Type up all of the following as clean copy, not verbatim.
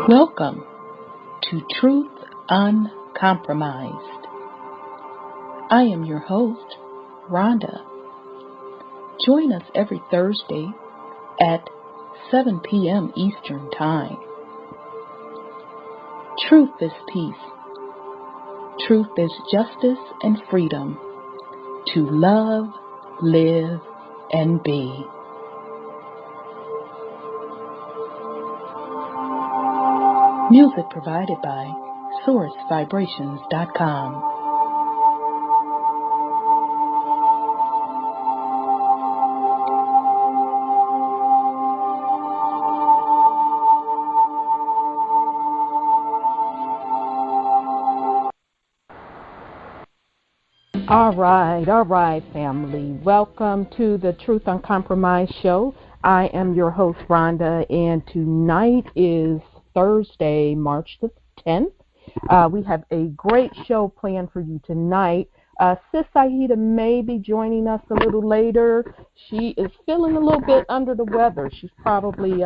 Welcome to Truth Uncompromised. I am your host, Rhonda. Join us every Thursday at 7 p.m. Eastern Time. Truth is peace. Truth is justice and freedom to love, live, and be. Music provided by SourceVibrations.com. All right, family. Welcome to the Truth Uncompromised show. I am your host, Rhonda, and tonight is Thursday, March the 10th. We have a great show planned for you tonight. Sis Saida may be joining us a little later. She is feeling a little bit under the weather. She's probably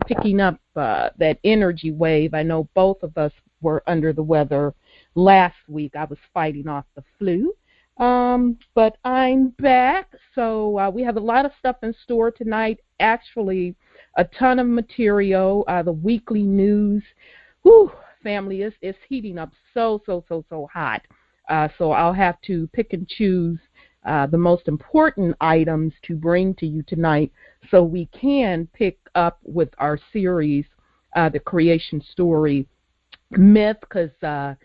picking up that energy wave. I know both of us were under the weather last week. I was fighting off the flu. But I'm back, so we have a lot of stuff in store tonight. Actually, a ton of material, the weekly news. Whew, family, it's heating up so hot. So I'll have to pick and choose the most important items to bring to you tonight so we can pick up with our series, The Creation Story Myth, because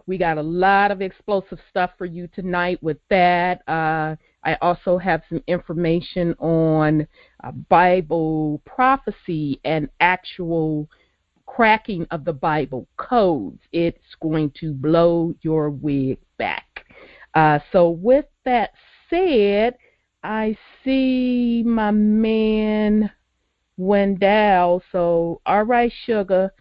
we got a lot of explosive stuff for you tonight with that. I also have some information on Bible prophecy and actual cracking of the Bible codes. It's going to blow your wig back. So with that said, I see my man Wendell. So, all right, sugar,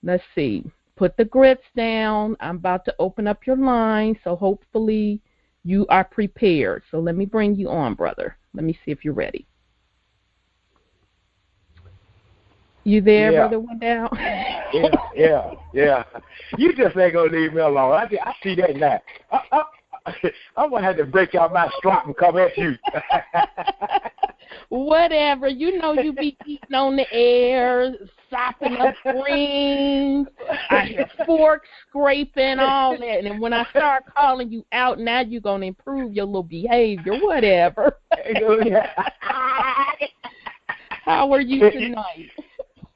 let's see. Put the grits down. I'm about to open up your line, so hopefully you are prepared. So let me bring you on, brother. Let me see if you're ready. You there, Brother Wendell? Yeah. You just ain't going to leave me alone. I see that now. I'm going to have to break out my strap and come at you. Whatever. You know you be eating on the air, sopping up rings. I hear forks scraping, all that. And when I start calling you out, now you're going to improve your little behavior, whatever. How are you tonight?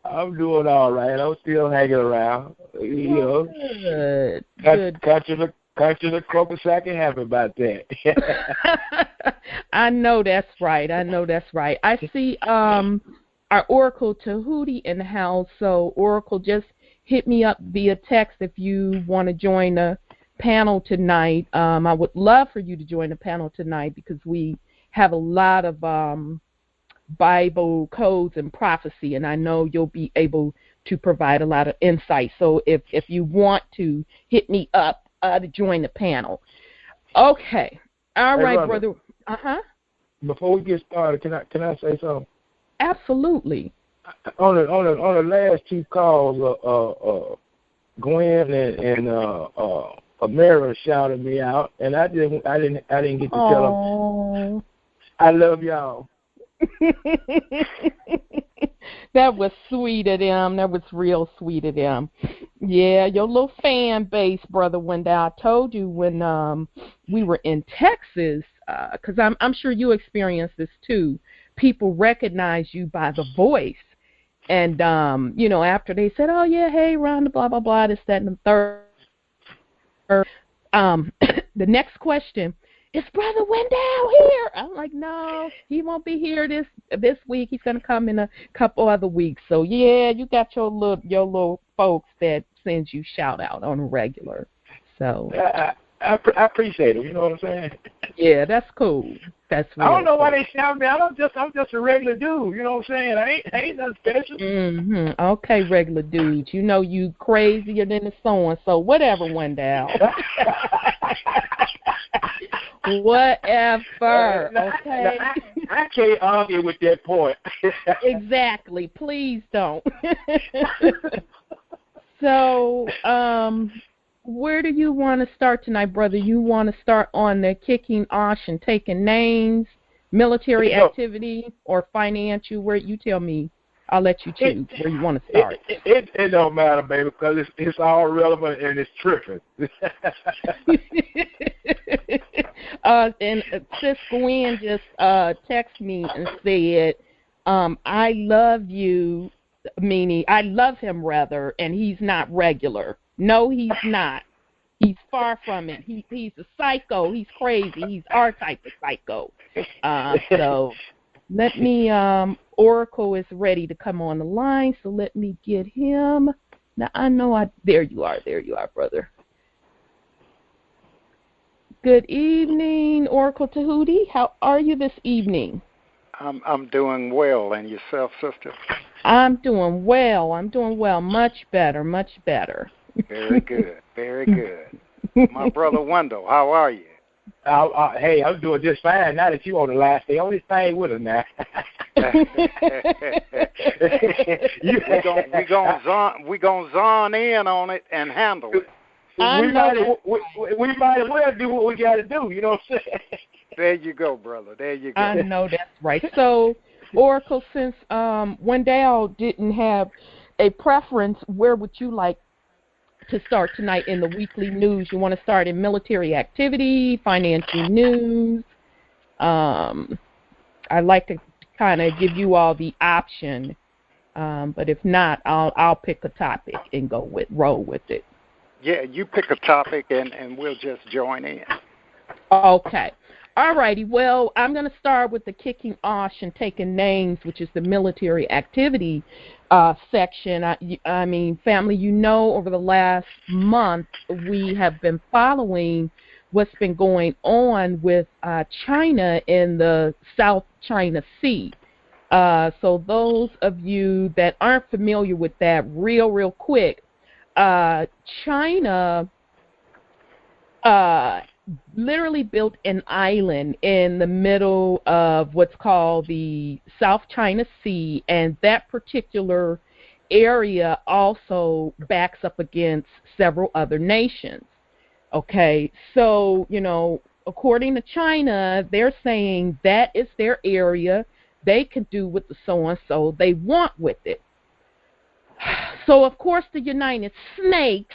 I'm doing all right. I'm still hanging around. Good. Country the croaker sack and happy about that. I know that's right. I see our Oracle Tahuti in the house. So Oracle, just hit me up via text if you want to join the panel tonight. I would love for you to join the panel tonight because we have a lot of Bible codes and prophecy, and I know you'll be able to provide a lot of insight. So if you want to hit me up to join the panel. Okay. All right, brother. Before we get started, can I say something? Absolutely. On the last two calls, Gwen and Amira shouted me out, and I didn't get to tell them I love y'all. That was sweet of them. That was real sweet of them. Yeah, your little fan base, Brother Wendell. I told you when we were in Texas, because I'm sure you experienced this too. People recognize you by the voice. And, after they said, oh, yeah, hey, Rhonda, blah, blah, blah, this, that, and the third. The next question, is Brother Wendell here? I'm like, no, he won't be here this week. He's going to come in a couple other weeks. So, yeah, you got your little folks that sends you shout out on a regular. So I appreciate it. You know what I'm saying? Yeah, that's cool. That's real. I don't know why they shout me. I'm just a regular dude. You know what I'm saying? I ain't nothing special. Okay, regular dude. You know you crazier than the so-and-so. Whatever, Wendell. Whatever. Okay. I can't argue with that point. Exactly. Please don't. So, where do you want to start tonight, brother? You want to start on the kicking osh and taking names, military activity, or financial? Where you tell me, I'll let you choose where you want to start. It don't matter, baby, because it's all relevant and it's tripping. And Sis Gwen just texted me and said, I love you, meaning I love him rather, and he's not regular. No, he's not. He's far from it. He's a psycho. He's crazy. He's our type of psycho. So let me, Oracle is ready to come on the line, so let me get him. Now, there you are, brother. Good evening, Oracle Tahuti. How are you this evening? I'm doing well, and yourself, sister? I'm doing well. Much better. Very good. My brother Wendell, how are you? Hey, I'm doing just fine now that you on the line. Stay on this thing with us now. we gonna zone in on it and handle it. We might as well do what we got to do. You know what I'm saying? There you go, brother. There you go. I know that's right. So, Oracle, since Wendell didn't have a preference, where would you like to start tonight in the weekly news? You want to start in military activity, financial news? I'd like to kind of give you all the option, but if not, I'll pick a topic and roll with it. Yeah, you pick a topic and we'll just join in. Okay. All righty. Well, I'm going to start with the kicking osh and taking names, which is the military activity section. I mean, family, over the last month, we have been following what's been going on with China in the South China Sea. So those of you that aren't familiar with that, real quick, China literally built an island in the middle of what's called the South China Sea, and that particular area also backs up against several other nations. Okay, so, according to China, they're saying that is their area. They can do with the so-and-so they want with it. So, of course, the United Snakes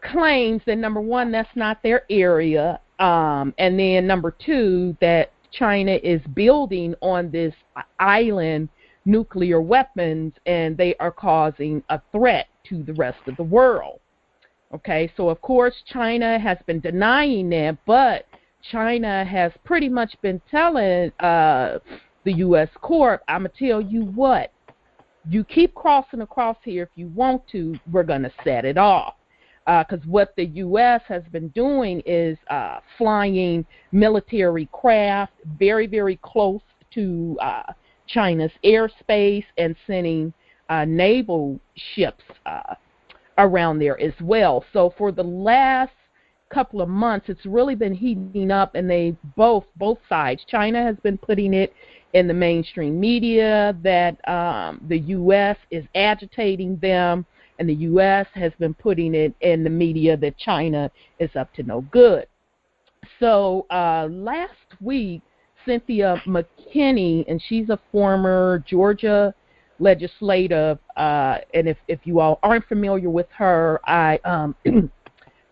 claims that, number one, that's not their area, and then, number two, that China is building on this island nuclear weapons, and they are causing a threat to the rest of the world. Okay, so, of course, China has been denying that, but China has pretty much been telling the U.S. court, I'm going to tell you what, you keep crossing across here if you want to, we're going to set it off. Because what the U.S. has been doing is flying military craft very close to China's airspace and sending naval ships around there as well. So for the last couple of months, it's really been heating up, and they both sides. China has been putting it in the mainstream media that the U.S. is agitating them, and the U.S. has been putting it in the media that China is up to no good. So last week, Cynthia McKinney, and she's a former Georgia legislative, and if you all aren't familiar with her, I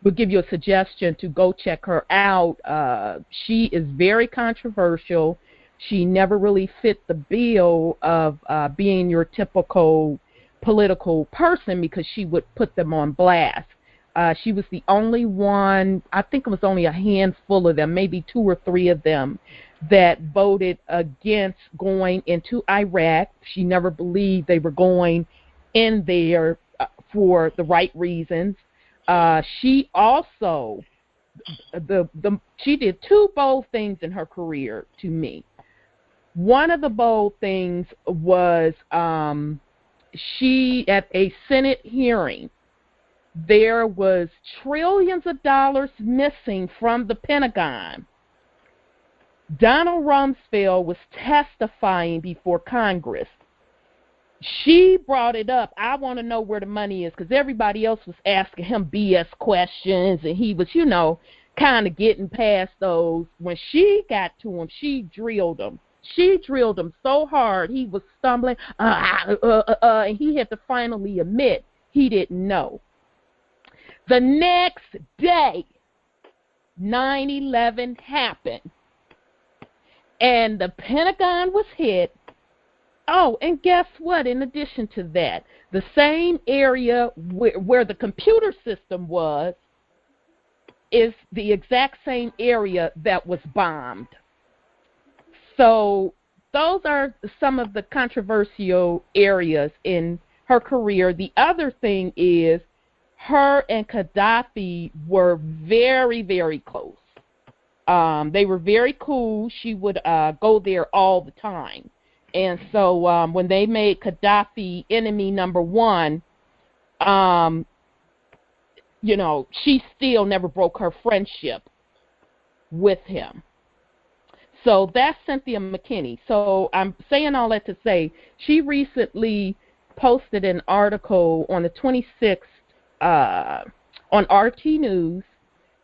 would give you a suggestion to go check her out. She is very controversial. She never really fit the bill of being your typical political person because she would put them on blast. She was the only one, I think it was only a handful of them, maybe 2 or 3 of them, that voted against going into Iraq. She never believed they were going in there for the right reasons. She also, she did 2 bold things in her career to me. One of the bold things was she, at a Senate hearing, there was trillions of dollars missing from the Pentagon. Donald Rumsfeld was testifying before Congress. She brought it up. I want to know where the money is, because everybody else was asking him BS questions, and he was, kind of getting past those. When she got to him, she drilled him. She drilled him so hard he was stumbling, and he had to finally admit he didn't know. The next day, 9/11 happened, and the Pentagon was hit. Oh, and guess what? In addition to that, the same area where the computer system was is the exact same area that was bombed. So those are some of the controversial areas in her career. The other thing is her and Gaddafi were very, very close. They were very cool. She would go there all the time. And so when they made Gaddafi enemy number one, she still never broke her friendship with him. So that's Cynthia McKinney. So I'm saying all that to say she recently posted an article on the 26th on RT News,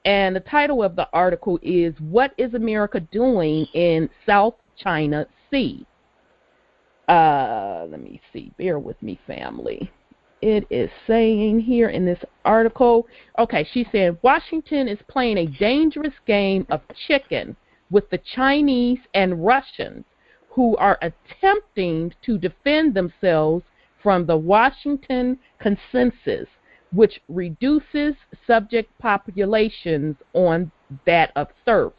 and the title of the article is "What is America Doing in South China Sea?" Let me see. Bear with me, family. It is saying here in this article, okay, she said, Washington is playing a dangerous game of chicken with the Chinese and Russians who are attempting to defend themselves from the Washington Consensus, which reduces subject populations on that of serfs.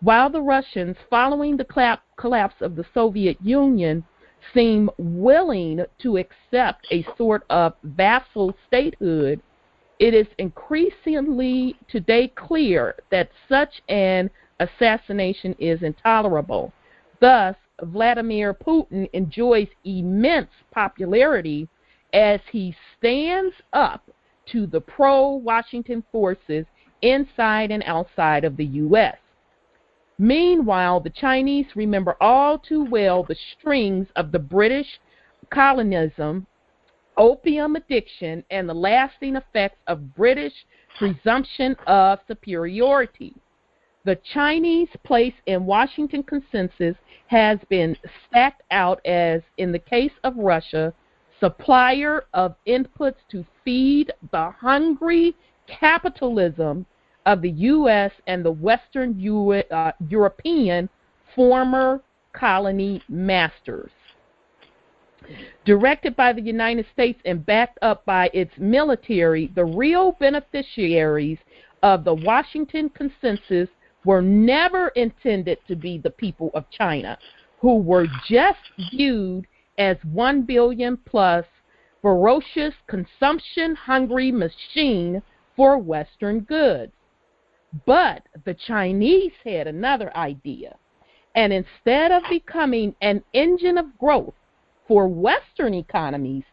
While the Russians, following the collapse of the Soviet Union, seem willing to accept a sort of vassal statehood, it is increasingly today clear that such an assassination is intolerable. Thus, Vladimir Putin enjoys immense popularity as he stands up to the pro-Washington forces inside and outside of the U.S. Meanwhile, the Chinese remember all too well the strings of the British colonialism, opium addiction, and the lasting effects of British presumption of superiority. The Chinese place in Washington Consensus has been stacked out as, in the case of Russia, supplier of inputs to feed the hungry capitalism of the U.S. and the Western European former colony masters. Directed by the United States and backed up by its military, the real beneficiaries of the Washington Consensus were never intended to be the people of China, who were just viewed as 1 billion plus ferocious consumption-hungry machine for Western goods. But the Chinese had another idea, and instead of becoming an engine of growth for Western economies,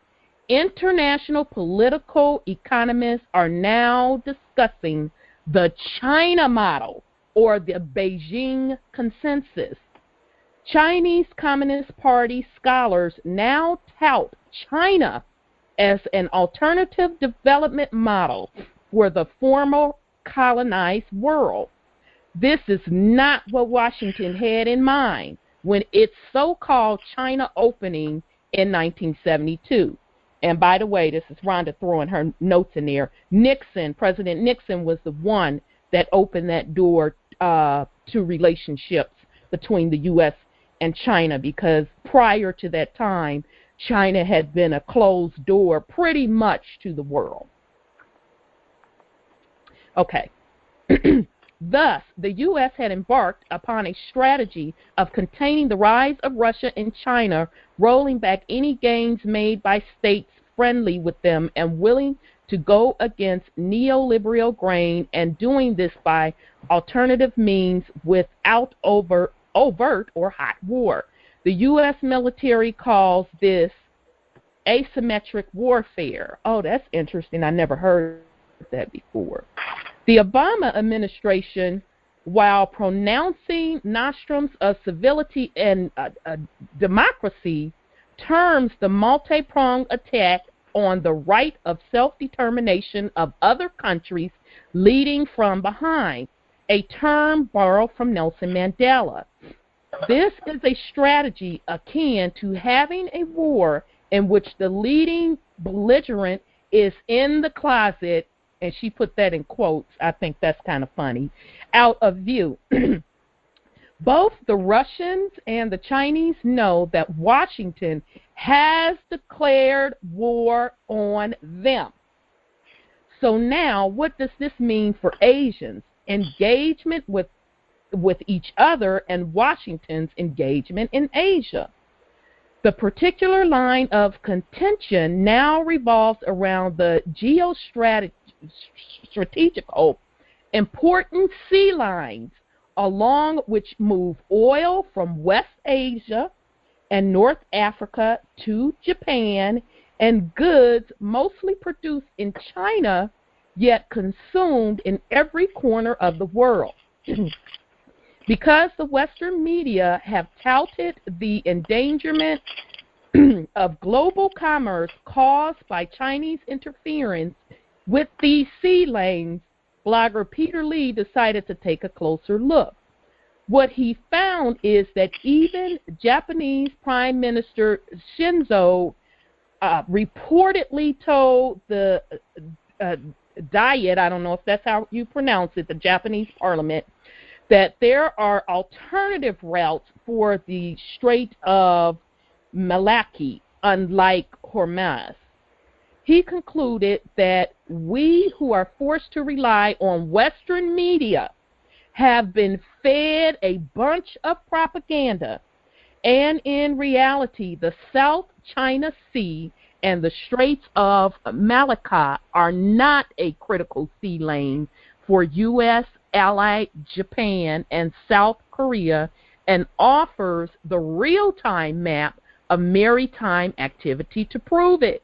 international political economists are now discussing the China model, or the Beijing Consensus. Chinese Communist Party scholars now tout China as an alternative development model for the former colonized world. This is not what Washington had in mind when its so-called China opening in 1972. And by the way, this is Rhonda throwing her notes in there. President Nixon was the one that opened that door to relationships between the U.S. and China, because prior to that time, China had been a closed door pretty much to the world. Okay. Thus, the U.S. had embarked upon a strategy of containing the rise of Russia and China, rolling back any gains made by states friendly with them and willing to go against neoliberal grain, and doing this by alternative means without overt or hot war. The U.S. military calls this asymmetric warfare. Oh, that's interesting. I never heard that before. The Obama administration, while pronouncing nostrums of civility and democracy, terms the multi-pronged attack on the right of self-determination of other countries leading from behind, a term borrowed from Nelson Mandela. This is a strategy akin to having a war in which the leading belligerent is in the closet, and she put that in quotes, I think that's kind of funny, out of view. Both the Russians and the Chinese know that Washington has declared war on them. So now, what does this mean for Asians? Engagement with each other and Washington's engagement in Asia. The particular line of contention now revolves around the geostrategical important sea lines along which move oil from West Asia and North Africa to Japan, and goods mostly produced in China yet consumed in every corner of the world. Because the Western media have touted the endangerment of global commerce caused by Chinese interference with these sea lanes, blogger Peter Lee decided to take a closer look. What he found is that even Japanese Prime Minister Shinzo reportedly told the Diet, I don't know if that's how you pronounce it, the Japanese parliament, that there are alternative routes for the Strait of Malacca, unlike Hormuz. He concluded that we who are forced to rely on Western media have been fed a bunch of propaganda, and in reality, the South China Sea and the Straits of Malacca are not a critical sea lane for U.S. allied Japan and South Korea, and offers the real-time map of maritime activity to prove it.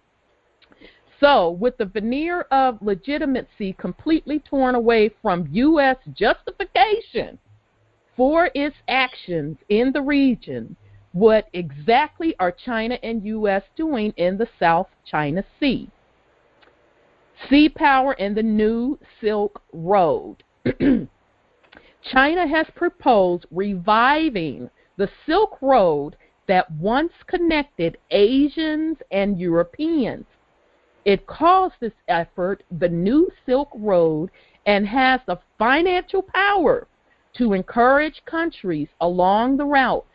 So, with the veneer of legitimacy completely torn away from U.S. justification for its actions in the region, what exactly are China and U.S. doing in the South China Sea? Sea power and the new Silk Road. China has proposed reviving the Silk Road that once connected Asians and Europeans. It calls this effort the New Silk Road and has the financial power to encourage countries along the route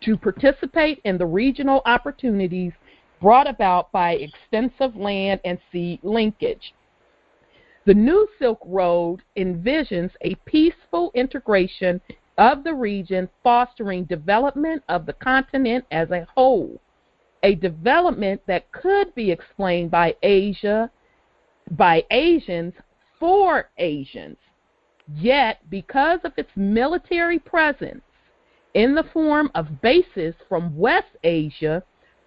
to participate in the regional opportunities brought about by extensive land and sea linkage. The New Silk Road envisions a peaceful integration of the region, fostering development of the continent as a whole, a development that could be explained by Asians for Asians. Yet, because of its military presence in the form of bases from West Asia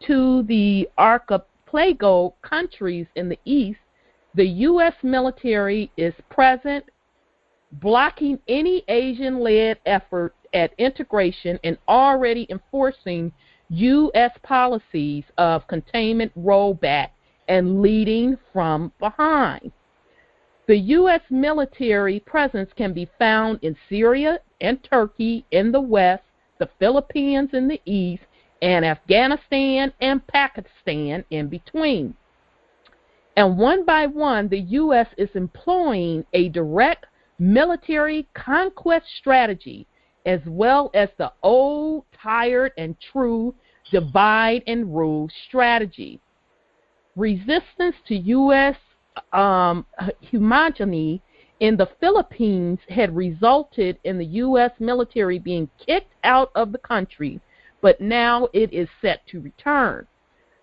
to the archipelago countries in the east, the U.S. military is present, blocking any Asian-led effort at integration and already enforcing U.S. policies of containment rollback and leading from behind. The U.S. military presence can be found in Syria and Turkey in the west, the Philippines in the east, and Afghanistan and Pakistan in between. And one by one, the U.S. is employing a direct military conquest strategy, as well as the old, tired, and true divide and rule strategy. Resistance to U.S. hegemony in the Philippines had resulted in the U.S. military being kicked out of the country, but now it is set to return.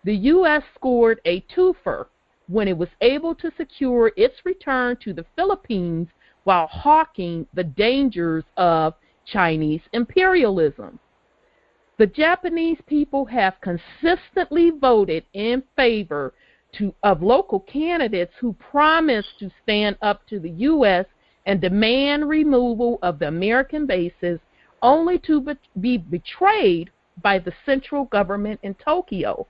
The U.S. scored a twofer when it was able to secure its return to the Philippines while hawking the dangers of Chinese imperialism. The Japanese people have consistently voted in favor of local candidates who promise to stand up to the U.S. and demand removal of the American bases, only to be betrayed by the central government in Tokyo.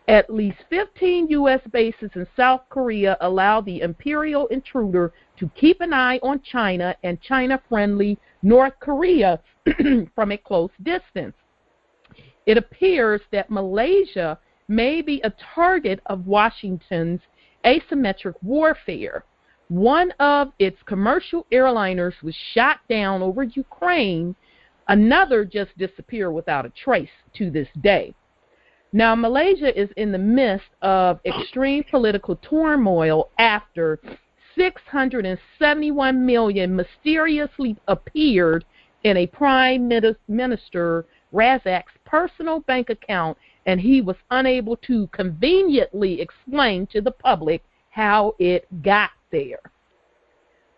At least 15 U.S. bases in South Korea allow the imperial intruder to keep an eye on China and China-friendly North Korea from a close distance. It appears that Malaysia may be a target of Washington's asymmetric warfare. One of its commercial airliners was shot down over Ukraine. Another just disappeared without a trace to this day. Now, Malaysia is in the midst of extreme political turmoil after $671 million mysteriously appeared in a Prime Minister Razak's personal bank account, and he was unable to conveniently explain to the public how it got there.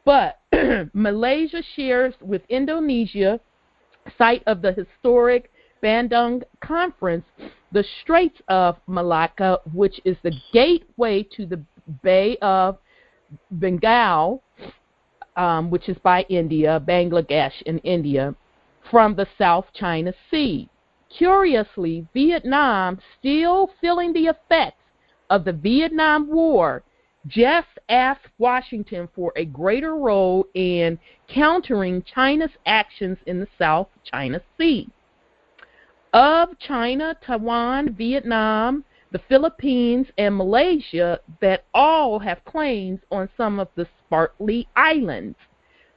But Malaysia shares with Indonesia, site of the historic Bandung Conference, the Straits of Malacca, which is the gateway to the Bay of Bengal, which is by India, Bangladesh and India, from the South China Sea. Curiously, Vietnam, still feeling the effects of the Vietnam War, just asked Washington for a greater role in countering China's actions in the South China Sea. Of China, Taiwan, Vietnam, the Philippines, and Malaysia that all have claims on some of the sparkly islands.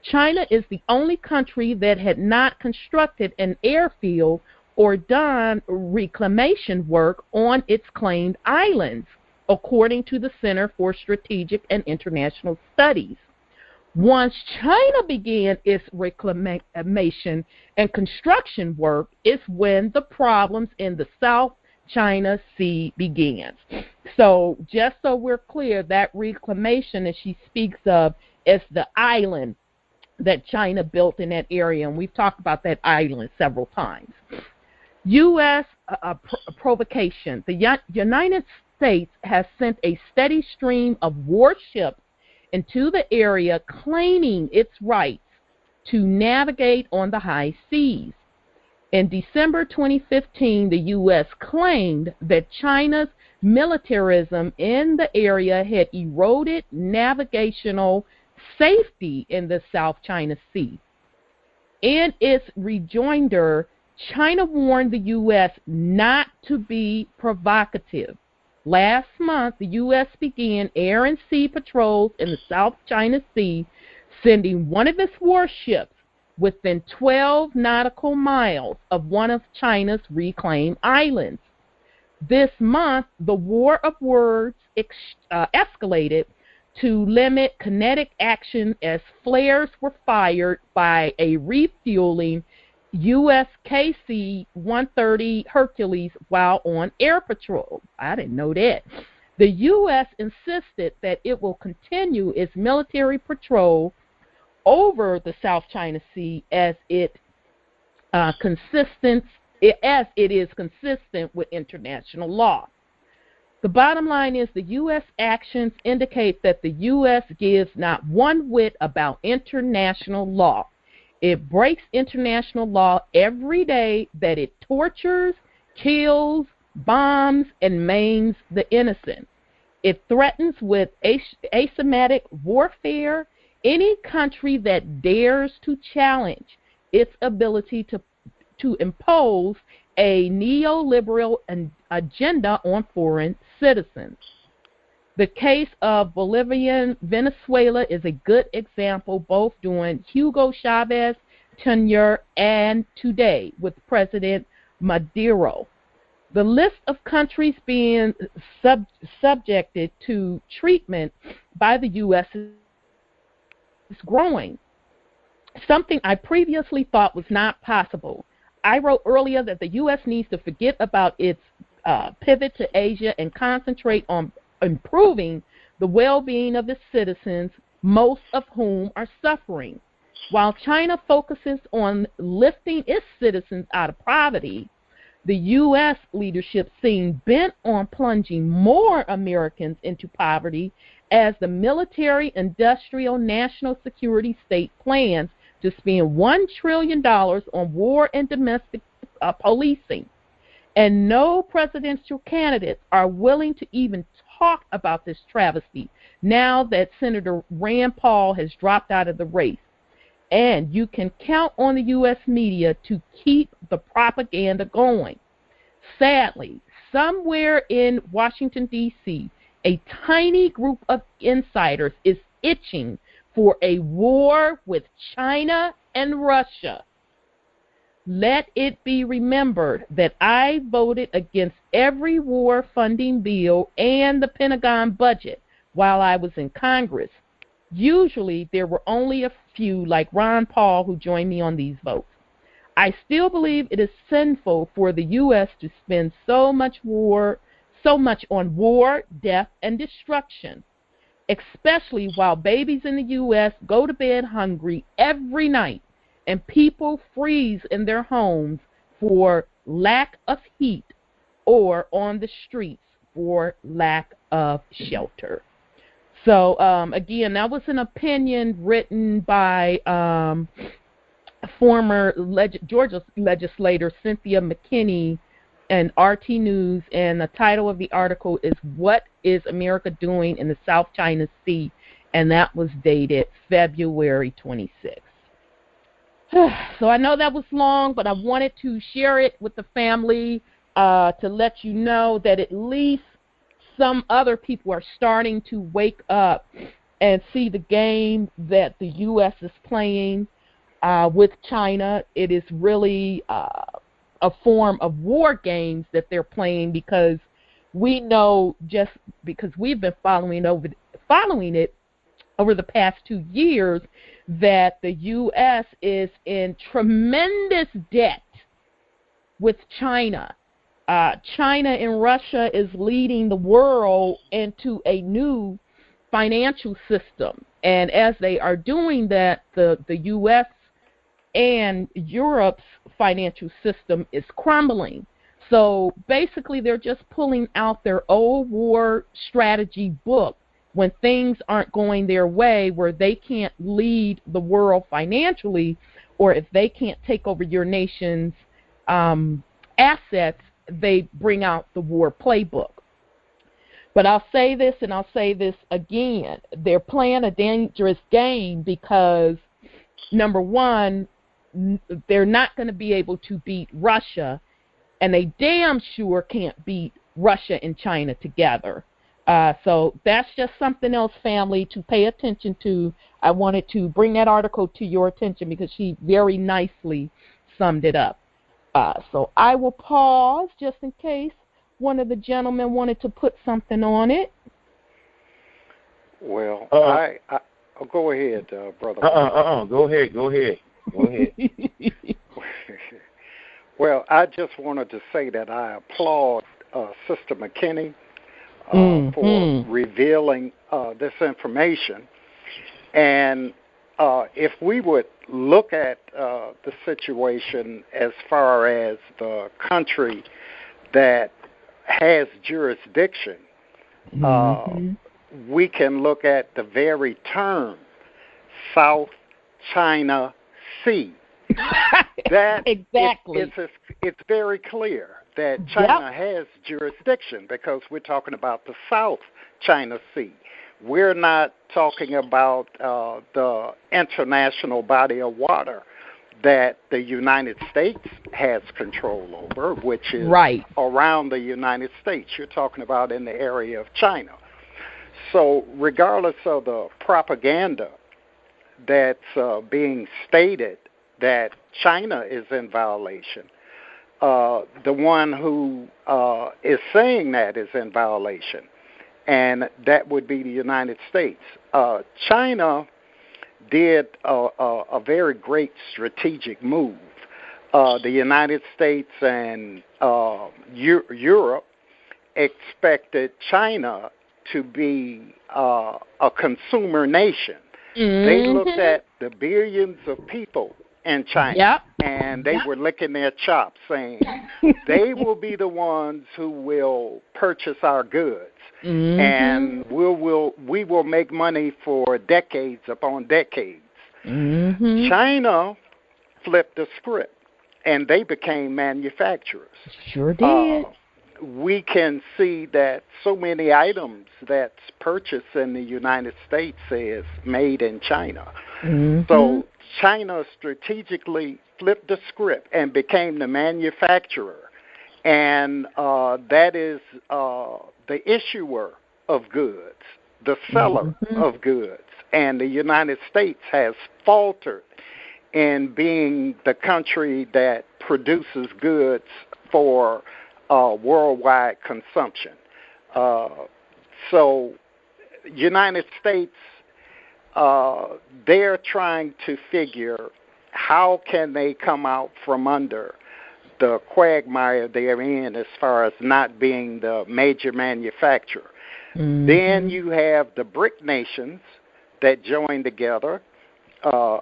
China is the only country that had not constructed an airfield or done reclamation work on its claimed islands, according to the Center for Strategic and International Studies. Once China began its reclamation and construction work is when the problems in the South China Sea began. So just so we're clear, that reclamation that she speaks of is the island that China built in that area, and we've talked about that island several times. U.S. provocation. The United States has sent a steady stream of warships into the area claiming its rights to navigate on the high seas. In December 2015, the U.S. claimed that China's militarism in the area had eroded navigational safety in the South China Sea. In its rejoinder, China warned the U.S. not to be provocative. Last month, the U.S. began air and sea patrols in the South China Sea, sending one of its warships within 12 nautical miles of one of China's reclaimed islands. This month, the war of words escalated to limit kinetic action as flares were fired by a refueling U.S. KC-130 Hercules while on air patrol. I didn't know that. The U.S. insisted that it will continue its military patrol over the South China Sea as it is consistent with international law. The bottom line is the U.S. actions indicate that the U.S. gives not one whit about international law. It breaks international law every day that it tortures, kills, bombs, and maims the innocent. It threatens with asymmetric warfare any country that dares to challenge its ability to impose a neoliberal agenda on foreign citizens. The case of Bolivian Venezuela is a good example, both during Hugo Chavez's tenure and today with President Maduro. The list of countries being subjected to treatment by the U.S. is growing, something I previously thought was not possible. I wrote earlier that the U.S. needs to forget about its pivot to Asia and concentrate on improving the well-being of its citizens, most of whom are suffering. While China focuses on lifting its citizens out of poverty, the U.S. leadership seemed bent on plunging more Americans into poverty as the military-industrial national security state plans to spend $1 trillion on war and domestic policing. And no presidential candidates are willing to even talk about this travesty now that Senator Rand Paul has dropped out of the race. And you can count on the U.S. media to keep the propaganda going. Sadly, somewhere in Washington, D.C., a tiny group of insiders is itching for a war with China and Russia. Let it be remembered that I voted against every war funding bill and the Pentagon budget while I was in Congress. Usually there were only a few like Ron Paul who joined me on these votes. I still believe it is sinful for the U.S. to spend so much on war, death, and destruction, especially while babies in the U.S. go to bed hungry every night and people freeze in their homes for lack of heat or on the streets for lack of shelter. So, again, that was an opinion written by former Georgia legislator Cynthia McKinney and RT News, and the title of the article is "What is America Doing in the South China Sea?" and that was dated February 26th. So I know that was long, but I wanted to share it with the family to let you know that at least some other people are starting to wake up and see the game that the U.S. is playing with China. It is really a form of war games that they're playing, because we know, just because we've been following it over the past 2 years, that the U.S. is in tremendous debt with China. China and Russia is leading the world into a new financial system. And as they are doing that, the U.S. and Europe's financial system is crumbling. So basically they're just pulling out their old war strategy book when things aren't going their way, where they can't lead the world financially, or if they can't take over your nation's assets, they bring out the war playbook. But I'll say this, and I'll say this again. They're playing a dangerous game because, number one, they're not going to be able to beat Russia, and they damn sure can't beat Russia and China together. So that's just something else, family, to pay attention to. I wanted to bring that article to your attention because she very nicely summed it up. So I will pause just in case one of the gentlemen wanted to put something on it. Well, I'll go ahead, brother. Go ahead. Well, I just wanted to say that I applaud Sister McKinney for revealing this information. And if we would look at the situation as far as the country that has jurisdiction, we can look at the very term South China Sea. That exactly. It's very clear that China has jurisdiction, because we're talking about the South China Sea. We're not talking about the international body of water that the United States has control over, which is around the United States. You're talking about in the area of China. So regardless of the propaganda that's being stated that China is in violation, the one who is saying that is in violation, and that would be the United States. China did a very great strategic move. The United States and Europe expected China to be a consumer nation. They looked at the billions of people in China, and they were licking their chops, saying they will be the ones who will purchase our goods, and we will make money for decades upon decades. China flipped the script. and they became manufacturers. Sure did. We can see that so many items that's purchased in the United States is made in China. Mm-hmm. So China strategically flipped the script and became the manufacturer, and that is the issuer of goods, the seller of goods. And the United States has faltered in being the country that produces goods for worldwide consumption. So United States, they're trying to figure how can they come out from under the quagmire they're in as far as not being the major manufacturer. Mm-hmm. Then you have the BRIC nations that join together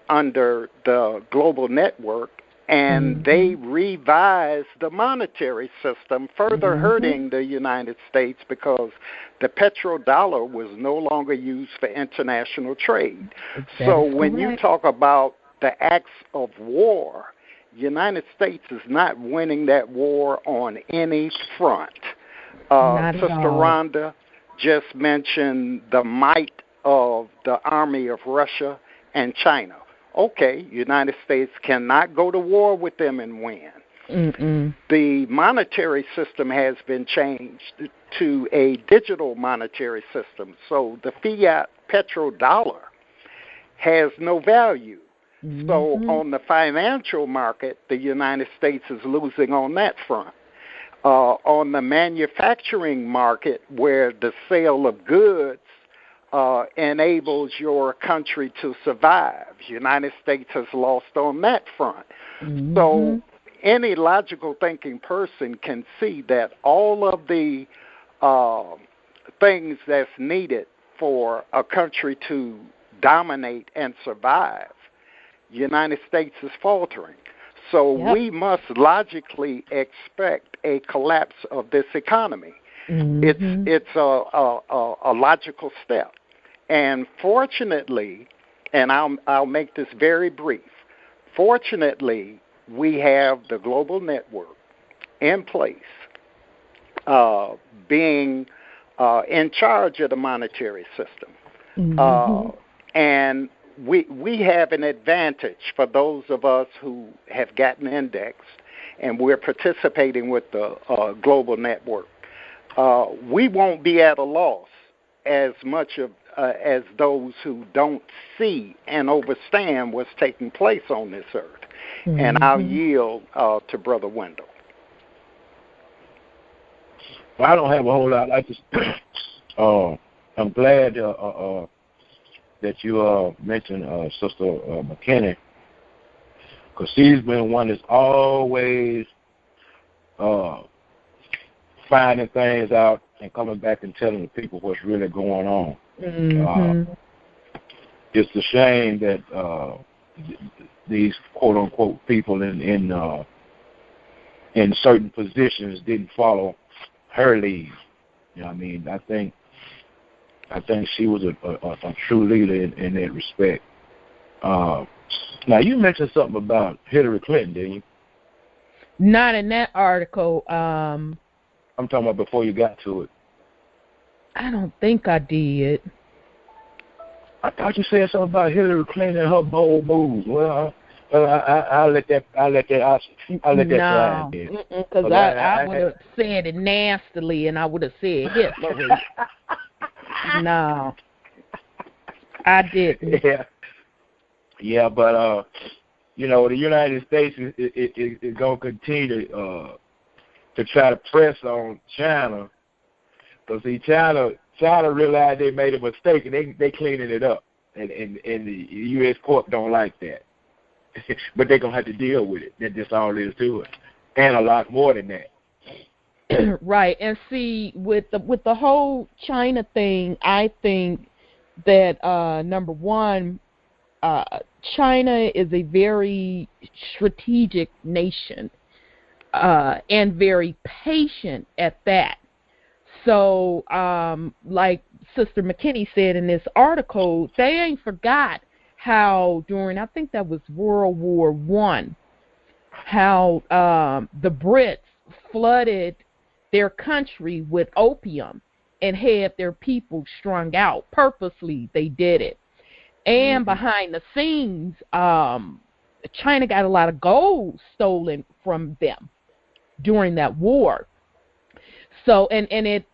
under the global network, and they revise the monetary system, further hurting the United States because the petrodollar was no longer used for international trade. So when you talk about the acts of war, United States is not winning that war on any front. Sister Rhonda just mentioned the might of the army of Russia and China. Okay, United States cannot go to war with them and win. The monetary system has been changed to a digital monetary system, so the fiat petrodollar has no value. So on the financial market, the United States is losing on that front. On the manufacturing market, where the sale of goods enables your country to survive, the United States has lost on that front. So any logical thinking person can see that all of the things that's needed for a country to dominate and survive, the United States is faltering. So we must logically expect a collapse of this economy. It's a logical step. And fortunately, and I'll make this very brief, fortunately, we have the global network in place, being in charge of the monetary system. And we have an advantage for those of us who have gotten indexed and we're participating with the global network. We won't be at a loss as much as those who don't see and understand what's taking place on this earth. And I'll yield to Brother Wendell. Well, I don't have a whole lot. I just, I'm glad that you mentioned Sister McKinney, because she's been one that's always finding things out and coming back and telling the people what's really going on. It's a shame that these quote-unquote people in certain positions didn't follow her lead. You know what I mean? I think she was a true leader in that respect. Now, you mentioned something about Hillary Clinton, didn't you? Not in that article. I'm talking about before you got to it. I don't think I did. I thought you said something about Hillary Clinton and her bold moves. Well, I'll let that slide. Because I would have said it nastily, and I would have said Hitler. No, I didn't. Yeah, but the United States is going to continue to try to press on China, because China realized they made a mistake and they cleaning it up, and the U.S. court don't like that, but they're gonna have to deal with it. That's all there is to it, and a lot more than that. Right, and see, with the whole China thing, I think that number one, China is a very strategic nation, and very patient at that. So, like Sister McKinney said in this article, they ain't forgot how during, I think that was World War I, how the Brits flooded their country with opium and had their people strung out. Purposely, they did it. And behind the scenes, China got a lot of gold stolen from them during that war. So, and it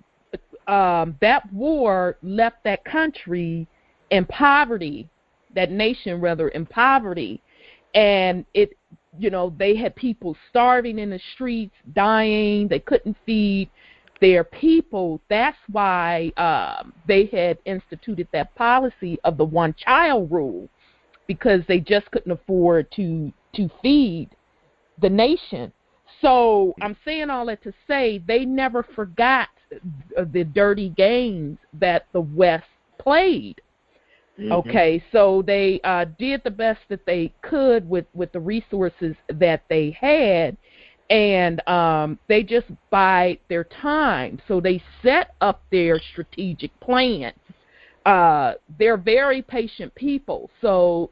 that war left that country in poverty, that nation rather in poverty, and it, they had people starving in the streets, dying. They couldn't feed their people. That's why they had instituted that policy of the one-child rule, because they just couldn't afford to feed the nation. So I'm saying all that to say they never forgot the dirty games that the West played. Okay, so they did the best that they could with the resources that they had, and they just bide their time. So they set up their strategic plan. They're very patient people. So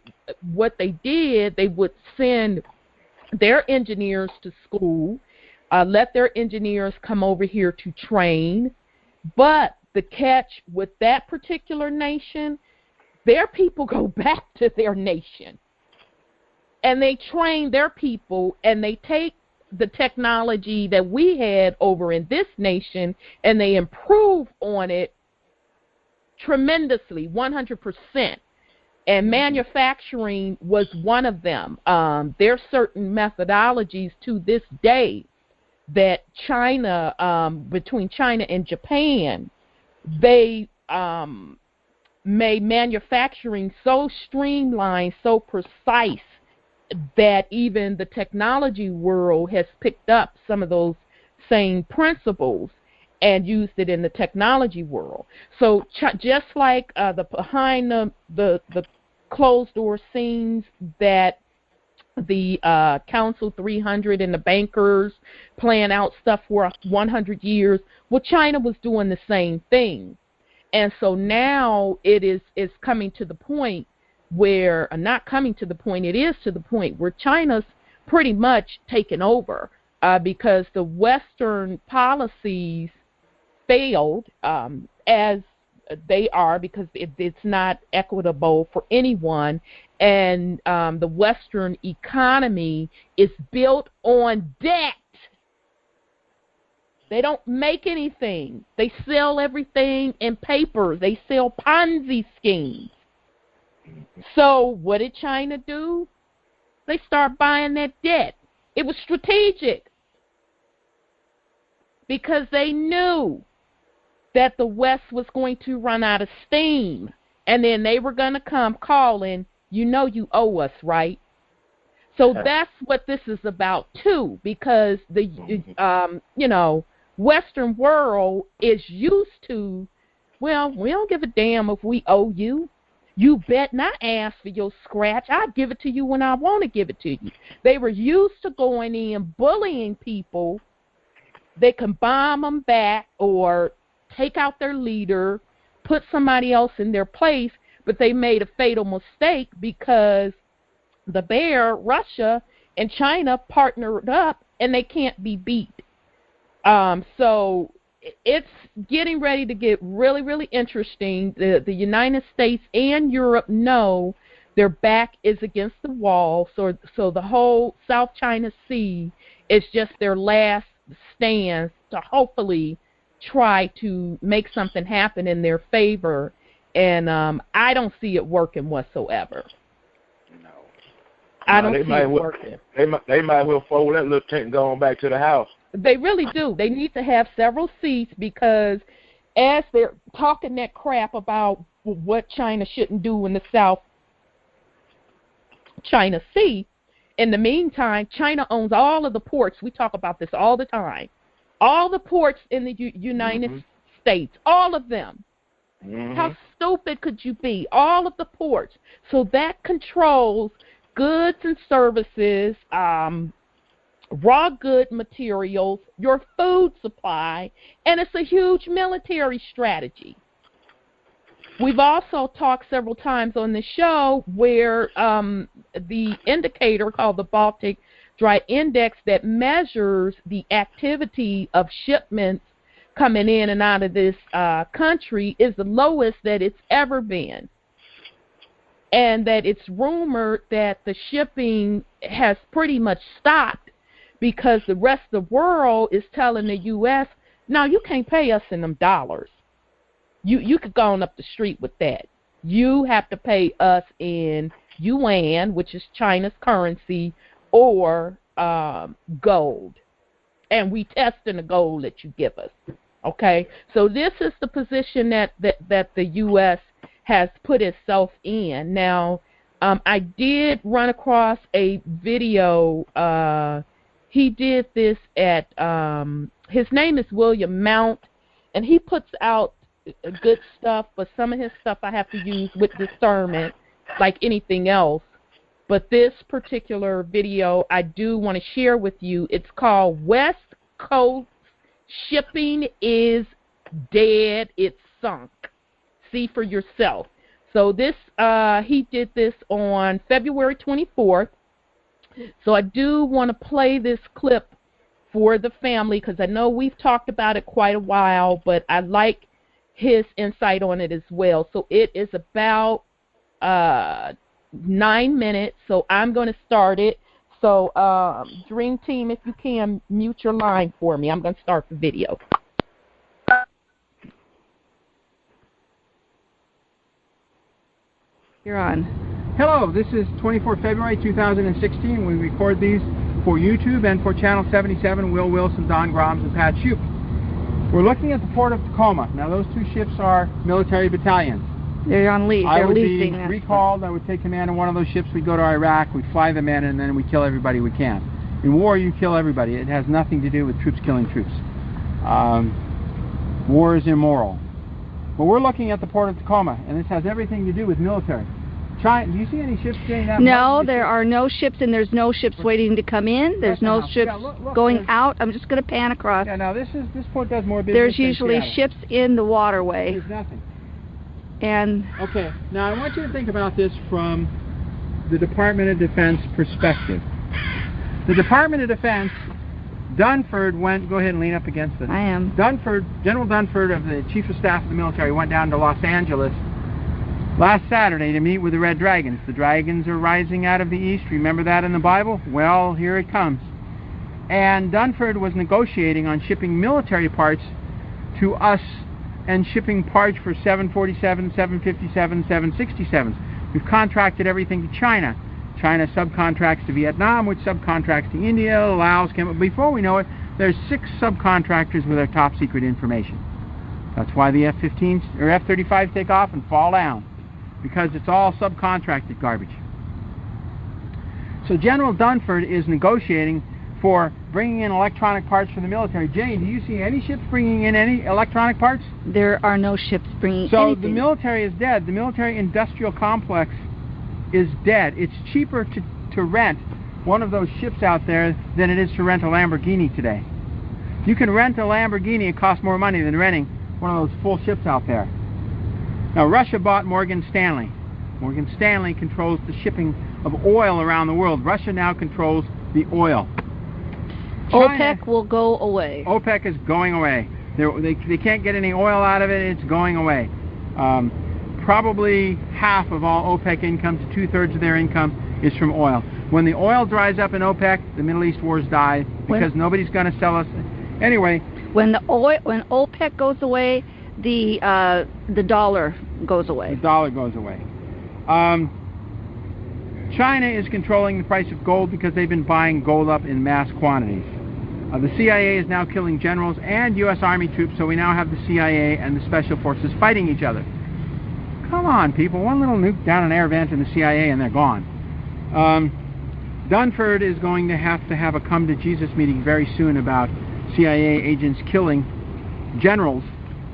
what they did, they would send their engineers to school, let their engineers come over here to train. But the catch with that particular nation, their people go back to their nation, and they train their people, and they take the technology that we had over in this nation, and they improve on it tremendously, 100%. And manufacturing was one of them. There are certain methodologies to this day that China, between China and Japan, they made manufacturing so streamlined, so precise, that even the technology world has picked up some of those same principles and used it in the technology world. So just like the behind the closed door scenes that the Council 300 and the bankers plan out stuff for 100 years, well, China was doing the same thing. And so now it is coming to the point where, not coming to the point, it is to the point where China's pretty much taken over because the Western policies failed, as they are, because it's not equitable for anyone. And the Western economy is built on debt. They don't make anything. They sell everything in paper. They sell Ponzi schemes. So what did China do? They start buying that debt. It was strategic because they knew that the West was going to run out of steam, and then they were going to come calling, you owe us, right? So that's what this is about too, because the Western world is used to, well, we don't give a damn if we owe you. You bet not ask for your scratch. I'll give it to you when I want to give it to you. They were used to going in, bullying people. They can bomb them back or take out their leader, put somebody else in their place, but they made a fatal mistake because the bear, Russia, and China partnered up, and they can't be beat. So it's getting ready to get really, really interesting. The United States and Europe know their back is against the wall, so the whole South China Sea is just their last stand to hopefully try to make something happen in their favor, and I don't see it working whatsoever. No, I don't see it working. They might well fold that little tent and go on back to the house. They really do. They need to have several seats, because as they're talking that crap about what China shouldn't do in the South China Sea, in the meantime, China owns all of the ports. We talk about this all the time. All the ports in the United States, all of them. How stupid could you be? All of the ports. So that controls goods and services, raw good materials, your food supply, and it's a huge military strategy. We've also talked several times on the show where the indicator called the Baltic dry index that measures the activity of shipments coming in and out of this country is the lowest that it's ever been. And that it's rumored that the shipping has pretty much stopped because the rest of the world is telling the U.S., no, you can't pay us in them dollars. You could go on up the street with that. You have to pay us in yuan, which is China's currency, or gold. And we test in the gold that you give us. Okay? So this is the position that the U.S. has put itself in. Now, I did run across a video. He did this at, his name is William Mount, and he puts out good stuff, but some of his stuff I have to use with discernment like anything else. But this particular video I do want to share with you. It's called West Coast Shipping is Dead, It's Sunk. See for yourself. So this, he did this on February 24th. So I do want to play this clip for the family because I know we've talked about it quite a while, but I like his insight on it as well. So it is about 9 minutes, so I'm going to start it. So Dream Team, if you can, mute your line for me. I'm going to start the video. You're on. Hello, this is 24 February 2016. We record these for YouTube and for Channel 77, Will Wilson, Don Groms, and Pat Shoup. We're looking at the port of Tacoma. Now, those two ships are military battalions. They're on leave. I would be recalled. I would take command of one of those ships. We'd go to Iraq. We'd fly them in, and then we kill everybody we can. In war, you kill everybody. It has nothing to do with troops killing troops. War is immoral. But we're looking at the port of Tacoma, and this has everything to do with military. China, do you see any ships getting that? No, there are no ships, and there's no ships waiting to come in. There's no ships going out. I'm just going to pan across. Yeah, now this port does more business. There's usually ships in the waterway. There's nothing. And okay, now I want you to think about this from the Department of Defense perspective. The Department of Defense, Dunford went, go ahead and lean up against it. I am. Dunford, General Dunford of the Chief of Staff of the military went down to Los Angeles last Saturday to meet with the Red Dragons. The dragons are rising out of the east. Remember that in the Bible? Well, here it comes. And Dunford was negotiating on shipping military parts to us and shipping parts for 747, 757, 767s. We've contracted everything to China. China subcontracts to Vietnam, which subcontracts to India, Laos, Cambodia. Before we know it, there's 6 subcontractors with our top secret information. That's why the F-15s or F-35s take off and fall down, because it's all subcontracted garbage. So General Dunford is negotiating for bringing in electronic parts for the military. Jane, do you see any ships bringing in any electronic parts? There are no ships bringing anything. So the military is dead. The military industrial complex is dead. It's cheaper to rent one of those ships out there than it is to rent a Lamborghini today. You can rent a Lamborghini. It costs more money than renting one of those full ships out there. Now, Russia bought Morgan Stanley. Morgan Stanley controls the shipping of oil around the world. Russia now controls the oil. China, OPEC will go away. OPEC is going away. They can't get any oil out of it. It's going away. Probably half of all OPEC income to 2/3 of their income is from oil. When the oil dries up in OPEC, the Middle East wars die because nobody's going to sell us. Anyway, when OPEC goes away, the dollar goes away. The dollar goes away. China is controlling the price of gold because they've been buying gold up in mass quantities. The CIA is now killing generals and U.S. Army troops, so we now have the CIA and the Special Forces fighting each other. Come on, people. One little nuke down an air vent in the CIA and they're gone. Dunford is going to have a come-to-Jesus meeting very soon about CIA agents killing generals,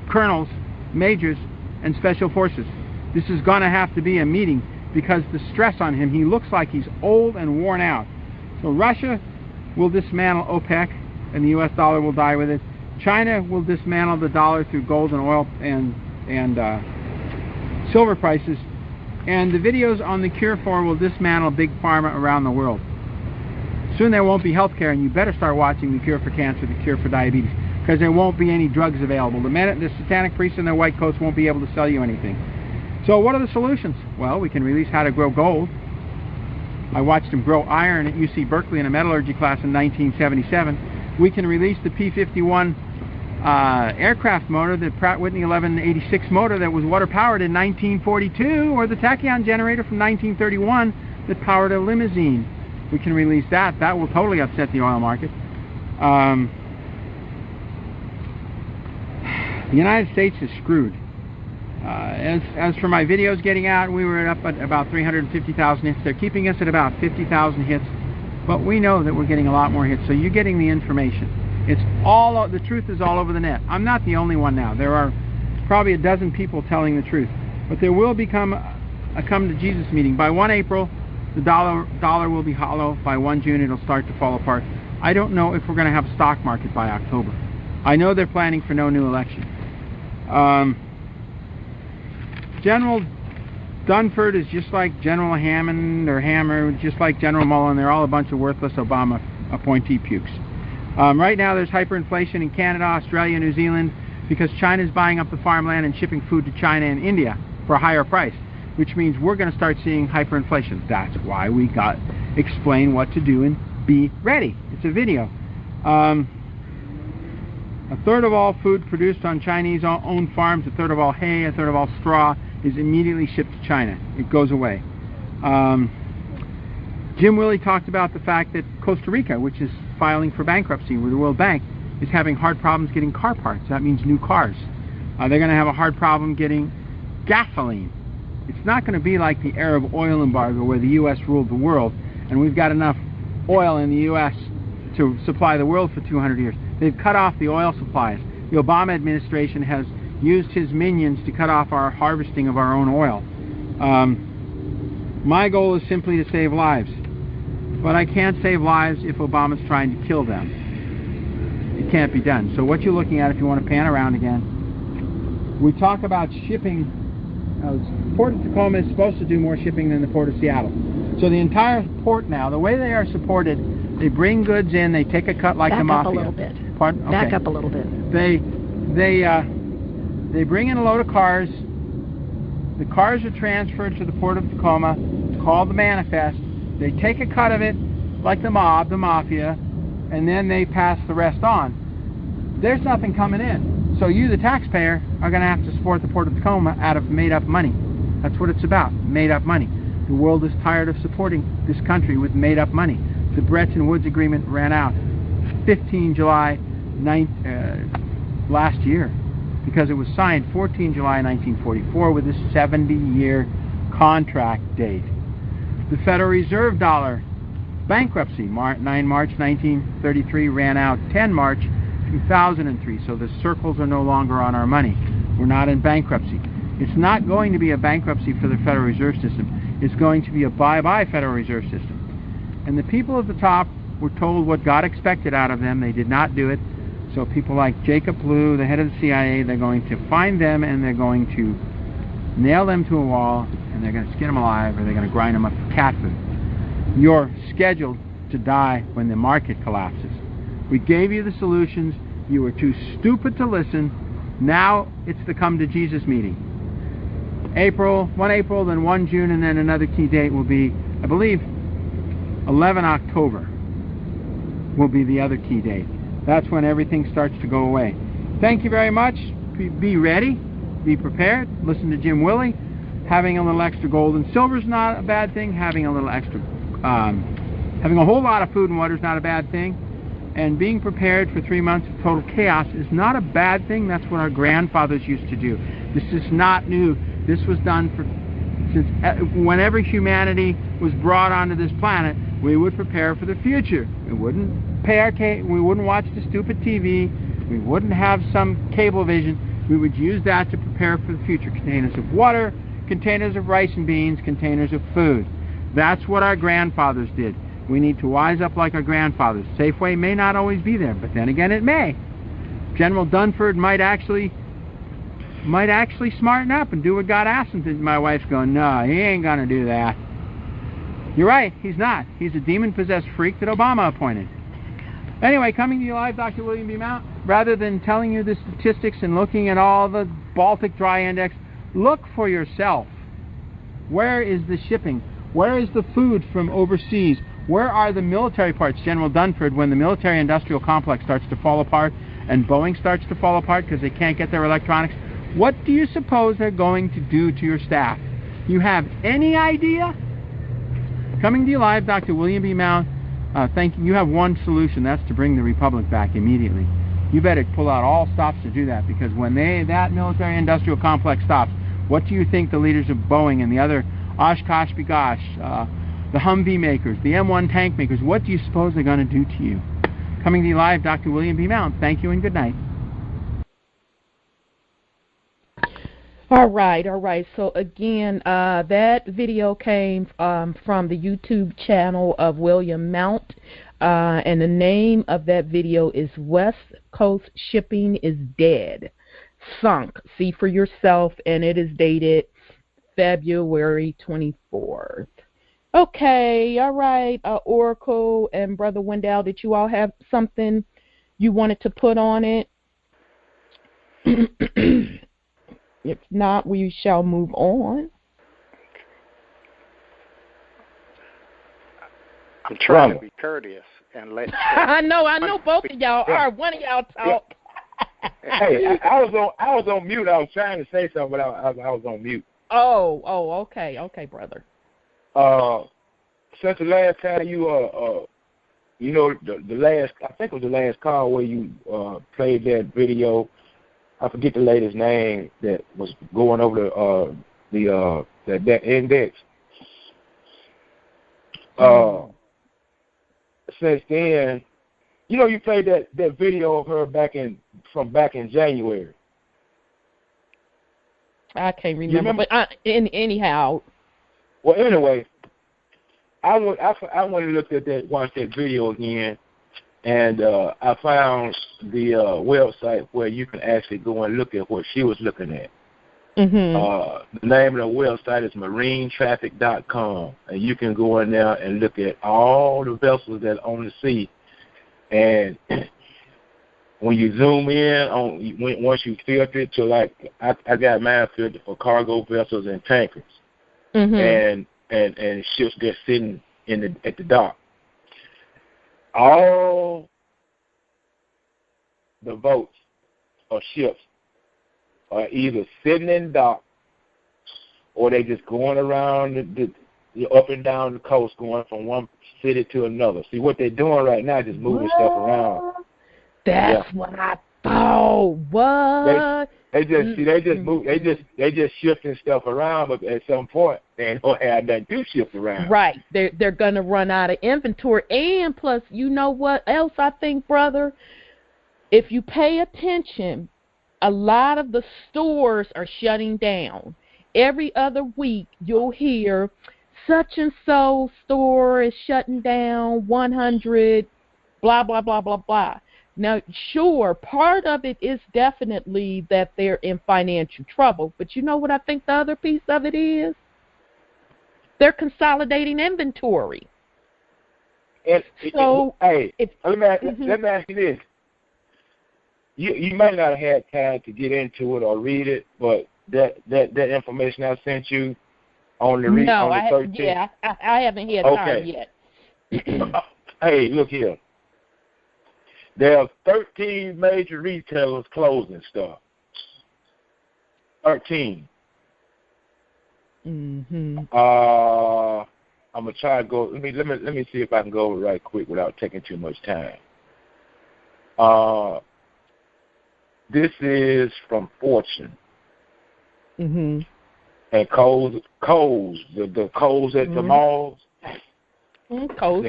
colonels, majors, and Special Forces. This is going to have to be a meeting because the stress on him, he looks like he's old and worn out. So Russia will dismantle OPEC and the U.S. dollar will die with it. China will dismantle the dollar through gold and oil and silver prices. And the videos on the Cure for will dismantle Big Pharma around the world. Soon there won't be health care, and you better start watching The Cure for Cancer, The Cure for Diabetes, because there won't be any drugs available. The satanic priests in their white coats won't be able to sell you anything. So what are the solutions? Well, we can release how to grow gold. I watched them grow iron at UC Berkeley in a metallurgy class in 1977. We can release the P-51 aircraft motor, the Pratt Whitney 1186 motor that was water-powered in 1942, or the tachyon generator from 1931 that powered a limousine. We can release that. That will totally upset the oil market. The United States is screwed. As for my videos getting out, we were up at about 350,000 hits. They're keeping us at about 50,000 hits, but we know that we're getting a lot more hits, so you're getting the information. It's all, the truth is all over the net. I'm not the only one now. There are probably a dozen people telling the truth, but there will become a come to Jesus meeting. By 1 April, the dollar will be hollow. By 1 June, it'll start to fall apart. I don't know if we're going to have a stock market by October. I know they're planning for no new election. General Dunford is just like General Hammond or Hammer, just like General Mullen. They're all a bunch of worthless Obama appointee pukes. Right now there's hyperinflation in Canada, Australia, New Zealand, because China's buying up the farmland and shipping food to China and India for a higher price, which means we're going to start seeing hyperinflation. That's why we got explain what to do and be ready. It's a video. A third of all food produced on Chinese-owned farms, a third of all hay, a third of all straw is immediately shipped to China. It goes away. Jim Willie talked about the fact that Costa Rica, which is filing for bankruptcy with the World Bank, is having hard problems getting car parts. That means new cars. They're going to have a hard problem getting gasoline. It's not going to be like the Arab oil embargo where the U.S. ruled the world, and we've got enough oil in the U.S. to supply the world for 200 years. They've cut off the oil supplies. The Obama administration has used his minions to cut off our harvesting of our own oil. My goal is simply to save lives. But I can't save lives if Obama's trying to kill them. It can't be done. So what you're looking at, if you want to pan around again, we talk about shipping. The Port of Tacoma is supposed to do more shipping than the Port of Seattle. So the entire port now, the way they are supported, they bring goods in, they take a cut like the mafia. Back up a little bit. Pardon? Okay. Back up a little bit. They bring in a load of cars. The cars are transferred to the Port of Tacoma. It's called the manifest. They take a cut of it, like the mob, the mafia, and then they pass the rest on. There's nothing coming in. So you, the taxpayer, are going to have to support the Port of Tacoma out of made-up money. That's what it's about, made-up money. The world is tired of supporting this country with made-up money. The Bretton Woods Agreement ran out 15 July last year, because it was signed 14 July 1944 with a 70-year contract date. The Federal Reserve dollar bankruptcy, 9 March 1933, ran out 10 March 2003, so the circles are no longer on our money. We're not in bankruptcy. It's not going to be a bankruptcy for the Federal Reserve System. It's going to be a bye-bye Federal Reserve System. And the people at the top were told what God expected out of them. They did not do it. So people like Jacob Lew, the head of the CIA, they're going to find them and they're going to nail them to a wall, and they're going to skin them alive, or they're going to grind them up for cat food. You're scheduled to die when the market collapses. We gave you the solutions. You were too stupid to listen. Now it's the come to Jesus meeting. 1 April, then 1 June, and then another key date will be, I believe, 11 October will be the other key date. That's when everything starts to go away. Thank you very much. Be ready. Be prepared. Listen to Jim Willie. Having a little extra gold and silver is not a bad thing. Having a little extra, having a whole lot of food and water is not a bad thing. And being prepared for 3 months of total chaos is not a bad thing. That's what our grandfathers used to do. This is not new. This was done since whenever humanity was brought onto this planet. We would prepare for the future. We wouldn't we wouldn't watch the stupid TV. We wouldn't have some cable vision. We would use that to prepare for the future. Containers of water, containers of rice and beans, containers of food. That's what our grandfathers did. We need to wise up like our grandfathers. Safeway may not always be there, but then again it may. General Dunford might actually smarten up and do what God asked him to. My wife's going, no, he ain't going to do that. You're right, he's not. He's a demon-possessed freak that Obama appointed. Anyway, coming to you live, Dr. William B. Mount. Rather than telling you the statistics and looking at all the Baltic Dry Index, look for yourself. Where is the shipping? Where is the food from overseas? Where are the military parts? General Dunford, when the military-industrial complex starts to fall apart and Boeing starts to fall apart because they can't get their electronics, what do you suppose they're going to do to your staff? You have any idea? Coming to you live, Dr. William B. Mount. Thank you. You have one solution. That's to bring the Republic back immediately. You better pull out all stops to do that, because when that military-industrial complex stops, what do you think the leaders of Boeing and the other Oshkosh Begosh, the Humvee makers, the M1 tank makers, what do you suppose they're going to do to you? Coming to you live, Dr. William B. Mount. Thank you and good night. All right. So again, that video came from the YouTube channel of William Mount, and the name of that video is West Coast Shipping is Dead, Sunk. See for yourself, and it is dated February 24th. Okay, all right, Oracle and Brother Wendell, did you all have something you wanted to put on it? If not, we shall move on. I'm trying to be courteous and let. I know both of y'all are. One of y'all talk. Hey, I was on mute. I was trying to say something, but I was on mute. Oh, okay, brother. Since the last time the last, I think it was the last call where you played that video. I forget the lady's name that was going over that index. Since then, you played that video of her back in January. I can't remember, but anyhow. Well, anyway, I went and looked at watched that video again, and I found the website where you can actually go and look at what she was looking at. Mm-hmm. The name of the website is marinetraffic.com, and you can go in there and look at all the vessels that are on the sea. And when you zoom in, once you filter it to, like, I got mine filtered for cargo vessels and tankers, and ships that's sitting at the dock. All the boats or ships are either sitting in dock or they just going around the up and down the coast, going from one city to another. See, what they're doing right now is just moving stuff around. That's what I thought. What? They just shifting stuff around, but at some point they don't have nothing to shift around. Right. They're gonna run out of inventory, and plus, you know what else I think, brother? If you pay attention, a lot of the stores are shutting down. Every other week, you'll hear such and so store is shutting down, 100, blah blah blah blah blah. Now, sure, part of it is definitely that they're in financial trouble, but you know what I think the other piece of it is? They're consolidating inventory. Let me ask you this. You might not have had time to get into it or read it, but that information I sent you on the 13th? I haven't had time yet. Hey, look here. There are 13 major retailers closing stuff. 13. Mm-hmm. I'm gonna try to go. Let me see if I can go over right quick without taking too much time. This is from Fortune. Mm-hmm. And Kohl's, the Kohl's at the malls. Kohl's,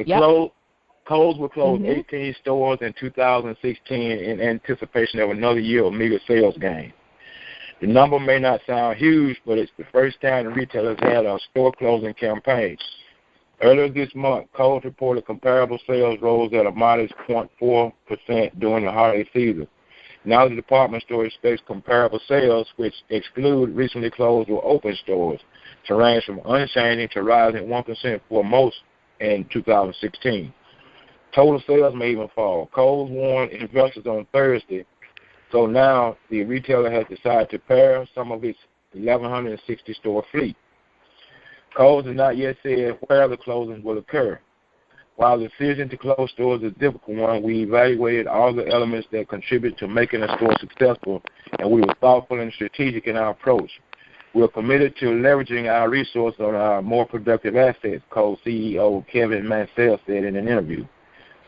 Kohl's will close 18 stores in 2016 in anticipation of another year of mega sales gain. The number may not sound huge, but it's the first time the retailers had a store closing campaign. Earlier this month, Kohl's reported comparable sales rose at a modest 0.4% during the holiday season. Now the department store expects comparable sales, which exclude recently closed or open stores, to range from unchanging to rising 1% for most in 2016. Total sales may even fall. Kohl's warned investors on Thursday, so now the retailer has decided to pare some of its 1,160 store fleet. Kohl's has not yet said where the closings will occur. While the decision to close stores is a difficult one, we evaluated all the elements that contribute to making a store successful, and we were thoughtful and strategic in our approach. We are committed to leveraging our resources on our more productive assets, Kohl's CEO Kevin Mansell said in an interview.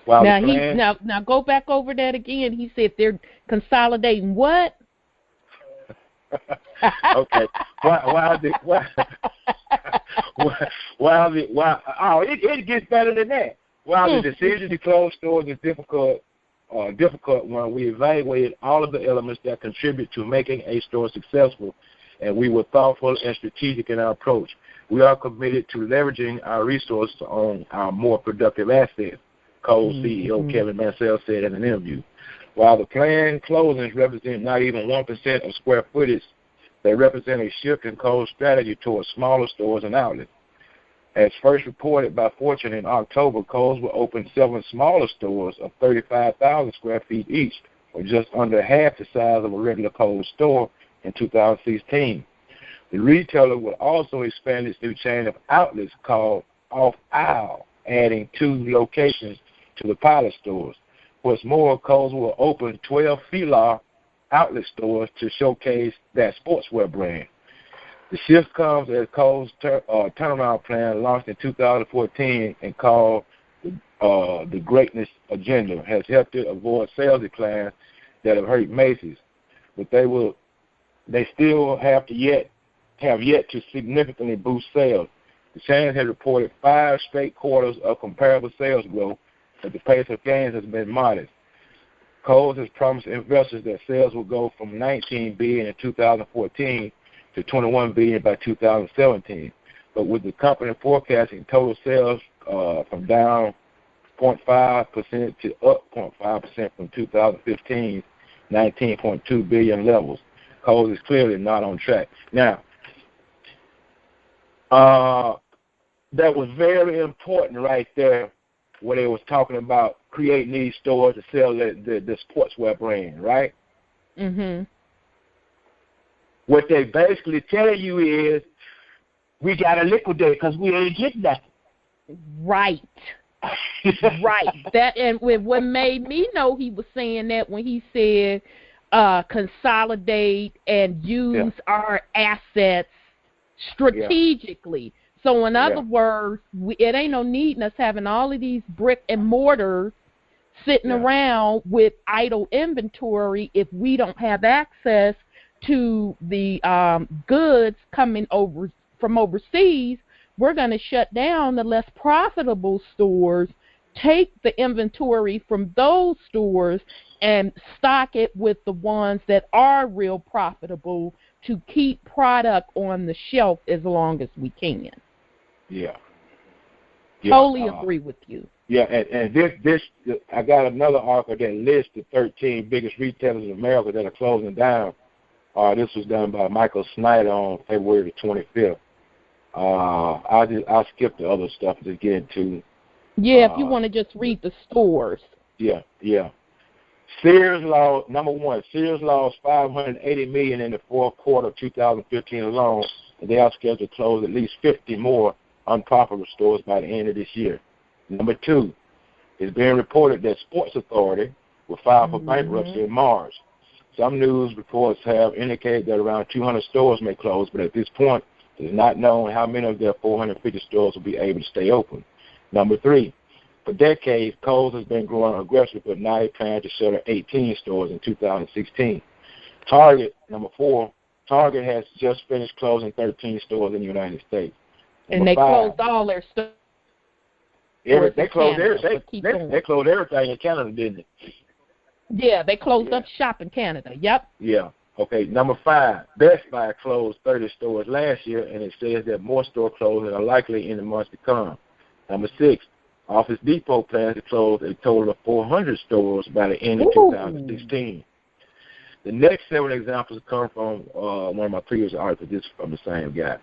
While now go back over that again. He said they're consolidating what? Okay. It gets better than that. While the decision to close stores is difficult one, we evaluated all of the elements that contribute to making a store successful, and we were thoughtful and strategic in our approach. We are committed to leveraging our resources on our more productive assets, Kohl's CEO Kevin Mansell said in an interview. While the planned closings represent not even 1% of square footage, they represent a shift in Kohl's strategy towards smaller stores and outlets. As first reported by Fortune in October, Kohl's will open 7 smaller stores of 35,000 square feet each, or just under half the size of a regular Kohl's store in 2016. The retailer will also expand its new chain of outlets called Off Aisle, adding 2 locations to the pilot stores. What's more, Kohl's will open 12 Fila outlet stores to showcase that sportswear brand. The shift comes as Kohl's turnaround plan, launched in 2014 and called the Greatness Agenda, has helped it avoid sales declines that have hurt Macy's, but they still have yet to significantly boost sales. The chain has reported 5 straight quarters of comparable sales growth, but the pace of gains has been modest. Kohl's has promised investors that sales will go from $19 billion in 2014 to $21 billion by 2017. But with the company forecasting total sales from down 0.5% to up 0.5% from 2015's $19.2 billion levels, Kohl's is clearly not on track. Now, that was very important right there when they was talking about creating these stores to sell the sportswear brand, right? Mm-hmm. What they basically tell you is, we got to liquidate because we ain't getting that. Right. Right. That, and what made me know he was saying that when he said consolidate and use our assets strategically. Yeah. So in other words, it ain't no need in us having all of these brick and mortars sitting around with idle inventory if we don't have access to the goods coming over from overseas. We're going to shut down the less profitable stores, take the inventory from those stores, and stock it with the ones that are real profitable to keep product on the shelf as long as we can. Yeah. Totally agree with you. Yeah, and this I got another article that lists the 13 biggest retailers in America that are closing down. This was done by Michael Snyder on February the 25th. I'll skip the other stuff to get into. Yeah, if you want to just read the stores. Yeah. Sears lost, number 1, Sears lost $580 million in the fourth quarter of 2015 alone, and they are scheduled to close at least 50 more unprofitable stores by the end of this year. Number 2, it's being reported that Sports Authority will file for bankruptcy in March. Some news reports have indicated that around 200 stores may close, but at this point, it is not known how many of their 450 stores will be able to stay open. Number 3, for decades, Kohl's has been growing aggressively, but now they plan to shutter 18 stores in 2016. Target, number 4, Target has just finished closing 13 stores in the United States. And they closed all their stores. They closed everything. They closed everything in Canada, didn't they? Yeah, they closed up shop in Canada. Yep. Yeah. Okay, number 5, Best Buy closed 30 stores last year, and it says that more store closings are likely in the months to come. Number 6, Office Depot plans to close a total of 400 stores by the end of 2016. The next 7 examples come from one of my previous articles. This is from the same guy.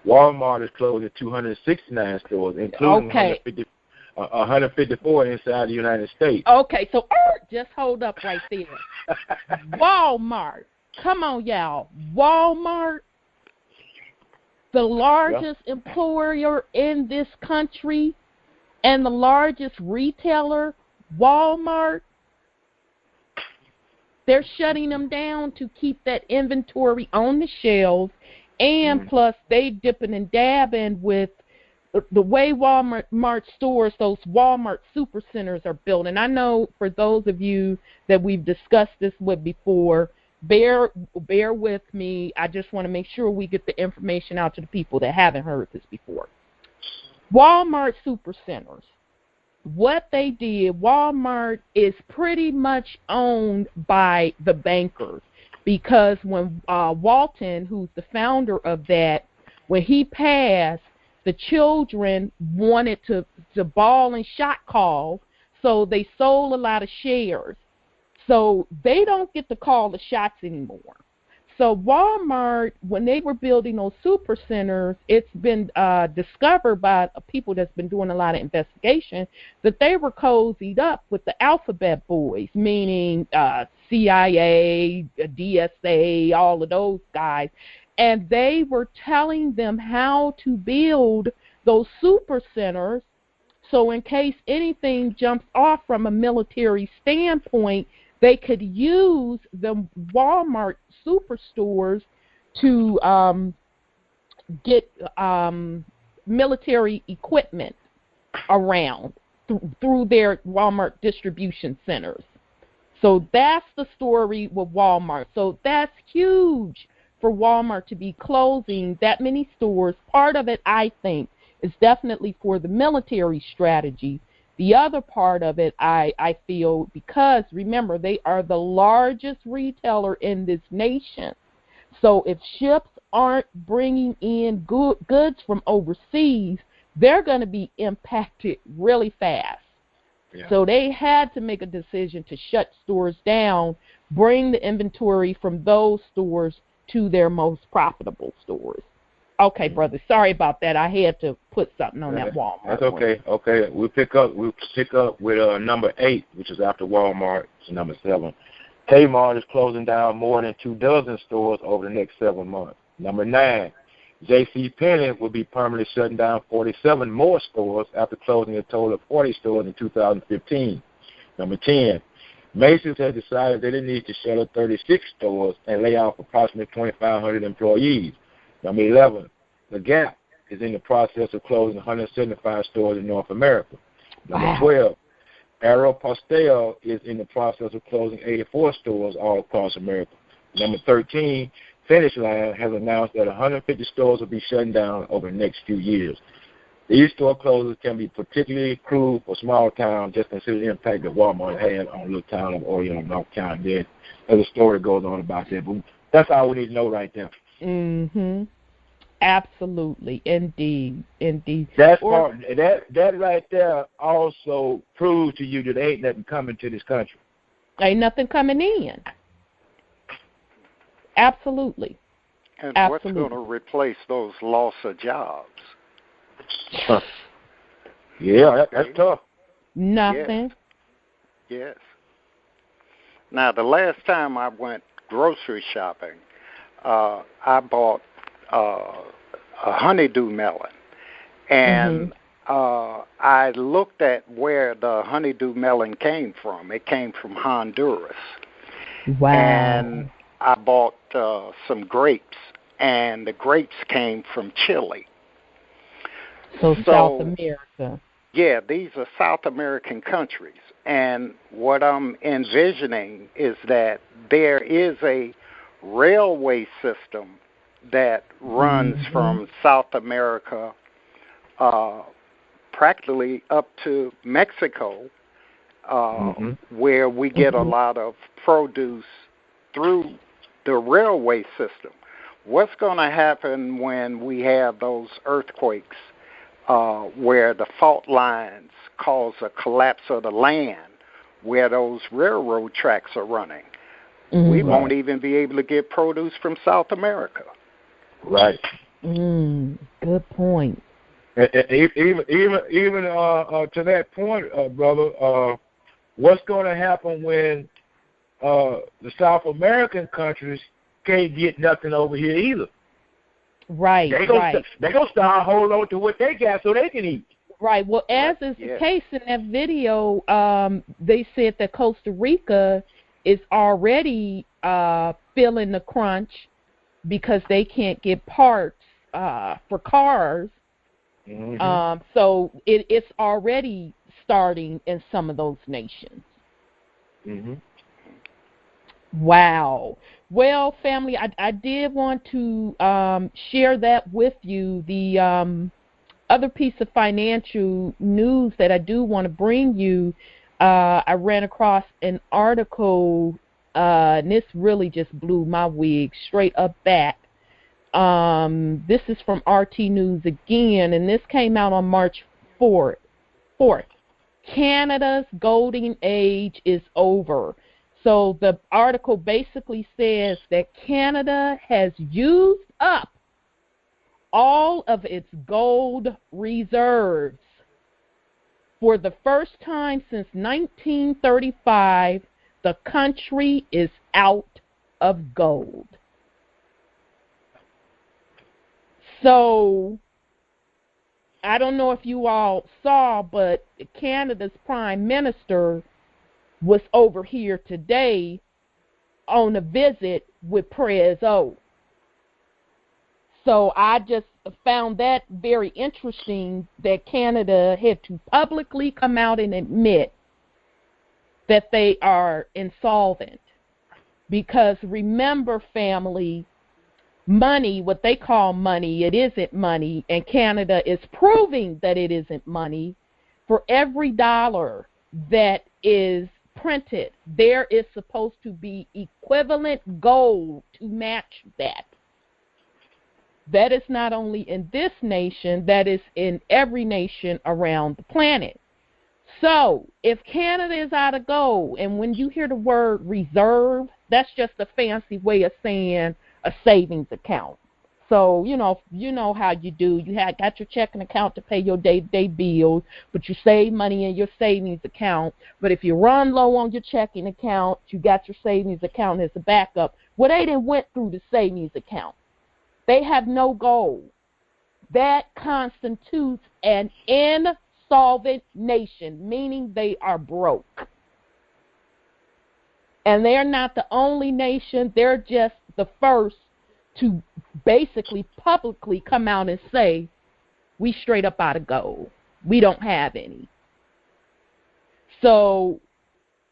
Walmart is closing 269 stores, including 154 inside the United States. Okay, so just hold up right there. Walmart. Come on, y'all. Walmart, the largest employer in this country and the largest retailer, Walmart, they're shutting them down to keep that inventory on the shelves, and plus they dipping and dabbing with the way Walmart stores, those Walmart supercenters are built. And I know for those of you that we've discussed this with before, bear with me. I just want to make sure we get the information out to the people that haven't heard this before. Walmart supercenters. What they did, Walmart is pretty much owned by the bankers, because when Walton, who's the founder of that, when he passed, the children wanted to ball and shot call, so they sold a lot of shares. So they don't get to call the shots anymore. So Walmart, when they were building those super centers, it's been discovered by people that's been doing a lot of investigation that they were cozied up with the alphabet boys, meaning CIA, DSA, all of those guys. And they were telling them how to build those super centers, so in case anything jumps off from a military standpoint, they could use the Walmart superstores to get military equipment around through their Walmart distribution centers. So that's the story with Walmart. So that's huge for Walmart to be closing that many stores. Part of it, I think, is definitely for the military strategy. The other part of it, I feel, because, remember, they are the largest retailer in this nation. So if ships aren't bringing in goods from overseas, they're going to be impacted really fast. Yeah. So they had to make a decision to shut stores down, bring the inventory from those stores to their most profitable stores. Okay, brother. Sorry about that. I had to put something on that Walmart. That's okay. One. Okay, we'll pick up with number 8, which is after Walmart. It's number 7. Kmart is closing down more than 24 stores over the next 7 months. Number 9, JCPenney will be permanently shutting down 47 more stores after closing a total of 40 stores in 2015. Number 10, Macy's has decided that it needs to shutter 36 stores and lay off approximately 2,500 employees. Number 11, The Gap is in the process of closing 175 stores in North America. Number 12, Aeropostale is in the process of closing 84 stores all across America. Number 13, Finish Line has announced that 150 stores will be shutting down over the next few years. These store closures can be particularly cruel for small towns. Just consider the impact that Walmart had on a little town of Oriole, North Carolina. There's a story goes on about that, but that's all we need to know right there. Mm-hmm. Absolutely. Indeed. That's that right there also proves to you that there ain't nothing coming to this country. Ain't nothing coming in. Absolutely. And what's going to replace those loss of jobs? Yeah, that's tough. Nothing. Yes. Now, the last time I went grocery shopping, I bought a honeydew melon. And I looked at where the honeydew melon came from. It came from Honduras. Wow. And I bought some grapes, and the grapes came from Chile. So South America. Yeah, these are South American countries. And what I'm envisioning is that there is a railway system that runs from South America practically up to Mexico, where we get a lot of produce through the railway system. What's going to happen when we have those earthquakes where the fault lines cause a collapse of the land where those railroad tracks are running? We won't even be able to get produce from South America. Right. Good point. Even to that point, brother, what's going to happen when the South American countries can't get nothing over here either? Right, They're going to start holding on to what they got so they can eat. Right. Well, as is the case in that video, they said that Costa Rica is already feeling the crunch because they can't get parts for cars. So it's already starting in some of those nations. Wow. Well, family, I did want to share that with you. The other piece of financial news that I do want to bring you, I ran across an article, and this really just blew my wig straight up back. This is from RT News again, and this came out on March 4th. Canada's golden age is over. So the article basically says that Canada has used up all of its gold reserves. For the first time since 1935, the country is out of gold. So, I don't know if you all saw, but Canada's Prime Minister was over here today on a visit with Prezzo. So I just found that very interesting that Canada had to publicly come out and admit that they are insolvent. Because remember, family, money, what they call money, it isn't money, and Canada is proving that it isn't money. For every dollar that is printed, there is supposed to be equivalent gold to match that. That is not only in this nation, that is in every nation around the planet. So, if Canada is out of gold, and when you hear the word reserve, that's just a fancy way of saying a savings account. So, you know how you do. You got your checking account to pay your day-to-day bills, but you save money in your savings account. But if you run low on your checking account, you got your savings account as a backup. Well, they done went through the savings account. They have no gold. That constitutes an insolvent nation, meaning they are broke. And they're not the only nation. They're just the first to basically publicly come out and say, we straight up out of gold. We don't have any. So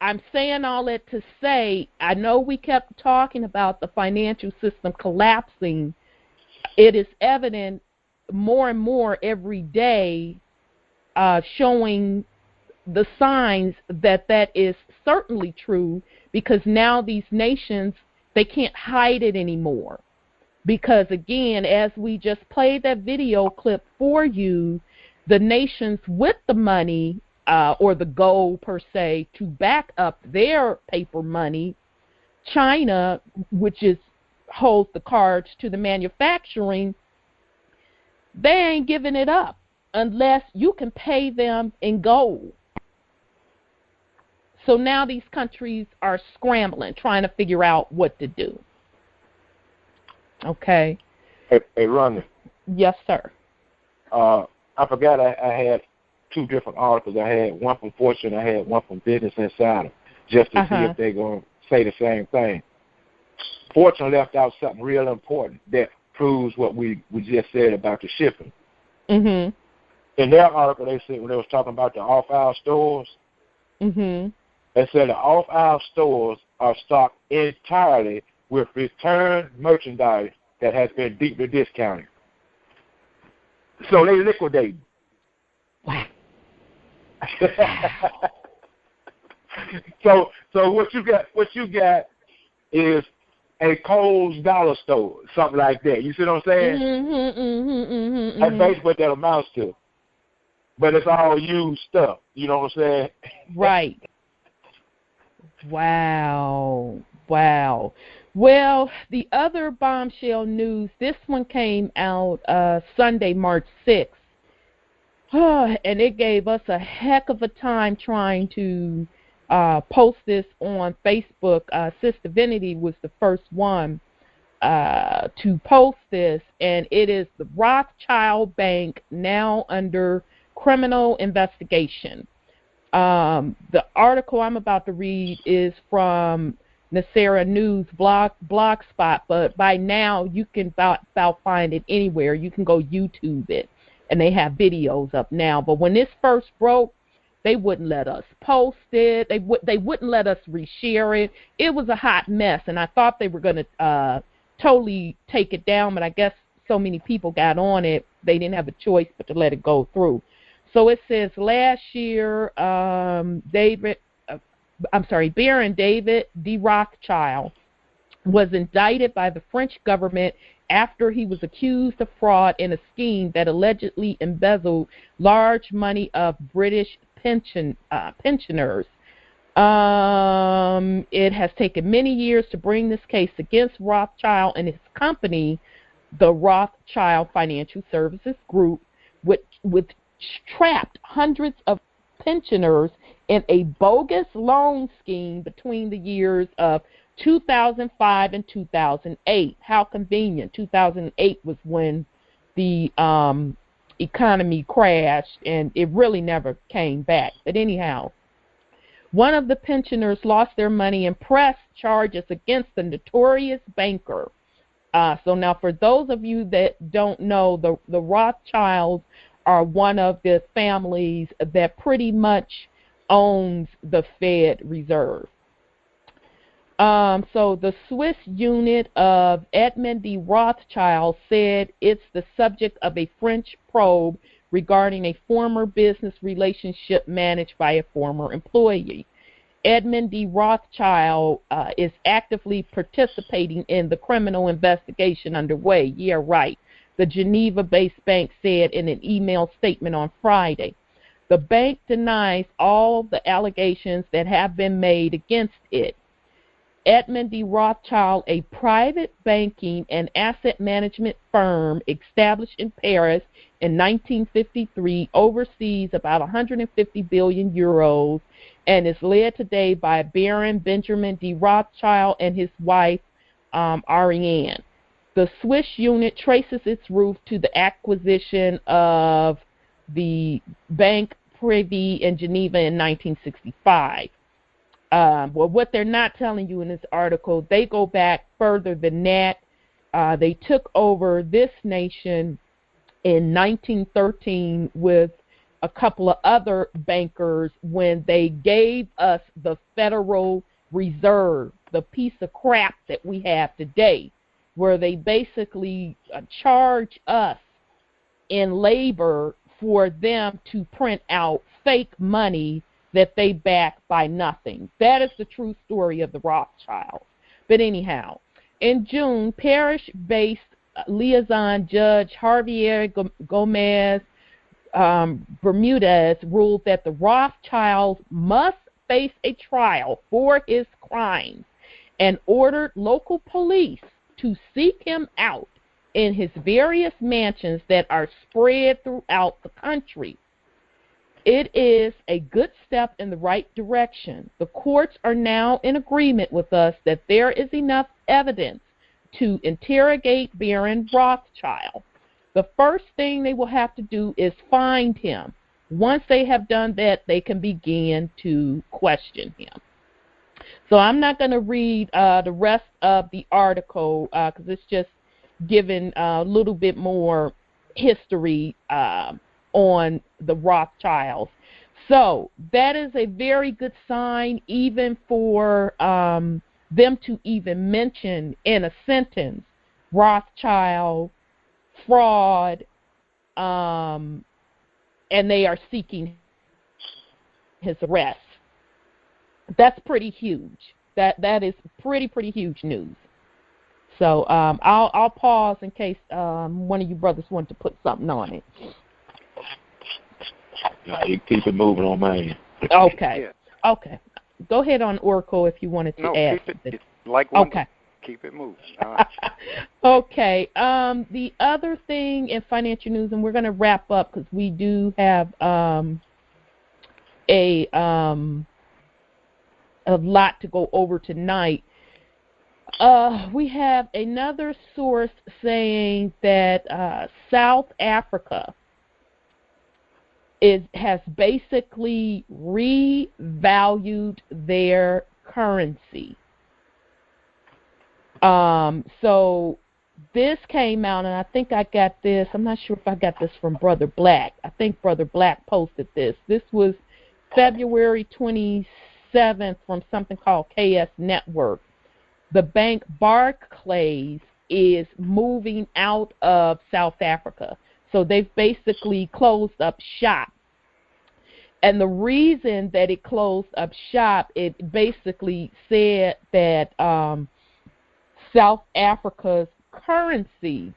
I'm saying all that to say, I know we kept talking about the financial system collapsing. It is evident more and more every day, showing the signs that that is certainly true, because now these nations, they can't hide it anymore. Because again, as we just played that video clip for you, the nations with the money, or the gold per se, to back up their paper money, China, which holds the cards to the manufacturing, they ain't giving it up unless you can pay them in gold. So now these countries are scrambling, trying to figure out what to do. Okay. Hey, Rhonda. Yes, sir. I forgot I had two different articles. I had one from Fortune, I had one from Business Insider, just to see if they're going to say the same thing. Fortune left out something real important that proves what we just said about the shipping. In their article, they said, when they was talking about the off-aisle stores, they said the off-aisle stores are stocked entirely with returned merchandise that has been deeply discounted. So they liquidate. Wow. So what you got is a Kohl's dollar store, something like that. You see what I'm saying? That's basically what that amounts to. But it's all used stuff. You know what I'm saying? Right. Wow. Wow. Well, the other bombshell news, this one came out Sunday, March 6th. And it gave us a heck of a time trying to post this on Facebook. Sis Divinity was the first one to post this, and it is the Rothschild Bank now under criminal investigation. The article I'm about to read is from Nasera News blogspot, but by now you can about find it anywhere. You can go YouTube it, and they have videos up now. But when this first broke, they wouldn't let us post it. They wouldn't let us reshare it. It was a hot mess, and I thought they were going to totally take it down, but I guess so many people got on it, they didn't have a choice but to let it go through. So it says last year, Baron David D. Rothschild was indicted by the French government after he was accused of fraud in a scheme that allegedly embezzled large money of British pensioners. It has taken many years to bring this case against Rothschild and his company, the Rothschild Financial Services Group, which trapped hundreds of pensioners in a bogus loan scheme between the years of 2005 and 2008. How convenient. 2008 was when the economy crashed, and it really never came back. But anyhow, one of the pensioners lost their money and pressed charges against the notorious banker. So now for those of you that don't know, the Rothschilds are one of the families that pretty much owns the Fed Reserve. So the Swiss unit of Edmond de Rothschild said it's the subject of a French probe regarding a former business relationship managed by a former employee. Edmond de Rothschild is actively participating in the criminal investigation underway. Yeah, right. The Geneva-based bank said in an email statement on Friday. The bank denies all the allegations that have been made against it. Edmond de Rothschild, a private banking and asset management firm established in Paris in 1953, oversees about 150 billion euros and is led today by Baron Benjamin de Rothschild and his wife, Ariane. The Swiss unit traces its root to the acquisition of the Banque Privée in Geneva in 1965. Well, what they're not telling you in this article, they go back further than that. They took over this nation in 1913 with a couple of other bankers when they gave us the Federal Reserve, the piece of crap that we have today, where they basically charge us in labor for them to print out fake money that they back by nothing. That is the true story of the Rothschilds. But anyhow, in June, Paris-based liaison judge Javier Gomez Bermudez ruled that the Rothschilds must face a trial for his crimes and ordered local police to seek him out in his various mansions that are spread throughout the country. It is a good step in the right direction. The courts are now in agreement with us that there is enough evidence to interrogate Baron Rothschild. The first thing they will have to do is find him. Once they have done that, they can begin to question him. So I'm not going to read the rest of the article because it's just giving a little bit more history on the Rothschilds. So that is a very good sign, even for them to even mention in a sentence Rothschild, fraud, and they are seeking his arrest. That's pretty huge. That is pretty huge news. So I'll pause in case one of you brothers want to put something on it. You keep it moving on mine. Okay. Okay. Go ahead on Oracle if you wanted to add something. Like one. Okay. Keep it moving. Okay. The other thing in financial news, and we're going to wrap up because we do have a lot to go over tonight. We have another source saying that South Africa has basically revalued their currency. So this came out, and I think I got this. I'm not sure if I got this from Brother Black. I think Brother Black posted this. This was February 27th from something called KS Network. The bank Barclays is moving out of South Africa. So they've basically closed up shop. And the reason that it closed up shop, it basically said that South Africa's currency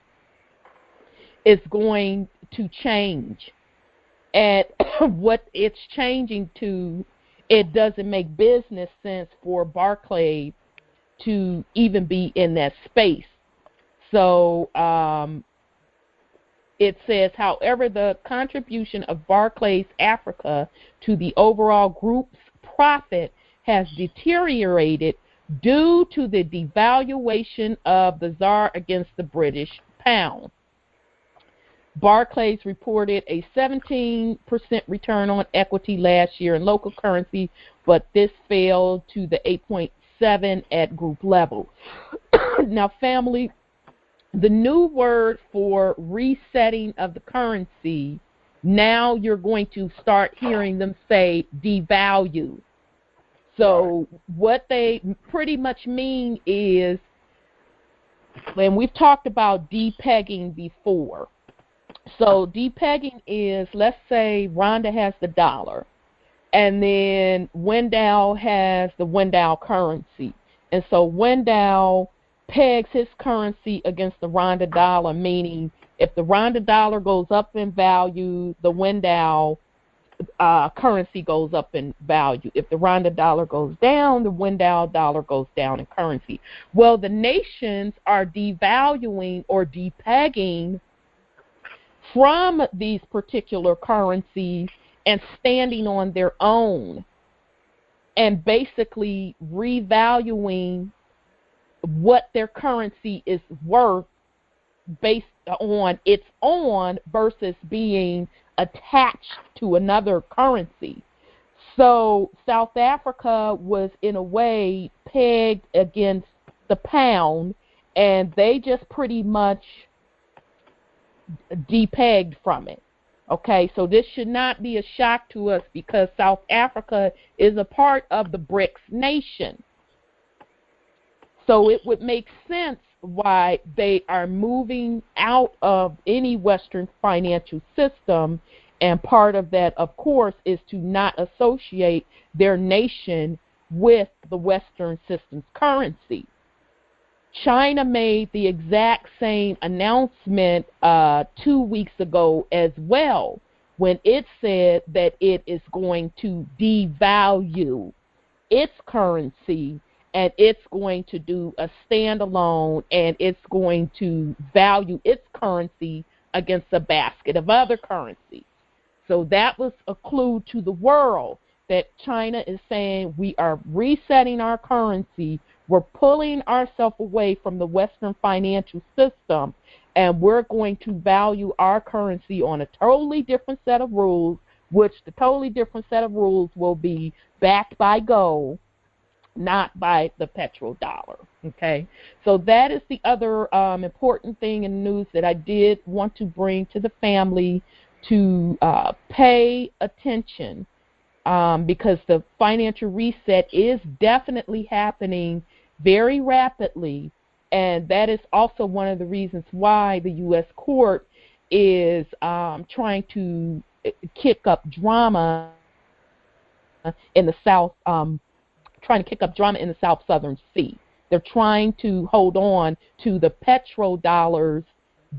is going to change. And what it's changing to, it doesn't make business sense for Barclays to even be in that space. So it says, however, the contribution of Barclays Africa to the overall group's profit has deteriorated due to the devaluation of the ZAR against the British pound. Barclays reported a 17% return on equity last year in local currency, but this fell to the 8.7 at group level. Now, family, the new word for resetting of the currency, now you're going to start hearing them say devalue. So what they pretty much mean is, and we've talked about depegging before. So depegging is, let's say Rhonda has the dollar, and then Wendell has the Wendell currency. And so Wendell pegs his currency against the Rhonda dollar, meaning if the Rhonda dollar goes up in value, the Wendell currency goes up in value. If the Rhonda dollar goes down, the Wendell dollar goes down in currency. Well, the nations are devaluing or depegging from these particular currencies and standing on their own and basically revaluing what their currency is worth based on its own versus being attached to another currency. So South Africa was in a way pegged against the pound, and they just pretty much depegged from it. Okay, so this should not be a shock to us because South Africa is a part of the BRICS nation. So it would make sense why they are moving out of any Western financial system, and part of that, of course, is to not associate their nation with the Western system's currency. China made the exact same announcement 2 weeks ago as well, when it said that it is going to devalue its currency, and it's going to do a standalone, and it's going to value its currency against a basket of other currencies. So that was a clue to the world that China is saying we are resetting our currency. We're pulling ourselves away from the Western financial system, and we're going to value our currency on a totally different set of rules, which the totally different set of rules will be backed by gold, not by the petrodollar. Okay, so that is the other important thing in the news that I did want to bring to the family to pay attention, because the financial reset is definitely happening very rapidly, and that is also one of the reasons why the U.S. court is trying to kick up drama in the South, Southern Sea. They're trying to hold on to the petrodollar's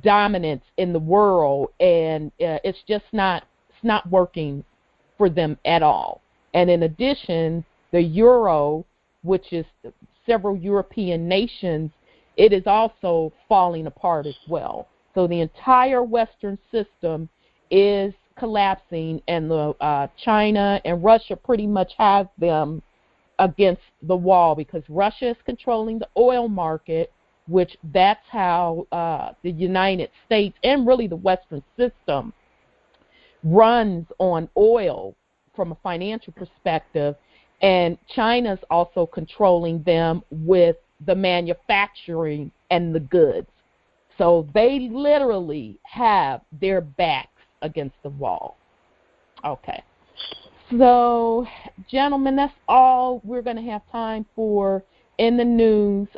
dominance in the world, and it's just not working for them at all. And in addition, the euro, which is several European nations, it is also falling apart as well. So the entire Western system is collapsing, and the China and Russia pretty much have them against the wall, because Russia is controlling the oil market, which that's how the United States and really the Western system runs on oil from a financial perspective, and China's also controlling them with the manufacturing and the goods. So they literally have their backs against the wall. Okay. So, gentlemen, that's all we're going to have time for in the news.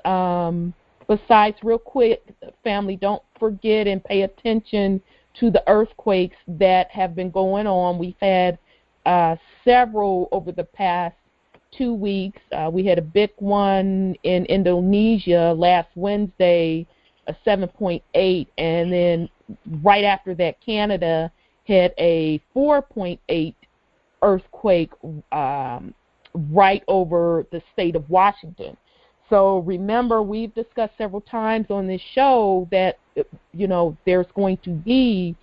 Besides, real quick, family, don't forget and pay attention to the earthquakes that have been going on. We've had several over the past 2 weeks. We had a big one in Indonesia last Wednesday, a 7.8, and then right after that, Canada had a 4.8 earthquake right over the state of Washington. So remember, we've discussed several times on this show that, you know, there's going to be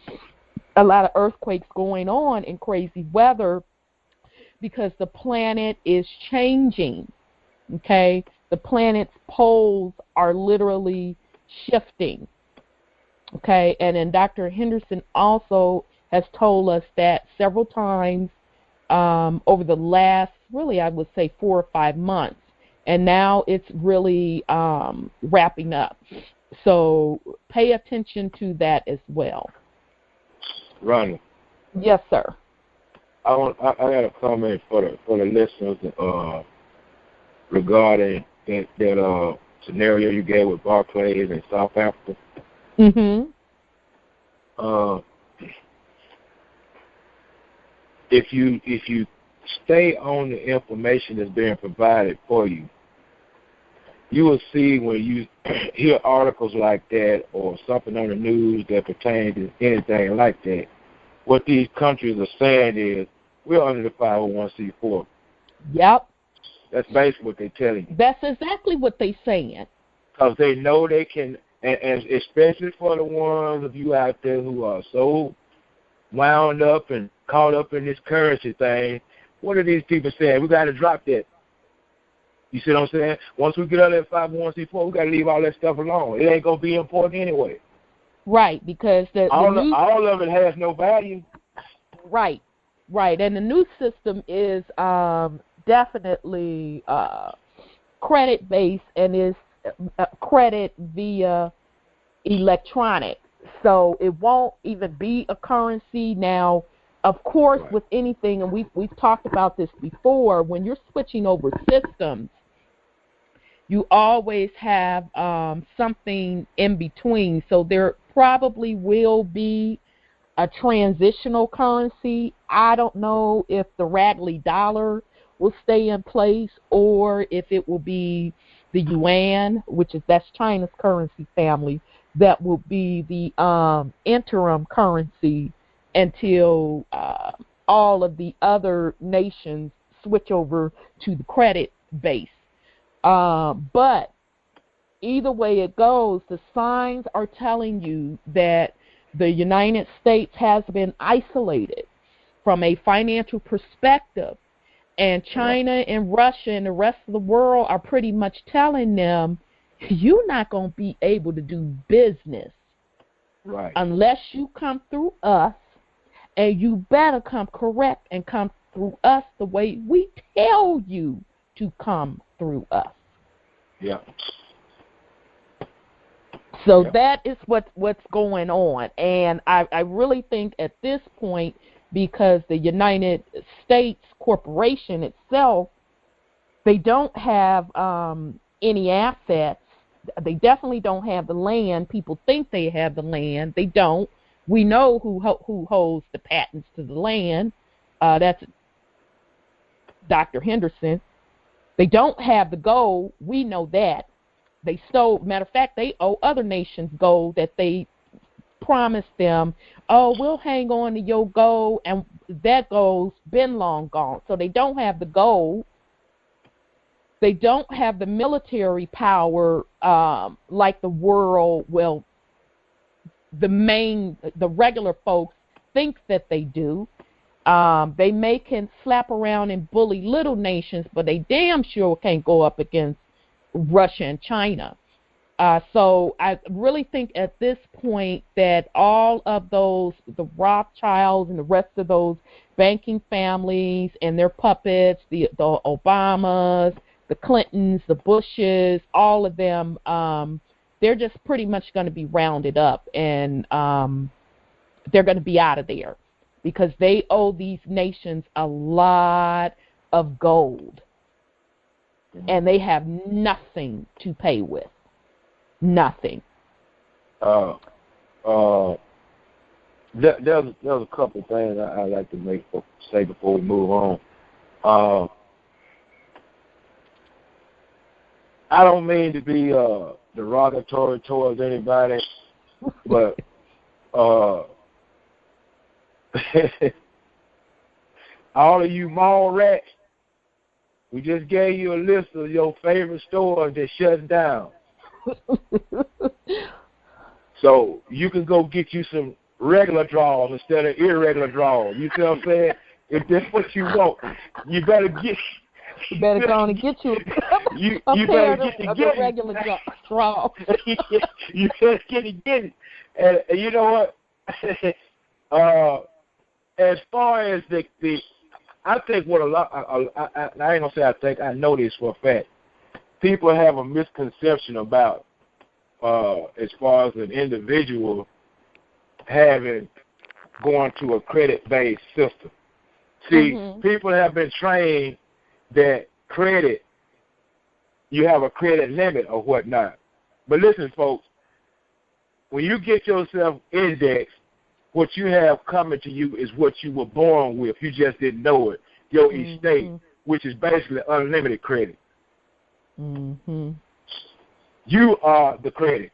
a lot of earthquakes going on in crazy weather because the planet is changing, okay? The planet's poles are literally shifting, okay? And then Dr. Henderson also has told us that several times over the last, really, I would say 4 or 5 months. And now it's really wrapping up. So pay attention to that as well. Ronnie. Yes, sir. I got a comment for the listeners regarding that scenario you gave with Barclays in South Africa. Mm-hmm. If you stay on the information that's being provided for you, you will see when you hear articles like that or something on the news that pertains to anything like that, what these countries are saying is, we're under the 501c4. Yep. That's basically what they're telling you. That's exactly what they're saying. Because they know they can, and especially for the ones of you out there who are so wound up and caught up in this currency thing, what are these people saying? We got to drop that. You see what I'm saying? Once we get out of that 501c4, we got to leave all that stuff alone. It ain't going to be important anyway. Right, because all of it has no value. Right, and the new system is definitely credit-based and is credit via electronic. So it won't even be a currency now. Of course, right. With anything, and we've talked about this before, when you're switching over systems, you always have something in between. So there probably will be a transitional currency. I don't know if the Raggly dollar will stay in place or if it will be the yuan, that's China's currency family, that will be the interim currency until all of the other nations switch over to the credit base. But either way it goes, the signs are telling you that the United States has been isolated from a financial perspective, and China and Russia and the rest of the world are pretty much telling them, you're not going to be able to do business unless you come through us, and you better come correct and come through us the way we tell you to come through us. Yeah. So that is what's going on. And I really think at this point, because the United States corporation itself, they don't have any assets. They definitely don't have the land. People think they have the land. They don't. We know who holds the patents to the land. That's Dr. Henderson. They don't have the gold. We know that. They stole, matter of fact, they owe other nations gold that they promised them, oh, we'll hang on to your gold, and that gold's been long gone. So they don't have the gold. they don't have the military power like the world, well, the regular folks think that they do. They can slap around and bully little nations, but they damn sure can't go up against Russia and China. So I really think at this point that all of those, the Rothschilds and the rest of those banking families and their puppets, the Obamas, the Clintons, the Bushes, all of them, they're just pretty much going to be rounded up, and they're going to be out of there because they owe these nations a lot of gold, and they have nothing to pay with. Nothing. There's a couple things I'd like to say before we move on. I don't mean to be derogatory towards anybody, but all of you mall rats, we just gave you a list of your favorite stores that's shutting down. So you can go get you some regular draws instead of irregular draws. You see what I'm saying? If that's what you want, you better get. You better go on and get you you pair better get of the regular draws. You better get it. And you know what? As far as the I think what a lot, I ain't gonna say I think, I know this for a fact. People have a misconception about as far as an individual going to a credit-based system. See, people have been trained that credit, you have a credit limit or whatnot. But listen, folks, when you get yourself indexed, what you have coming to you is what you were born with. You just didn't know it. Your estate, which is basically unlimited credit. You are the credit.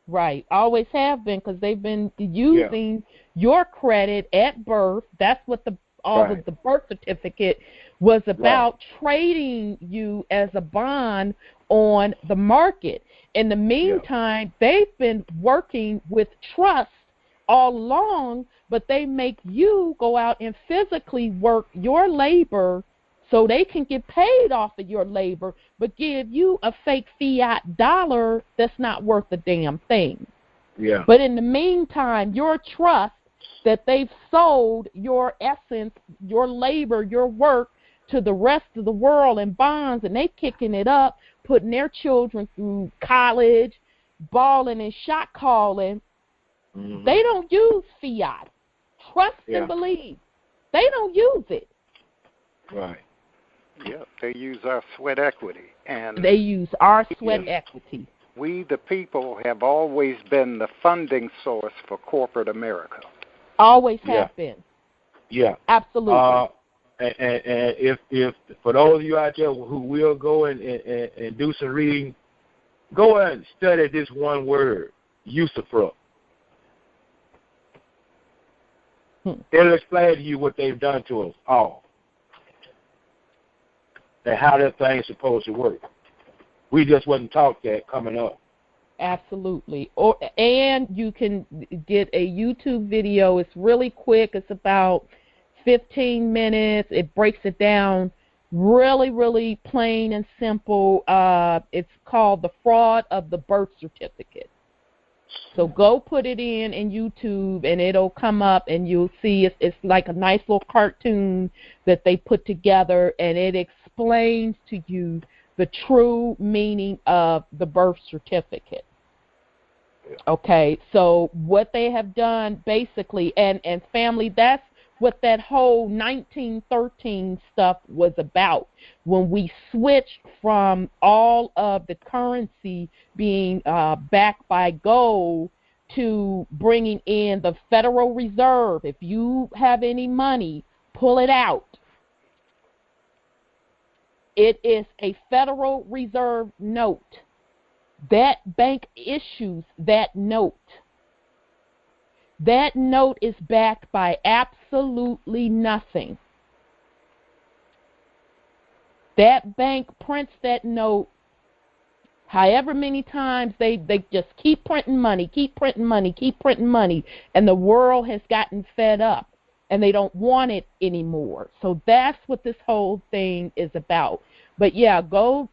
Right. Always have been, because they've been using your credit at birth. That's what the birth certificate was about, trading you as a bond on the market. In the meantime, they've been working with trust all along, but they make you go out and physically work your labor so they can get paid off of your labor, but give you a fake fiat dollar that's not worth a damn thing. Yeah. But in the meantime, your trust that they've sold your essence, your labor, your work to the rest of the world in bonds, and they kicking it up, putting their children through college, balling and shot calling. They don't use fiat. Trust and believe. They don't use it. Right. Yeah, they use our sweat equity. And they use our sweat equity. We, the people, have always been the funding source for corporate America. Always have been. Yeah. Absolutely. And if for those of you out there who will go and do some reading, go and study this one word, usufruct. It'll explain to you what they've done to us all and how that thing's supposed to work. We just wasn't taught that coming up. Absolutely. And you can get a YouTube video. It's really quick. It's about 15 minutes. It breaks it down really, really plain and simple. It's called The Fraud of the Birth Certificate. So go put it in YouTube, and it'll come up, and you'll see it's like a nice little cartoon that they put together, and it explains to you the true meaning of the birth certificate. Okay, so what they have done basically, and family, that's what that whole 1913 stuff was about. When we switched from all of the currency being backed by gold to bringing in the Federal Reserve. If you have any money, pull it out. It is a Federal Reserve note. That bank issues that note. That note is backed by absolutely nothing. That bank prints that note however many times. They just keep printing money, and the world has gotten fed up, and they don't want it anymore. So that's what this whole thing is about. But yeah, go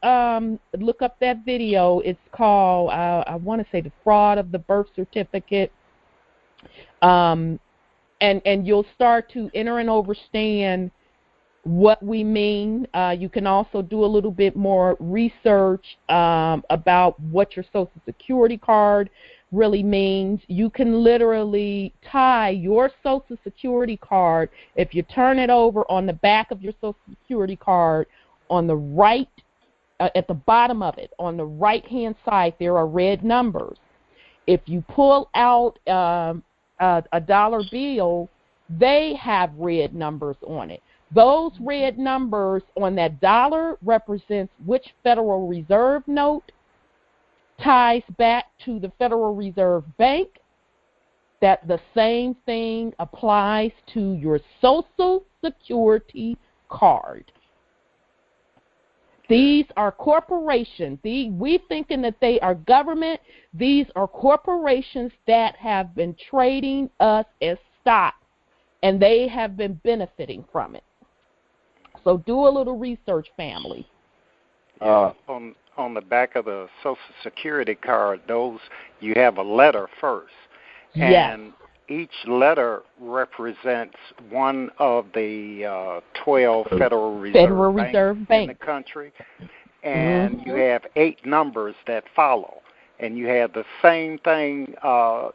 look up that video. It's called, I want to say, The Fraud of the Birth Certificate. And you'll start to enter and understand what we mean. You can also do a little bit more research about what your Social Security card really means. You can literally tie your Social Security card, if you turn it over on the back of your Social Security card, on the right, at the bottom of it, on the right-hand side, there are red numbers. If you pull out a dollar bill, they have red numbers on it. Those red numbers on that dollar represents which Federal Reserve note ties back to the Federal Reserve Bank. That the same thing applies to your Social Security card. These are corporations. We thinking that they are government. These are corporations that have been trading us as stock, and they have been benefiting from it. So do a little research, family. On the back of the Social Security card, you have a letter first. Yes. And each letter represents one of the 12 Federal Reserve Banks in the country. And you have 8 numbers that follow. And you have the same thing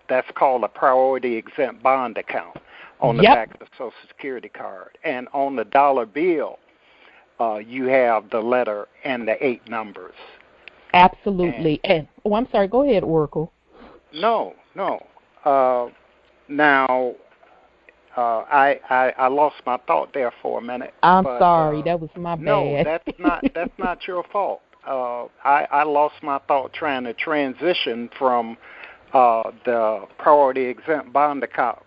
that's called a priority exempt bond account on the back of the Social Security card. And on the dollar bill, you have the letter and the 8 numbers. Absolutely. And I'm sorry, go ahead, Oracle. No. Now, I lost my thought there for a minute. I'm sorry, that was my bad. No, that's not your fault. I lost my thought trying to transition from the priority exempt bond account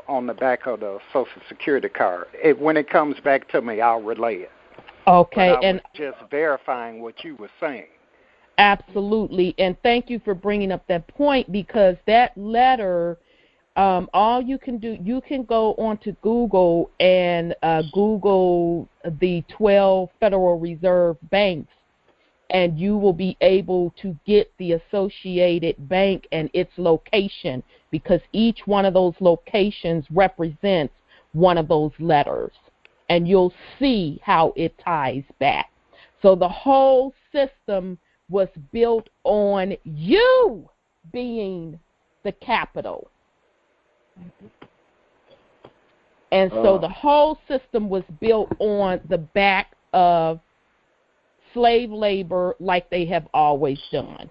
on the back of the Social Security card. When it comes back to me, I'll relay it. Okay, but I was just verifying what you were saying. Absolutely, and thank you for bringing up that point, because that letter, all you can do, you can go onto Google and Google the 12 Federal Reserve banks, and you will be able to get the associated bank and its location, because each one of those locations represents one of those letters, and you'll see how it ties back. So the whole system was built on you being the capital. And so the whole system was built on the back of slave labor, like they have always done.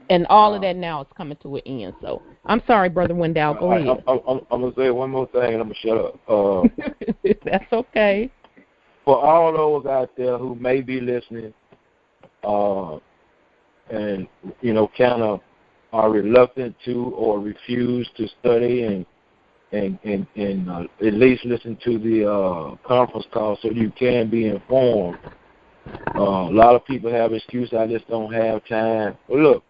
And all of that now is coming to an end. So I'm sorry, Brother Wendell. Go ahead. I'm going to say one more thing, and I'm going to shut up. That's okay. For all those out there who may be listening and, kind of are reluctant to or refuse to study and at least listen to the conference call so you can be informed. A lot of people have excuses, I just don't have time. Well, look,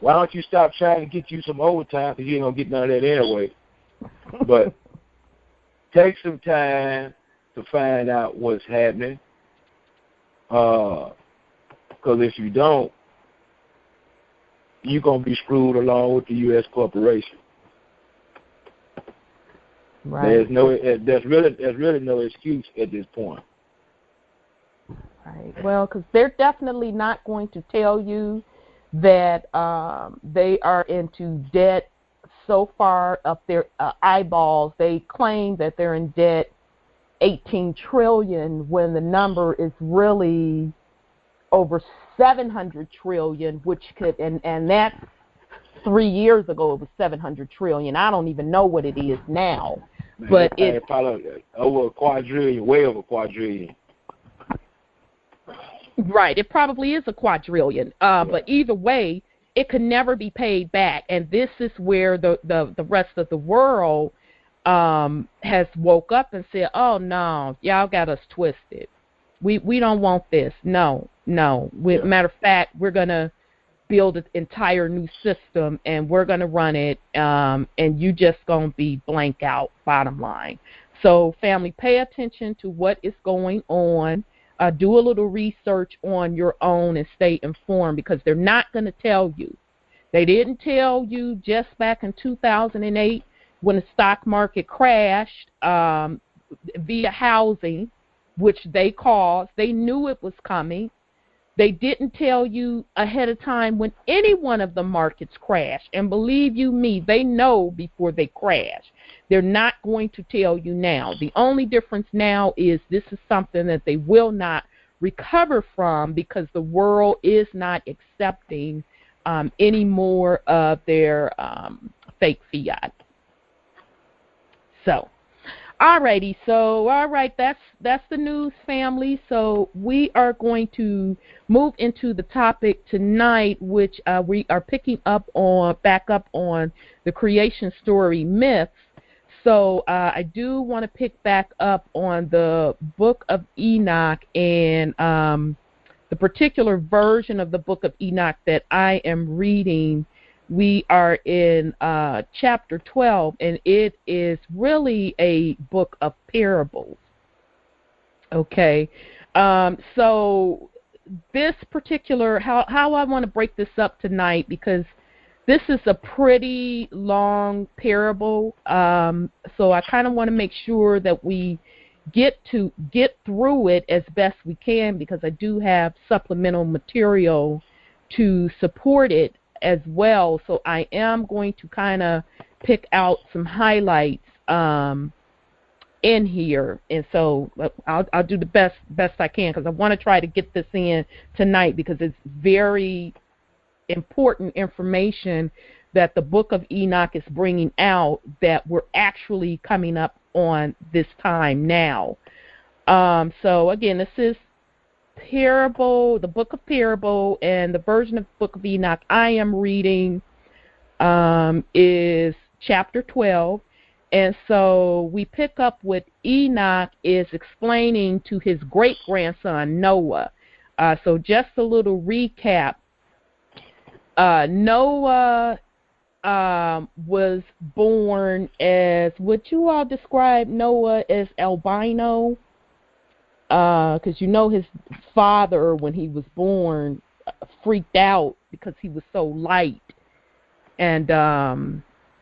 why don't you stop trying to get you some overtime, because you ain't going to get none of that anyway. But take some time to find out what's happening, because if you don't, you're going to be screwed along with the U.S. corporation. Right. There's really no excuse at this point. Right. Well, because they're definitely not going to tell you that they are into debt so far up their eyeballs. They claim that they're in debt $18 trillion when the number is really over $700 trillion, which could, and that's 3 years ago it was $700 trillion. I don't even know what it is now. Man, but it's probably over a quadrillion, way over a quadrillion. Right, it probably is a quadrillion. But either way, it could never be paid back. And this is where the rest of the world has woke up and said, oh, no, y'all got us twisted. We don't want this. No. Matter of fact, we're going to build an entire new system, and we're going to run it, and you just going to be blank out, bottom line. So, family, pay attention to what is going on. Do a little research on your own and stay informed, because they're not going to tell you. They didn't tell you just back in 2008 when the stock market crashed via housing, which they caused. They knew it was coming. They didn't tell you ahead of time when any one of the markets crashed. And believe you me, they know before they crash. They're not going to tell you now. The only difference now is this is something that they will not recover from, because the world is not accepting any more of their fake fiat. So, alrighty, that's the news, family. So we are going to move into the topic tonight, which we are picking up back up on the creation story myths. So I do want to pick back up on the Book of Enoch, and the particular version of the Book of Enoch that I am reading. We are in chapter 12, and it is really a book of parables. Okay, so this particular, how I want to break this up tonight, because this is a pretty long parable, so I kind of want to make sure that we get through it as best we can, because I do have supplemental material to support it as well. So I am going to kind of pick out some highlights in here, and so I'll do the best I can, because I want to try to get this in tonight, because it's very important information that the Book of Enoch is bringing out, that we're actually coming up on this time now. So again, this is parable, the Book of Parable, and the version of the Book of Enoch I am reading is chapter 12. And so we pick up with Enoch is explaining to his great-grandson Noah. So just a little recap. Noah was born as, would you all describe Noah as albino? Because his father, when he was born, freaked out because he was so light, and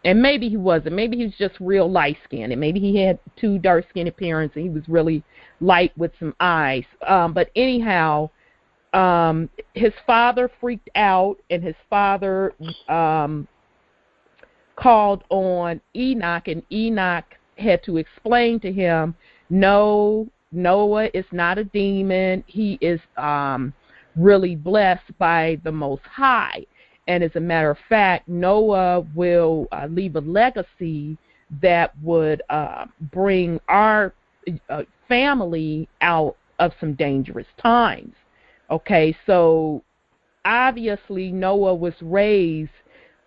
maybe he wasn't. Maybe he was just real light skinned, and maybe he had two dark skinned parents, and he was really light with some eyes. But anyhow, his father freaked out, and his father called on Enoch, and Enoch had to explain to him, no, Noah is not a demon. He is really blessed by the Most High. And as a matter of fact, Noah will leave a legacy that would bring our family out of some dangerous times. Okay, so obviously Noah was raised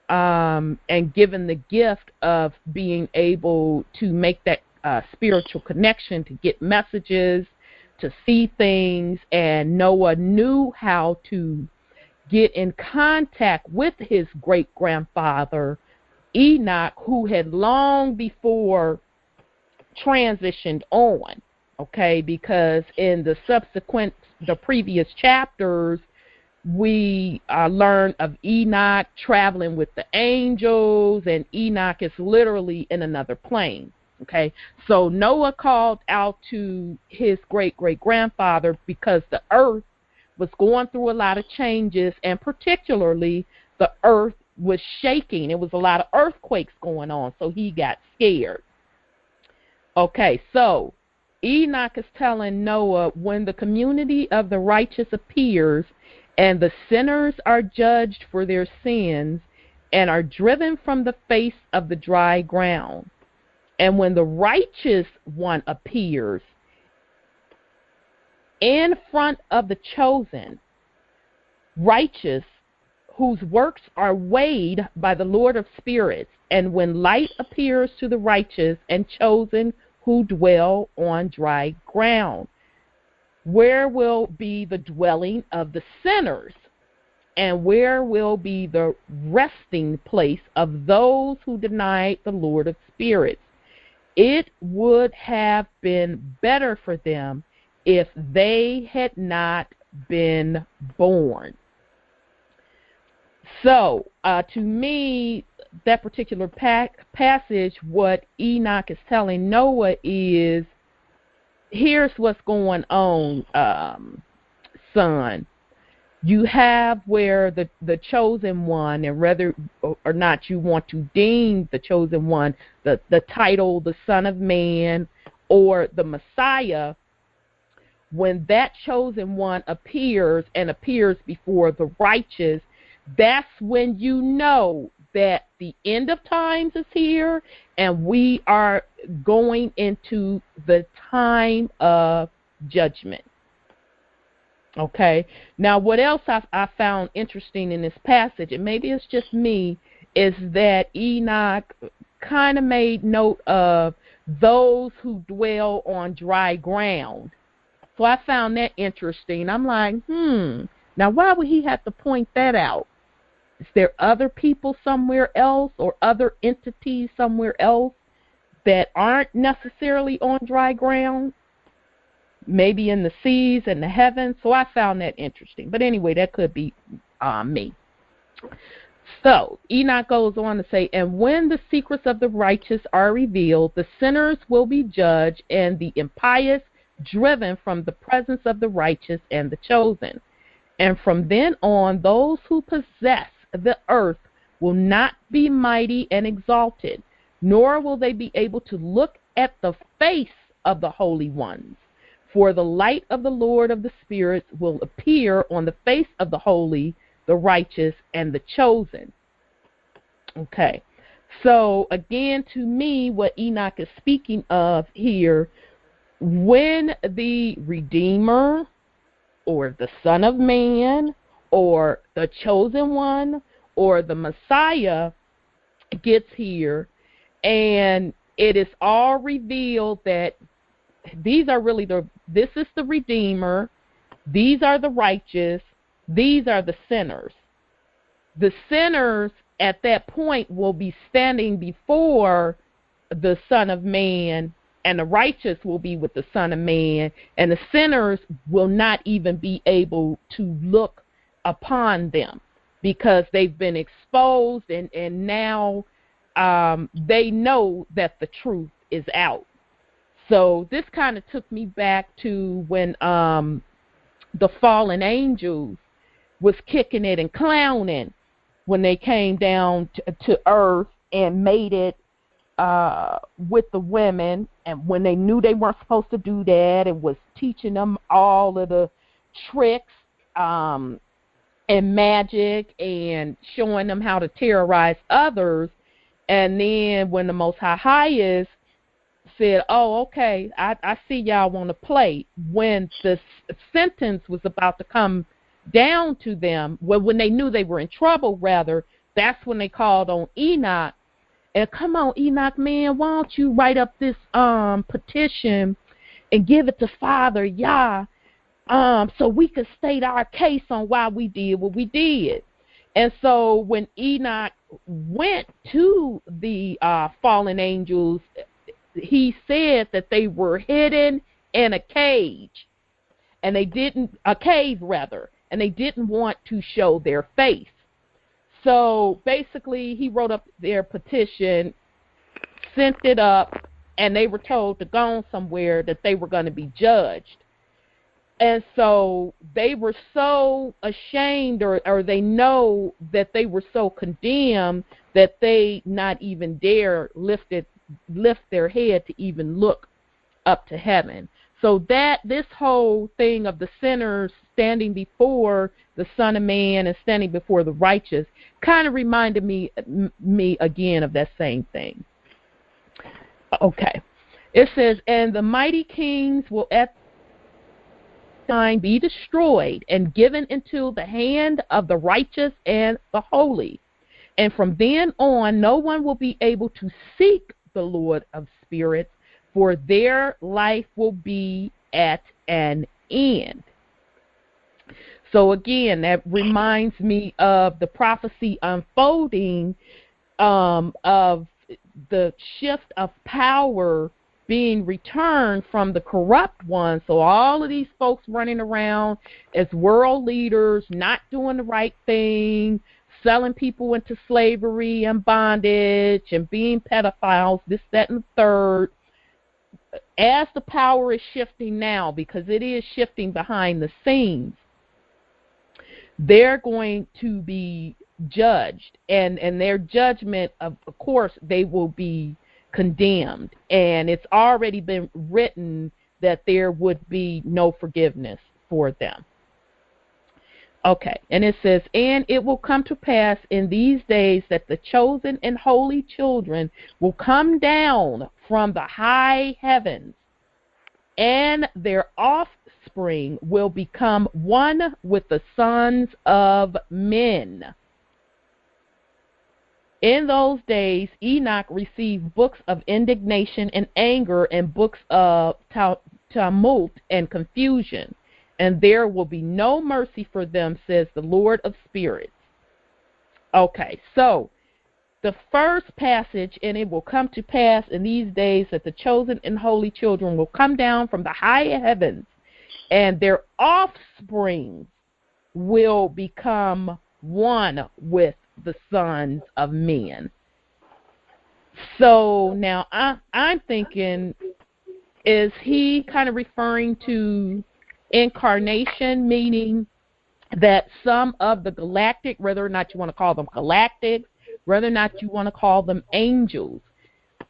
and given the gift of being able to make that spiritual connection, to get messages, to see things, and Noah knew how to get in contact with his great-grandfather Enoch, who had long before transitioned on, okay, because in the previous chapters, we learn of Enoch traveling with the angels, and Enoch is literally in another plane. Okay, so Noah called out to his great-great-grandfather because the earth was going through a lot of changes, and particularly the earth was shaking. It was a lot of earthquakes going on, so he got scared. Okay, so Enoch is telling Noah, when the community of the righteous appears and the sinners are judged for their sins and are driven from the face of the dry ground, and when the righteous one appears in front of the chosen, righteous, whose works are weighed by the Lord of spirits, and when light appears to the righteous and chosen who dwell on dry ground, Where will be the dwelling of the sinners? And where will be the resting place of those who denied the Lord of spirits? It would have been better for them if they had not been born. So, to me, that particular passage, what Enoch is telling Noah is, here's what's going on, son. You have where the chosen one, and whether or not you want to deem the chosen one, the title, the Son of Man, or the Messiah, when that chosen one appears before the righteous, that's when you know that the end of times is here and we are going into the time of judgment. Okay. Now, what else I found interesting in this passage, and maybe it's just me, is that Enoch kind of made note of those who dwell on dry ground. So I found that interesting. I'm like, now why would he have to point that out? Is there other people somewhere else or other entities somewhere else that aren't necessarily on dry ground? Maybe in the seas and the heavens. So I found that interesting. But anyway, that could be me. So Enoch goes on to say, and when the secrets of the righteous are revealed, the sinners will be judged, and the impious driven from the presence of the righteous and the chosen. And from then on, those who possess the earth will not be mighty and exalted, nor will they be able to look at the face of the holy ones. For the light of the Lord of the spirits will appear on the face of the holy, the righteous, and the chosen. Okay. So, again, to me, what Enoch is speaking of here, when the Redeemer or the Son of Man or the Chosen One or the Messiah gets here, and it is all revealed that these are really this is the Redeemer, these are the righteous, these are the sinners. The sinners at that point will be standing before the Son of Man, and the righteous will be with the Son of Man, and the sinners will not even be able to look upon them because they've been exposed, and now they know that the truth is out. So this kind of took me back to when the fallen angels was kicking it and clowning when they came down to earth and made it with the women, and when they knew they weren't supposed to do that, and was teaching them all of the tricks and magic and showing them how to terrorize others. And then when the Most Highest said, oh, okay, I see y'all want to play, when the sentence was about to come down to them, when they knew they were in trouble, rather, that's when they called on Enoch. And come on, Enoch, man, why don't you write up this petition and give it to Father Yah, so we could state our case on why we did what we did. And so when Enoch went to the fallen angels, he said that they were hidden in a cave, and they didn't want to show their face. So basically, he wrote up their petition, sent it up, and they were told to go somewhere that they were going to be judged. And so they were so ashamed, or they know that they were so condemned that they not even dare lift their head to even look up to heaven. So that this whole thing of the sinners standing before the Son of Man and standing before the righteous kind of reminded me again of that same thing. Okay. It says, and the mighty kings will at time be destroyed and given into the hand of the righteous and the holy. And from then on, no one will be able to seek the Lord of spirits, for their life will be at an end. So again, that reminds me of the prophecy unfolding of the shift of power being returned from the corrupt ones. So all of these folks running around as world leaders, not doing the right thing, selling people into slavery and bondage and being pedophiles, this, that, and the third. As the power is shifting now, because it is shifting behind the scenes, they're going to be judged, and their judgment, of course, they will be condemned, and it's already been written that there would be no forgiveness for them. Okay, and it says, and it will come to pass in these days that the chosen and holy children will come down from the high heavens, and their offspring will become one with the sons of men. In those days, Enoch received books of indignation and anger and books of tumult and confusion, and there will be no mercy for them, says the Lord of spirits. Okay, so the first passage, and it will come to pass in these days that the chosen and holy children will come down from the high heavens, and their offspring will become one with the sons of men. So now I'm thinking, is he kind of referring to incarnation, meaning that some of the galactic, whether or not you want to call them galactics, whether or not you want to call them angels,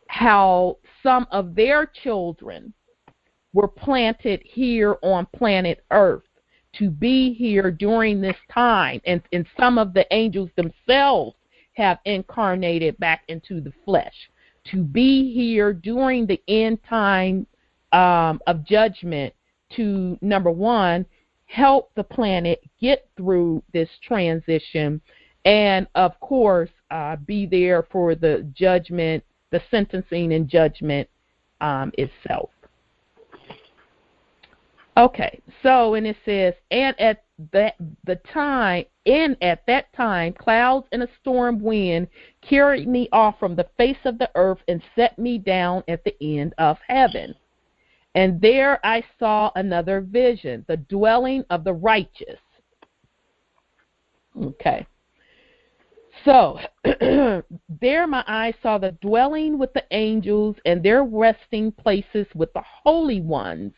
how some of their children were planted here on planet Earth to be here during this time, and some of the angels themselves have incarnated back into the flesh to be here during the end time of judgment to, number one, help the planet get through this transition, and of course be there for the judgment, the sentencing and judgment itself. Okay, so, and it says, and at that time, clouds and a storm wind carried me off from the face of the earth and set me down at the end of heaven. And there I saw another vision, the dwelling of the righteous. Okay. So, there my eyes saw the dwelling with the angels and their resting places with the holy ones.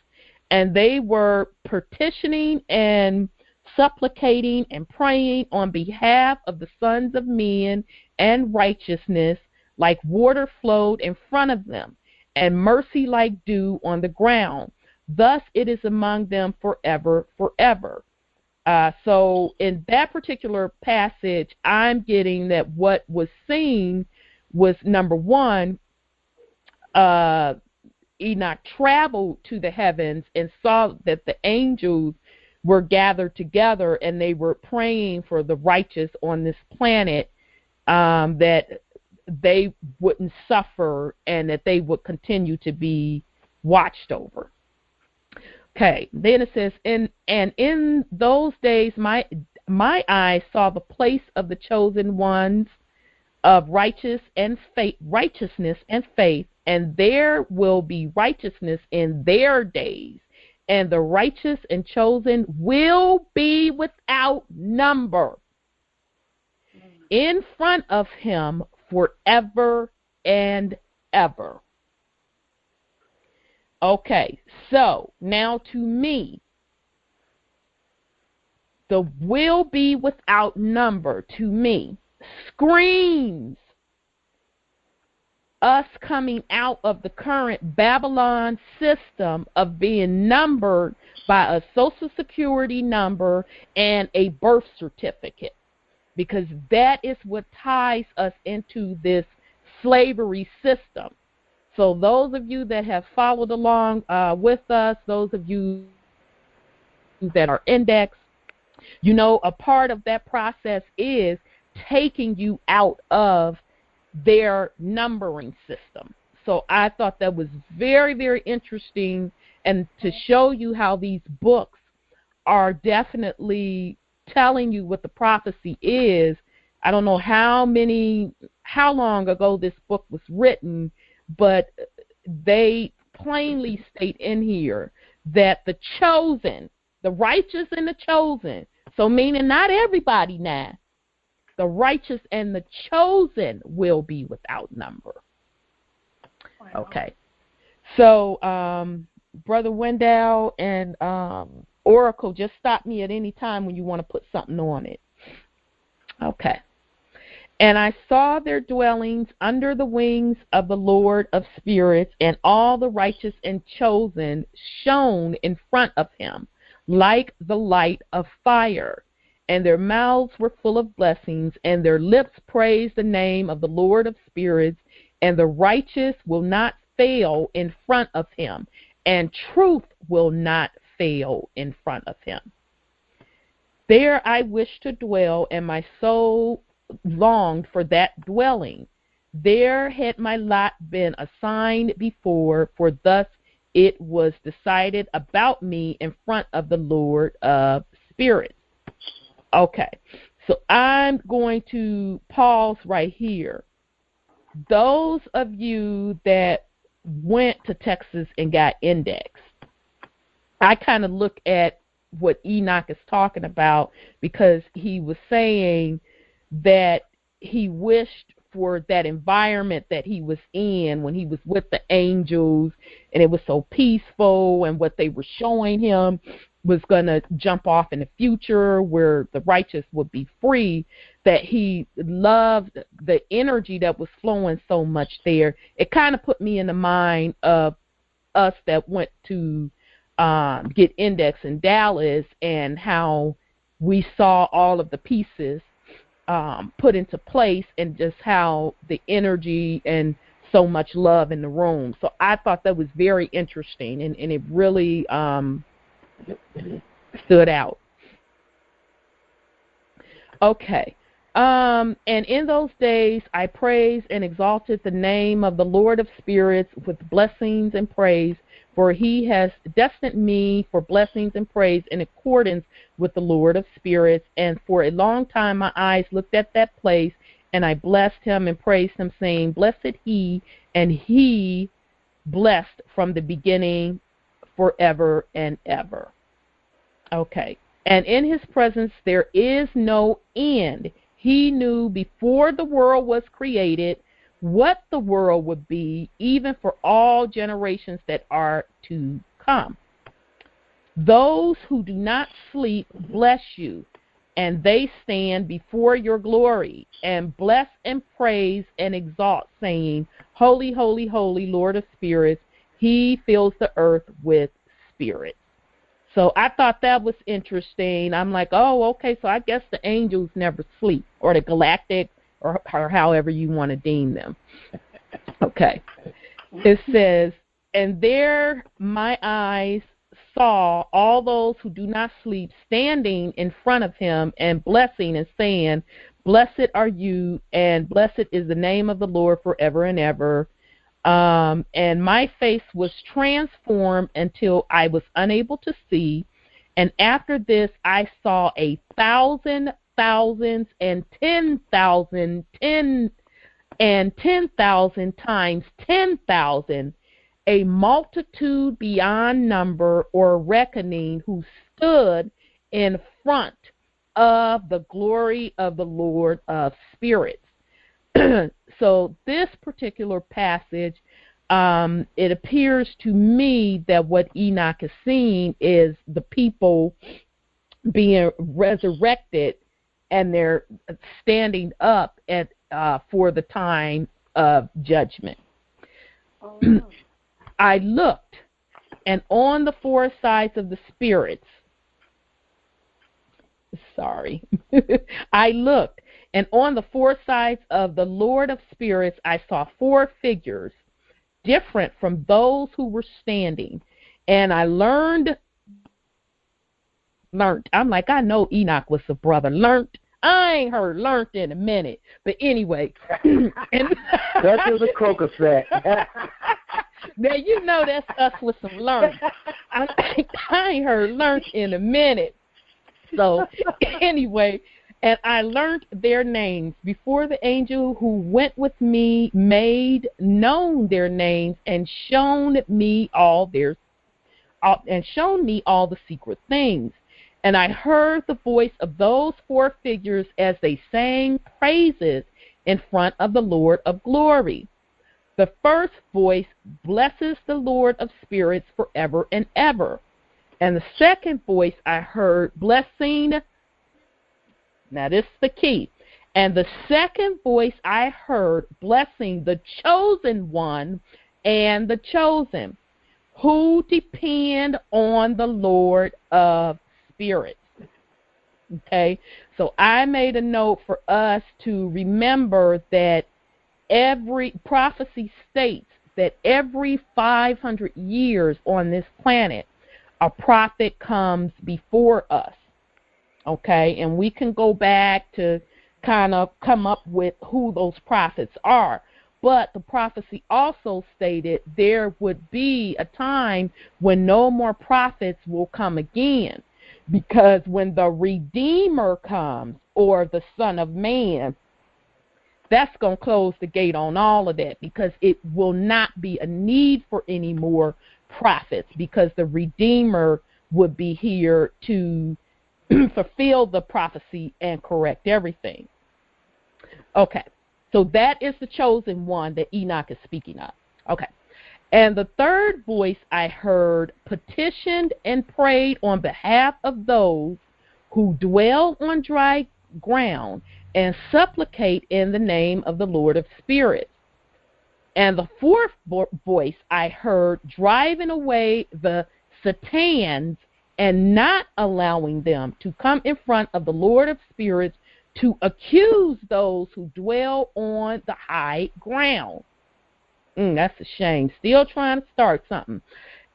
And they were petitioning and supplicating and praying on behalf of the sons of men and righteousness, like water flowed in front of them, and mercy like dew on the ground. Thus it is among them forever, forever. So in that particular passage, I'm getting that what was seen was, number one, Enoch traveled to the heavens and saw that the angels were gathered together and they were praying for the righteous on this planet, that they wouldn't suffer and that they would continue to be watched over. Okay, then it says, and in those days my eyes saw the place of the chosen ones of righteousness and faith, and there will be righteousness in their days, and the righteous and chosen will be without number in front of him forever and ever. Okay, so now to me, the will be without number to me screams us coming out of the current Babylon system of being numbered by a social security number and a birth certificate, because that is what ties us into this slavery system. So those of you that have followed along with us, those of you that are indexed, you know, a part of that process is taking you out of their numbering system. So I thought that was very, very interesting and to show you how these books are definitely telling you what the prophecy is. I don't know how long ago this book was written, but they plainly state in here that the chosen, the righteous and the chosen, so meaning not everybody now, the righteous and the chosen will be without number. Wow. Okay. So, Brother Wendell and Oracle, just stop me at any time when you want to put something on it. Okay. And I saw their dwellings under the wings of the Lord of spirits, and all the righteous and chosen shone in front of him like the light of fire. And their mouths were full of blessings, and their lips praised the name of the Lord of spirits. And the righteous will not fail in front of him, and truth will not fail in front of him. There I wished to dwell, and my soul longed for that dwelling. There had my lot been assigned before, for thus it was decided about me in front of the Lord of spirits. Okay, so I'm going to pause right here. Those of you that went to Texas and got indexed, I kind of look at what Enoch is talking about, because he was saying that he wished for that environment that he was in when he was with the angels, and it was so peaceful, and what they were showing him was going to jump off in the future where the righteous would be free, that he loved the energy that was flowing so much there. It kind of put me in the mind of us that went to get indexed in Dallas, and how we saw all of the pieces put into place, and just how the energy and so much love in the room. So I thought that was very interesting, and it really stood out. Okay. And in those days I praised and exalted the name of the Lord of spirits with blessings and praise, for he has destined me for blessings and praise in accordance with the Lord of spirits. And for a long time my eyes looked at that place, and I blessed him and praised him, saying, Blessed he, and he blessed from the beginning forever and ever. Okay. And in his presence there is no end. He knew before the world was created what the world would be, even for all generations that are to come. Those who do not sleep bless you, and they stand before your glory, and bless and praise and exalt, saying, Holy, holy, holy, Lord of spirits, he fills the earth with spirits. So I thought that was interesting. I'm like, oh, okay, so I guess the angels never sleep, or the galactic, or however you want to deem them. Okay. It says, and there my eyes saw all those who do not sleep standing in front of him, and blessing and saying, Blessed are you, and blessed is the name of the Lord forever and ever. And my face was transformed until I was unable to see. And after this, I saw 1,000 thousands and 10,000, 10,000 times 10,000, a multitude beyond number or reckoning, who stood in front of the glory of the Lord of spirits. So this particular passage, it appears to me that what Enoch is seeing is the people being resurrected, and they're standing up at for the time of judgment. Oh. I looked, and on the four sides of the spirits, I looked, and on the four sides of the Lord of spirits I saw four figures, different from those who were standing. And I learned, I'm like, I know Enoch was a brother. I ain't heard learned in a minute. But anyway. That was a crocus fact. Now, you know that's us with some learning. I ain't heard learned in a minute. So, anyway, and I learned their names before the angel who went with me made known their names and shown me all the secret things. And I heard the voice of those four figures as they sang praises in front of the Lord of glory. The first voice blesses the Lord of spirits forever and ever. And the second voice I heard blessing, now this is the key, and the second voice I heard blessing the chosen one and the chosen, who depend on the Lord of spirits. Okay, so I made a note for us to remember that every prophecy states that every 500 years on this planet, a prophet comes before us. Okay, and we can go back to kind of come up with who those prophets are. But the prophecy also stated there would be a time when no more prophets will come again, because when the Redeemer comes, or the Son of Man, that's going to close the gate on all of that, because it will not be a need for any more prophets, because the Redeemer would be here to fulfill the prophecy and correct everything. Okay, so that is the chosen one that Enoch is speaking of. Okay, and the third voice I heard petitioned and prayed on behalf of those who dwell on dry ground and supplicate in the name of the Lord of spirits. And the fourth voice I heard driving away the Satans and not allowing them to come in front of the Lord of spirits to accuse those who dwell on the high ground. That's a shame. Still trying to start something.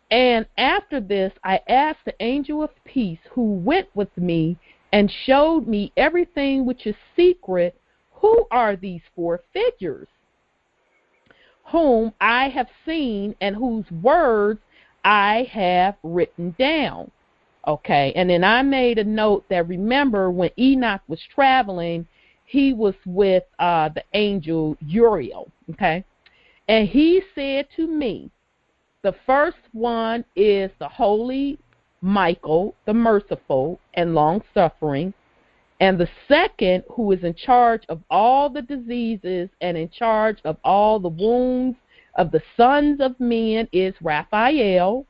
And after this, I asked the angel of peace who went with me and showed me everything which is secret, who are these four figures, whom I have seen and whose words I have written down. Okay, and then I made a note that, remember, when Enoch was traveling, he was with the angel Uriel, okay? And he said to me, the first one is the holy Michael, the merciful and long-suffering, and the second, who is in charge of all the diseases and in charge of all the wounds of the sons of men, is Raphael.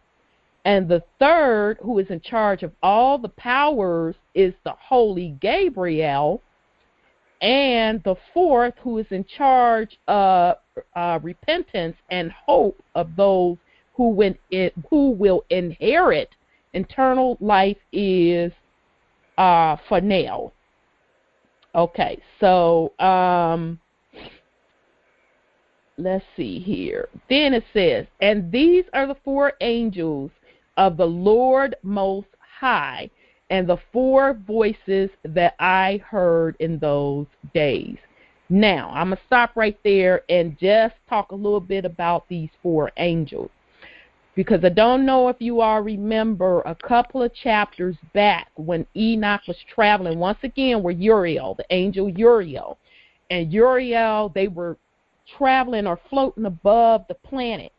And the third, who is in charge of all the powers, is the holy Gabriel. And the fourth, who is in charge of repentance and hope of those who will inherit eternal life, is Phaneal. Okay, so let's see here. Then it says, and these are the four angels of the Lord Most High, and the four voices that I heard in those days. Now, I'm going to stop right there and just talk a little bit about these four angels, because I don't know if you all remember a couple of chapters back when Enoch was traveling once again with Uriel, the angel Uriel. And Uriel, they were traveling or floating above the planet.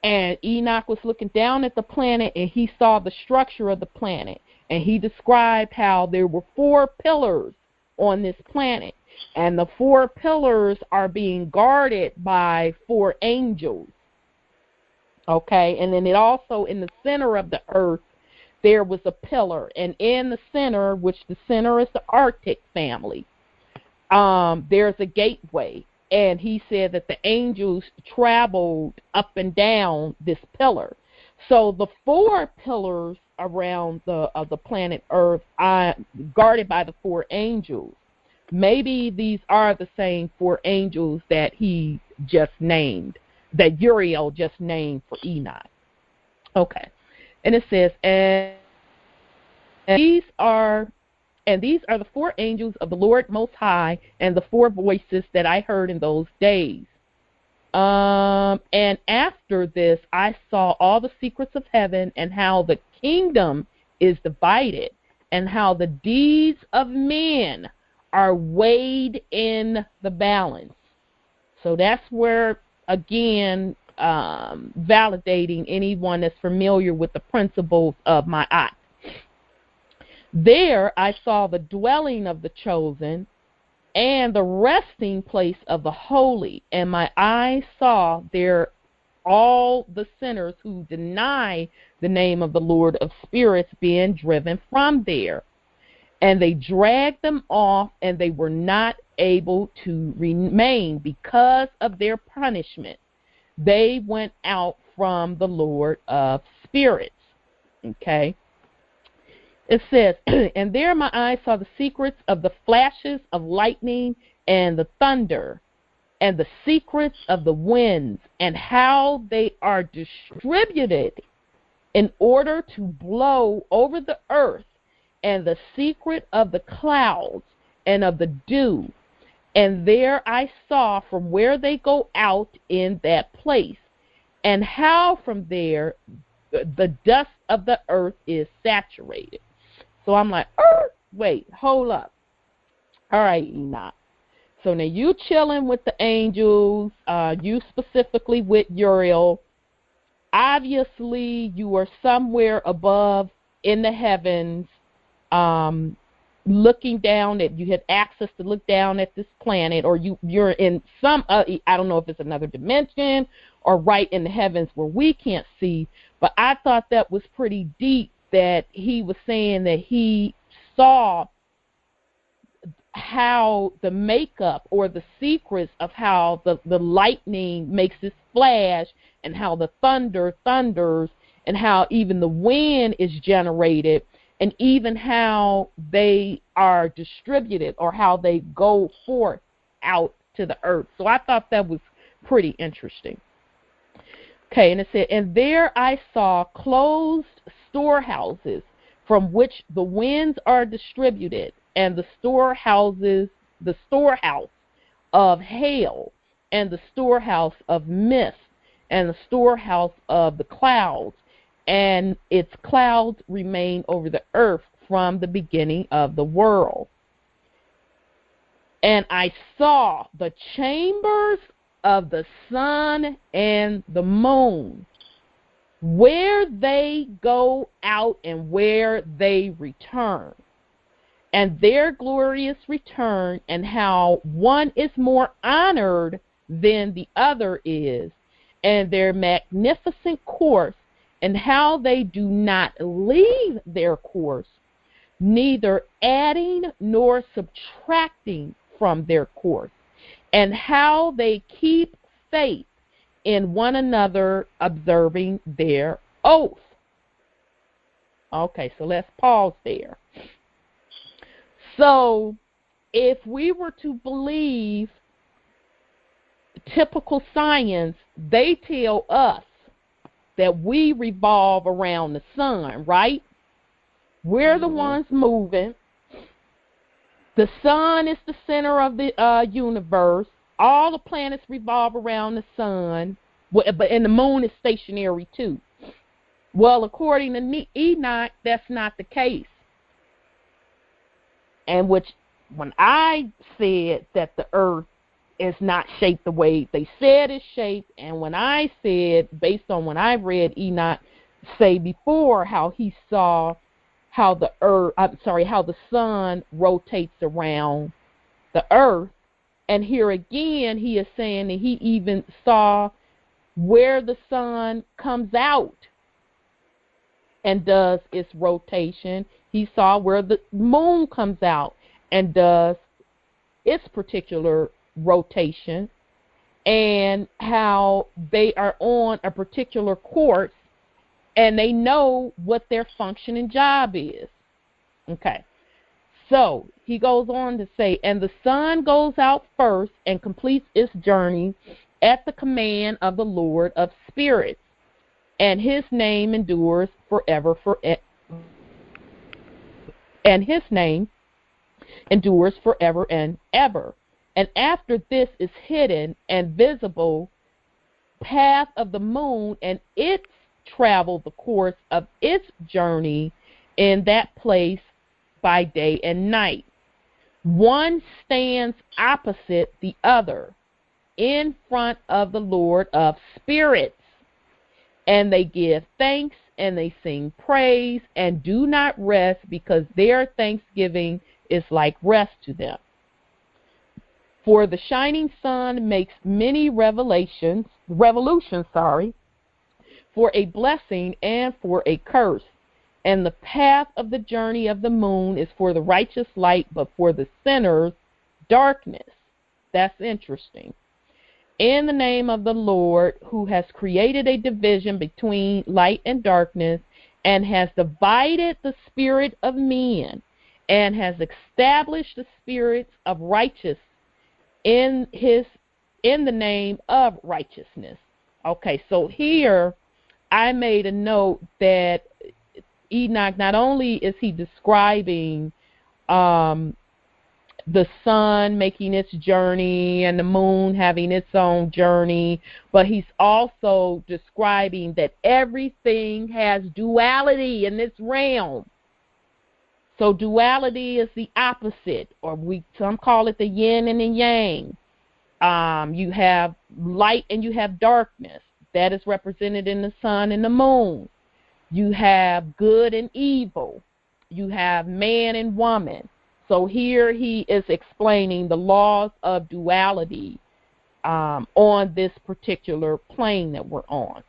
And Enoch was looking down at the planet, and he saw the structure of the planet. And he described how there were four pillars on this planet. And the four pillars are being guarded by four angels. Okay, and then it also, in the center of the earth, there was a pillar. And in the center, which the center is the Arctic family, there's a gateway. And he said that the angels traveled up and down this pillar. So the four pillars around the planet Earth are guarded by the four angels. Maybe these are the same four angels that he just named, that Uriel just named for Enoch. Okay. And it says, and these are the four angels of the Lord Most High, and the four voices that I heard in those days. And after this, I saw all the secrets of heaven and how the kingdom is divided and how the deeds of men are weighed in the balance. So that's where, again, validating anyone that's familiar with the principles of my eye. There I saw the dwelling of the chosen and the resting place of the holy, and my eyes saw there all the sinners who deny the name of the Lord of spirits being driven from there. And they dragged them off, and they were not able to remain because of their punishment. They went out from the Lord of spirits. Okay. It says, and there my eyes saw the secrets of the flashes of lightning and the thunder, and the secrets of the winds, and how they are distributed in order to blow over the earth, and the secret of the clouds and of the dew. And there I saw from where they go out in that place, and how from there the dust of the earth is saturated. So I'm like, wait, hold up. All right, Enoch. So now you chilling with the angels, you specifically with Uriel. Obviously, you are somewhere above in the heavens, looking down at, you had access to look down at this planet, or you're in some, I don't know if it's another dimension or right in the heavens where we can't see, but I thought that was pretty deep that he was saying that he saw how the makeup or the secrets of how the lightning makes this flash, and how the thunder thunders, and how even the wind is generated, and even how they are distributed or how they go forth out to the earth. So I thought that was pretty interesting. Okay, and it said, and there I saw closed storehouses from which the winds are distributed, and the storehouse of hail, and the storehouse of mist, and the storehouse of the clouds, and its clouds remain over the earth from the beginning of the world. And I saw the chambers of the sun and the moon, where they go out and where they return, and their glorious return, and how one is more honored than the other is, and their magnificent course, and how they do not leave their course, neither adding nor subtracting from their course, and how they keep faith in one another, observing their oath. Okay, so let's pause there. So if we were to believe typical science, they tell us that we revolve around the sun, right? We're the ones moving. The sun is the center of the universe. All the planets revolve around the sun, and the moon is stationary too. Well, according to Enoch, that's not the case. And when I said that the earth is not shaped the way they said it's shaped, and when I said, based on when I read Enoch say before, how he saw how the sun rotates around the earth, and here again he is saying that he even saw where the sun comes out and does its rotation. He saw where the moon comes out and does its particular rotation, and how they are on a particular course, and they know what their function and job is. Okay. So he goes on to say, and the sun goes out first and completes its journey at the command of the Lord of spirits, and his name endures forever. And his name endures forever and ever. And after this is hidden and visible path of the moon, and it traveled the course of its journey in that place by day and night. One stands opposite the other in front of the Lord of spirits, and they give thanks and they sing praise and do not rest, because their thanksgiving is like rest to them. For the shining sun makes many revolutions, for a blessing and for a curse. And the path of the journey of the moon is for the righteous light, but for the sinners, darkness. That's interesting. In the name of the Lord, who has created a division between light and darkness, and has divided the spirit of men, and has established the spirits of righteousness in the name of righteousness. Okay, so here I made a note that Enoch, not only is he describing the sun making its journey and the moon having its own journey, but he's also describing that everything has duality in this realm. So duality is the opposite, or some call it the yin and the yang. You have light and you have darkness. That is represented in the sun and the moon. You have good and evil. You have man and woman. So here he is explaining the laws of duality on this particular plane that we're on.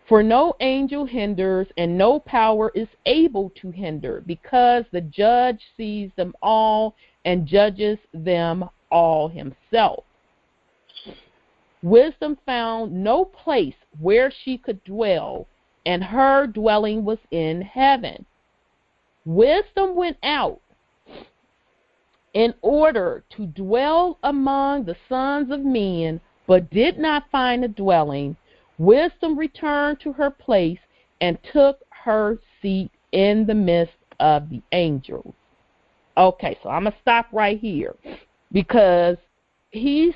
For no angel hinders, and no power is able to hinder, because the judge sees them all and judges them all himself. Wisdom found no place where she could dwell, and her dwelling was in heaven. Wisdom went out in order to dwell among the sons of men, but did not find a dwelling. Wisdom returned to her place and took her seat in the midst of the angels. Okay, so I'm going to stop right here, because he's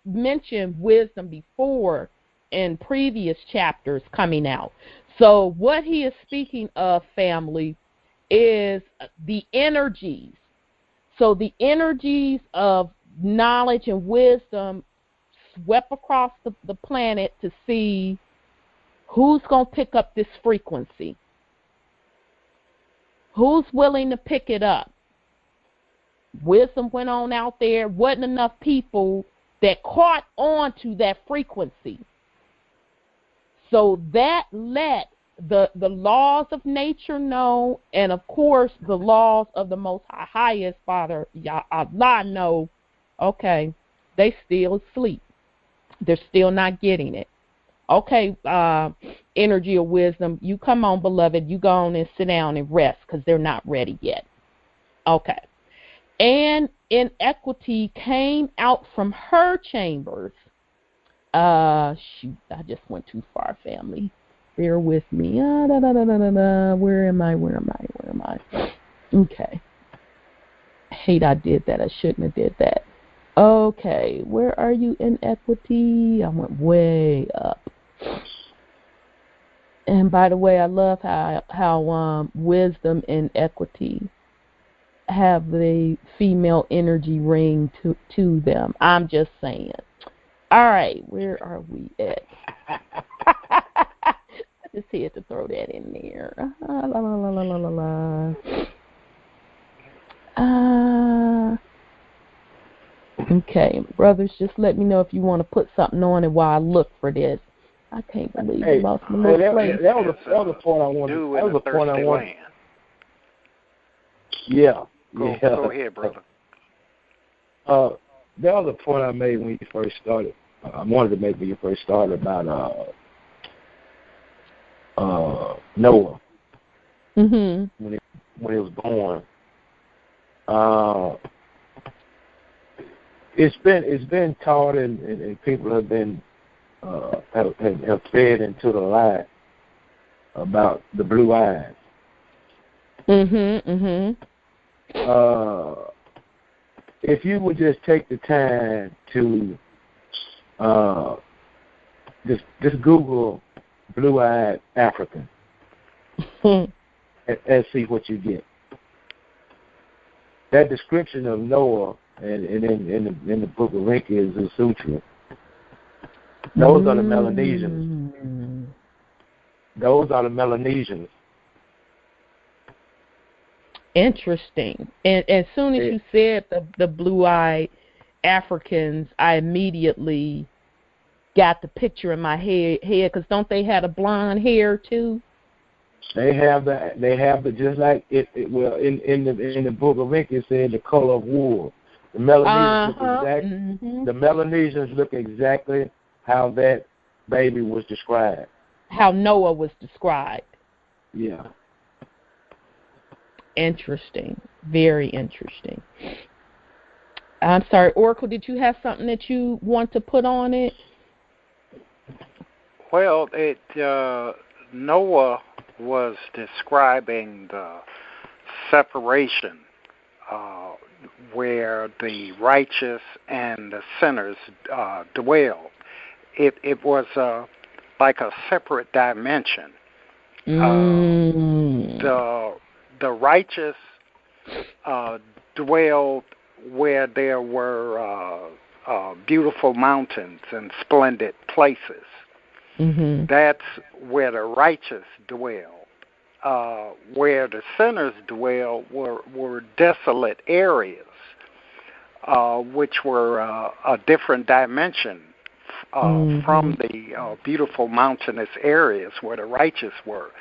mentioned wisdom before in previous chapters coming out. So what he is speaking of, family, is the energies. So the energies of knowledge and wisdom swept across the planet to see who's going to pick up this frequency. Who's willing to pick it up? Wisdom went on out there. Wasn't enough people that caught on to that frequency. So that let the laws of nature know, and of course the laws of the most highest Father Allah know. Okay, they still asleep. They're still not getting it. Okay, energy of wisdom, you come on, beloved. You go on and sit down and rest, because they're not ready yet. Okay. And inequity came out from her chambers. Shoot, I just went too far, family. Bear with me. Where am I? Okay. I hate I did that. I shouldn't have did that. Okay, where are you, inequity? I went way up. And by the way, I love how wisdom and equity have the female energy ring to them. I'm just saying. All right, where are we at? I just had to throw that in there. Okay, brothers, just let me know if you want to put something on it while I look for this. I can't believe I lost my little place. That was the point I wanted. That was the point I wanted. Yeah. Go ahead, brother. That was the point I made when you first started. I wanted to make when you first started about Noah. Mhm. When he was born. It's been taught and people have been have fed into the lie about the blue eyes. If you would just take the time to Just Google blue-eyed African and see what you get. That description of Noah and in the Book of Enoch is Sutra. Those are the Melanesians. Those are the Melanesians. Interesting. And as soon as you said the blue-eyed Africans, I immediately got the picture in my head because don't they have the blonde hair too? They have the just like it well in the Book of Enoch it said the color of wool. The Melanesians the Melanesians look exactly how that baby was described. How Noah was described. Yeah. Interesting. Very interesting. I'm sorry, Oracle, did you have something that you want to put on it? Well, Noah was describing the separation where the righteous and the sinners dwell. It was like a separate dimension. The righteous dwelled where there were beautiful mountains and splendid places. Mm-hmm. That's where the righteous dwelled. Where the sinners dwelled were desolate areas, which were a different dimension from the beautiful mountainous areas where the righteous were.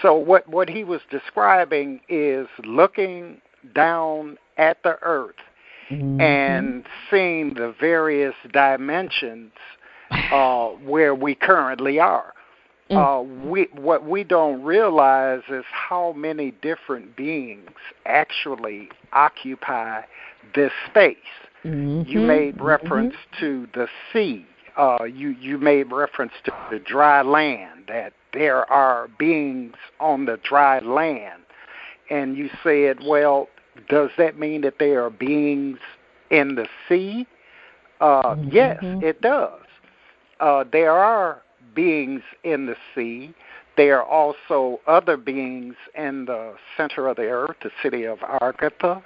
So what he was describing is looking down at the earth and seeing the various dimensions where we currently are. What we don't realize is how many different beings actually occupy this space. You made reference to the sea. You made reference to the dry land, that there are beings on the dry land. And you said, well, does that mean that there are beings in the sea? Yes, it does. There are beings in the sea. There are also other beings in the center of the earth, the city of Agartha.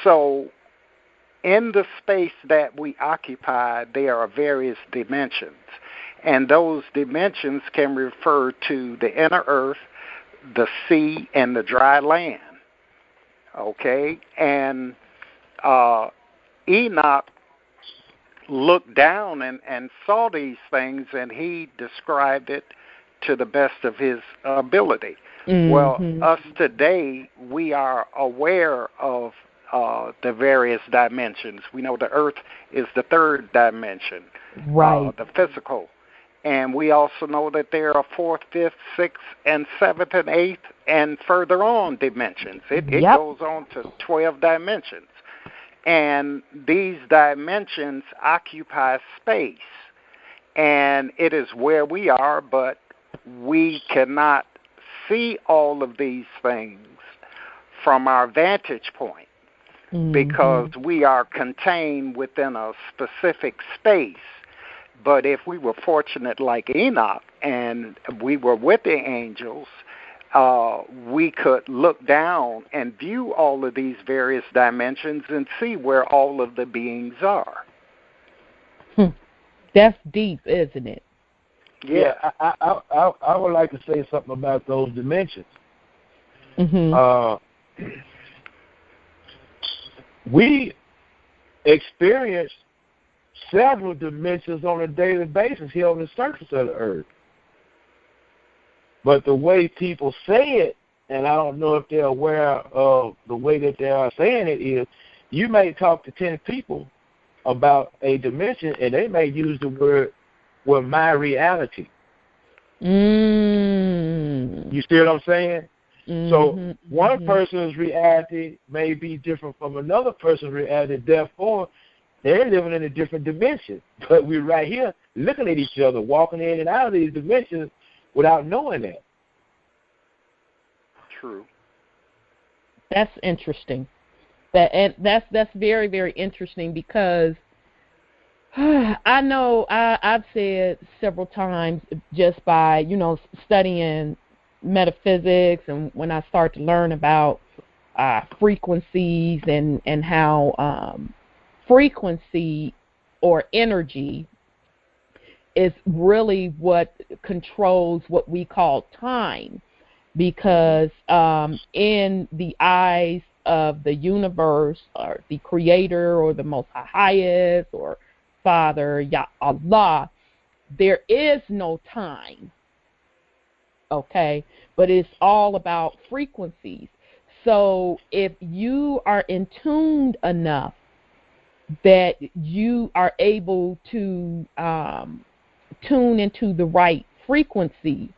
So in the space that we occupy, there are various dimensions. And those dimensions can refer to the inner earth, the sea, and the dry land. Okay? And Enoch looked down and saw these things, and he described it to the best of his ability. Well, us today, we are aware of the various dimensions. We know the earth is the third dimension, the physical. And we also know that there are fourth, fifth, sixth, and seventh, and eighth, and further on dimensions. It goes on to 12 dimensions. And these dimensions occupy space. And it is where we are, but we cannot see all of these things from our vantage point because we are contained within a specific space. But if we were fortunate like Enoch and we were with the angels, we could look down and view all of these various dimensions and see where all of the beings are. That's deep, isn't it? Yeah, I would like to say something about those dimensions. We experience several dimensions on a daily basis here on the surface of the earth. But the way people say it, and I don't know if they're aware of the way that they are saying it, is you may talk to 10 people about a dimension, and they may use the word, well, my reality. You see what I'm saying? So one person's reality may be different from another person's reality. Therefore, they're living in a different dimension. But we're right here looking at each other, walking in and out of these dimensions without knowing that. True. That's interesting. That's very, very interesting because I know I've said several times just by, studying metaphysics and when I start to learn about frequencies and how frequency or energy is really what controls what we call time, because in the eyes of the universe or the creator or the most highest or Father, Ya Allah, there is no time, okay? But it's all about frequencies. So if you are in tuned enough that you are able to tune into the right frequency,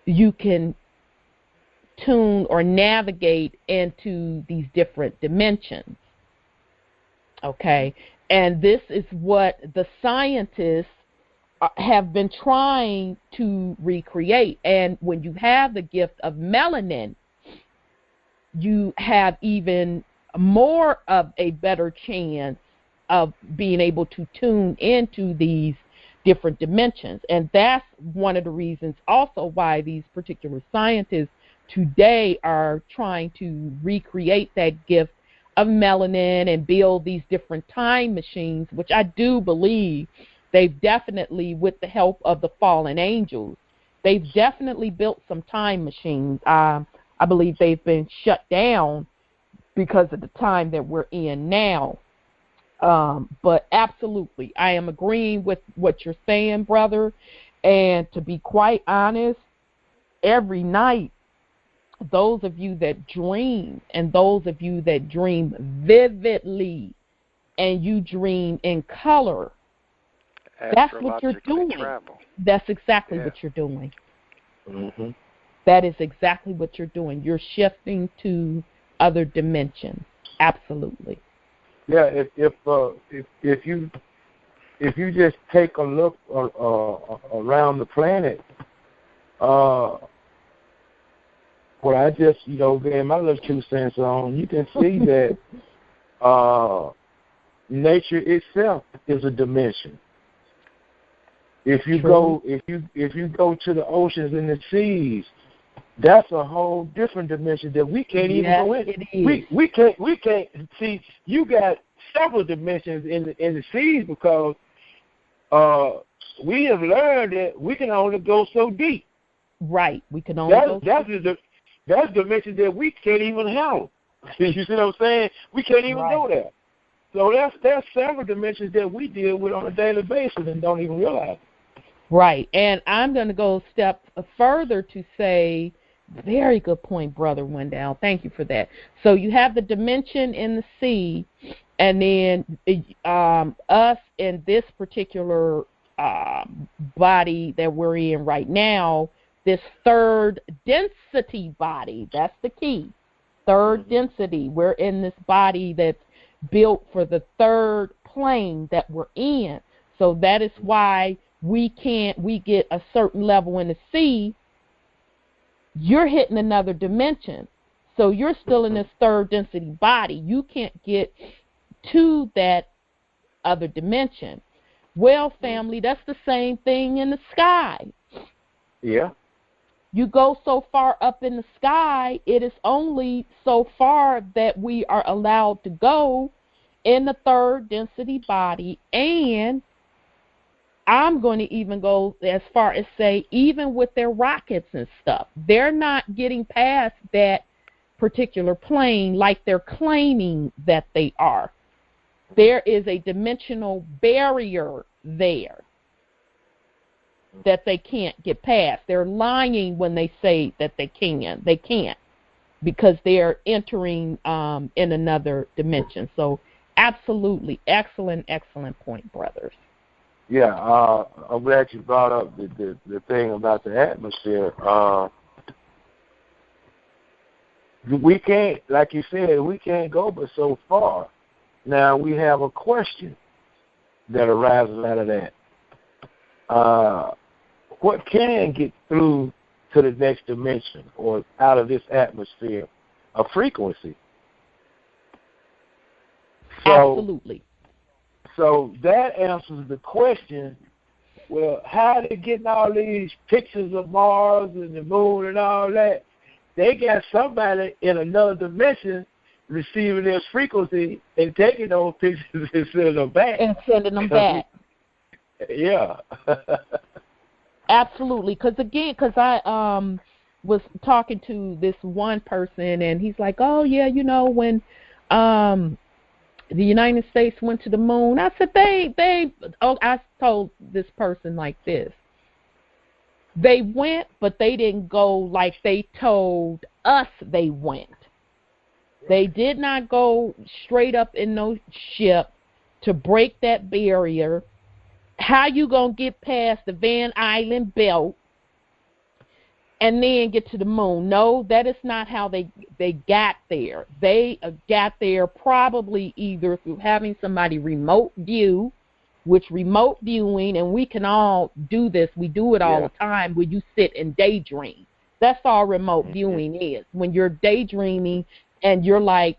you can tune or navigate into these different dimensions, okay? And this is what the scientists have been trying to recreate. And when you have the gift of melanin, you have even more of a better chance of being able to tune into these different dimensions. And that's one of the reasons also why these particular scientists today are trying to recreate that gift of melanin and build these different time machines, which I do believe they've definitely, with the help of the fallen angels, they've definitely built some time machines. I believe they've been shut down because of the time that we're in now. But absolutely, I am agreeing with what you're saying, brother. And to be quite honest, every night, those of you that dream and those of you that dream vividly and you dream in color, that's what you're doing. Travel. That's exactly what you're doing. Mm-hmm. That is exactly what you're doing. You're shifting to other dimensions. Absolutely. Yeah, if you just take a look around the planet, what I just gave my little 2 cents on, you can see that nature itself is a dimension. If you go to the oceans and the seas, that's a whole different dimension that we can't even go in. It is. We can't see. You got several dimensions in the seas because we have learned that we can only go so deep. Right. We can only go so deep. That's dimensions that we can't even handle. You see what I'm saying? We can't even go there. So that's several dimensions that we deal with on a daily basis and don't even realize. Right. And I'm going to go a step further to say, very good point, Brother Wendell. Thank you for that. So you have the dimension in the sea, and then us in this particular body that we're in right now, this third density body, that's the key. Third density. We're in this body that's built for the third plane that we're in. So that is why we get a certain level in the sea, you're hitting another dimension. So you're still in this third density body. You can't get to that other dimension. Well, family, that's the same thing in the sky. Yeah. You go so far up in the sky, it is only so far that we are allowed to go in the third density body, and I'm going to even go as far as say, even with their rockets and stuff, they're not getting past that particular plane like they're claiming that they are. There is a dimensional barrier there that they can't get past. They're lying when they say that they can. They can't, because they're entering in another dimension. So absolutely, excellent point, brothers. Yeah, I'm glad you brought up the thing about the atmosphere. We can't, like you said, we can't go but so far. Now, we have a question that arises out of that. What can get through to the next dimension or out of this atmosphere? A frequency. Absolutely. So that answers the question, well, how are they getting all these pictures of Mars and the moon and all that? They got somebody in another dimension receiving this frequency and taking those pictures and sending them back. Yeah. Absolutely. Because I was talking to this one person, and he's like, oh, yeah, when the United States went to the moon, I said, I told this person like this. They went, but they didn't go like they told us they went. They did not go straight up in no ship to break that barrier. How you going to get past the Van Island belt and then get to the moon? No, that is not how they got there. They got there probably either through having somebody remote view, which remote viewing, and we can all do this. We do it all the time where you sit and daydream. That's all remote viewing is. When you're daydreaming and you're like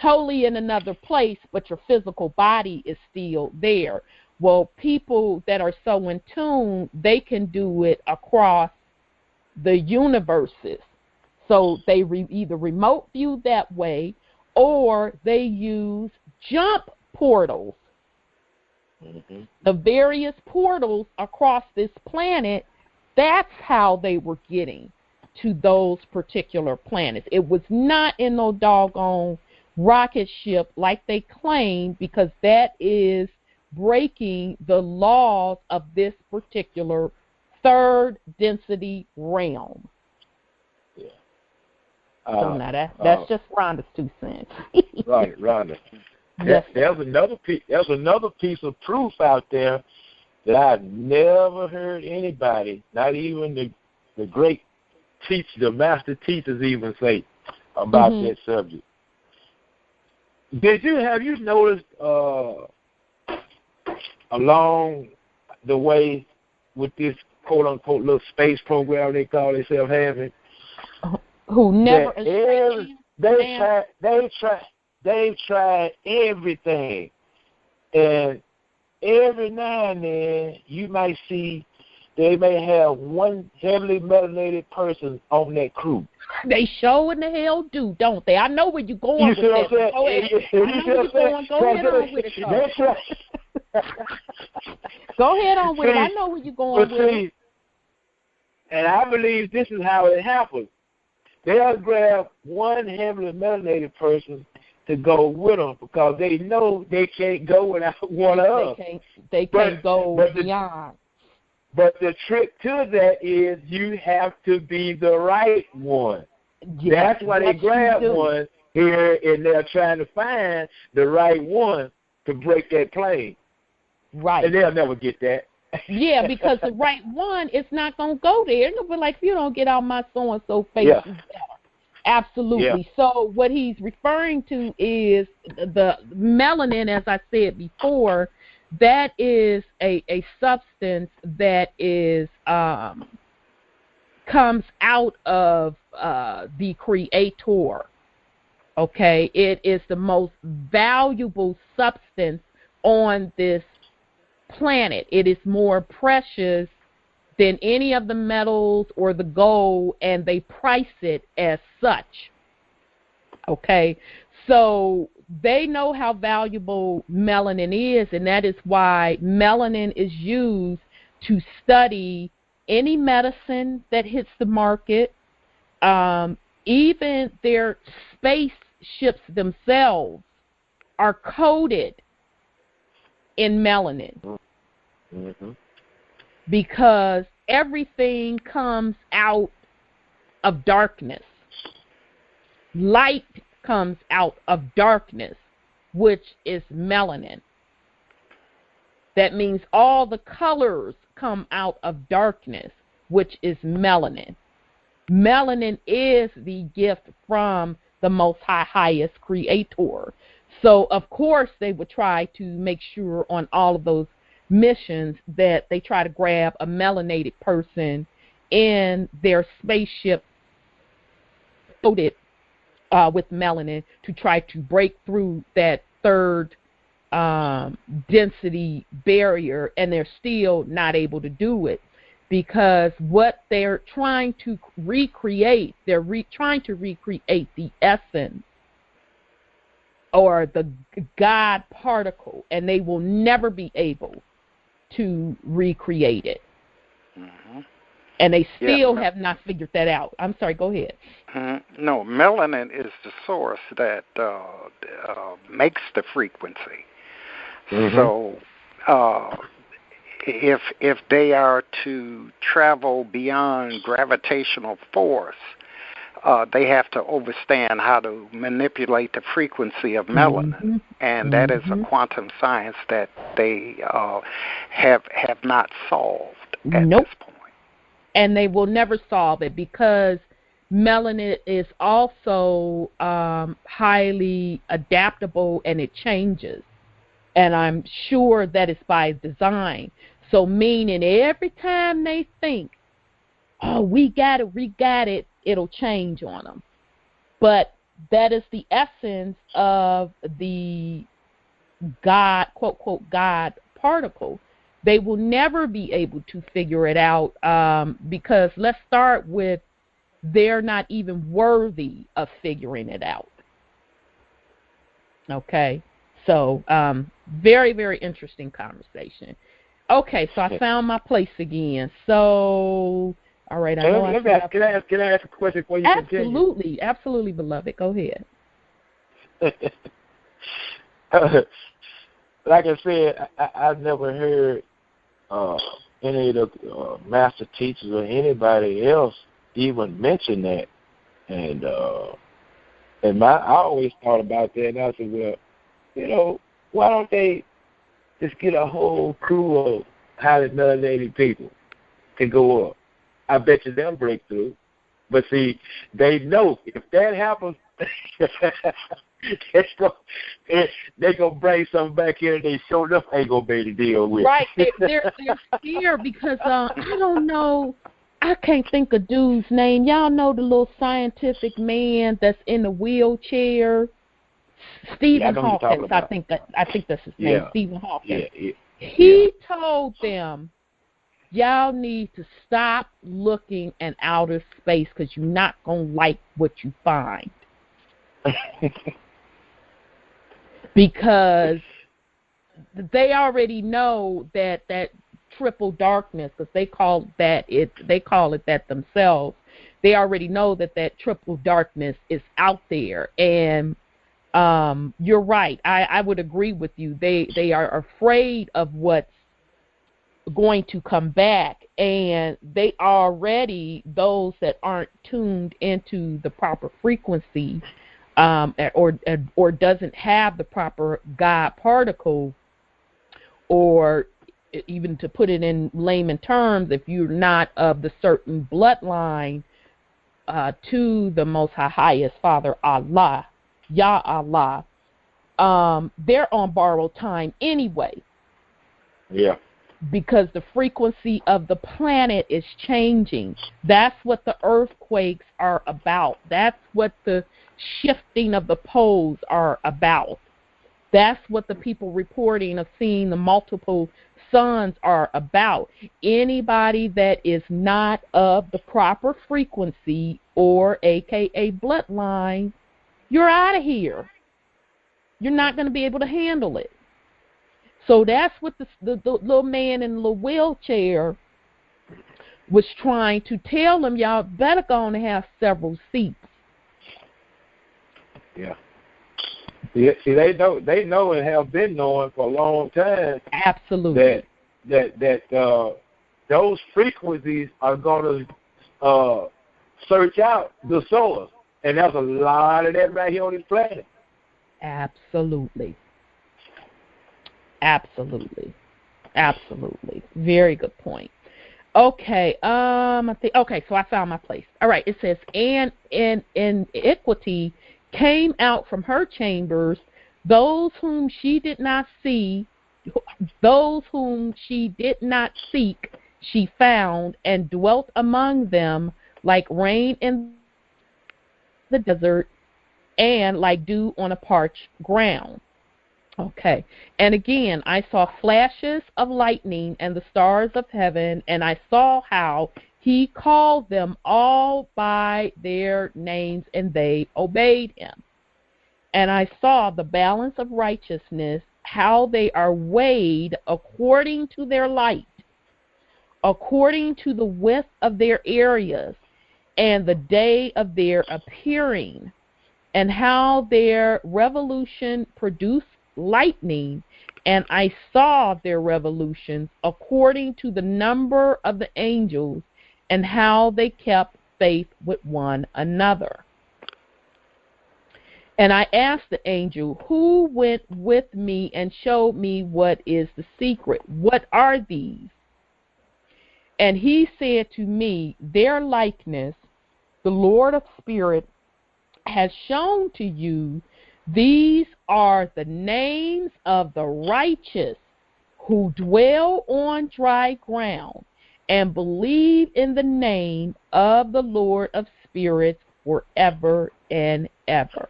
totally in another place, but your physical body is still there. Well, people that are so in tune, they can do it across the universes. So they either remote view that way, or they use jump portals. The various portals across this planet, that's how they were getting to those particular planets. It was not in no doggone rocket ship like they claim, because that is breaking the laws of this particular third density realm. So now that's just Rhonda's 2 cents. Right, Rhonda. Yes. There's another piece of proof out there that I've never heard anybody, not even the great teachers, the master teachers, even say about that subject. Have you noticed along the way with this quote unquote little space program they call themselves having? Who never They've tried everything, and every now and then you might see they may have one heavily melanated person on that crew. They sure in the hell do, don't they? I know where you're going with that. Go ahead on with it. That's right. Go ahead on with it. I know where you're going with it. And I believe this is how it happens. They'll grab one heavily melanated person to go with them because they know they can't go without one of them. They can't go beyond. But the trick to that is you have to be the right one. Yeah, that's why they grab one here, and they're trying to find the right one to break that plane. Right. And they'll never get that. Yeah, because the right one is not going to go there. It'll be like, if you don't get out my so-and-so face, Absolutely. Yeah. So what he's referring to is the melanin, as I said before, that is a substance that is comes out of the Creator. Okay, it is the most valuable substance on this planet. It is more precious than any of the metals or the gold, and they price it as such. Okay, so they know how valuable melanin is, and that is why melanin is used to study any medicine that hits the market. Even their spaceships themselves are coated in melanin. Mm-hmm. Because everything comes out of darkness. Light comes out of darkness, which is melanin. That means all the colors come out of darkness, which is melanin. Melanin is the gift from the Most High, highest Creator. So, of course, they would try to make sure on all of those missions that they try to grab a melanated person in their spaceship coated with melanin to try to break through that third density barrier, and they're still not able to do it because what they're trying to recreate, they're trying to recreate the essence or the God particle, and they will never be able to recreate it. Mm-hmm. And they still have not figured that out. I'm sorry, go ahead. No, melanin is the source that makes the frequency. Mm-hmm. So if they are to travel beyond gravitational force, they have to understand how to manipulate the frequency of melanin, and that is a quantum science that they have not solved at this point. And they will never solve it because melanin is also highly adaptable and it changes. And I'm sure that it's by design. So meaning every time they think, oh, we got it, it'll change on them. But that is the essence of the God, quote, quote, God particle. They will never be able to figure it out because let's start with they're not even worthy of figuring it out. Okay, so very, very interesting conversation. Okay, so I found my place again. So, all right, I know can I ask a question before you continue? Absolutely, beloved. Go ahead. Like I said, I've never heard any of the master teachers or anybody else even mention that, and I always thought about that, and I said, well, why don't they just get a whole crew of highly melanated people to go up? I bet you they'll break through. But see, they know if that happens, they're going to bring something back here and they sure enough ain't going to be able to deal with. Right. They're scared because I don't know. I can't think of dude's name. Y'all know the little scientific man that's in the wheelchair? Stephen Hawkins. I think that's his name, Stephen Hawkins. He told them, y'all need to stop looking in outer space because you're not going to like what you find. Because they already know that triple darkness, because they call it that themselves. They already know that triple darkness is out there, and you're right. I would agree with you. They are afraid of what's going to come back, and they already, those that aren't tuned into the proper frequency or doesn't have the proper God particle, or even to put it in layman terms, if you're not of the certain bloodline to the Most Highest Father Allah, Ya Allah, they're on borrowed time anyway. Yeah. Because the frequency of the planet is changing. That's what the earthquakes are about. That's what the shifting of the poles are about. That's what the people reporting of seeing the multiple suns are about. Anybody that is not of the proper frequency, or AKA bloodline, you're out of here. You're not going to be able to handle it. So that's what the little man in the little wheelchair was trying to tell them. Y'all better go on and have several seats. Yeah. See, they know and have been knowing for a long time. Absolutely. That those frequencies are going to search out the source, and there's a lot of that right here on this planet. Absolutely. Very good point. Okay, so I found my place. All right, it says, and in iniquity came out from her chambers those whom she did not see, those whom she did not seek, she found, and dwelt among them like rain in the desert and like dew on a parched ground. Okay. And again, I saw flashes of lightning and the stars of heaven, and I saw how he called them all by their names, and they obeyed him. And I saw the balance of righteousness, how they are weighed according to their light, according to the width of their areas, and the day of their appearing, and how their revolution produced lightning, and I saw their revolutions according to the number of the angels, and how they kept faith with one another. And I asked the angel, who went with me and showed me what is the secret? What are these? And he said to me, their likeness, the Lord of Spirit has shown to you. These are the names of the righteous who dwell on dry ground and believe in the name of the Lord of Spirits forever and ever.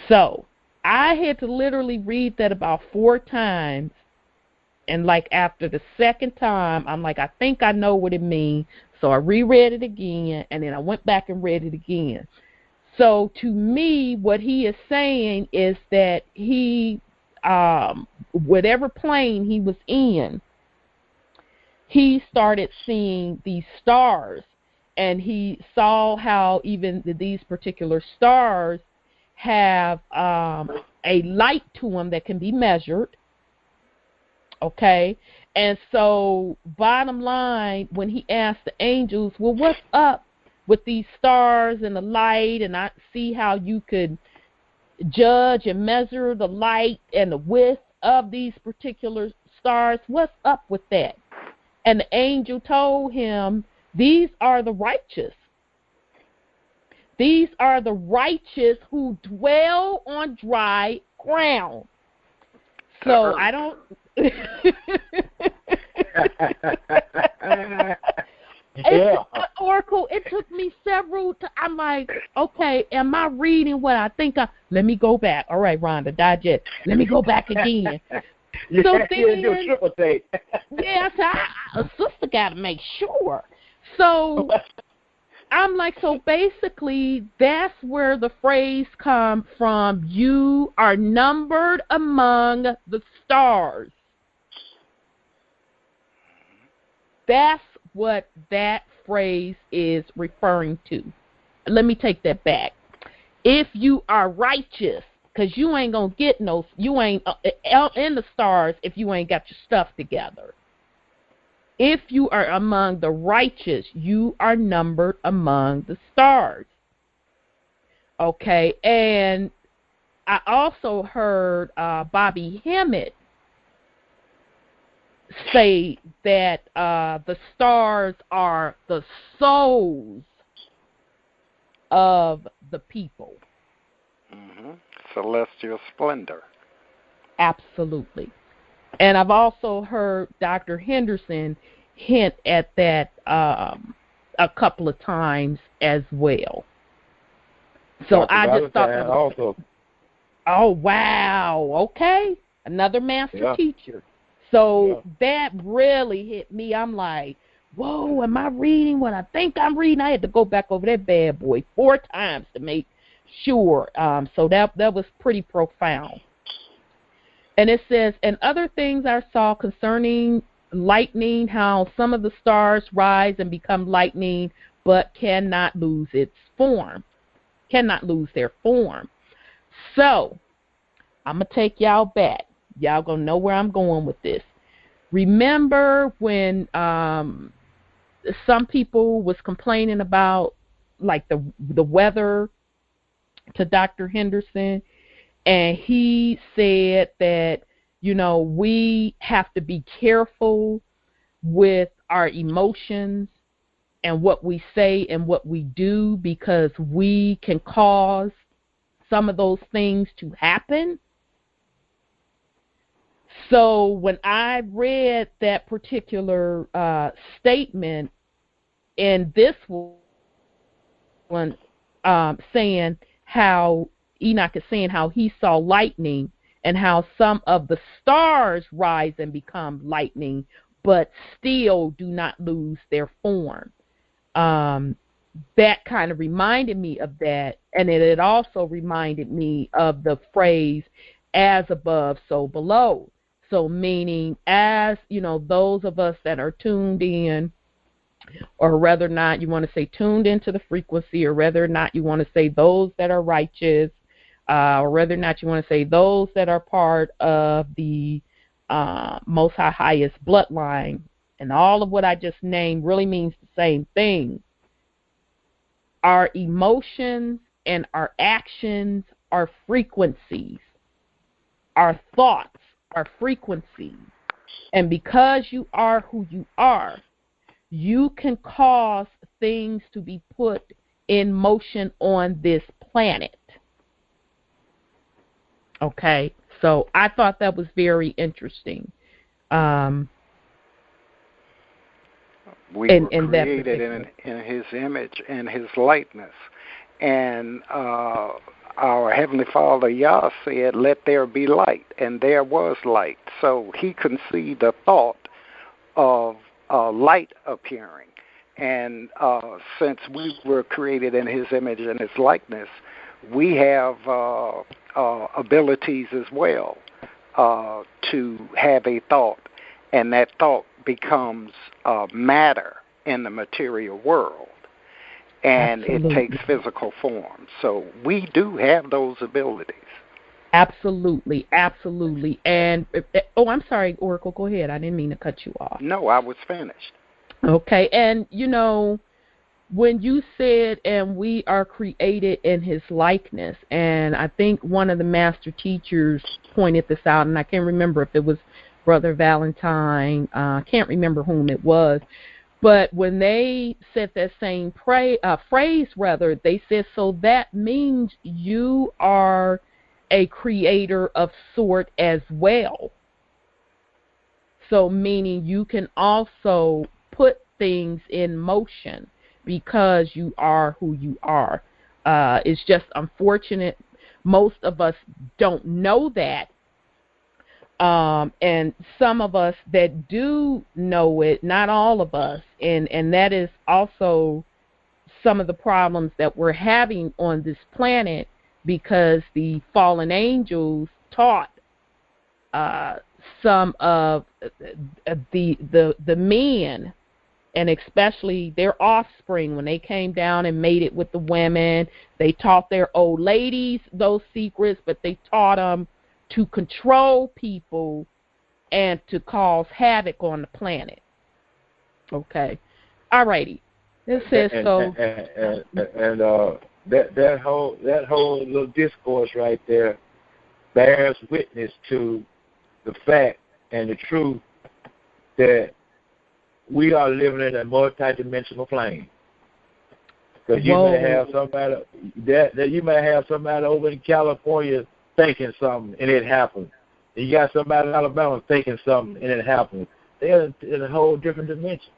So I had to literally read that about 4 times. And like after the second time, I'm like, I think I know what it means. So I reread it again, and then I went back and read it again. So to me, what he is saying is that he, whatever plane he was in, he started seeing these stars, and he saw how even these particular stars have a light to them that can be measured. Okay, and so bottom line, when he asked the angels, well, what's up with these stars and the light, and I see how you could judge and measure the light and the width of these particular stars, what's up with that? And the angel told him, these are the righteous. These are the righteous who dwell on dry ground. So I don't... Oracle, it took me several times. I'm like, okay, am I reading what I think let me go back. All right, Rhonda, digest. Let me go back again. So then, do a triple take. Yeah, so a sister got to make sure. So I'm like, so basically, that's where the phrase comes from. You are numbered among the stars. That's what that phrase is referring to. Let me take that back. If you are righteous, because you ain't going to get you ain't in the stars if you ain't got your stuff together. If you are among the righteous, you are numbered among the stars. Okay, and I also heard Bobby Hemmett say that the stars are the souls of the people. Mm-hmm. Celestial splendor. Absolutely. And I've also heard Dr. Henderson hint at that a couple of times as well. So Dr. I just thought that also. Oh, wow. Okay. Another master teacher. So that really hit me. I'm like, whoa, am I reading what I think I'm reading? I had to go back over that bad boy 4 times to make sure. So that was pretty profound. And it says, and other things I saw concerning lightning, how some of the stars rise and become lightning, but cannot lose its form, cannot lose their form. So I'm going to take y'all back. Y'all going to know where I'm going with this. Remember when some people was complaining about like the weather to Dr. Henderson, and he said that, you know, we have to be careful with our emotions and what we say and what we do, because we can cause some of those things to happen. So when I read that particular statement in this one saying how Enoch is saying how he saw lightning and how some of the stars rise and become lightning, but still do not lose their form. That kind of reminded me of that, and it also reminded me of the phrase, as above, so below. So meaning, as, those of us that are tuned in, or whether or not you want to say tuned into the frequency, or whether or not you want to say those that are righteous, or whether or not you want to say those that are part of the Most High highest bloodline, and all of what I just named really means the same thing. Our emotions and our actions are frequencies. Our thoughts are frequencies. And because you are who you are, you can cause things to be put in motion on this planet. Okay, so I thought that was very interesting. We were created in His image and His likeness. And our Heavenly Father, Yah, said, let there be light. And there was light. So He conceived a thought of light appearing. And since we were created in His image and His likeness, we have abilities as well to have a thought. And that thought becomes matter in the material world, and Absolutely. It takes physical form. So we do have those abilities. Absolutely. And, I'm sorry, Oracle, go ahead. I didn't mean to cut you off. No, I was finished. Okay, and, when you said, and we are created in His likeness, and I think one of the master teachers pointed this out, and I can't remember if it was Brother Valentine, can't remember whom it was, but when they said that same phrase, they said, so that means you are a creator of sort as well. So meaning you can also put things in motion because you are who you are. It's just unfortunate most of us don't know that. And some of us that do know it, not all of us, and that is also some of the problems that we're having on this planet, because the fallen angels taught some of the men, and especially their offspring, when they came down and mated with the women, they taught their old ladies those secrets, but they taught them to control people and to cause havoc on the planet. Okay. All righty. It says so. And that whole little discourse right there bears witness to the fact and the truth that we are living in a multidimensional plane. Because you may have somebody over in California thinking something, and it happens. And you got somebody in Alabama thinking something, and it happens. They're in a whole different dimension.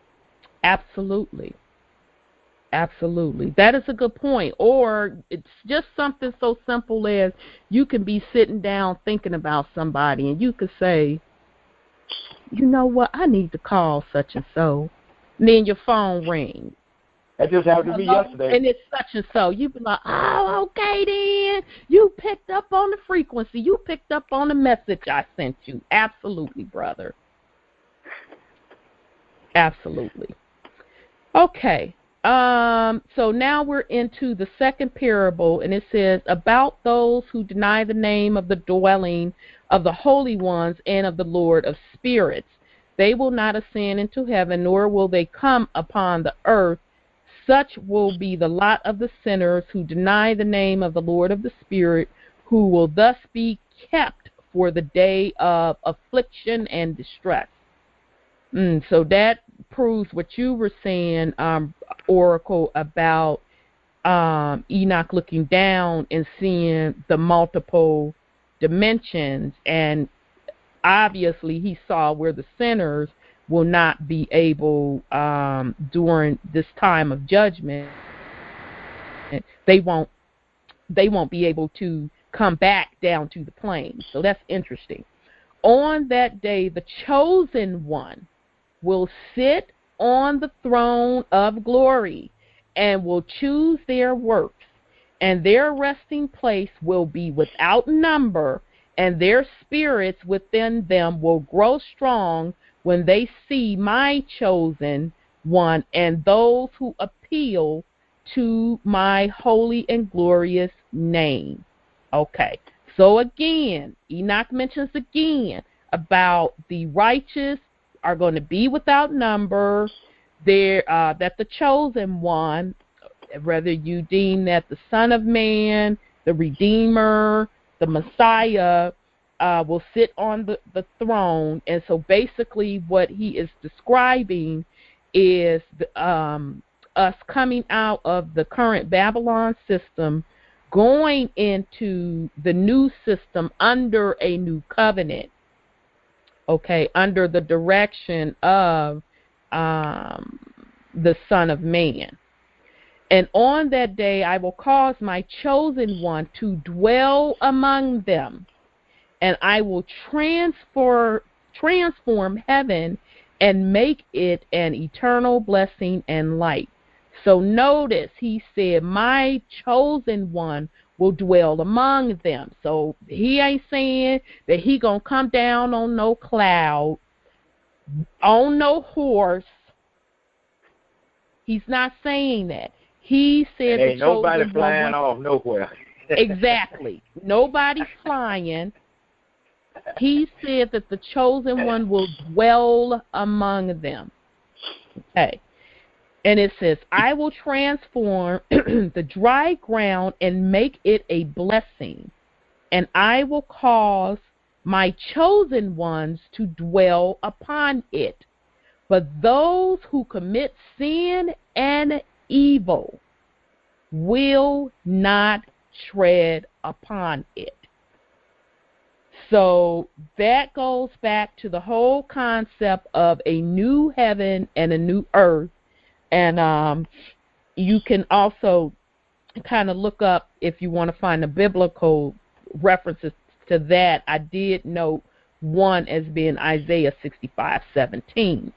Absolutely. That is a good point. Or it's just something so simple as you can be sitting down thinking about somebody, and you could say, you know what, I need to call such and so. And then your phone rings. That just happened to me yesterday. And it's such and so. You be like, oh, okay then. You picked up on the frequency. You picked up on the message I sent you. Absolutely, brother. Absolutely. Okay. So now we're into the second parable, and it says, about those who deny the name of the dwelling of the holy ones and of the Lord of spirits. They will not ascend into heaven, nor will they come upon the earth. Such will be the lot of the sinners who deny the name of the Lord of the Spirit, who will thus be kept for the day of affliction and distress. So that proves what you were saying, Oracle, about Enoch looking down and seeing the multiple dimensions, and obviously he saw where the sinners will not be able, during this time of judgment, they won't they won't be able to come back down to the plains. So that's interesting. On that day, the chosen one will sit on the throne of glory and will choose their works, and their resting place will be without number, and their spirits within them will grow strong when they see my chosen one and those who appeal to my holy and glorious name. Okay, so again, Enoch mentions again about the righteous are going to be without number, that the chosen one, whether you deem that the Son of Man, the Redeemer, the Messiah, will sit on the throne. And so basically what he is describing is us coming out of the current Babylon system, going into the new system under a new covenant, okay, under the direction of the Son of Man. And on that day I will cause my chosen one to dwell among them, and I will transform heaven and make it an eternal blessing and light. So notice he said, my chosen one will dwell among them. So he ain't saying that he gonna come down on no cloud, on no horse. He's not saying that. He said ain't nobody flying off nowhere. Exactly. Nobody's flying. He said that the chosen one will dwell among them. Okay. And it says, I will transform the dry ground and make it a blessing, and I will cause my chosen ones to dwell upon it. But those who commit sin and evil will not tread upon it. So that goes back to the whole concept of a new heaven and a new earth. And you can also kind of look up, if you want to find the biblical references to that. I did note one as being Isaiah 65:17.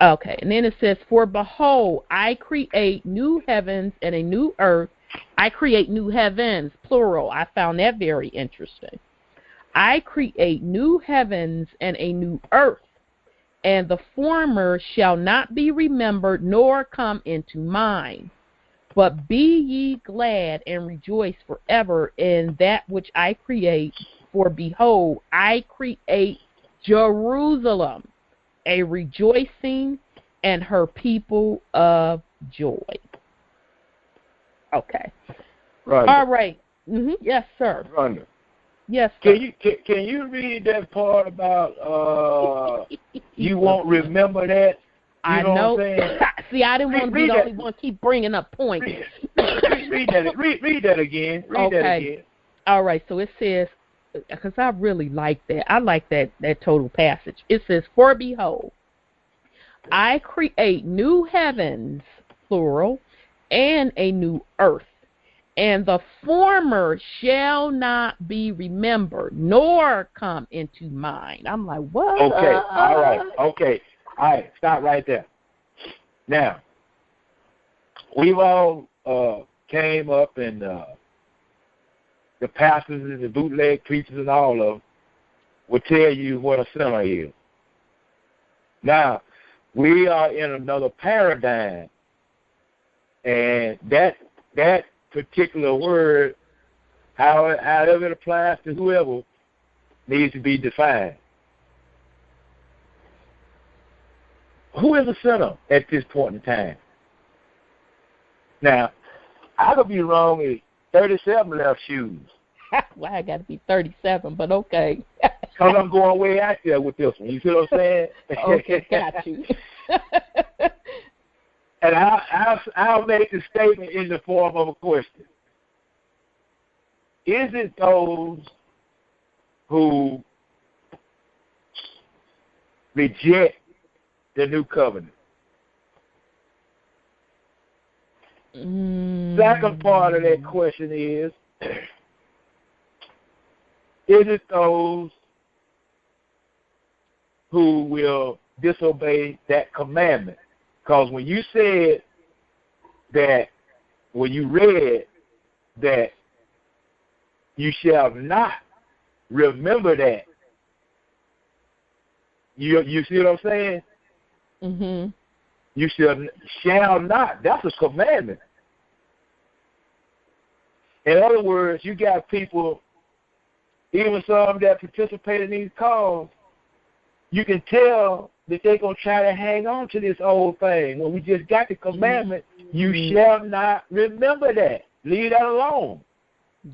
Okay, and then it says, for behold, I create new heavens and a new earth. I create new heavens, plural. I found that very interesting. I create new heavens and a new earth, and the former shall not be remembered nor come into mind. But be ye glad and rejoice forever in that which I create. For behold, I create Jerusalem, a rejoicing, and her people of joy. Okay. Rhonda. All right. Mm-hmm. Yes, sir. Rhonda. Yes, sir. Can you read that part about you won't remember that? You know what I'm saying? See, I didn't want to be the only one keep bringing up points. Read that again. Read that again. All right. So it says, because I really like that. I like that total passage. It says, for behold, I create new heavens, plural, and a new earth, and the former shall not be remembered, nor come into mind. I'm like, what? Okay, all right, okay. All right, stop right there. Now, we've all came up and the pastors and the bootleg preachers and all of them will tell you what a sinner is. Now, we are in another paradigm, and that particular word, however it applies to whoever, needs to be defined. Who is a sinner at this point in time? Now, I could be wrong with 37 left shoes. Well, I got to be 37, but okay. Because I'm going way out there with this one. You see what I'm saying? Okay, got you. And I'll make the statement in the form of a question. Is it those who reject the new covenant? Second part of that question is it those who will disobey that commandment? Because when you said that, when you read that you shall not remember that, you see what I'm saying? Mm-hmm. You shall not. That's a commandment. In other words, you got people, even some that participate in these calls, you can tell that they're going to try to hang on to this old thing. When we just got the commandment, you shall not remember that. Leave that alone.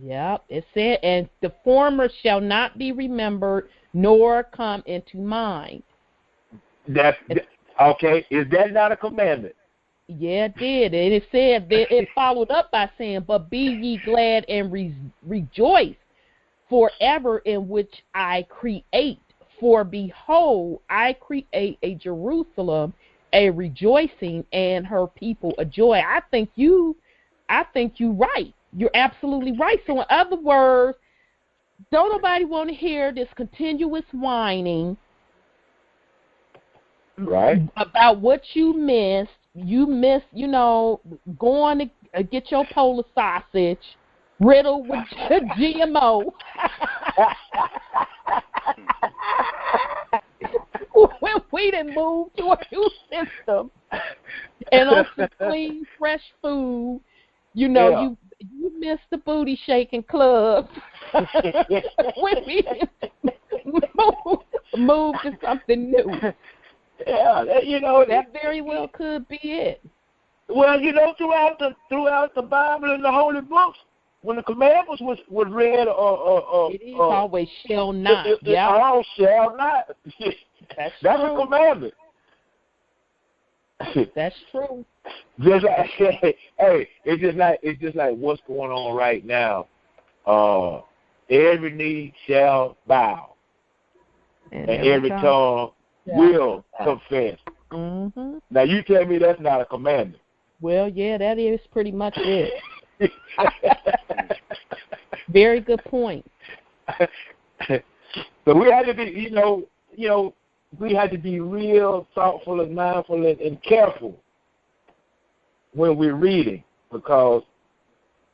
Yep, it said, and the former shall not be remembered nor come into mind. Okay, is that not a commandment? Yeah, it did. And it said that it followed up by saying, but be ye glad and rejoice forever in which I create. For behold, I create a Jerusalem, a rejoicing, and her people a joy. I think you right. You're absolutely right. So in other words, don't nobody want to hear this continuous whining, right, about what you missed. You missed, going to get your Polish sausage riddled with GMO. When we done moved to a new system and on some clean, fresh food, you missed the booty shaking club. When we moved to something new. Yeah, that very well could be it. Well, throughout the Bible and the Holy Books, when the commandments was read, it is always shall not. Yeah, all shall not. That's a commandment. That's true. Just like, hey, it's just like what's going on right now. Every knee shall bow, and every tongue will confess. Mm-hmm. Now you tell me that's not a commandment. Well, yeah, that is pretty much it. Very good point. So we had to be, we had to be real thoughtful and mindful and careful when we're reading, because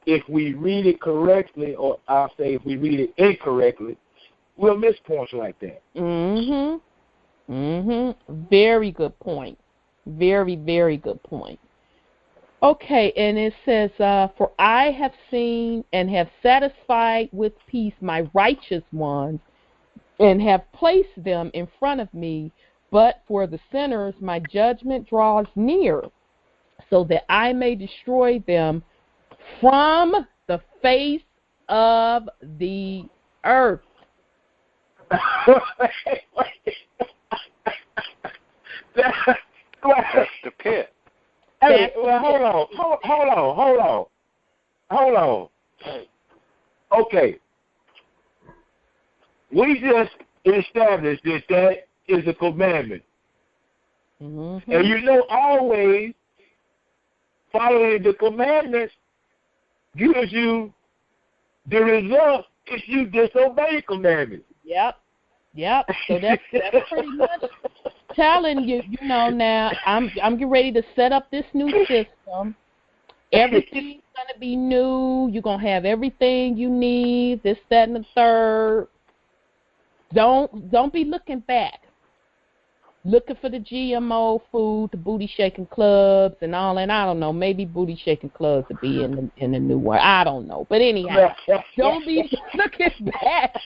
if we read it correctly, or I'll say if we read it incorrectly, we'll miss points like that. Mm-hmm. Mm-hmm. Very good point. Very, very good point. Okay, and it says, for I have seen and have satisfied with peace my righteous ones, and have placed them in front of me, but for the sinners my judgment draws near, so that I may destroy them from the face of the earth. That's the pit. Hey, well, hold on. Okay. We just established that is a commandment. Mm-hmm. And always following the commandments gives you the result if you disobey the commandments. Yep. So that's pretty much telling you, now I'm getting ready to set up this new system. Everything's gonna be new. You're gonna have everything you need, this, that, and the third. Don't be looking back. Looking for the GMO food, the booty shaking clubs and all, and I don't know, maybe booty shaking clubs would be in the new one. I don't know. But anyhow, don't be looking back.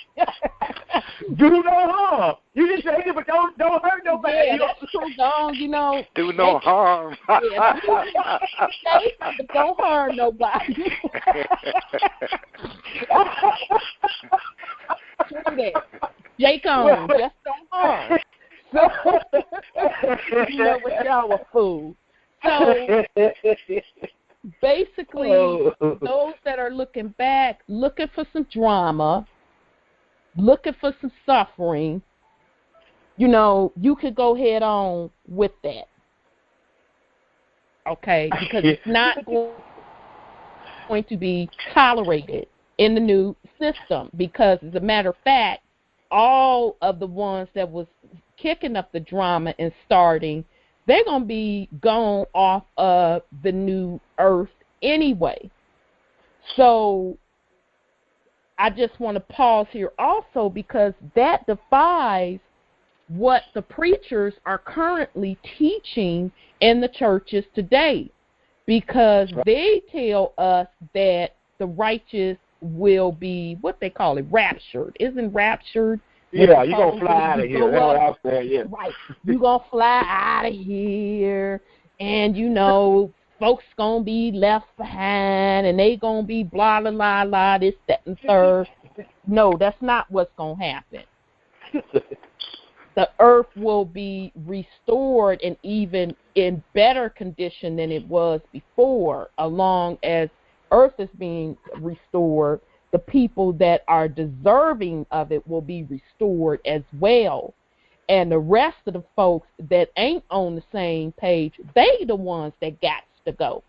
Do no harm. You just say it, but don't hurt nobody. Yeah, that's true. Don't, do no harm. Yeah, but don't harm nobody. True that. Jake on, just don't harm. So, with y'all a fool. So, basically, those that are looking back, looking for some drama, looking for some suffering, you could go head on with that. Okay? Because it's not going going to be tolerated in the new system, because as a matter of fact, all of the ones that was kicking up the drama and starting, they're going to be gone off of the new earth anyway. So I just want to pause here also, because that defies what the preachers are currently teaching in the churches today, because they tell us that the righteous will be, what they call it, raptured. Isn't raptured? Yeah, you're going to fly out of here. That's what I was saying, yeah. Right. You're going to fly out of here, and, you know, folks going to be left behind, and they going to be blah, blah, blah, blah, this, that, and third. No, that's not what's going to happen. The earth will be restored and even in better condition than it was before. Along as earth is being restored, the people that are deserving of it will be restored as well. And the rest of the folks that ain't on the same page, they the ones that got to go.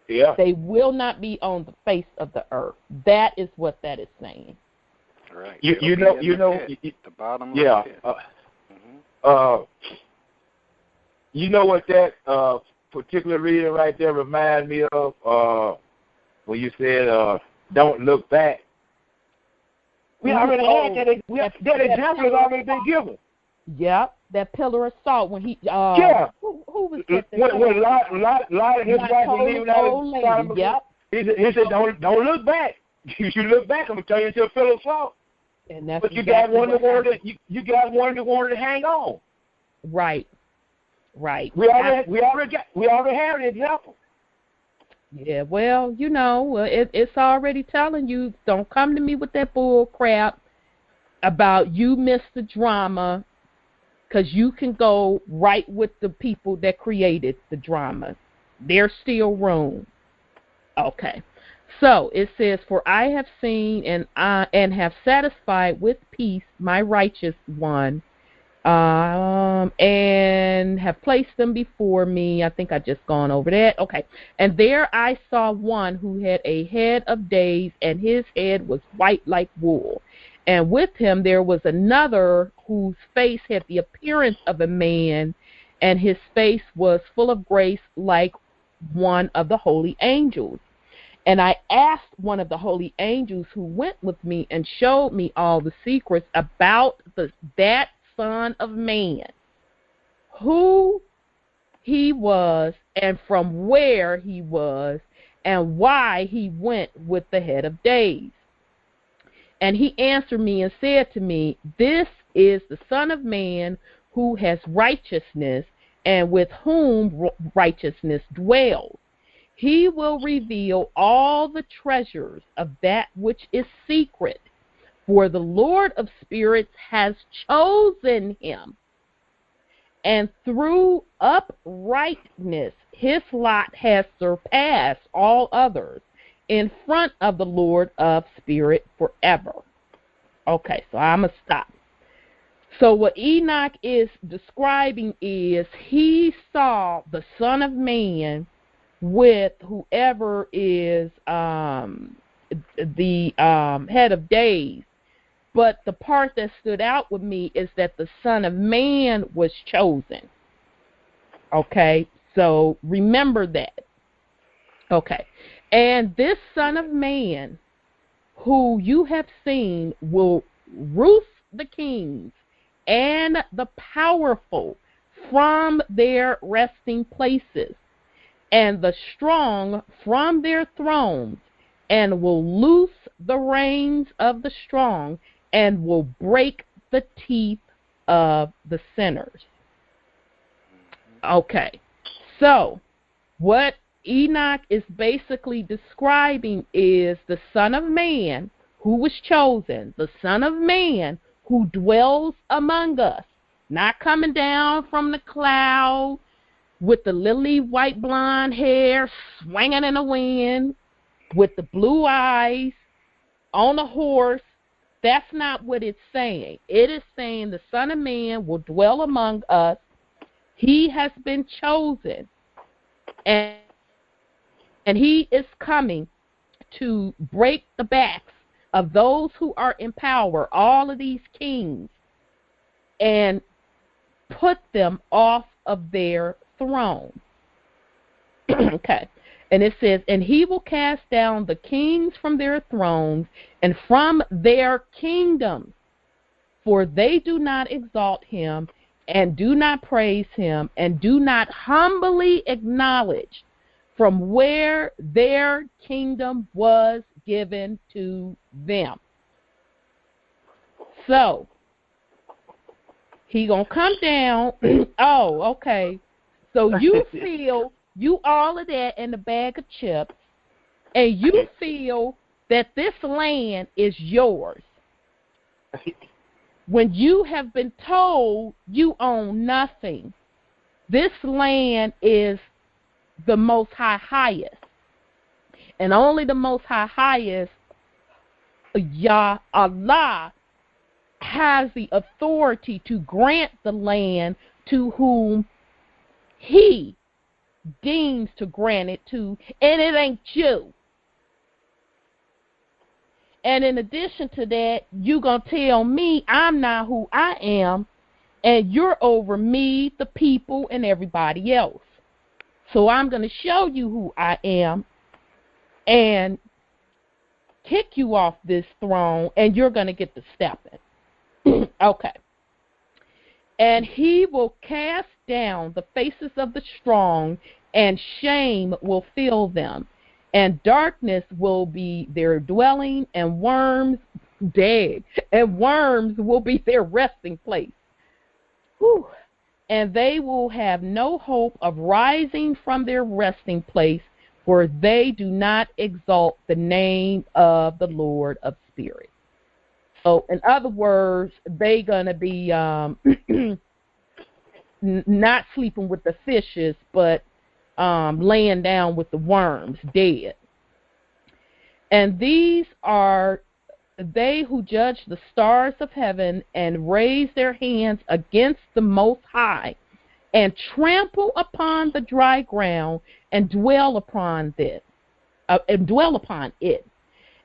Yeah. They will not be on the face of the earth. That is what that is saying. Right. You know, the bottom yeah. of the pit. You know what that particular reading right there reminds me of? When you said, "Don't look back." We already had that. That example has already been given. Yep, that pillar of salt when he. Yeah. Who was that? When Lot and his wife were leaving out of Sodom. Yep. He said, "Don't look back. If you look back, I'm gonna turn you into a pillar of salt." And that's but you exactly got one that wanted to hang on. Right. Right. We already have an example. Yeah, well, you know, it's already telling you, don't come to me with that bull crap about you missed the drama, because you can go right with the people that created the drama. There's still room. Okay. So it says, "For I have seen and have satisfied with peace my righteous one, and have placed them before me." I think I just gone over that. Okay. "And there I saw one who had a head of days, and his head was white like wool. And with him there was another whose face had the appearance of a man, and his face was full of grace like one of the holy angels. And I asked one of the holy angels who went with me and showed me all the secrets about that Son of Man, who he was and from where he was and why he went with the head of days. And he answered me and said to me, This is the Son of Man who has righteousness and with whom righteousness dwells. He will reveal all the treasures of that which is secret, for the Lord of spirits has chosen him, and through uprightness his lot has surpassed all others in front of the Lord of spirit forever." Okay, so I'm going to stop. So what Enoch is describing is he saw the Son of Man with whoever is the head of days. But the part that stood out with me is that the Son of Man was chosen. Okay, so remember that. Okay, and this Son of Man who you have seen will root the kings and the powerful from their resting places, and the strong from their thrones, and will loose the reins of the strong, and will break the teeth of the sinners. Okay, so what Enoch is basically describing is the Son of Man who was chosen, the Son of Man who dwells among us, not coming down from the cloud with the lily white blonde hair swinging in the wind, with the blue eyes, on a horse. That's not what it's saying. It is saying the Son of Man will dwell among us. He has been chosen. And And he is coming to break the backs of those who are in power, all of these kings, and put them off of their throne. Okay. And it says, and he will cast down the kings from their thrones and from their kingdoms, for they do not exalt him and do not praise him and do not humbly acknowledge from where their kingdom was given to them. So, he gonna come down. Oh, okay. So you feel you all of that in the bag of chips, and you feel that this land is yours when you have been told you own nothing. This land is the Most High highest, and only the Most High highest, Yah Allah, has the authority to grant the land to whom he deems to grant it to, and it ain't you. And in addition to that, you gonna tell me I'm not who I am, and you're over me, the people, and everybody else. So I'm gonna show you who I am and kick you off this throne, and you're gonna get the stepping. Okay. And he will cast down the faces of the strong, and shame will fill them, and darkness will be their dwelling, and worms will be their resting place. Whew. And they will have no hope of rising from their resting place, for they do not exalt the name of the Lord of spirits. So, in other words, they gonna be not sleeping with the fishes, but laying down with the worms, dead. And these are they who judge the stars of heaven and raise their hands against the Most High, and trample upon the dry ground and dwell upon it.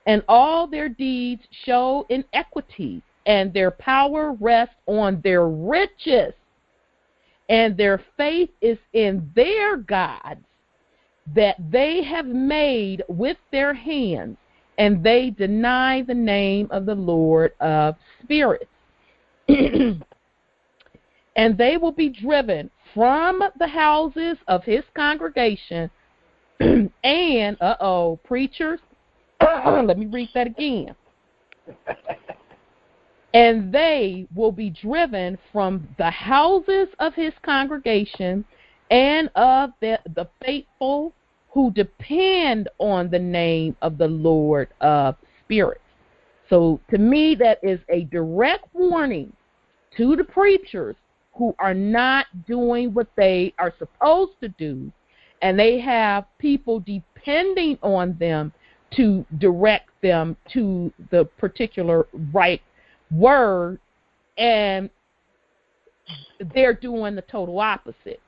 And all their deeds show inequity, and their power rests on their riches, and their faith is in their gods that they have made with their hands, and they deny the name of the Lord of spirits. And they will be driven from the houses of his congregation, and, preachers, let me read that again. And they will be driven from the houses of his congregation and of the faithful who depend on the name of the Lord of spirits. So to me, that is a direct warning to the preachers who are not doing what they are supposed to do, and they have people depending on them to direct them to the particular right word, and they're doing the total opposite.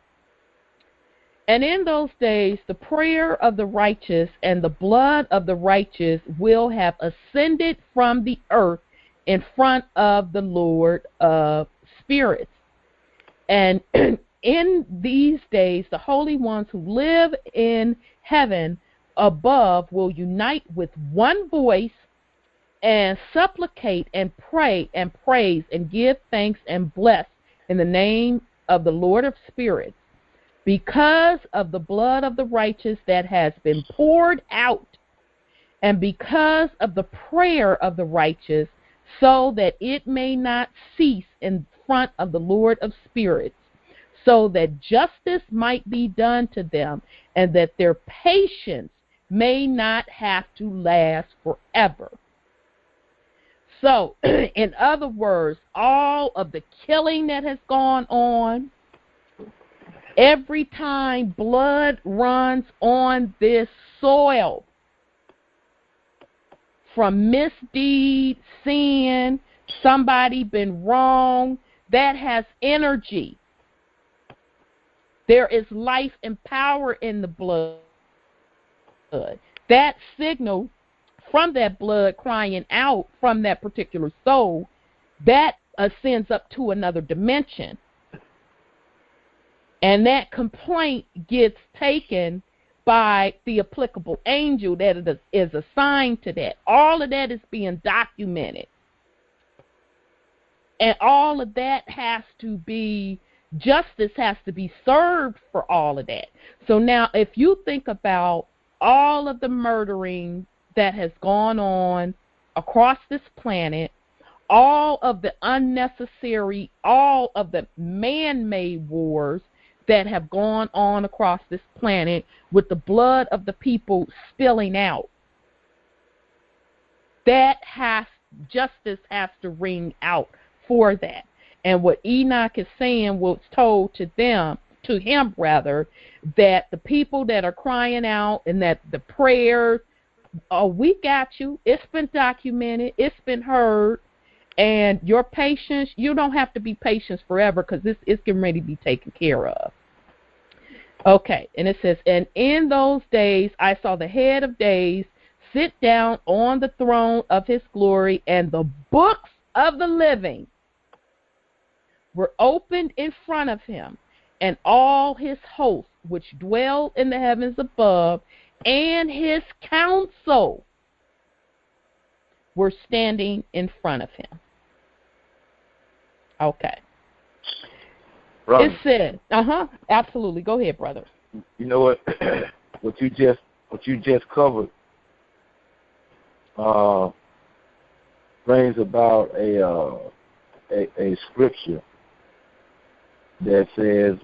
And in those days, the prayer of the righteous and the blood of the righteous will have ascended from the earth in front of the Lord of spirits. And in these days, the holy ones who live in heaven above will unite with one voice and supplicate and pray and praise and give thanks and bless in the name of the Lord of spirits, because of the blood of the righteous that has been poured out, and because of the prayer of the righteous, so that it may not cease in front of the Lord of spirits, so that justice might be done to them, and that their patience may not have to last forever. So, in other words, all of the killing that has gone on, every time blood runs on this soil, from misdeed, sin, somebody been wrong, that has energy. There is life and power in the blood. That signal from that blood crying out from that particular soul, that ascends up to another dimension. And that complaint gets taken by the applicable angel that is assigned to that. All of that is being documented. And all of that has to be, justice has to be served for all of that. So now if you think about all of the murdering that has gone on across this planet, all of the unnecessary, all of the man-made wars that have gone on across this planet with the blood of the people spilling out, justice has to ring out for that. And what Enoch is saying was told to him, that the people that are crying out and that the prayers, we got you. It's been documented. It's been heard. And your patience, you don't have to be patient forever because it's getting ready to be taken care of. Okay, and it says, and in those days I saw the head of days sit down on the throne of his glory, and the books of the living were opened in front of him, and all his hosts which dwell in the heavens above, and his council were standing in front of him. Okay. Brother, it said, absolutely. Go ahead, brother. You know what? what you just covered brings about a scripture that says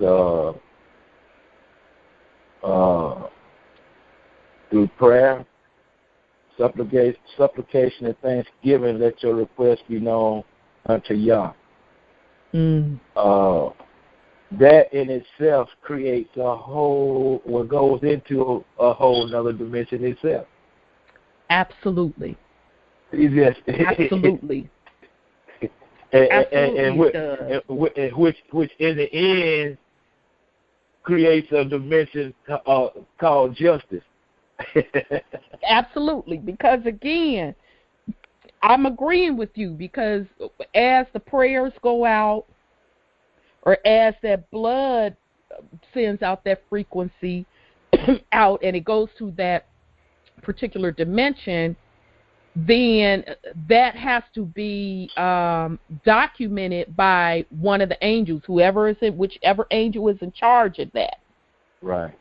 through prayer, supplication, and thanksgiving, let your request be known unto Yah. That in itself creates goes into a whole another dimension itself. Absolutely. Absolutely. and which in the end creates a dimension called justice. Absolutely, because again, I'm agreeing with you, because as the prayers go out, or as that blood sends out that frequency out and it goes to that particular dimension, then that has to be documented by one of the angels, whichever angel is in charge of that. Right.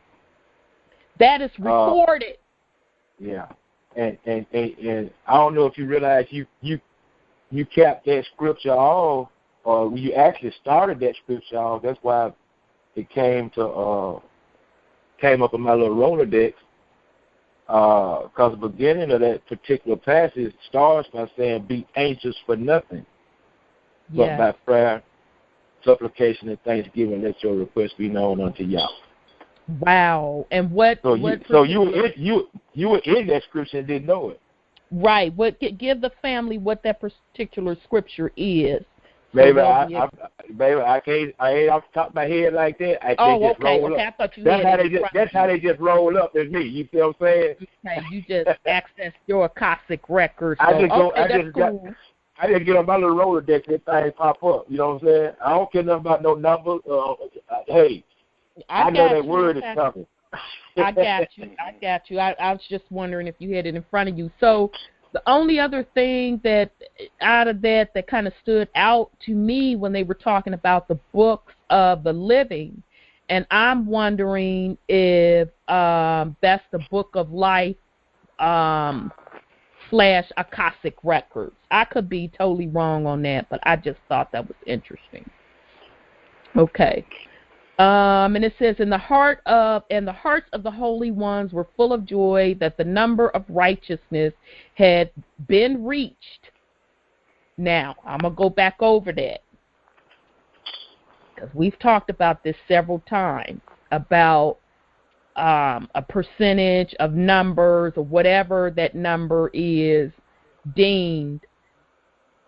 That is recorded. Yeah. And I don't know if you realize you capped that scripture off, or you actually started that scripture off. That's why it came up in my little Rolodex. Because the beginning of that particular passage starts by saying, "Be anxious for nothing, but by prayer, supplication, and thanksgiving, let your request be known unto Yah." Wow. And what? So you were in that scripture and didn't know it. Right. Give the family what that particular scripture is. Baby, I ain't off the top of my head like that. Just roll up. I thought you That's how they just roll up as me. You see what I'm saying? Okay, you just access your Akashic records. I just get on my little Rolodex and things pop up. You know what I'm saying? I don't care nothing about no numbers. Hey, I know that word is coming. I got you. I was just wondering if you had it in front of you. So the only other thing that out of that kind of stood out to me when they were talking about the books of the living, and I'm wondering if that's the Book of Life / Akashic records. I could be totally wrong on that, but I just thought that was interesting. Okay. And it says, and the hearts of the holy ones were full of joy that the number of righteousness had been reached. Now, I'm going to go back over that, because we've talked about this several times, about a percentage of numbers or whatever that number is deemed.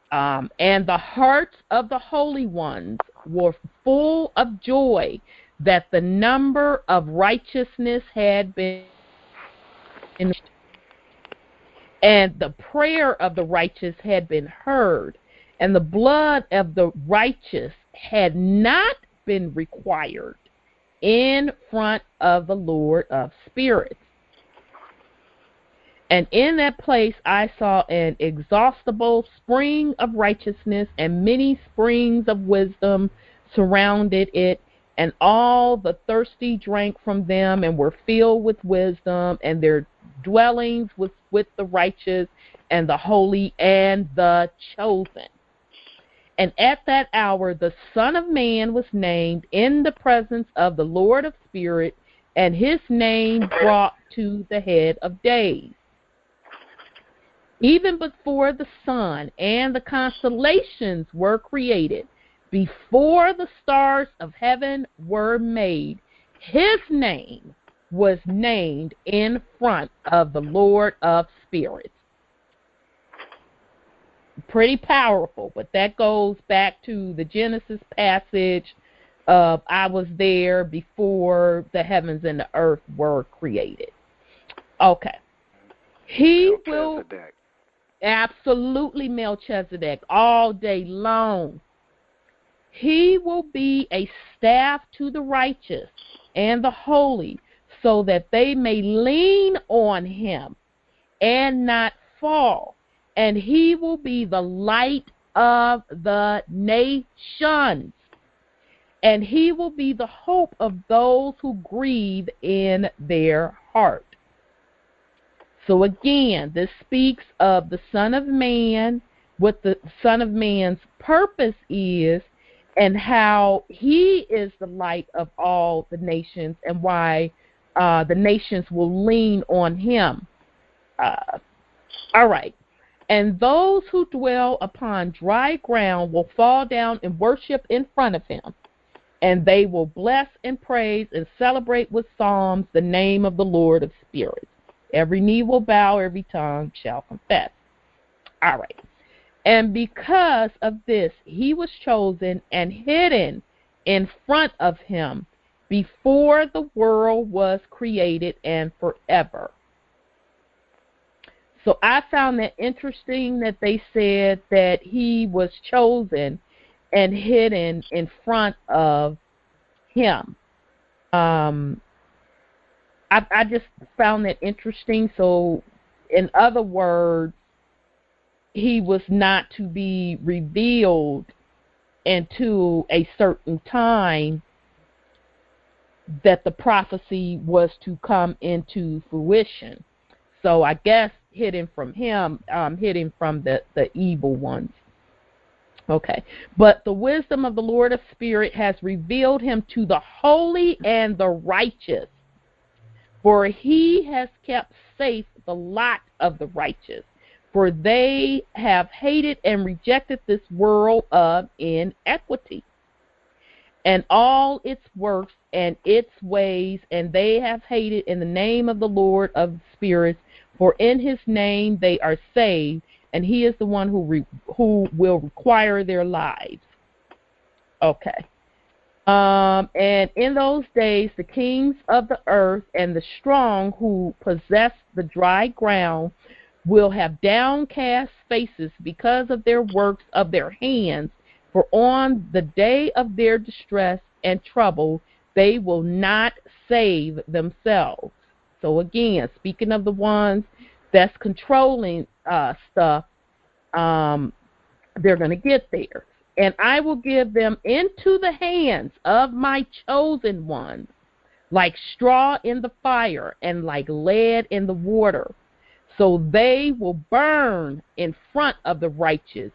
And the hearts of the holy ones were full of joy that the number of righteousness had been And the prayer of the righteous had been heard, and the blood of the righteous had not been required in front of the Lord of spirits. And in that place I saw an inexhaustible spring of righteousness, and many springs of wisdom surrounded it, and all the thirsty drank from them and were filled with wisdom, and their dwellings was with the righteous and the holy and the chosen. And at that hour the Son of Man was named in the presence of the Lord of Spirit, and his name brought to the head of days. Even before the sun and the constellations were created, before the stars of heaven were made, his name was named in front of the Lord of spirits. Pretty powerful, but that goes back to the Genesis passage of I was there before the heavens and the earth were created. Okay. He will absolutely Melchizedek all day long. He will be a staff to the righteous and the holy, so that they may lean on him and not fall. And he will be the light of the nations. And he will be the hope of those who grieve in their heart. So again, this speaks of the Son of Man, what the Son of Man's purpose is, and how he is the light of all the nations, and why the nations will lean on him. All right. And those who dwell upon dry ground will fall down and worship in front of him, and they will bless and praise and celebrate with psalms the name of the Lord of spirits. Every knee will bow, every tongue shall confess. All right. And because of this, he was chosen and hidden in front of him before the world was created and forever. So I found that interesting that they said that he was chosen and hidden in front of him. I just found that interesting. So, in other words, he was not to be revealed until a certain time that the prophecy was to come into fruition. So I guess hidden from him, hidden from the evil ones. Okay. But the wisdom of the Lord of Spirit has revealed him to the holy and the righteous. For he has kept safe the lot of the righteous. For they have hated and rejected this world of inequity and all its works and its ways, and they have hated in the name of the Lord of spirits, for in his name they are saved, and he is the one who will require their lives. Okay. And in those days, the kings of the earth and the strong who possess the dry ground will have downcast faces because of their works of their hands, for on the day of their distress and trouble, they will not save themselves. So again, speaking of the ones that's controlling stuff, they're going to get there. And I will give them into the hands of my chosen ones, like straw in the fire and like lead in the water. So they will burn in front of the righteous,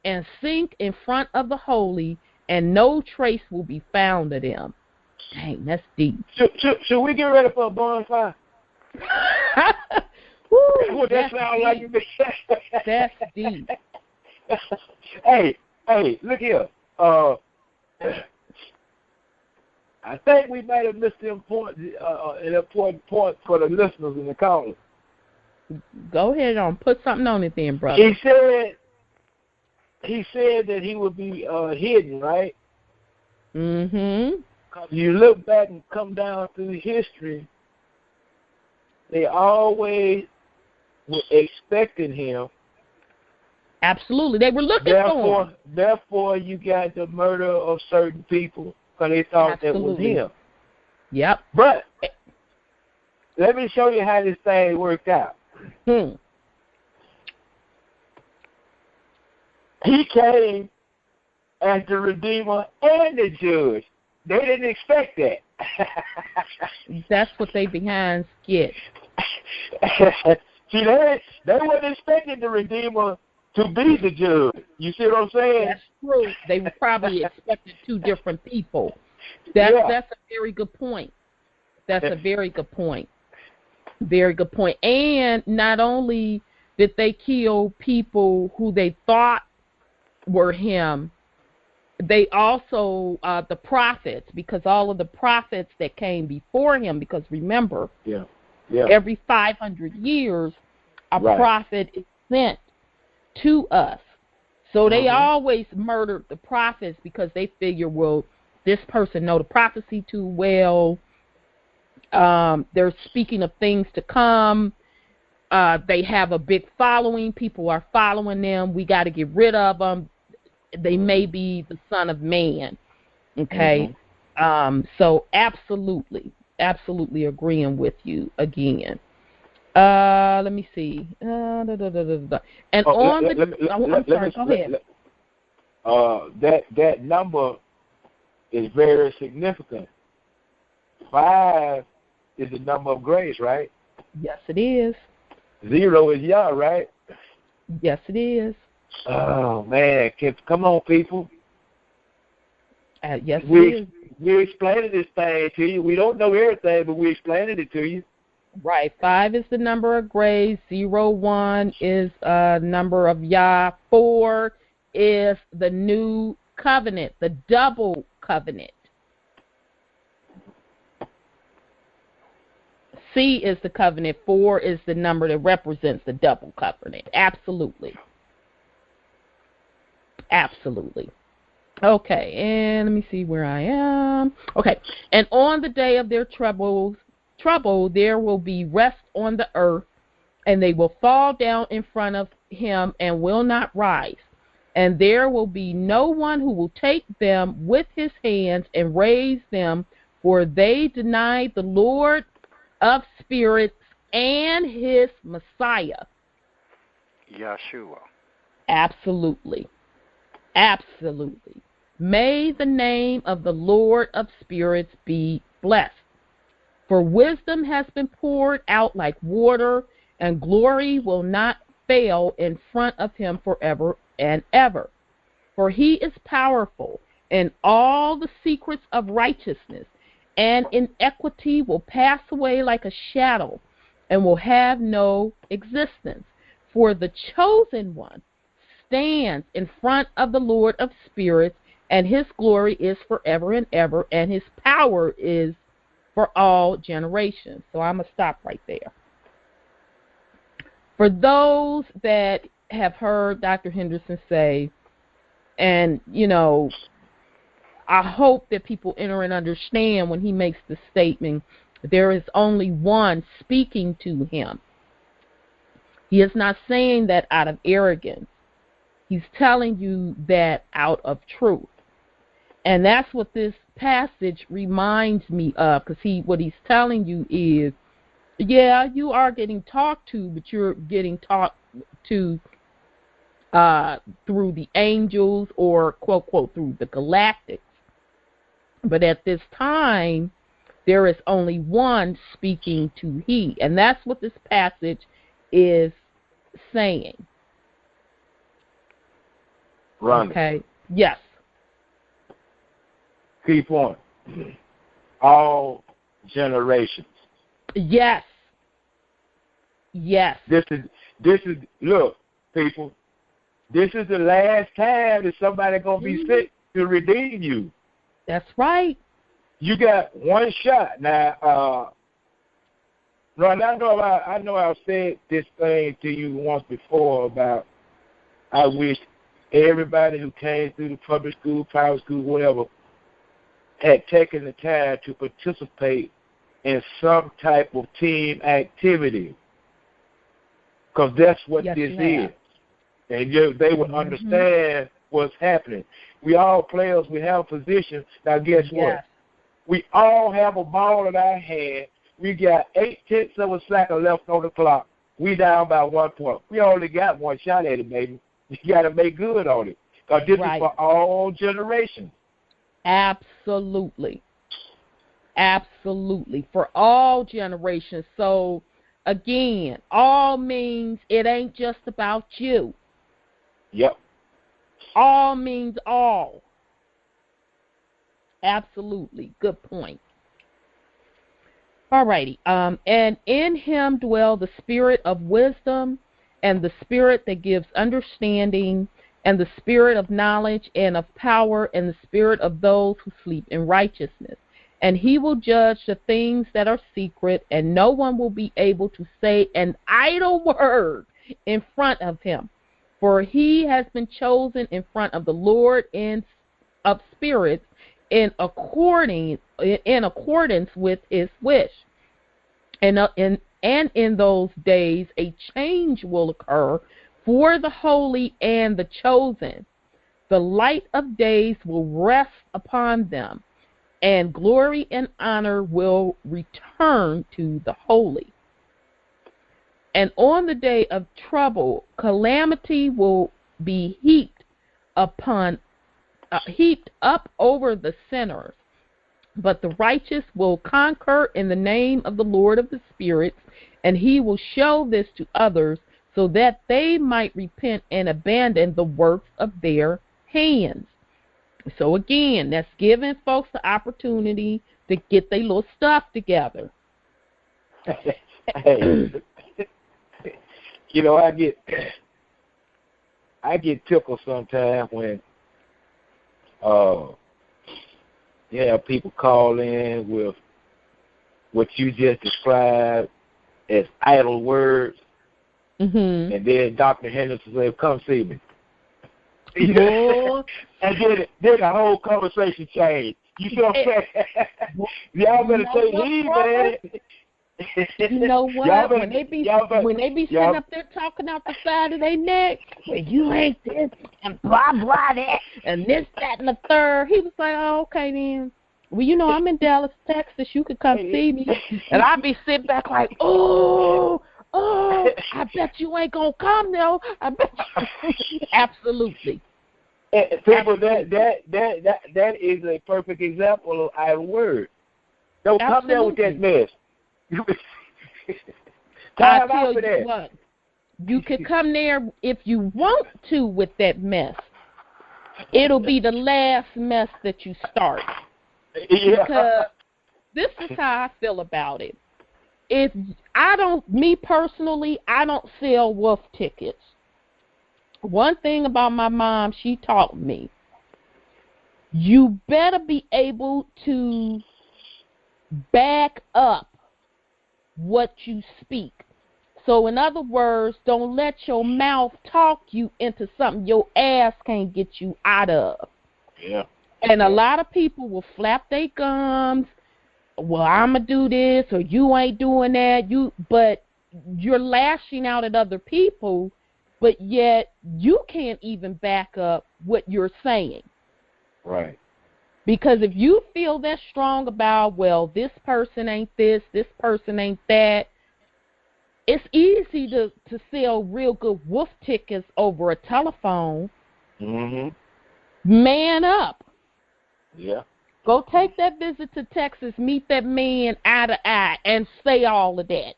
and sink in front of the holy, and no trace will be found of them. Dang, that's deep. Should we get ready for a bonfire? Woo, that sound like you. That's deep. Hey, look here. I think we might have missed an important point for the listeners in the call. Go ahead on. Put something on it then, brother. He said that he would be hidden, right? Mm-hmm. Because you look back and come down through history, they always were expecting him. Absolutely. They were looking for him. Therefore, you got the murder of certain people because they thought that was him. Yep. But let me show you how this thing worked out. He came as the Redeemer and the Judge. They didn't expect that. That's what they behinds get. See, they weren't expecting the Redeemer to be the Judge. You see what I'm saying? That's true. They were probably expecting two different people. That's a very good point. That's a very good point. Very good point. And not only did they kill people who they thought were him, they also, the prophets, because all of the prophets that came before him, because remember, every 500 years, a prophet is sent to us. So they always murdered the prophets because they figure, well, this person know the prophecy too well. They're speaking of things to come. They have a big following. People are following them. We got to get rid of them. They may be the Son of Man. Okay? So absolutely agreeing with you again. Let me see. And I'm sorry, go ahead. That number is very significant. 5 is the number of grace, right? Yes, it is. 0 is Yah, right? Yes, it is. Oh, man. Come on, people. Yes, it is. We're explaining this thing to you. We don't know everything, but we're explaining it to you. Right. 5 is the number of grace. 0, 1 is number of Yah. 4 is the new covenant, the double covenant. C is the covenant. 4 is the number that represents the double covenant. Absolutely. Okay, and let me see where I am. Okay, and on the day of their trouble, there will be rest on the earth, and they will fall down in front of him and will not rise. And there will be no one who will take them with his hands and raise them, for they denied the Lord of spirits and his Messiah. Yeshua. Absolutely. May the name of the Lord of spirits be blessed. For wisdom has been poured out like water, and glory will not fail in front of him forever and ever. For he is powerful, and all the secrets of righteousness and inequity will pass away like a shadow and will have no existence. For the chosen one stands in front of the Lord of spirits, and his glory is forever and ever, and his power is for all generations. So I'm going to stop right there. For those that have heard Dr. Henderson say, and, you know, I hope that people enter and understand when he makes the statement, there is only one speaking to him. He is not saying that out of arrogance. He's telling you that out of truth. And that's what this passage reminds me of, because what he's telling you is, yeah, you are getting talked to, but you're getting talked to through the angels or, quote, quote, through the galactics. But at this time, there is only one speaking to he. And that's what this passage is saying. Rhonda. Okay. Yes. Key point. All generations. Yes. Yes. This is look, people, this is the last time that somebody gonna be sent to redeem you. That's right. You got one shot. Now, Ron, I know I've said this thing to you once before about I wish everybody who came through the public school, private school, whatever, had taken the time to participate in some type of team activity, because that's what this is. And they would understand what's happening. We all players, we have positions. Now, guess what? We all have a ball in our hand. We got 8/10 of a second left on the clock. We down by 1 point. We only got one shot at it, baby. You got to make good on it, because this is for all generations. Absolutely. Absolutely. For all generations. So, again, all means it ain't just about you. Yep. All means all. Absolutely. Good point. All righty. And in him dwell the spirit of wisdom and the spirit that gives understanding and the spirit of knowledge and of power and the spirit of those who sleep in righteousness. And he will judge the things that are secret, and no one will be able to say an idle word in front of him. For he has been chosen in front of the Lord of spirits in accordance with his wish. And in those days a change will occur for the holy and the chosen. The light of days will rest upon them, and glory and honor will return to the holy. And on the day of trouble, calamity will be heaped up over the sinners. But the righteous will conquer in the name of the Lord of the spirits, and he will show this to others, so that they might repent and abandon the works of their hands. So again, that's giving folks the opportunity to get their little stuff together. Hey, you know, I get tickled sometimes when people call in with what you just described as idle words, and then Dr. Henderson said, "Come see me." And then the whole conversation changed. You know what I'm saying? Y'all better say heed, man. You know what? When they be sitting up there talking out the side of their neck, well, you ain't this and blah blah that and this, that, and the third. He was like, "Oh, okay then. Well, you know, I'm in Dallas, Texas. You could come see me." And I'd be sitting back like, "Oh, I bet you ain't gonna come though. I bet you." Absolutely. People, that is a perfect example of idle word. Don't come there with that mess. I tell you what, you can come there if you want to with that mess. It'll be the last mess that you start. Because this is how I feel about it. Me personally, I don't sell wolf tickets. One thing about my mom, she taught me, you better be able to back up what you speak. So in other words, don't let your mouth talk you into something your ass can't get you out of. Yeah. And a lot of people will flap their gums. Well, I'm going to do this, or you ain't doing that. But you're lashing out at other people, but yet you can't even back up what you're saying. Right. Because if you feel that strong about, well, this person ain't this person ain't that, it's easy to sell real good wolf tickets over a telephone. Man up. Yeah. Go take that visit to Texas, meet that man eye to eye, and say all of that.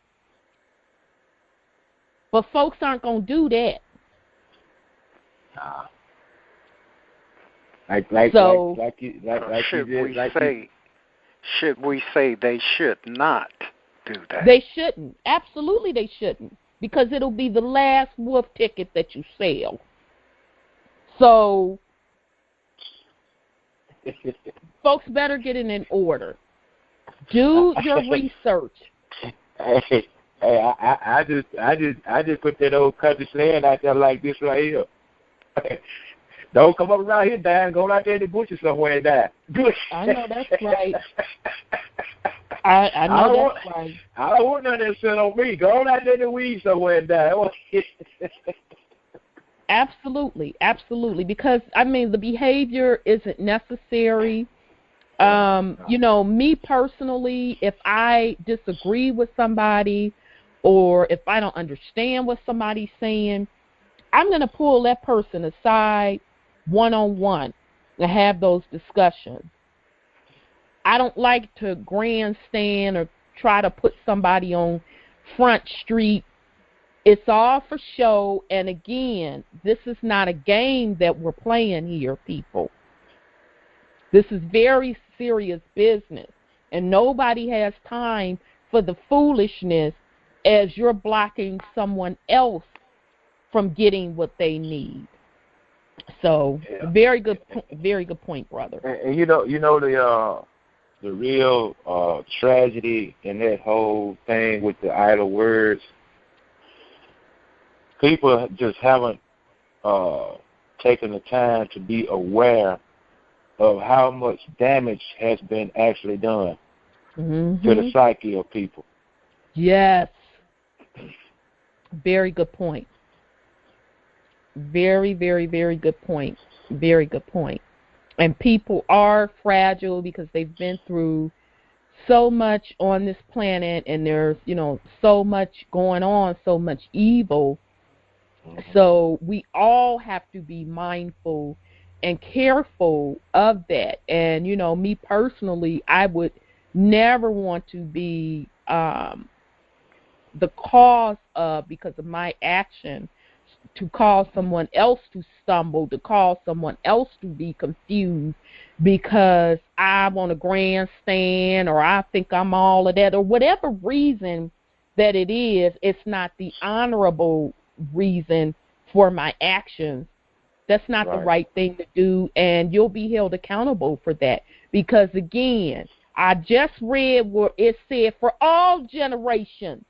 But folks aren't going to do that. Should we say they should not do that? They shouldn't. Absolutely they shouldn't. Because it'll be the last wolf ticket that you sell. So folks better get it in order. Do your research. Hey, I just put that old country saying out there like this right here. Don't come up around here dying. Go out there in the bushes somewhere and die. I know that's right. I know that's right. I don't want nothing to sit on me. Go on out there in the weeds somewhere and die. Absolutely, absolutely. Because, I mean, the behavior isn't necessary. Me personally, if I disagree with somebody or if I don't understand what somebody's saying, I'm going to pull that person aside one-on-one and have those discussions. I don't like to grandstand or try to put somebody on Front Street. It's all for show, and again, this is not a game that we're playing here, people. This is very serious business, and nobody has time for the foolishness as you're blocking someone else from getting what they need. So, very good point, brother. And you know the real tragedy in that whole thing with the idle words. People just haven't taken the time to be aware of how much damage has been actually done to the psyche of people. Yes. Very good point. Very, very, very good point. Very good point. And people are fragile because they've been through so much on this planet, and there's, so much going on, so much evil. So we all have to be mindful and careful of that. And, me personally, I would never want to be the cause of, because of my action, to cause someone else to stumble, to cause someone else to be confused because I want a grandstand or I think I'm all of that, or whatever reason that it is. It's not the honorable reason for my actions. That's not the right thing to do, and you'll be held accountable for that. Because, again, I just read where it said for all generations.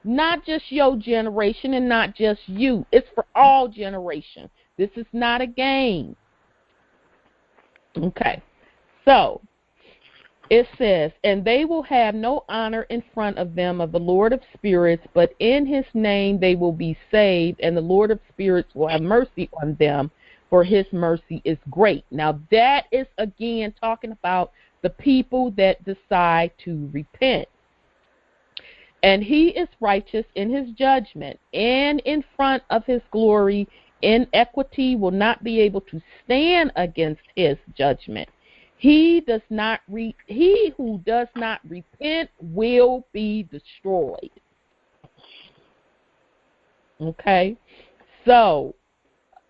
Not just your generation and not just you. It's for all generations. This is not a game. Okay. So, it says, and they will have no honor in front of them of the Lord of spirits, but in his name they will be saved, and the Lord of spirits will have mercy on them, for his mercy is great. Now, that is, again, talking about the people that decide to repent. And he is righteous in his judgment, and in front of his glory, in equity will not be able to stand against his judgment. He who does not repent will be destroyed. Okay? So,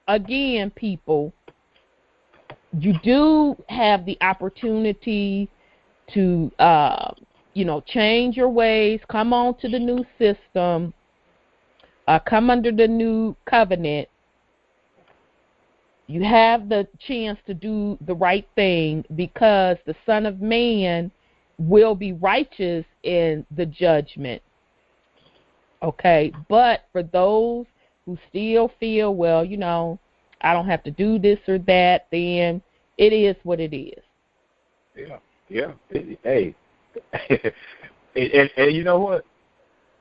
again, people, you do have the opportunity to change your ways, come on to the new system, come under the new covenant. You have the chance to do the right thing because the Son of Man will be righteous in the judgment. Okay? But for those who still feel, well, I don't have to do this or that, then it is what it is. Yeah. Hey. and you know what?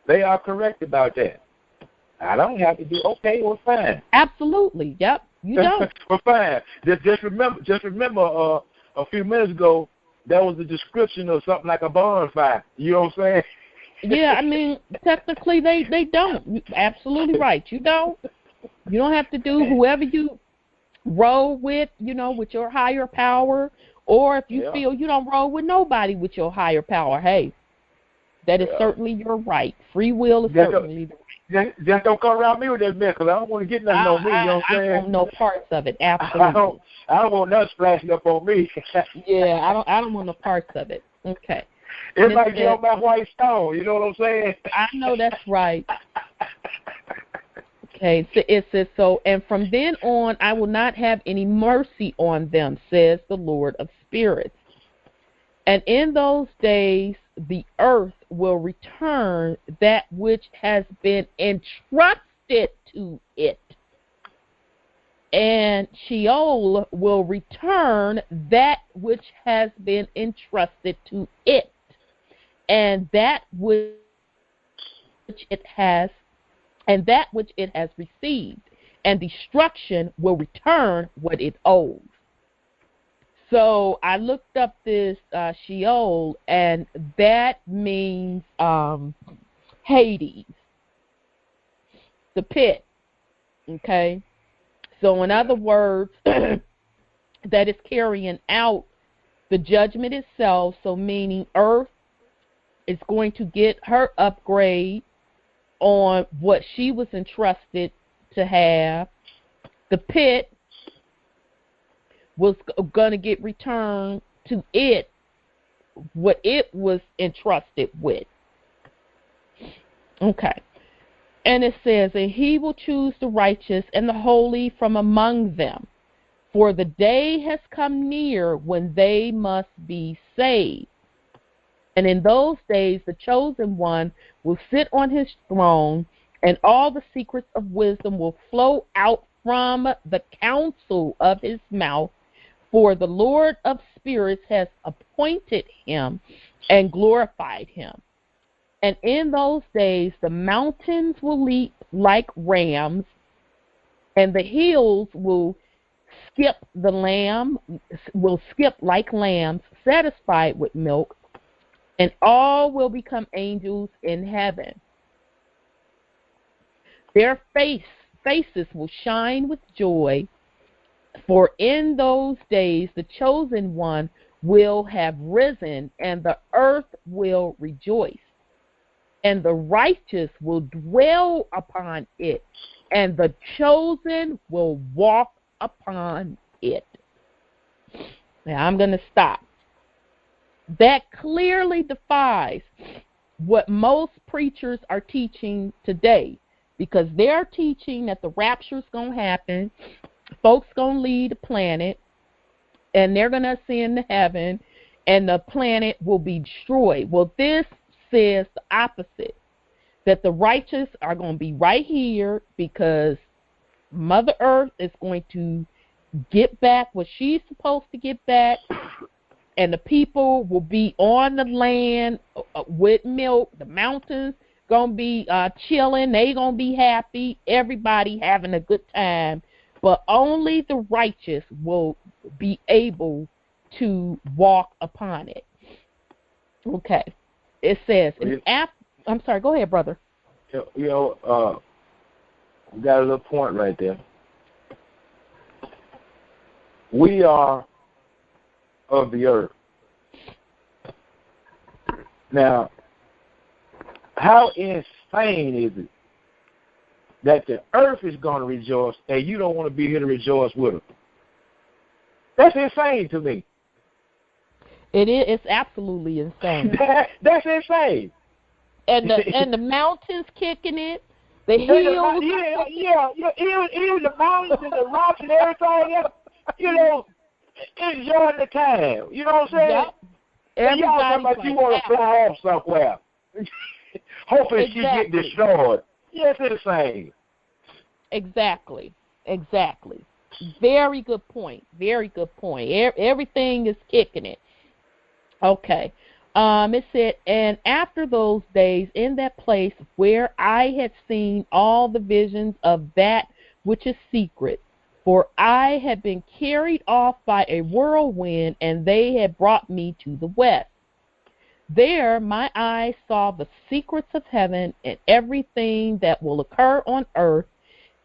They are correct about that. I don't have to do. Okay, we're fine. Absolutely. Yep. You don't. We're fine. Just remember. A few minutes ago, that was a description of something like a bonfire. You know what I'm saying? Yeah, I mean, technically they don't. You're absolutely right. You don't. You don't have to do whoever you roll with, with your higher power. Or if you feel you don't roll with nobody with your higher power, hey, that is certainly your right. Free will is certainly the right. Just don't come around me with that mess, because I don't want to get nothing on me, you know what I'm saying? I don't want no parts of it, absolutely. I don't want nothing splashing up on me. Yeah, I don't want no parts of it. Okay. It might get on my white stone, you know what I'm saying? I know that's right. Okay, so it says, so, and from then on I will not have any mercy on them, says the Lord of spirits. And in those days the earth will return that which has been entrusted to it. and Sheol will return that which has been entrusted to it, and that which it has received, and destruction will return what it owes. So I looked up this Sheol, and that means Hades, the pit. Okay? So in other words, that is carrying out the judgment itself, so meaning earth is going to get her upgrade on what she was entrusted to have. The pit was going to get returned to it what it was entrusted with. Okay. And it says, and he will choose the righteous and the holy from among them, for the day has come near when they must be saved. And in those days the chosen one will sit on his throne, and all the secrets of wisdom will flow out from the counsel of his mouth, for the Lord of spirits has appointed him and glorified him. And in those days the mountains will leap like rams, and the hills will skip like lambs satisfied with milk, and all will become angels in heaven. Their faces will shine with joy, for in those days the chosen one will have risen, and the earth will rejoice. And the righteous will dwell upon it, and the chosen will walk upon it. Now I'm going to stop. That clearly defies what most preachers are teaching today, because they're teaching that the rapture's going to happen, folks going to leave the planet, and they're going to ascend to heaven, and the planet will be destroyed. Well, this says the opposite, that the righteous are going to be right here, because Mother Earth is going to get back what she's supposed to get back, and the people will be on the land with milk. The mountains going to be chilling. They going to be happy. Everybody having a good time. But only the righteous will be able to walk upon it. Okay. It says, I'm sorry, go ahead, brother. We got a little point right there. We are of the earth. Now, how insane is it that the earth is going to rejoice and you don't want to be here to rejoice with them? That's insane to me. It is. It's absolutely insane. That's insane. And the mountains kicking it, the hills. Even the mountains and the rocks and everything else, enjoying the time. You know what I'm saying? Yep. And y'all talking about you want to fly off somewhere, hoping she get destroyed. Yes, it's insane. Exactly. Very good point. Everything is kicking it. Okay. It said, and after those days, in that place where I had seen all the visions of that which is secret, for I had been carried off by a whirlwind, and they had brought me to the west. There my eyes saw the secrets of heaven, and everything that will occur on earth,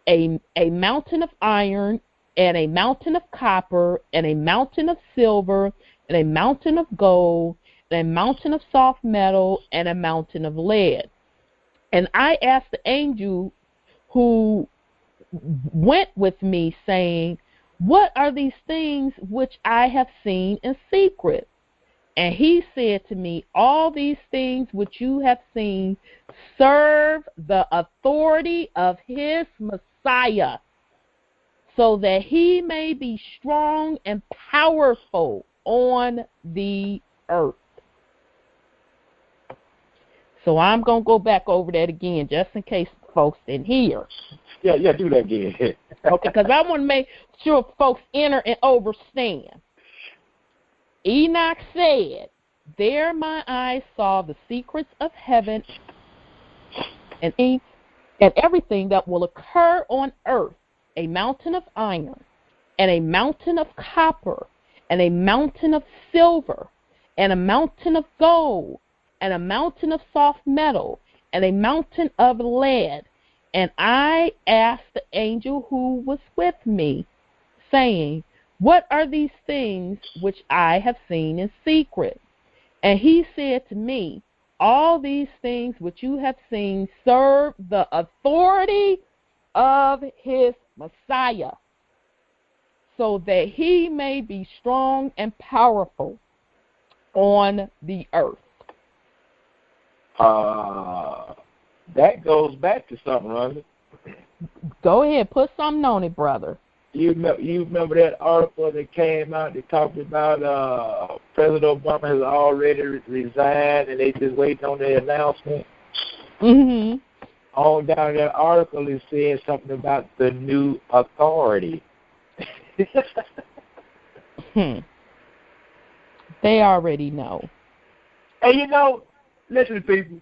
a mountain of iron, and a mountain of copper, and a mountain of silver, and a mountain of gold, and a mountain of soft metal, and a mountain of lead. And I asked the angel who went with me, saying, what are these things which I have seen in secret? And he said to me, all these things which you have seen serve the authority of his Messiah, so that he may be strong and powerful on the earth. So I'm going to go back over that again, just in case folks in here. Yeah, do that again. Okay, because I want to make sure folks enter and understand. Enoch said, "There my eyes saw the secrets of heaven and everything that will occur on earth, a mountain of iron, and a mountain of copper, and a mountain of silver, and a mountain of gold, and a mountain of soft metal, and a mountain of lead. And I asked the angel who was with me, saying, What are these things which I have seen in secret? And he said to me, All these things which you have seen serve the authority of his Messiah, so that he may be strong and powerful on the earth." That goes back to something, Rhonda. Go ahead, put something on it, brother. You remember that article that came out that talked about President Obama has already resigned and they just waiting on the announcement? Mm-hmm. On down in that article, it said something about the new authority. They already know. And listen, people,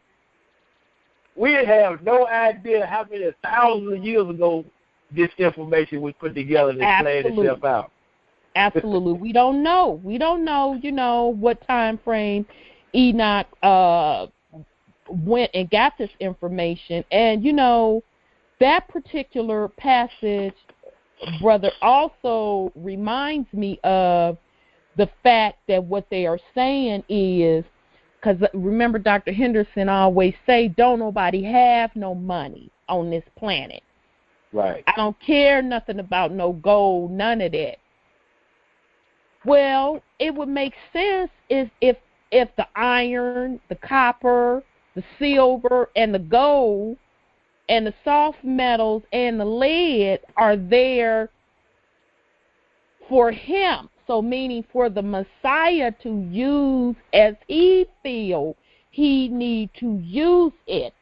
we have no idea how many thousands of years ago this information was put together and played itself out. Absolutely. We don't know. We don't know, what time frame Enoch went and got this information. And, that particular passage, brother, also reminds me of the fact that what they are saying is, because remember Dr. Henderson always say, don't nobody have no money on this planet. Right. I don't care nothing about no gold, none of that. Well, it would make sense if the iron, the copper, the silver, and the gold, and the soft metals and the lead are there for him. So meaning for the Messiah to use as he feels he need to use it,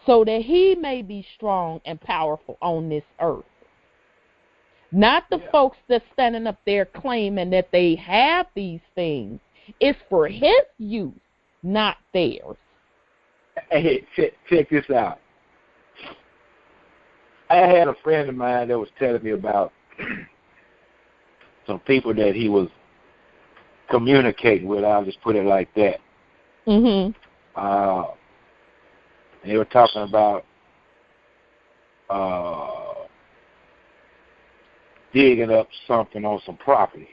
so that he may be strong and powerful on this earth. Not the folks that's standing up there claiming that they have these things. It's for his use, not theirs. Hey, check this out. I had a friend of mine that was telling me about some people that he was communicating with. I'll just put it like that. Mm-hmm. They were talking about digging up something on some property.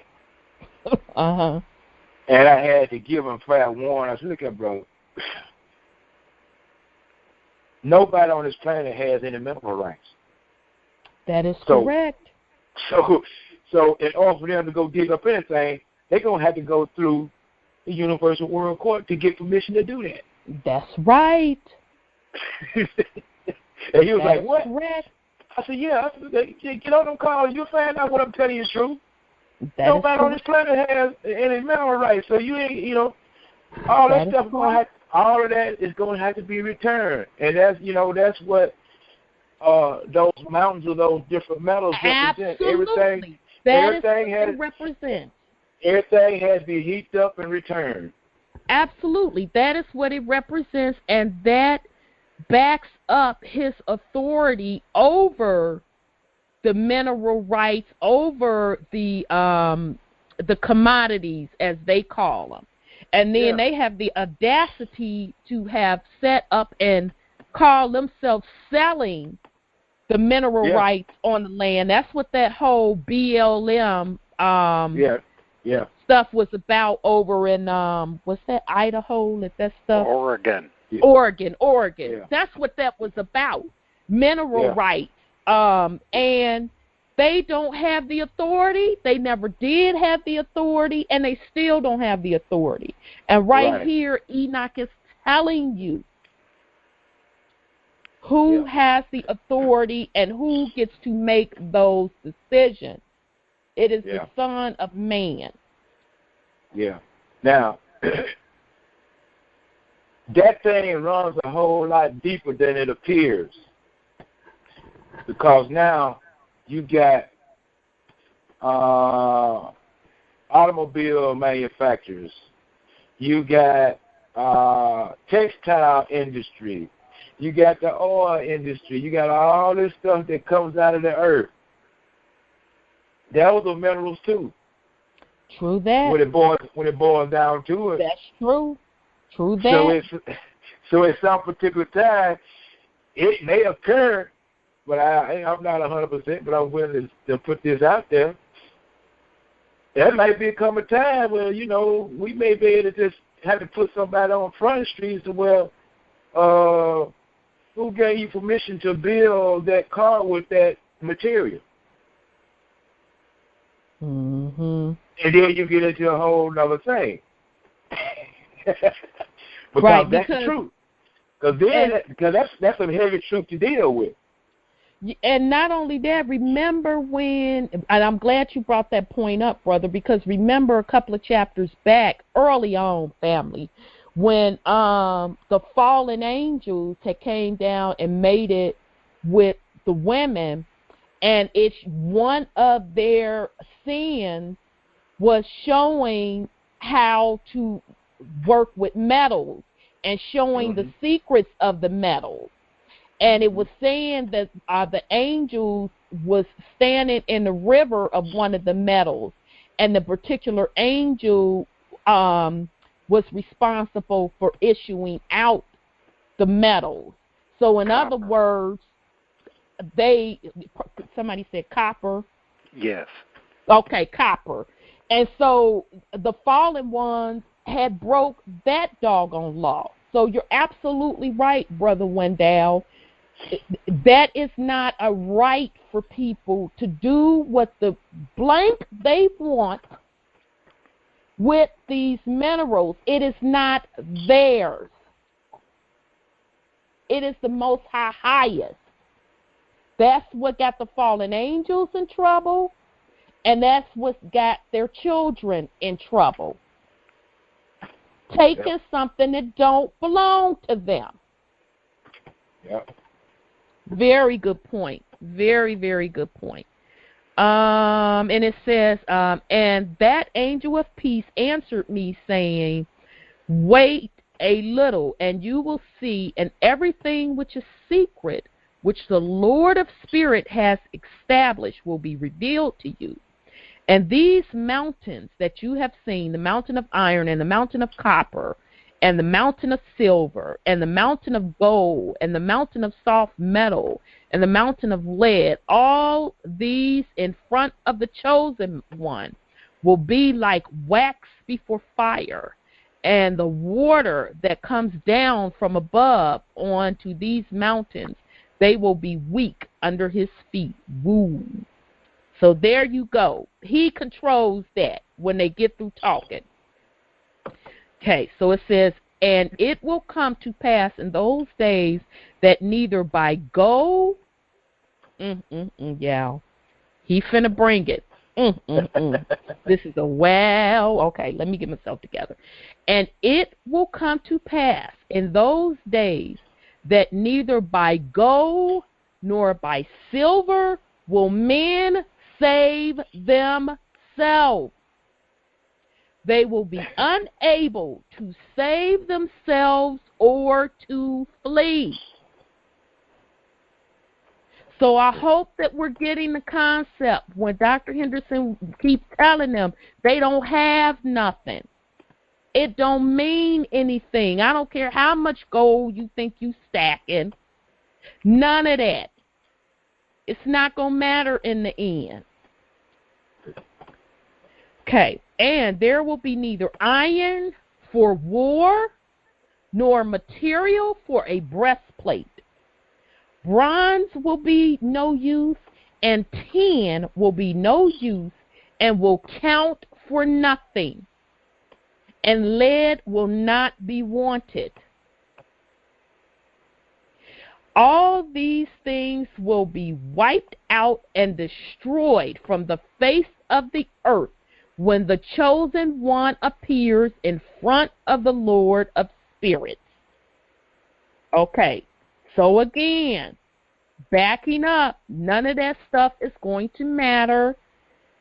Uh-huh. And I had to give him fair warning. I said, look at brother, nobody on this planet has any mineral rights. That is correct. So in order for them to go dig up anything, they're going to have to go through the Universal World Court to get permission to do that. That's right. And he was like, what? Correct. I said, yeah. Get on them calls. You'll find out what I'm telling you is true. Nobody on this planet has any mineral rights. So you ain't, all that stuff is going to have, all of that is going to have to be returned. And that's, that's what those mountains of those different metals represent. Absolutely. Everything it represents. Everything has to be heaped up and returned. Absolutely. That is what it represents, and that backs up his authority over the mineral rights, over the commodities, as they call them. And then they have the audacity to have set up and call themselves selling the mineral rights on the land. That's what that whole BLM stuff was about over in what's that, Idaho? Is that stuff? Oregon. Oregon. Yeah. That's what that was about. Mineral rights. And they don't have the authority. They never did have the authority, and they still don't have the authority. And right here, Enoch is telling you who has the authority and who gets to make those decisions. It is the Son of Man. Yeah. Now, that thing runs a whole lot deeper than it appears. Because now you got automobile manufacturers. You got textile industry. You got the oil industry. You got all this stuff that comes out of the earth. Those are minerals too. True that. When it boils down to it. That's true. True that. So at some particular time, it may occur, but I'm not 100%, but I'm willing to put this out there. There might become a time where, we may be able to just have to put somebody on Front Street to where, who gave you permission to build that car with that material? Mm-hmm. And then you get into a whole other thing. Because that's the truth. Because that's some heavy truth to deal with. And not only that, remember when, and I'm glad you brought that point up, brother, because remember a couple of chapters back, early on, family, when the fallen angels had came down and mated with the women, and it's one of their sins was showing how to work with metals and showing the secrets of the metals. And it was saying that the angels was standing in the river of one of the metals, and the particular angel was responsible for issuing out the metals. So in other words, somebody said copper. Yes. Okay, copper. And so the fallen ones had broke that doggone law. So you're absolutely right, Brother Wendell. That is not a right for people to do what the blank they want with these minerals. It is not theirs. It is the Most highest. That's what got the fallen angels in trouble, and that's what got their children in trouble. Taking something that don't belong to them. Yep. Very good point. Very, very good point. And it says, and that angel of peace answered me, saying, wait a little, and you will see, and everything which is secret, which the Lord of Spirit has established, will be revealed to you. And these mountains that you have seen, the mountain of iron and the mountain of copper, and the mountain of silver, and the mountain of gold, and the mountain of soft metal, and the mountain of lead, all these in front of the chosen one will be like wax before fire, and the water that comes down from above onto these mountains, they will be weak under his feet. Woo. So there you go. He controls that when they get through talking. Okay, so it says, and it will come to pass in those days that neither by gold, yeah, he finna bring it. This is a okay, let me get myself together. And it will come to pass in those days that neither by gold nor by silver will men save themselves. They will be unable to save themselves or to flee. So I hope that we're getting the concept when Dr. Henderson keeps telling them they don't have nothing. It don't mean anything. I don't care how much gold you think you stacking. None of that. It's not going to matter in the end. Okay, and there will be neither iron for war nor material for a breastplate. Bronze will be no use, and tin will be no use and will count for nothing. And lead will not be wanted. All these things will be wiped out and destroyed from the face of the earth when the chosen one appears in front of the Lord of spirits. Okay. So again, backing up, none of that stuff is going to matter.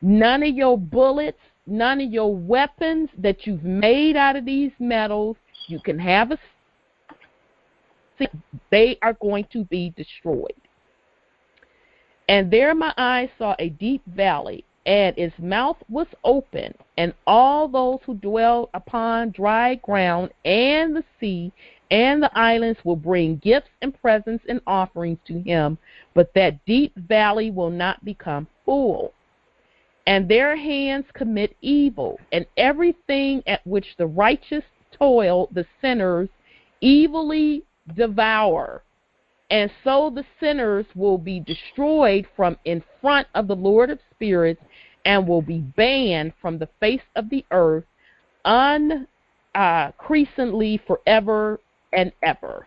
None of your bullets, none of your weapons that you've made out of these metals, you can have they are going to be destroyed. And there my eyes saw a deep valley, and its mouth was open, and all those who dwell upon dry ground and the sea and the islands will bring gifts and presents and offerings to him, but that deep valley will not become full. And their hands commit evil, and everything at which the righteous toil, the sinners evilly devour. And so the sinners will be destroyed from in front of the Lord of spirits and will be banned from the face of the earth unceasingly forever and ever.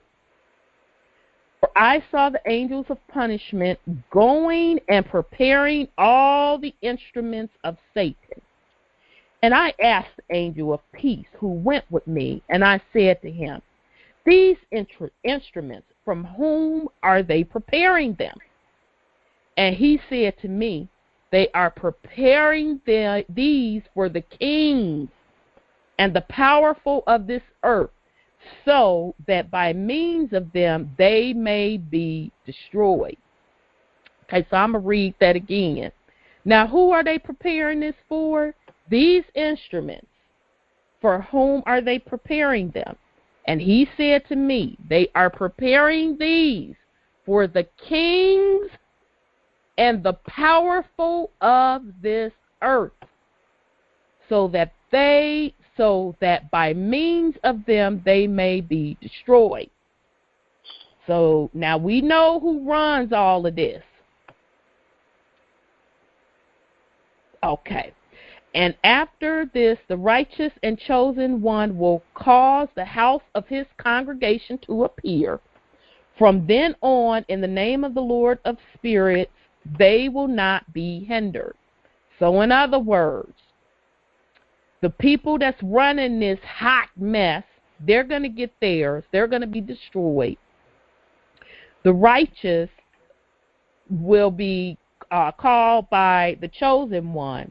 For I saw the angels of punishment going and preparing all the instruments of Satan. And I asked the angel of peace who went with me, and I said to him, these instruments, from whom are they preparing them? And he said to me, they are preparing these for the kings and the powerful of this earth, so that by means of them they may be destroyed. Okay, so I'm going to read that again. Now, who are they preparing this for? These instruments. For whom are they preparing them? And he said to me, they are preparing these for the kings and the powerful of this earth, so that by means of them they may be destroyed. So now we know who runs all of this. Okay. And after this, the righteous and chosen one will cause the house of his congregation to appear. From then on, in the name of the Lord of spirits, they will not be hindered. So in other words, the people that's running this hot mess, they're going to get theirs. They're going to be destroyed. The righteous will be called by the chosen one,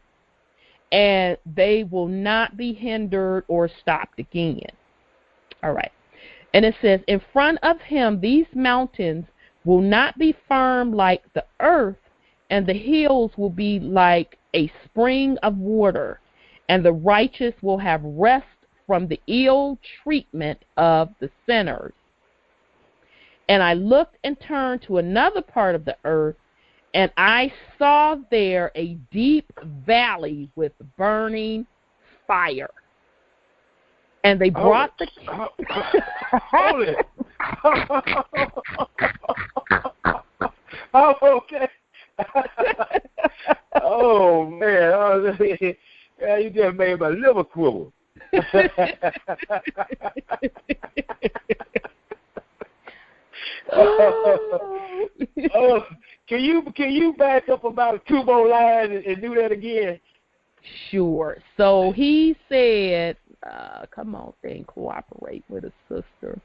and they will not be hindered or stopped again. All right. And it says, in front of him, these mountains will not be firm like the earth, and the hills will be like a spring of water, and the righteous will have rest from the ill treatment of the sinners. And I looked and turned to another part of the earth, and I saw there a deep valley with burning fire. And they brought the... Hold it. Oh, okay. Oh, man. Oh, yeah, you just made my liver quiver. Oh, can you back up about 2 more lines and do that again? Sure. So he said, come on, thing, cooperate with a sister.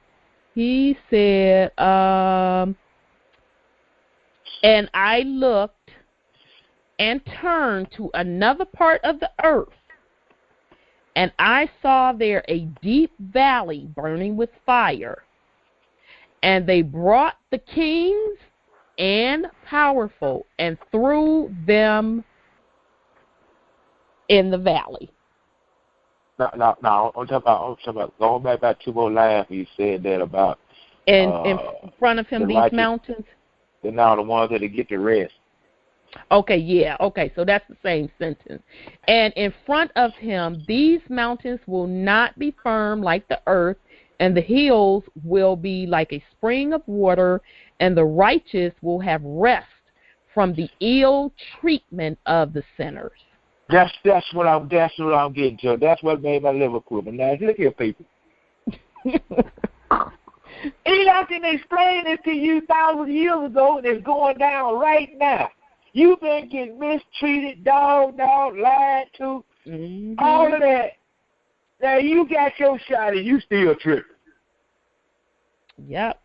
He said, and I looked and turned to another part of the earth, and I saw there a deep valley burning with fire. And they brought the kings and powerful and threw them in the valley. No. I'm talking about going back about 2 more lines. You said that about in front of him, these righteous mountains. They're now the ones that get the rest. Okay, yeah. Okay, so that's the same sentence. And in front of him, these mountains will not be firm like the earth, and the hills will be like a spring of water, and the righteous will have rest from the ill treatment of the sinners. That's what I'm getting to. That's what made my liver quiver. Now look here, people. Enoch can explain this to you 1,000 years ago, and it's going down right now. You've been getting mistreated, dogged out, lied to, all of that. Now you got your shot and you still tripping. Yep.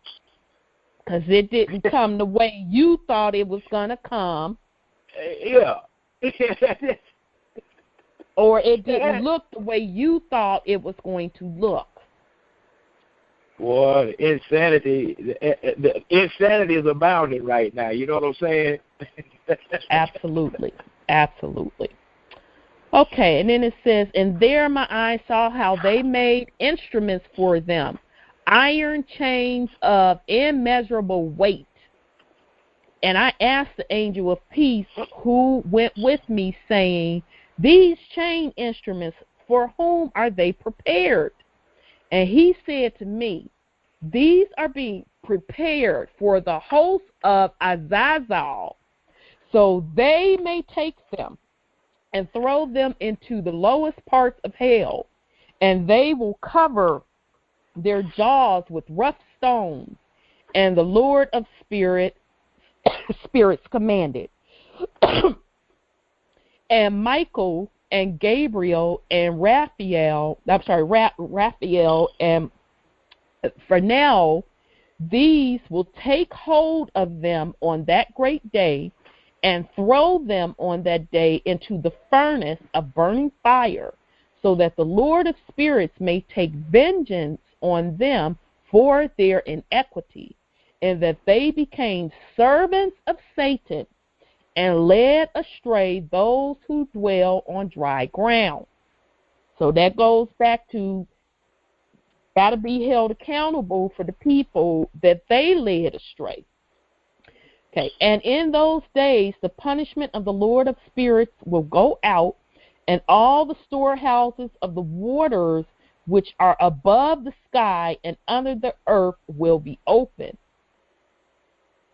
Because it didn't come the way you thought it was going to come. Yeah. Or it didn't look the way you thought it was going to look. Boy, insanity is abounding right now. You know what I'm saying? Absolutely. Absolutely. Okay, and then it says, and there my eyes saw how they made instruments for them, iron chains of immeasurable weight. And I asked the angel of peace who went with me, saying, these chain instruments, for whom are they prepared? And he said to me, these are being prepared for the host of Azazel, so they may take them and throw them into the lowest parts of hell, and they will cover their jaws with rough stones. And the Lord of spirits commanded. And Michael and Gabriel and Raphael and Fernell, these will take hold of them on that great day and throw them on that day into the furnace of burning fire, so that the Lord of spirits may take vengeance on them for their iniquity, and that they became servants of Satan and led astray those who dwell on dry ground. So that goes back to got to be held accountable for the people that they led astray. Okay, and in those days the punishment of the Lord of spirits will go out, and all the storehouses of the waters which are above the sky and under the earth will be opened.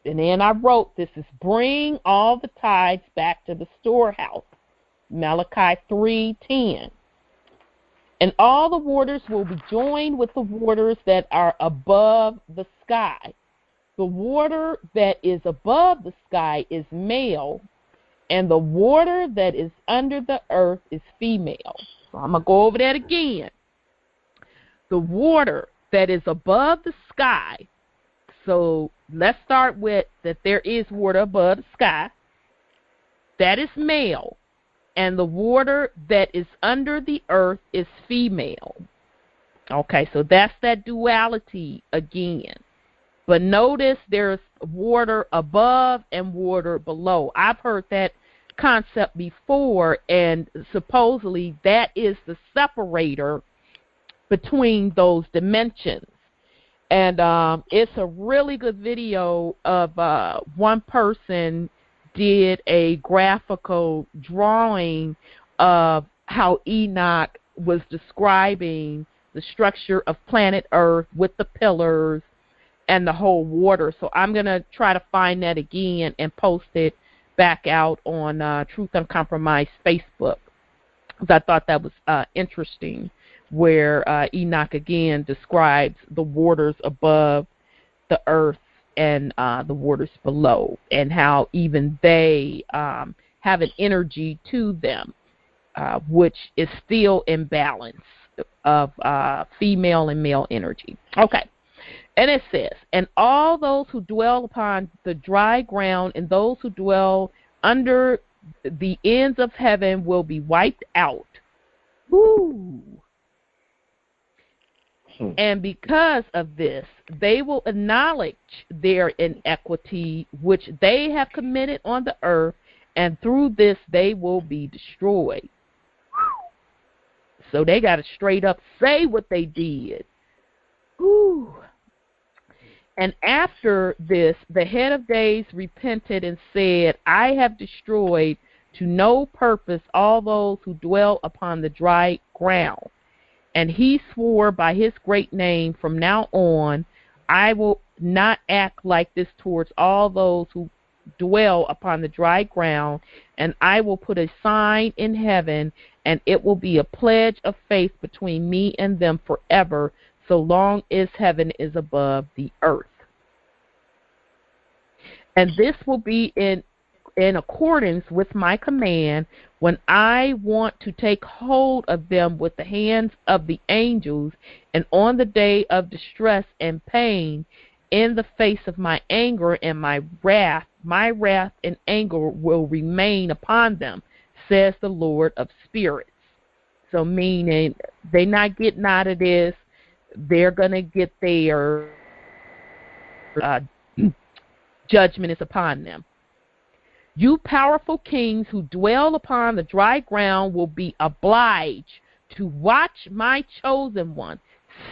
And then I wrote, this is bring all the tithes back to the storehouse. Malachi 3:10. And all the waters will be joined with the waters that are above the sky. The water that is above the sky is male, and the water that is under the earth is female. So I'm going to go over that again. The water that is above the sky, so let's start with that there is water above the sky, that is male, and the water that is under the earth is female. Okay, so that's that duality again. But notice there's water above and water below. I've heard that concept before, and supposedly that is the separator between those dimensions. And it's a really good video of one person did a graphical drawing of how Enoch was describing the structure of planet Earth with the pillars and the whole water. So I'm going to try to find that again and post it back out on Truth Uncompromised Facebook. I thought that was interesting, where Enoch again describes the waters above the earth and the waters below, and how even they have an energy to them, which is still in balance of female and male energy. Okay. And it says, and all those who dwell upon the dry ground and those who dwell under the ends of heaven will be wiped out. Woo! And because of this, they will acknowledge their inequity which they have committed on the earth, and through this they will be destroyed. So they got to straight up say what they did. Woo! And after this, the head of days repented and said, I have destroyed to no purpose all those who dwell upon the dry ground. And he swore by his great name, from now on, I will not act like this towards all those who dwell upon the dry ground, and I will put a sign in heaven, and it will be a pledge of faith between me and them forever, so long as heaven is above the earth. And this will be in accordance with my command, when I want to take hold of them with the hands of the angels, and on the day of distress and pain, in the face of my anger and my wrath and anger will remain upon them, says the Lord of spirits. So meaning they're not getting out of this. They're going to get their judgment is upon them. You powerful kings who dwell upon the dry ground will be obliged to watch my chosen one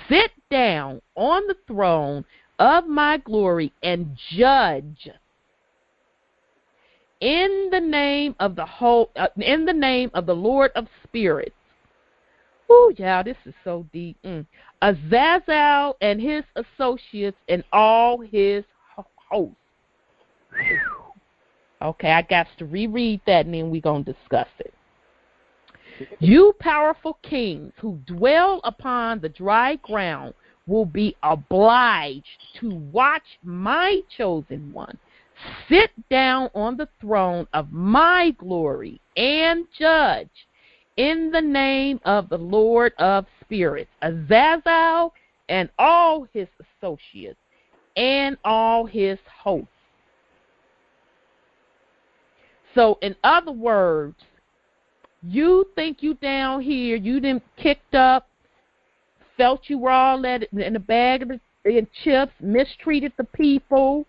sit down on the throne of my glory and judge in the name of the Lord of spirits. Oh, yeah, this is so deep. Azazel and his associates and all his hosts. Okay, I got to reread that, and then we're going to discuss it. You powerful kings who dwell upon the dry ground will be obliged to watch my chosen one sit down on the throne of my glory and judge in the name of the Lord of spirits, Azazel and all his associates and all his hosts. So, in other words, you think you down here, you done kicked up, felt you were all in a bag of chips, mistreated the people,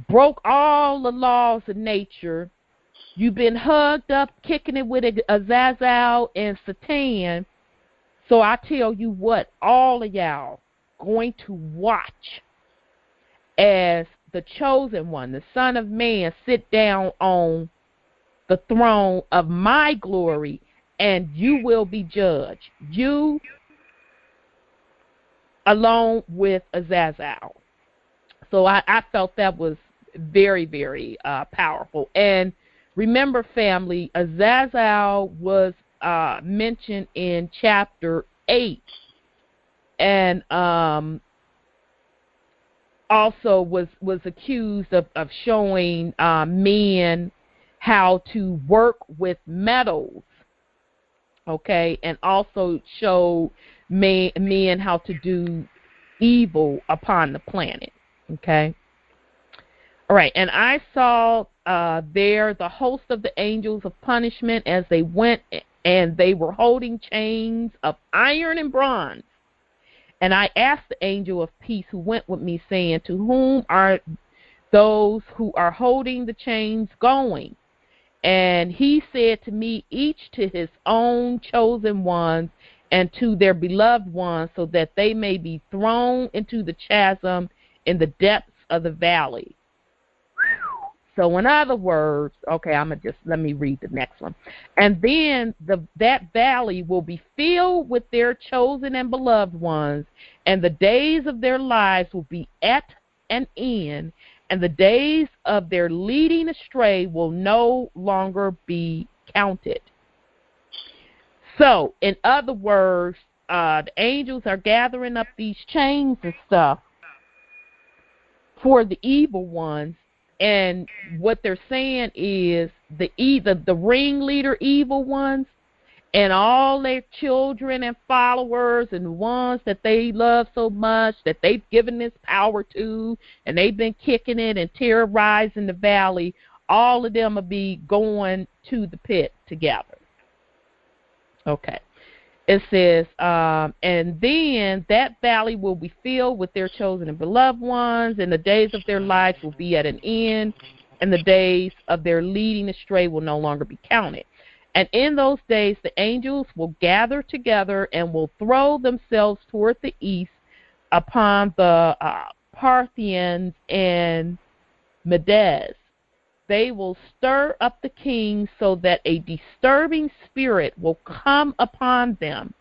broke all the laws of nature. You've been hugged up, kicking it with Azazel and Satan. So I tell you what, all of y'all going to watch as the chosen one, the Son of Man, sit down on the throne of my glory, and you will be judged. You along with Azazel. So I felt that was very, very powerful. And remember, family, Azazel was mentioned in chapter 8, and also was accused of showing men how to work with metals, okay, and also show men how to do evil upon the planet, okay. All right, and I saw there the host of the angels of punishment as they went, and they were holding chains of iron and bronze. And I asked the angel of peace who went with me, saying, to whom are those who are holding the chains going? And he said to me, each to his own chosen ones and to their beloved ones, so that they may be thrown into the chasm in the depths of the valley. So in other words, okay, let me read the next one. And then that valley will be filled with their chosen and beloved ones, and the days of their lives will be at an end, and the days of their leading astray will no longer be counted. So, in other words, the angels are gathering up these chains and stuff for the evil ones, and what they're saying is the ringleader evil ones and all their children and followers and the ones that they love so much that they've given this power to, and they've been kicking it and terrorizing the valley, all of them will be going to the pit together. Okay. It says, and then that valley will be filled with their chosen and beloved ones, and the days of their lives will be at an end, and the days of their leading astray will no longer be counted. And in those days the angels will gather together and will throw themselves toward the east upon the Parthians and Medes. They will stir up the kings so that a disturbing spirit will come upon them,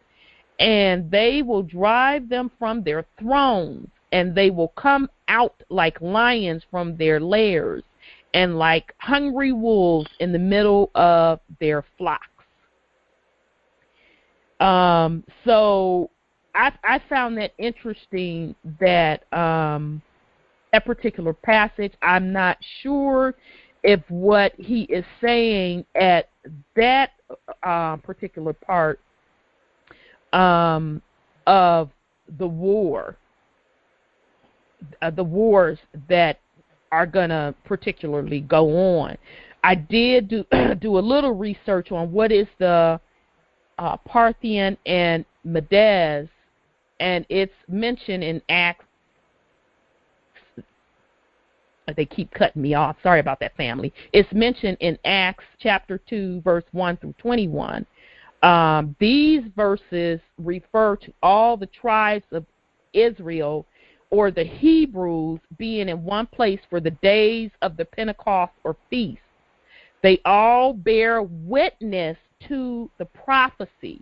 and they will drive them from their thrones, and they will come out like lions from their lairs, and like hungry wolves in the middle of their flocks. So I found that interesting, that that particular passage. I'm not sure if what he is saying at that particular part of the war, the wars that are going to particularly go on. I did do a little research on what is the Parthian and Medes, and it's mentioned in Acts. They keep cutting me off. Sorry about that, family. It's mentioned in Acts chapter 2, verse 1 through 21. These verses refer to all the tribes of Israel, or the Hebrews, being in one place for the days of the Pentecost or feast. They all bear witness to the prophecy.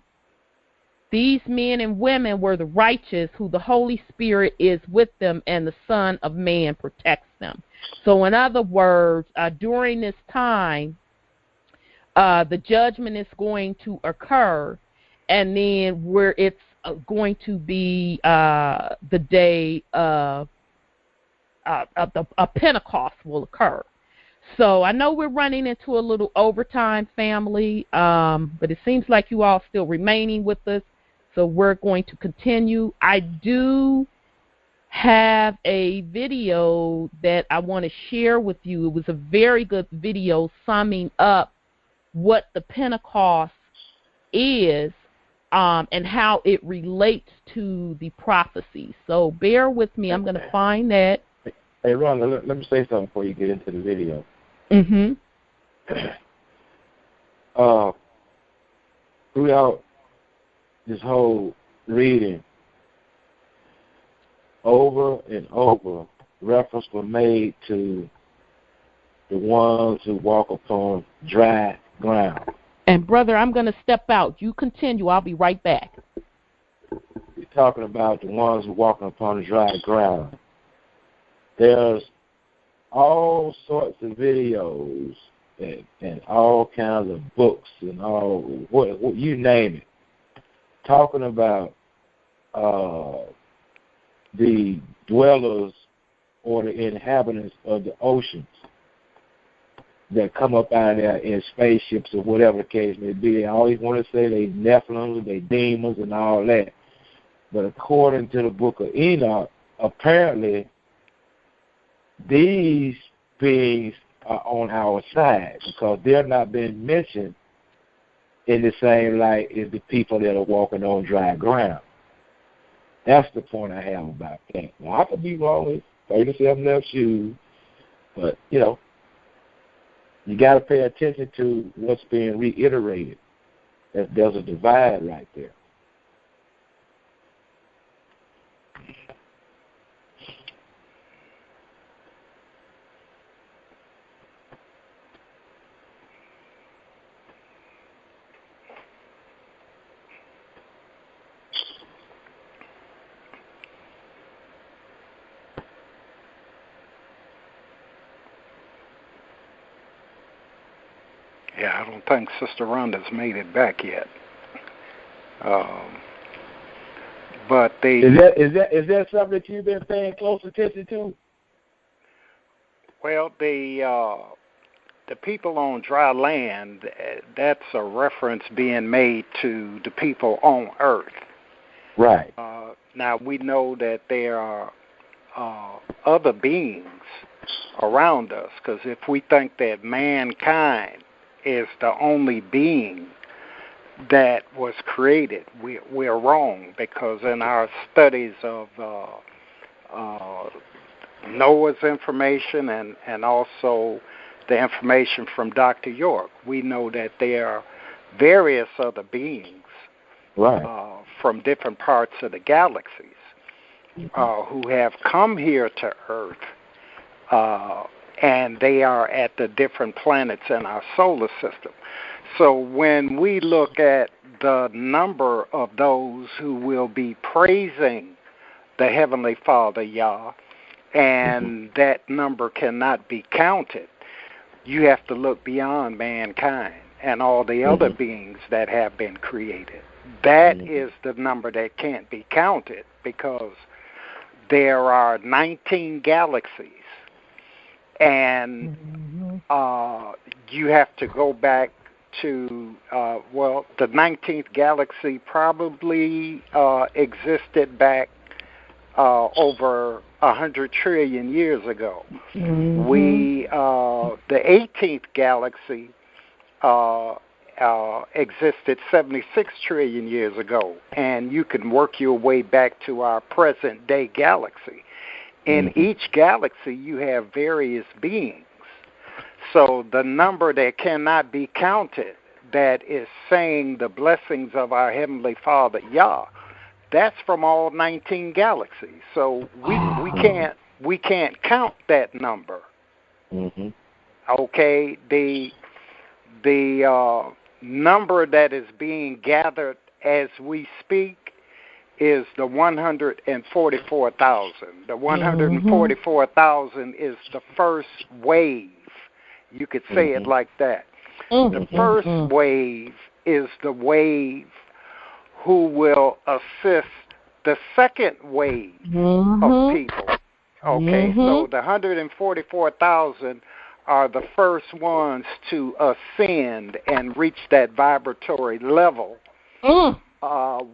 These men and women were the righteous, who the Holy Spirit is with them, and the Son of Man protects them. So in other words, during this time, the judgment is going to occur, and then where it's going to be the day of Pentecost will occur. So I know we're running into a little overtime, family, but it seems like you all still remaining with us, so we're going to continue. I do have a video that I want to share with you. It was a very good video summing up what the Pentecost is and how it relates to the prophecy. So bear with me. I'm going to find that. Hey, Ron, let me say something before you get into the video. Mm-hmm. Throughout this whole reading, over and over, reference were made to the ones who walk upon dry ground. And, brother, I'm going to step out. You continue. I'll be right back. You're talking about the ones who walk upon dry ground. There's all sorts of videos and all kinds of books and all, what you name it, talking about the dwellers or the inhabitants of the oceans that come up out of there in spaceships or whatever the case may be. They always want to say they Nephilims, they demons and all that. But according to the Book of Enoch, apparently these beings are on our side because they're not being mentioned in the same light as the people that are walking on dry ground. That's the point I have about that. Now, I could be wrong with 37 left shoes, but, you know, you got to pay attention to what's being reiterated. There's a divide right there. Yeah, I don't think Sister Rhonda's made it back yet. But is that something that you've been paying close attention to? Well, the people on dry land, that's a reference being made to the people on earth. Right. Now, we know that there are other beings around us, because if we think that mankind is the only being that was created, we're wrong, because in our studies of Noah's information and also the information from Dr. York, we know that there are various other beings, right, from different parts of the galaxies who have come here to Earth, and they are at the different planets in our solar system. So when we look at the number of those who will be praising the Heavenly Father, Yah, and that number cannot be counted, you have to look beyond mankind and all the other beings that have been created. That is the number that can't be counted, because there are 19 galaxies, and you have to go back to, the 19th galaxy probably existed back over 100 trillion years ago. Mm-hmm. The 18th galaxy existed 76 trillion years ago, and you can work your way back to our present day galaxy. In each galaxy, you have various beings. So the number that cannot be counted, that is saying the blessings of our Heavenly Father, Yah, that's from all 19 galaxies. So we can't count that number. Mm-hmm. Okay, the number that is being gathered as we speak is the 144,000. The 144,000 is the first wave. You could say it like that. The first wave is the wave who will assist the second wave of people. Okay, so the 144,000 are the first ones to ascend and reach that vibratory level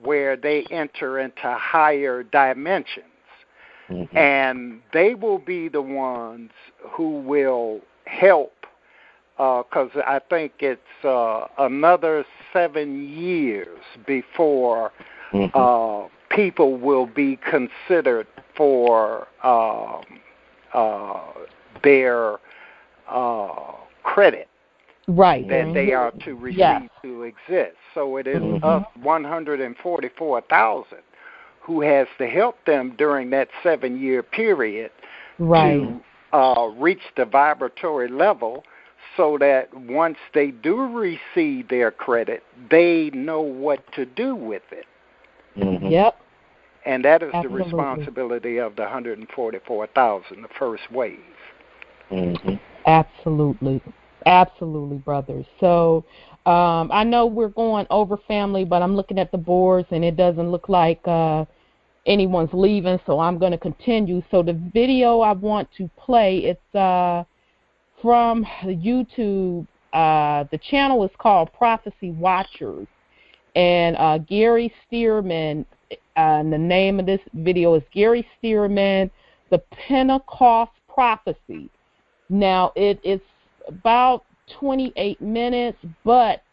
where they enter into higher dimensions. And they will be the ones who will help, because I think it's another 7 years before people will be considered for their credit that they are to receive to exist. So it is us 144,000 who has to help them during that 7-year period to reach the vibratory level, so that once they do receive their credit, they know what to do with it. Yep. And that is the responsibility of the 144,000, the first wave. Absolutely. Absolutely, brothers. So I know we're going over, family, but I'm looking at the boards, and it doesn't look like anyone's leaving, so I'm going to continue. So the video I want to play, it's from YouTube. The channel is called Prophecy Watchers, and Gary Stearman, and the name of this video is Gary Stearman, The Pentecost Prophecy. Now, it's about 28 minutes, but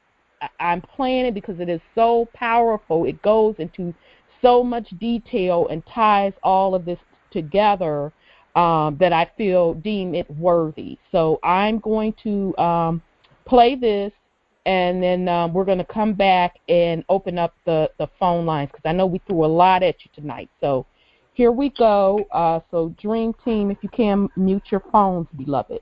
I'm playing it because it is so powerful. It goes into so much detail and ties all of this together that I deem it worthy. So I'm going to play this, and then we're going to come back and open up the phone lines, because I know we threw a lot at you tonight. So here we go. So Dream Team, if you can, mute your phones, beloved.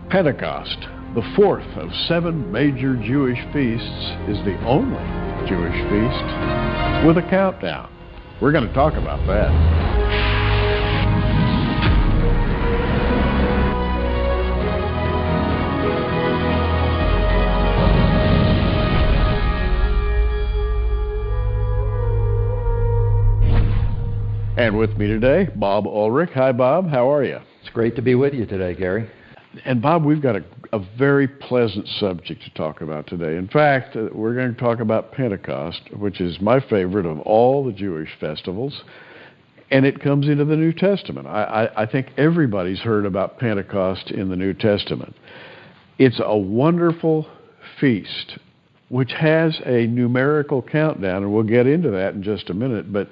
Pentecost, the fourth of 7 major Jewish feasts, is the only Jewish feast with a countdown. We're going to talk about that. And with me today, Bob Ulrich. Hi, Bob. How are you? It's great to be with you today, Gary. And Bob, we've got a very pleasant subject to talk about today. In fact, we're going to talk about Pentecost, which is my favorite of all the Jewish festivals, and it comes into the New Testament. I think everybody's heard about Pentecost in the New Testament. It's a wonderful feast, which has a numerical countdown, and we'll get into that in just a minute, but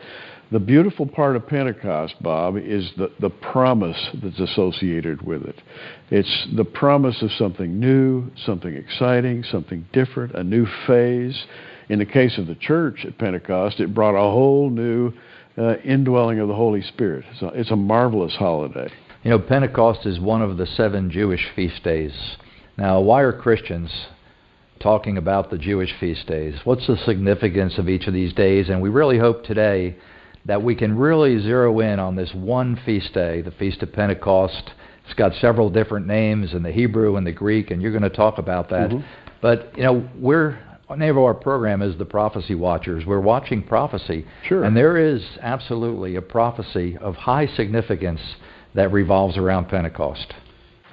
the beautiful part of Pentecost, Bob, is the promise that's associated with it. It's the promise of something new, something exciting, something different, a new phase. In the case of the church at Pentecost, it brought a whole new indwelling of the Holy Spirit. So it's a marvelous holiday. You know, Pentecost is one of the 7 Jewish feast days. Now, why are Christians talking about the Jewish feast days? What's the significance of each of these days? And we really hope today that we can really zero in on this one feast day, the Feast of Pentecost. It's got several different names in the Hebrew and the Greek, and you're going to talk about that. But, you know, we're name of our program is the Prophecy Watchers. We're watching prophecy. Sure. And there is absolutely a prophecy of high significance that revolves around Pentecost.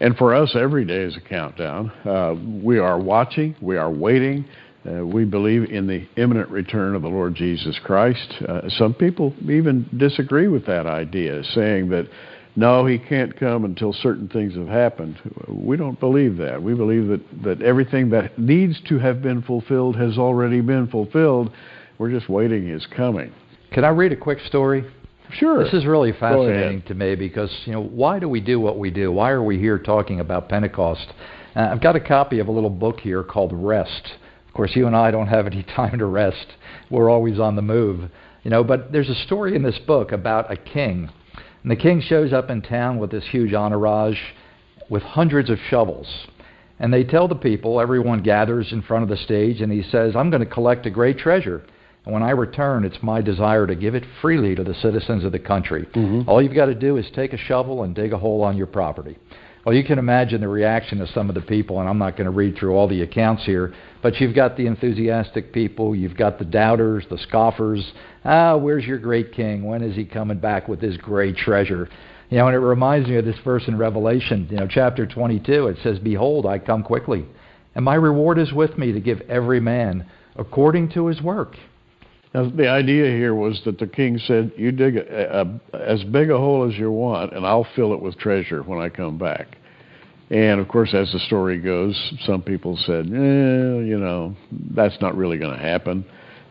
And for us, every day is a countdown. We are watching. We are waiting. We believe in the imminent return of the Lord Jesus Christ. Some people even disagree with that idea, saying that, no, he can't come until certain things have happened. We don't believe that. We believe that everything that needs to have been fulfilled has already been fulfilled. We're just waiting his coming. Can I read a quick story? Sure. This is really fascinating to me because, why do we do what we do? Why are we here talking about Pentecost? I've got a copy of a little book here called Rest. Of course, you and I don't have any time to rest. We're always on the move. But there's a story in this book about a king. And the king shows up in town with this huge entourage with hundreds of shovels. And they tell the people, everyone gathers in front of the stage, and he says, I'm going to collect a great treasure. And when I return, it's my desire to give it freely to the citizens of the country. Mm-hmm. All you've got to do is take a shovel and dig a hole on your property. Well, you can imagine the reaction of some of the people, and I'm not going to read through all the accounts here, but you've got the enthusiastic people, you've got the doubters, the scoffers. Where's your great king? When is he coming back with his great treasure? And it reminds me of this verse in Revelation, chapter 22. It says, Behold, I come quickly, and my reward is with me to give every man according to his work. Now, the idea here was that the king said, you dig as big a hole as you want, and I'll fill it with treasure when I come back. And, of course, as the story goes, some people said, that's not really going to happen.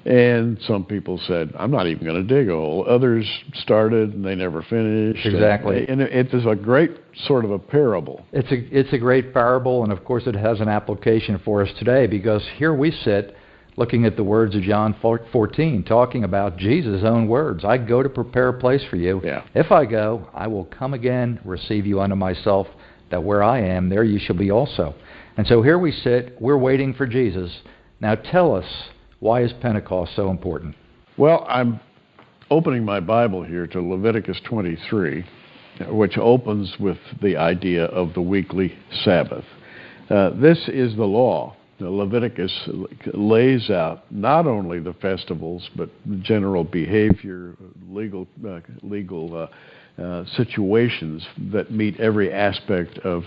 And some people said, I'm not even going to dig a hole. Others started, and they never finished. Exactly. And it is a great sort of a parable. It's a great parable, and, of course, it has an application for us today, because here we sit looking at the words of John 14, talking about Jesus' own words. I go to prepare a place for you. Yeah. If I go, I will come again, receive you unto myself, that where I am, there you shall be also. And so here we sit, we're waiting for Jesus. Now tell us, why is Pentecost so important? Well, I'm opening my Bible here to Leviticus 23, which opens with the idea of the weekly Sabbath. This is the law. Leviticus lays out not only the festivals, but general behavior, legal situations that meet every aspect of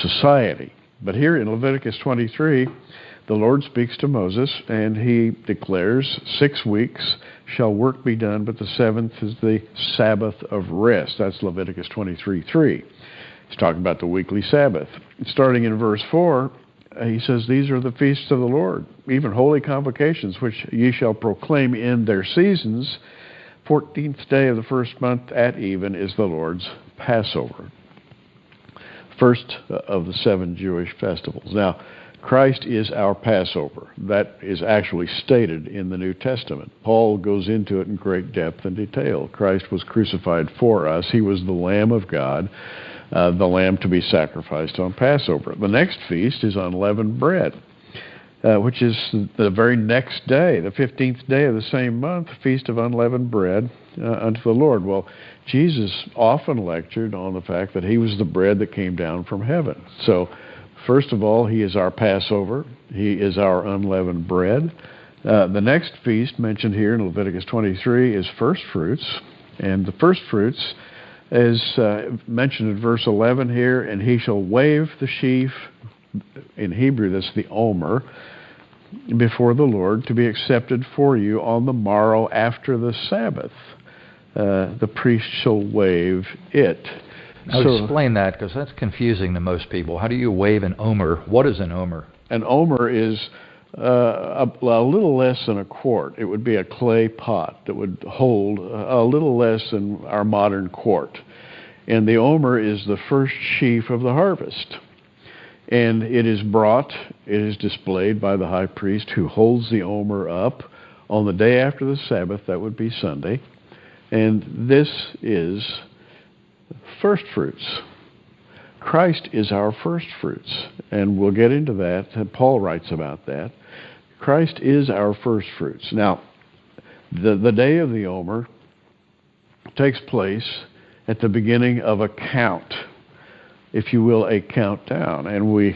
society. But here in Leviticus 23, the Lord speaks to Moses, and he declares, 6 weeks shall work be done, but the seventh is the Sabbath of rest. That's Leviticus 23:3. He's talking about the weekly Sabbath. Starting in verse 4, he says, these are the feasts of the Lord, even holy convocations, which ye shall proclaim in their seasons. 14th day of the first month at even is the Lord's Passover. First of the 7 Jewish festivals. Now, Christ is our Passover. That is actually stated in the New Testament. Paul goes into it in great depth and detail. Christ was crucified for us. He was the Lamb of God. The lamb to be sacrificed on Passover. The next feast is unleavened bread, which is the very next day, the 15th day of the same month, feast of unleavened bread unto the Lord. Well, Jesus often lectured on the fact that he was the bread that came down from heaven. So, first of all, he is our Passover. He is our unleavened bread. The next feast mentioned here in Leviticus 23 is first fruits, and the first fruits is mentioned in verse 11 here, and he shall wave the sheaf, in Hebrew that's the omer, before the Lord to be accepted for you on the morrow after the Sabbath. The priest shall wave it. Now explain that, because that's confusing to most people. How do you wave an omer? What is an omer? An omer is a little less than a quart. It would be a clay pot that would hold a little less than our modern quart. And the omer is the first sheaf of the harvest. And it is brought, it is displayed by the high priest, who holds the omer up on the day after the Sabbath. That would be Sunday. And this is first fruits. Christ is our first fruits, and we'll get into that. Paul writes about that. Christ is our first fruits. Now, the day of the Omer takes place at the beginning of a count. if you will, a countdown. And we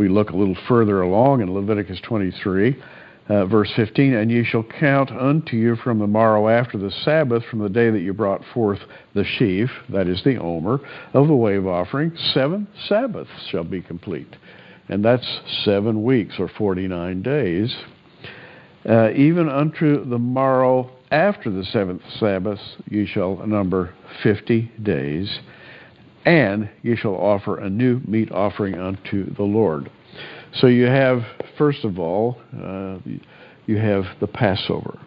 look a little further along in Leviticus 23, verse 15, and ye shall count unto you from the morrow after the Sabbath, from the day that you brought forth the sheaf, that is the omer, of the wave offering, 7 Sabbaths shall be complete. And that's 7 weeks, or 49 days. Even unto the morrow after the 7th Sabbath, ye shall number 50 days, and ye shall offer a new meat offering unto the Lord. So you have, first of all, you have the Passover.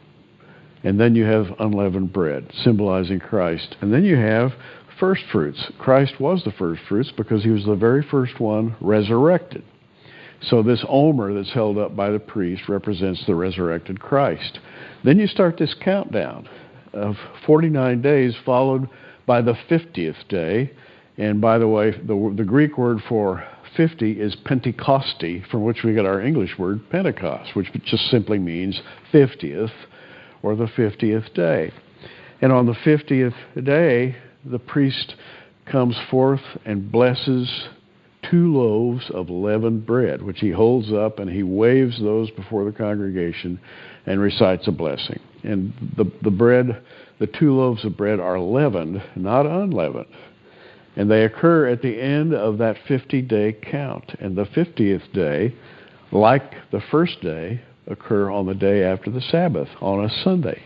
And then you have unleavened bread, symbolizing Christ. And then you have first fruits. Christ was the first fruits because he was the very first one resurrected. So this omer that's held up by the priest represents the resurrected Christ. Then you start this countdown of 49 days, followed by the 50th day. And by the way, the Greek word for 50 is Pentecosti, from which we get our English word Pentecost, which just simply means 50th, or the 50th day. And on the 50th day, the priest comes forth and blesses 2 loaves of leavened bread, which he holds up, and he waves those before the congregation and recites a blessing. And the bread, the 2 loaves of bread are leavened, not unleavened. And they occur at the end of that 50-day count. And the 50th day, like the first day, occur on the day after the Sabbath, on a Sunday.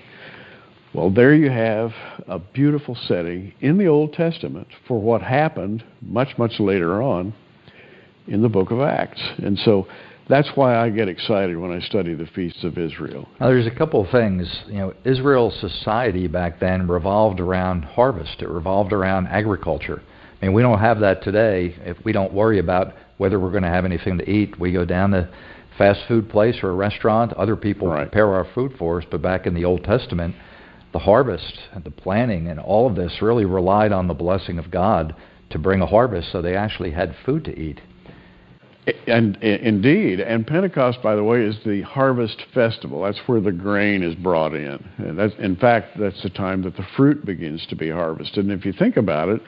Well, there you have a beautiful setting in the Old Testament for what happened much, much later on in the book of Acts. And so that's why I get excited when I study the feasts of Israel. Now, there's a couple of things. Israel's society back then revolved around harvest. It revolved around agriculture. I mean, we don't have that today. If we don't worry about whether we're going to have anything to eat, we go down to a fast food place or a restaurant. Other people prepare our food for us. But back in the Old Testament, the harvest and the planting and all of this really relied on the blessing of God to bring a harvest, so they actually had food to eat. And indeed, and Pentecost, by the way, is the harvest festival. That's where the grain is brought in. And in fact, that's the time that the fruit begins to be harvested. And if you think about it,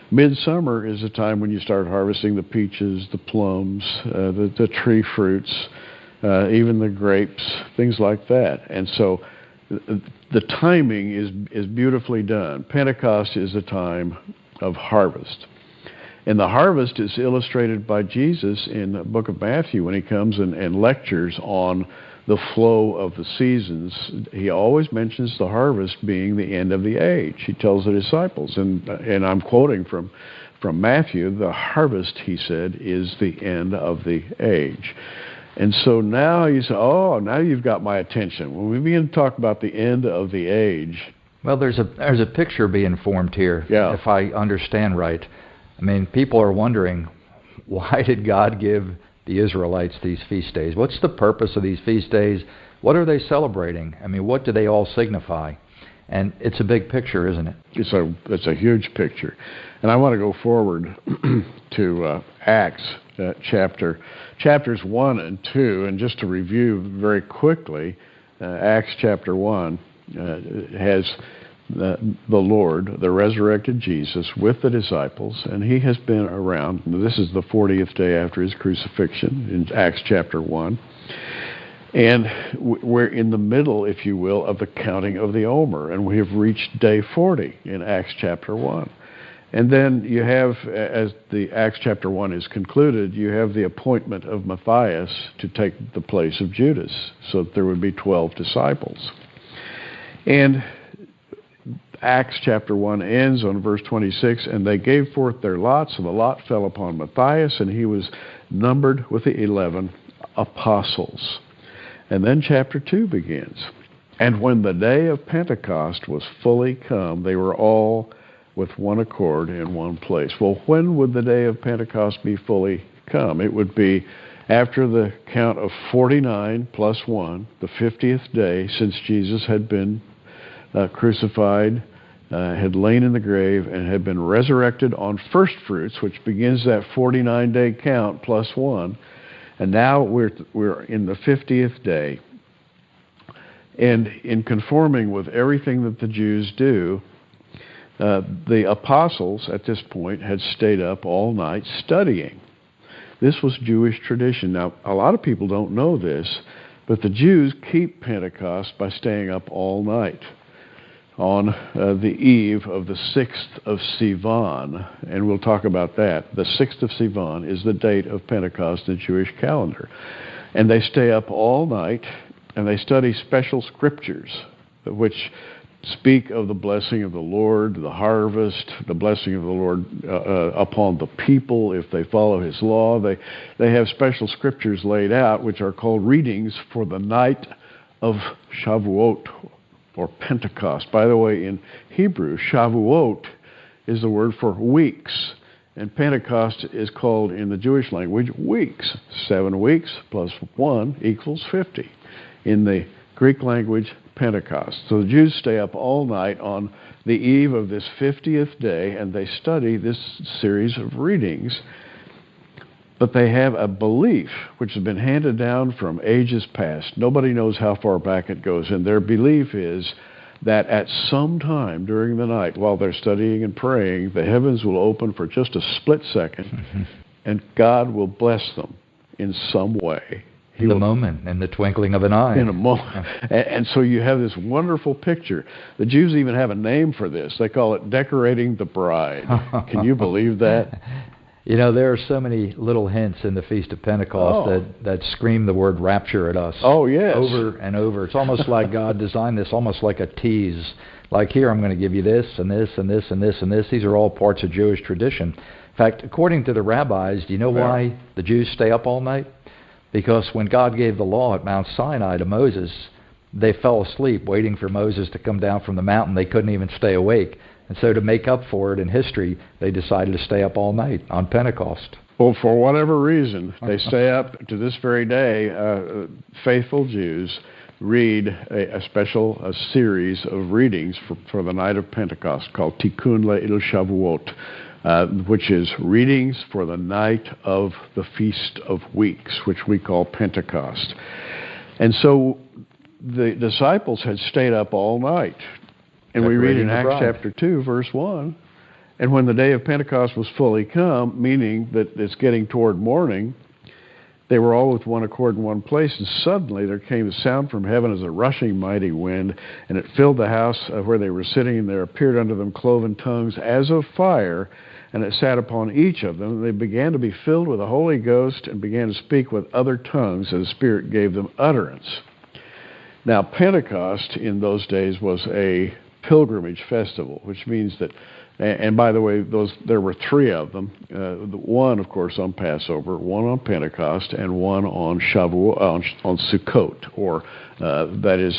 midsummer is the time when you start harvesting the peaches, the plums, the tree fruits, even the grapes, things like that. And so the timing is beautifully done. Pentecost is the time of harvest. And the harvest is illustrated by Jesus in the book of Matthew when he comes and lectures on the flow of the seasons. He always mentions the harvest being the end of the age. He tells the disciples, and I'm quoting from Matthew, the harvest, he said, is the end of the age. And so now you say, oh, now you've got my attention. When we begin to talk about the end of the age... Well, there's a picture being formed here, if I understand right. I mean, people are wondering, why did God give the Israelites these feast days? What's the purpose of these feast days? What are they celebrating? I mean, what do they all signify? And it's a big picture, isn't it? It's a huge picture. And I want to go forward to Acts chapters 1 and 2. And just to review very quickly, Acts chapter 1 has the Lord, the resurrected Jesus, with the disciples, and he has been around. This is the 40th day after his crucifixion in Acts chapter 1. And we're in the middle, if you will, of the counting of the Omer, and we have reached day 40 in Acts chapter 1. And then you have, as the Acts chapter 1 is concluded, you have the appointment of Matthias to take the place of Judas, so that there would be 12 disciples. And Acts chapter 1 ends on verse 26, and they gave forth their lots, and the lot fell upon Matthias, and he was numbered with the 11 apostles. And then chapter 2 begins. And when the day of Pentecost was fully come, they were all with one accord in one place. Well, when would the day of Pentecost be fully come? It would be after the count of 49 plus 1, the 50th day since Jesus had been crucified, had lain in the grave, and had been resurrected on first fruits, which begins that 49-day count plus 1. And now we're in the 50th day. And in conforming with everything that the Jews do, the apostles at this point had stayed up all night studying. This was Jewish tradition. Now, a lot of people don't know this, but the Jews keep Pentecost by staying up all night on the eve of the 6th of Sivan, and we'll talk about that. The 6th of Sivan is the date of Pentecost in the Jewish calendar. And they stay up all night, and they study special scriptures, which speak of the blessing of the Lord, the harvest, the blessing of the Lord upon the people if they follow His law. They have special scriptures laid out, which are called readings for the night of Shavuot, or Pentecost. By the way, in Hebrew, Shavuot is the word for weeks, and Pentecost is called in the Jewish language weeks. 7 weeks plus 1 equals 50. In the Greek language, Pentecost. So the Jews stay up all night on the eve of this 50th day, and they study this series of readings. But they have a belief which has been handed down from ages past. Nobody knows how far back it goes, and their belief is that at some time during the night, while they're studying and praying, the heavens will open for just a split second, and God will bless them in some way. In the moment, in the twinkling of an eye. In a moment. And so you have this wonderful picture. The Jews even have a name for this. They call it decorating the bride. Can you believe that? You know, there are so many little hints in the Feast of Pentecost that scream the word rapture at us. Oh, yes. Over and over. It's almost like God designed this almost like a tease. Like, here, I'm going to give you this and this and this and this and this. These are all parts of Jewish tradition. In fact, according to the rabbis, do you know why the Jews stay up all night? Because when God gave the law at Mount Sinai to Moses, they fell asleep waiting for Moses to come down from the mountain. They couldn't even stay awake. And so to make up for it in history, they decided to stay up all night on Pentecost. Well, for whatever reason, they stay up to this very day. Faithful Jews read a special series of readings for the night of Pentecost called Tikkun Le'il Shavuot, which is readings for the night of the Feast of Weeks, which we call Pentecost. And so the disciples had stayed up all night. And we read in Acts chapter 2, verse 1, and when the day of Pentecost was fully come, meaning that it's getting toward morning, they were all with one accord in one place, and suddenly there came a sound from heaven as a rushing mighty wind, and it filled the house where they were sitting, and there appeared unto them cloven tongues as of fire, and it sat upon each of them. And they began to be filled with the Holy Ghost and began to speak with other tongues as the Spirit gave them utterance. Now, Pentecost in those days was a pilgrimage festival, which means that, and by the way, there were 3 of them. One, of course, on Passover, one on Pentecost, and one on Shavuot, on Sukkot, or that is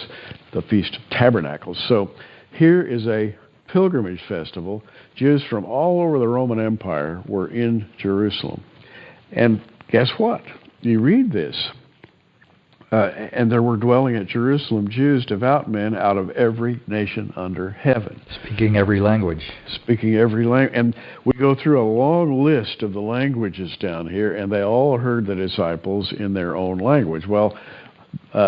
the Feast of Tabernacles. So here is a pilgrimage festival. Jews from all over the Roman Empire were in Jerusalem. And guess what? You read this. And there were dwelling at Jerusalem Jews, devout men out of every nation under heaven. Speaking every language. Speaking every language. And we go through a long list of the languages down here, and they all heard the disciples in their own language. Well,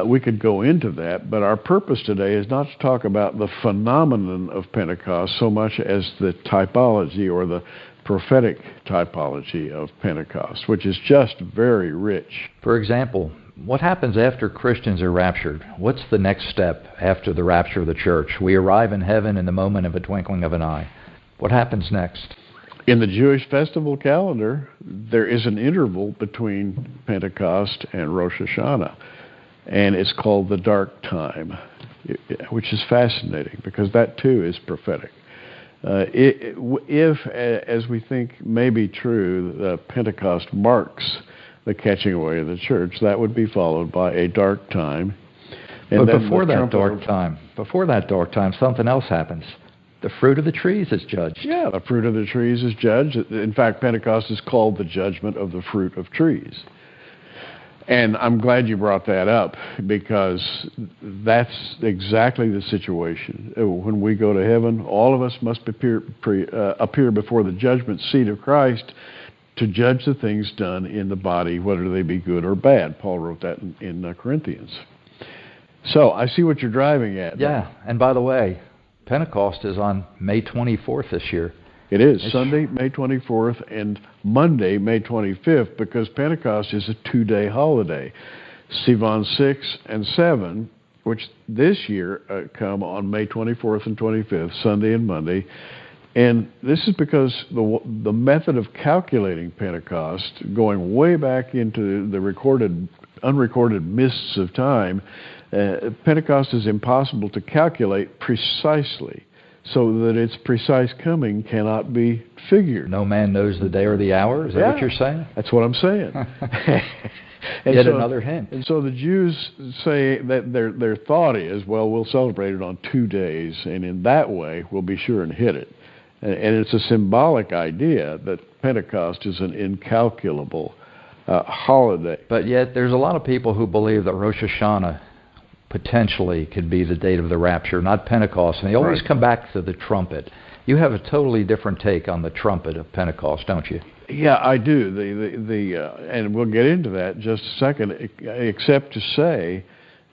we could go into that, but our purpose today is not to talk about the phenomenon of Pentecost so much as the typology or the prophetic typology of Pentecost, which is just very rich. For example, what happens after Christians are raptured? What's the next step after the rapture of the church? We arrive in heaven in the moment of a twinkling of an eye. What happens next? In the Jewish festival calendar, there is an interval between Pentecost and Rosh Hashanah, and it's called the dark time, which is fascinating because that too is prophetic. If, as we think may be true, Pentecost marks the catching away of the church, that would be followed by a dark time. And but before that dark time, something else happens. The fruit of the trees is judged. Yeah, the fruit of the trees is judged. In fact, Pentecost is called the judgment of the fruit of trees. And I'm glad you brought that up, because that's exactly the situation. When we go to heaven, all of us must appear before the judgment seat of Christ to judge the things done in the body, whether they be good or bad. Paul wrote that in Corinthians. So I see what you're driving at. Yeah, and by the way, Pentecost is on May 24th this year. It is Sunday, May 24th, and Monday, May 25th, because Pentecost is a 2-day holiday. Sivan 6 and 7, which this year come on May 24th and 25th, Sunday and Monday. And this is because the method of calculating Pentecost, going way back into the unrecorded mists of time, Pentecost is impossible to calculate precisely, so that its precise coming cannot be figured. No man knows the day or the hour? Is that what you're saying? That's what I'm saying. Yet another hint. And so the Jews say that their thought is, well, we'll celebrate it on 2 days, and in that way we'll be sure and hit it. And it's a symbolic idea that Pentecost is an incalculable holiday. But yet there's a lot of people who believe that Rosh Hashanah potentially could be the date of the rapture, not Pentecost. And they always come back to the trumpet. You have a totally different take on the trumpet of Pentecost, don't you? Yeah, I do. And we'll get into that in just a second, except to say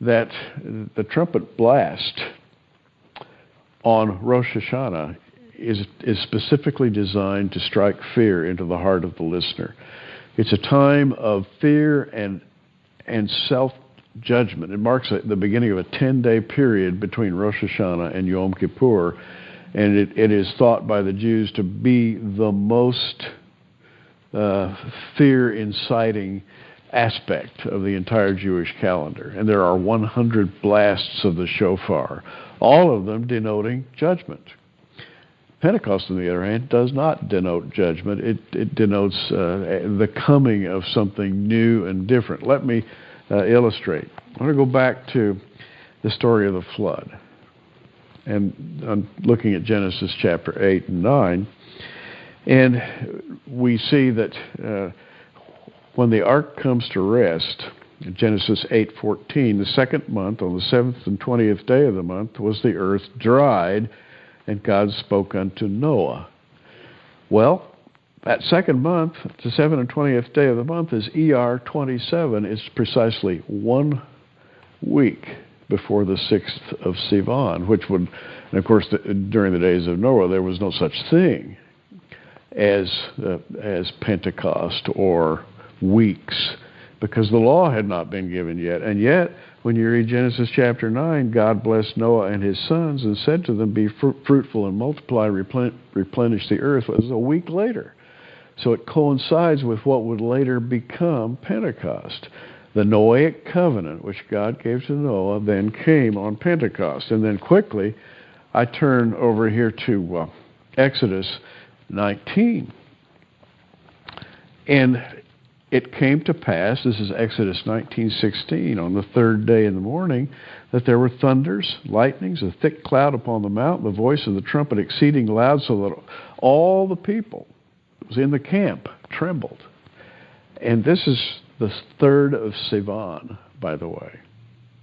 that the trumpet blast on Rosh Hashanah is specifically designed to strike fear into the heart of the listener. It's a time of fear and self-judgment. It marks the beginning of a 10-day period between Rosh Hashanah and Yom Kippur, and it is thought by the Jews to be the most fear-inciting aspect of the entire Jewish calendar. And there are 100 blasts of the shofar, all of them denoting judgment. Pentecost, on the other hand, does not denote judgment. It denotes the coming of something new and different. Let me illustrate. I want to go back to the story of the flood. And I'm looking at Genesis chapter 8 and 9. And we see that when the ark comes to rest, in Genesis 8:14, the second month, on the 7th and 20th day of the month, was the earth dried, and God spoke unto Noah. Well, that second month, the 7th and 20th day of the month, is ER 27. It's precisely 1 week before the 6th of Sivan, which would, and of course, during the days of Noah, there was no such thing as Pentecost or weeks, because the law had not been given yet. And yet, when you read Genesis chapter 9, God blessed Noah and his sons and said to them, be fruitful and multiply, replenish the earth. It was a week later. So it coincides with what would later become Pentecost. The Noahic covenant, which God gave to Noah, then came on Pentecost. And then quickly, I turn over here to Exodus 19. And it came to pass, this is Exodus 19:16, on the third day in the morning, that there were thunders, lightnings, a thick cloud upon the mount, the voice of the trumpet exceeding loud, so that all the people that was in the camp trembled. And this is the 3rd of Sivan, by the way,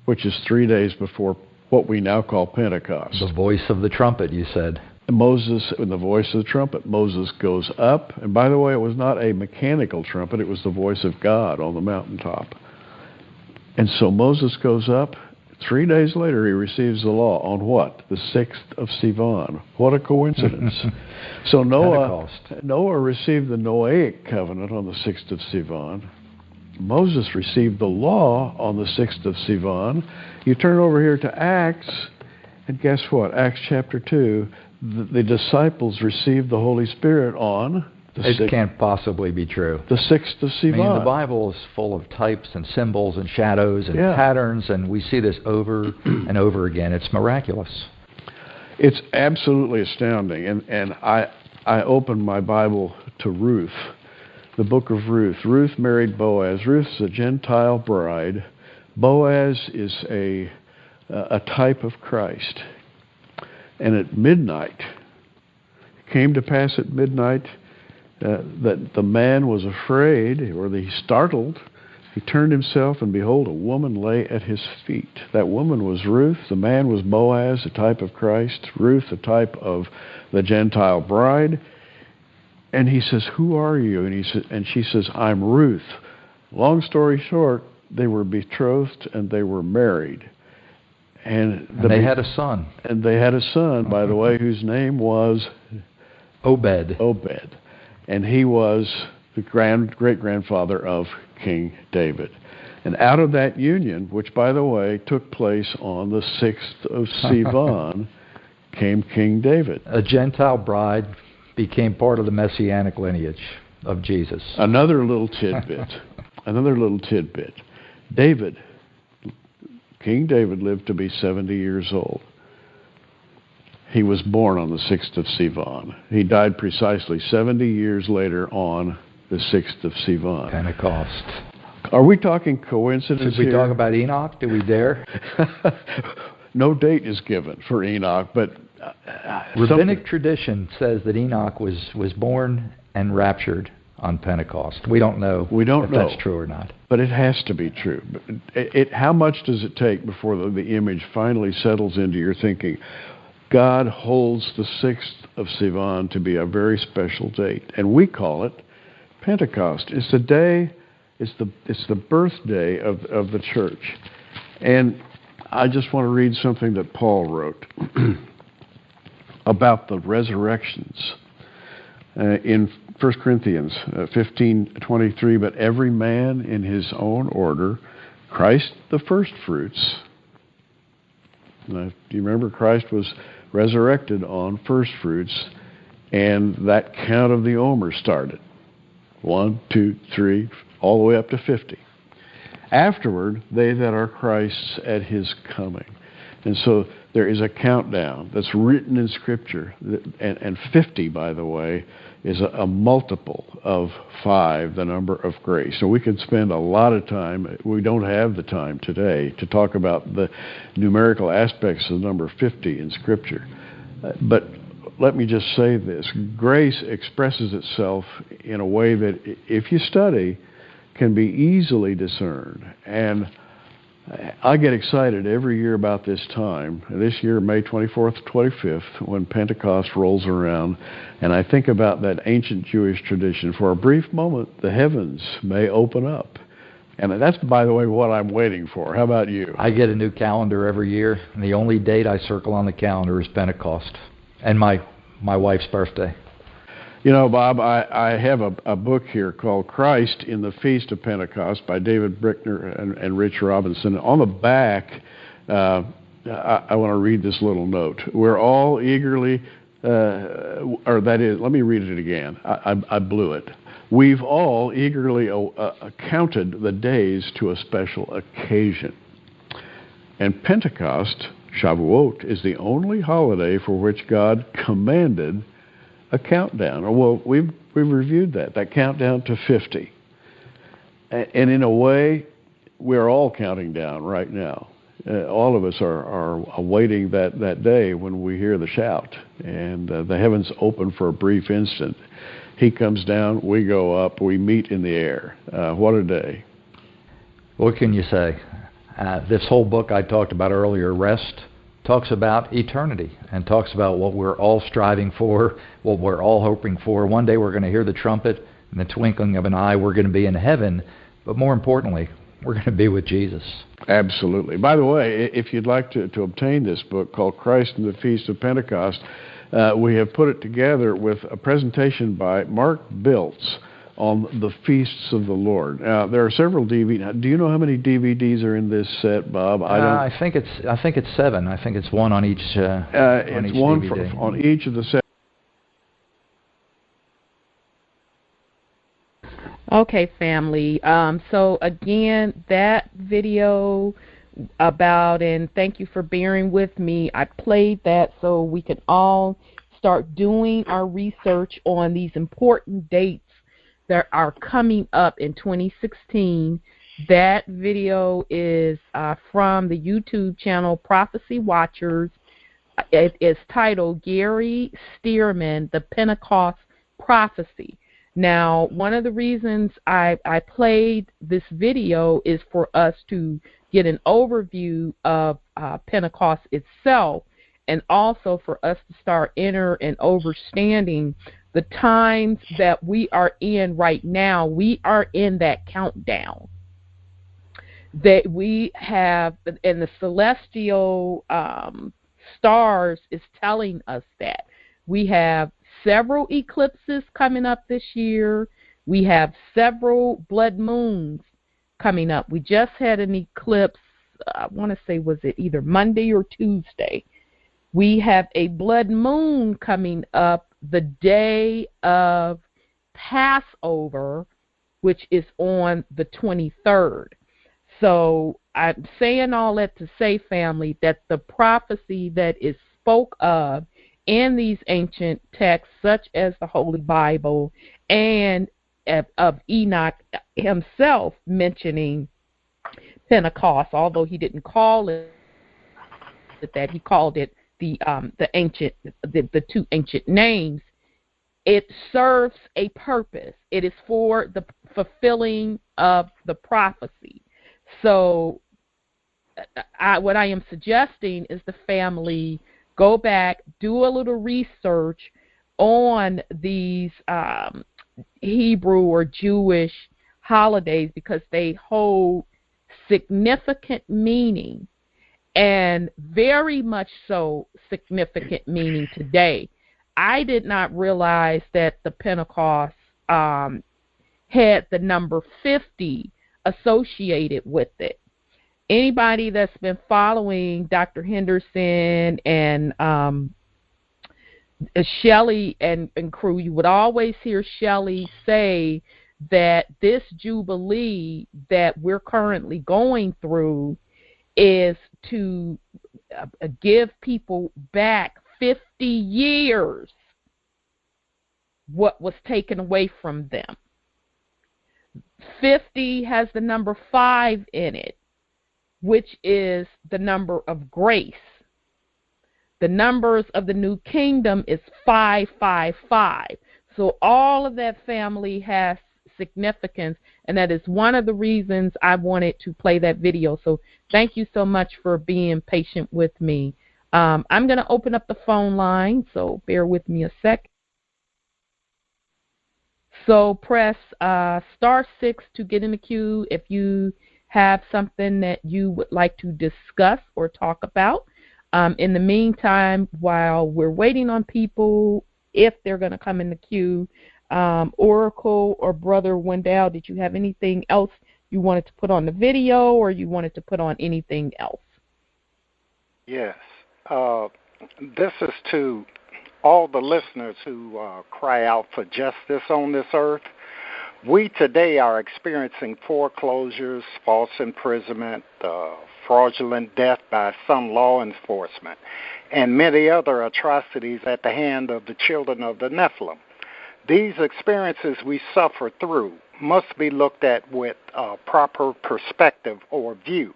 which is 3 days before what we now call Pentecost. The voice of the trumpet, you said. Moses, in the voice of the trumpet, Moses goes up. And by the way, it was not a mechanical trumpet. It was the voice of God on the mountaintop. And so Moses goes up. 3 days later, he receives the law on what? The 6th of Sivan. What a coincidence. So Noah received the Noahic covenant on the 6th of Sivan. Moses received the law on the 6th of Sivan. You turn over here to Acts, and guess what? Acts chapter 2. The disciples received the Holy Spirit on the 6th. It can't possibly be true. The 6th of Sivan. I mean, the Bible is full of types and symbols and shadows and patterns, and we see this over and over again. It's miraculous. It's absolutely astounding. And I opened my Bible to Ruth, the book of Ruth. Ruth married Boaz. Ruth is a Gentile bride. Boaz is a type of Christ. And at midnight, it came to pass at midnight that the man was afraid, or that he startled. He turned himself, and behold, a woman lay at his feet. That woman was Ruth. The man was Boaz, a type of Christ. Ruth, a type of the Gentile bride. And he says, who are you? And she says, I'm Ruth. Long story short, they were betrothed and they were married. And they had a son. And they had a son, by the way, whose name was Obed. And he was the great-grandfather of King David. And out of that union, which, by the way, took place on the 6th of Sivan, came King David. A Gentile bride became part of the messianic lineage of Jesus. Another little tidbit. King David lived to be 70 years old. He was born on the 6th of Sivan. He died precisely 70 years later on the 6th of Sivan. Pentecost. Are we talking coincidence Should we here? talk about Enoch? Do we dare? No date is given for Enoch, but rabbinic tradition says that Enoch was born and raptured on Pentecost. We don't know if that's true or not. But it has to be true. How much does it take before the image finally settles into your thinking? God holds the 6th of Sivan to be a very special date, and we call it Pentecost. It's the day. It's the birthday of the church. And I just want to read something that Paul wrote about the resurrections in 1 Corinthians 15:23. But every man in his own order, Christ the first fruits. Now, do you remember Christ was resurrected on first fruits, and that count of the Omer started. 1, 2, 3, all the way up to 50. Afterward, they that are Christ's at his coming. And so there is a countdown that's written in Scripture. And 50, by the way, is a multiple of 5, the number of grace. So we could spend a lot of time, we don't have the time today, to talk about the numerical aspects of the number 50 in Scripture. But let me just say this. Grace expresses itself in a way that, if you study, can be easily discerned. And I get excited every year about this time. This year, May 24th, 25th, when Pentecost rolls around, and I think about that ancient Jewish tradition. For a brief moment, the heavens may open up. And that's, by the way, what I'm waiting for. How about you? I get a new calendar every year, and the only date I circle on the calendar is Pentecost and my wife's birthday. You know, Bob, I have a book here called Christ in the Feast of Pentecost by David Brickner and Rich Robinson. On the back, I want to read this little note. We're all eagerly, or that is, let me read it again. I blew it. We've all eagerly counted the days to a special occasion. And Pentecost, Shavuot, is the only holiday for which God commanded a countdown. Well, we've reviewed that countdown to 50. And in a way, we're all counting down right now. All of us are awaiting that day when we hear the shout and the heavens open for a brief instant. He comes down, we go up, we meet in the air. What a day. What can you say? This whole book I talked about earlier, Rest, talks about eternity and talks about what we're all striving for, what we're all hoping for. One day we're going to hear the trumpet, in the twinkling of an eye we're going to be in heaven, but more importantly, we're going to be with Jesus. Absolutely. By the way, if you'd like to obtain this book called Christ in the Feast of Pentecost, we have put it together with a presentation by Mark Biltz on the feasts of the Lord. Now, there are several DVDs. Do you know how many DVDs are in this set, Bob? I think it's 7. I think it's one on each. On each one DVD. On each of the 7. Okay, family. So again, that video about, and thank you for bearing with me, I played that so we can all start doing our research on these important dates that are coming up in 2016. That video is from the YouTube channel Prophecy Watchers. It is titled Gary Stearman, The Pentecost Prophecy. Now, one of the reasons I played this video is for us to get an overview of Pentecost itself, and also for us to start understanding the times that we are in right now. We are in that countdown. that we have, and the celestial stars is telling us that we have several eclipses coming up this year. We have several blood moons coming up. We just had an eclipse, I want to say, was it either Monday or Tuesday? We have a blood moon coming up the day of Passover, which is on the 23rd. So I'm saying all that to say, family, that the prophecy that is spoke of in these ancient texts, such as the Holy Bible, and of Enoch himself mentioning Pentecost, although he didn't call it that, he called it the two ancient names. It serves a purpose. It is for the fulfilling of the prophecy. So what I am suggesting is the family go back, do a little research on these Hebrew or Jewish holidays, because they hold significant meaning, and very much so significant meaning today. I did not realize that the Pentecost had the number 50 associated with it. Anybody that's been following Dr. Henderson and Shelley and crew, you would always hear Shelley say that this Jubilee that we're currently going through is to give people back 50 years what was taken away from them. 50 has the number 5 in it, which is the number of grace. The numbers of the new kingdom is 555. So all of that, family, has significance, and that is one of the reasons I wanted to play that video. So thank you so much for being patient with me. I'm going to open up the phone line, so bear with me a sec. So press *6 to get in the queue if you have something that you would like to discuss or talk about. In the meantime, while we're waiting on people, if they're going to come in the queue, Oracle or Brother Wendell, did you have anything else you wanted to put on the video, or you wanted to put on anything else? Yes. This is to all the listeners who cry out for justice on this earth. We today are experiencing foreclosures, false imprisonment, fraudulent death by some law enforcement, and many other atrocities at the hand of the children of the Nephilim. These experiences we suffer through must be looked at with proper perspective or view.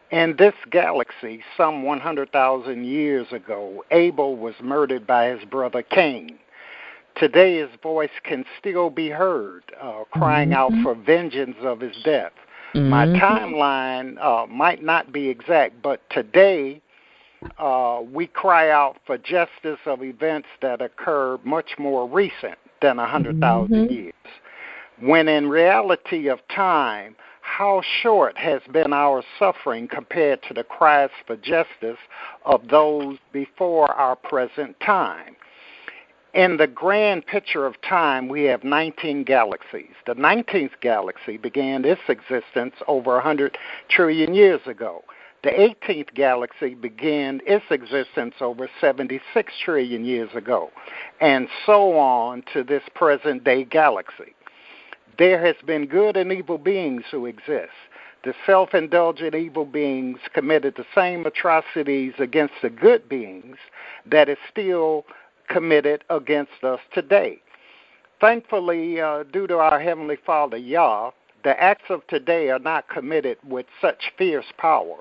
In this galaxy, some 100,000 years ago, Abel was murdered by his brother Cain. Today, his voice can still be heard, crying out for vengeance of his death. My timeline might not be exact, but today we cry out for justice of events that occurred much more recent than 100,000 years. When in reality of time, how short has been our suffering compared to the cries for justice of those before our present time. In the grand picture of time, we have 19 galaxies. The 19th galaxy began its existence over 100 trillion years ago. The 18th galaxy began its existence over 76 trillion years ago, and so on to this present-day galaxy. There has been good and evil beings who exist. The self-indulgent evil beings committed the same atrocities against the good beings that is still committed against us today. Thankfully, due to our Heavenly Father, Yah, the acts of today are not committed with such fierce power.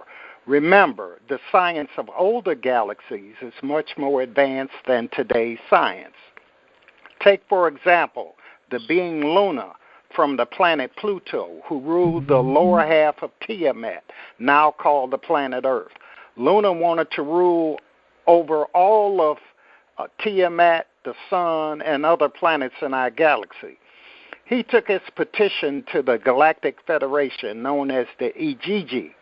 Remember, the science of older galaxies is much more advanced than today's science. Take, for example, the being Luna from the planet Pluto, who ruled the lower half of Tiamat, now called the planet Earth. Luna wanted to rule over all of Tiamat, the sun, and other planets in our galaxy. he took his petition to the Galactic Federation, known as the EGG.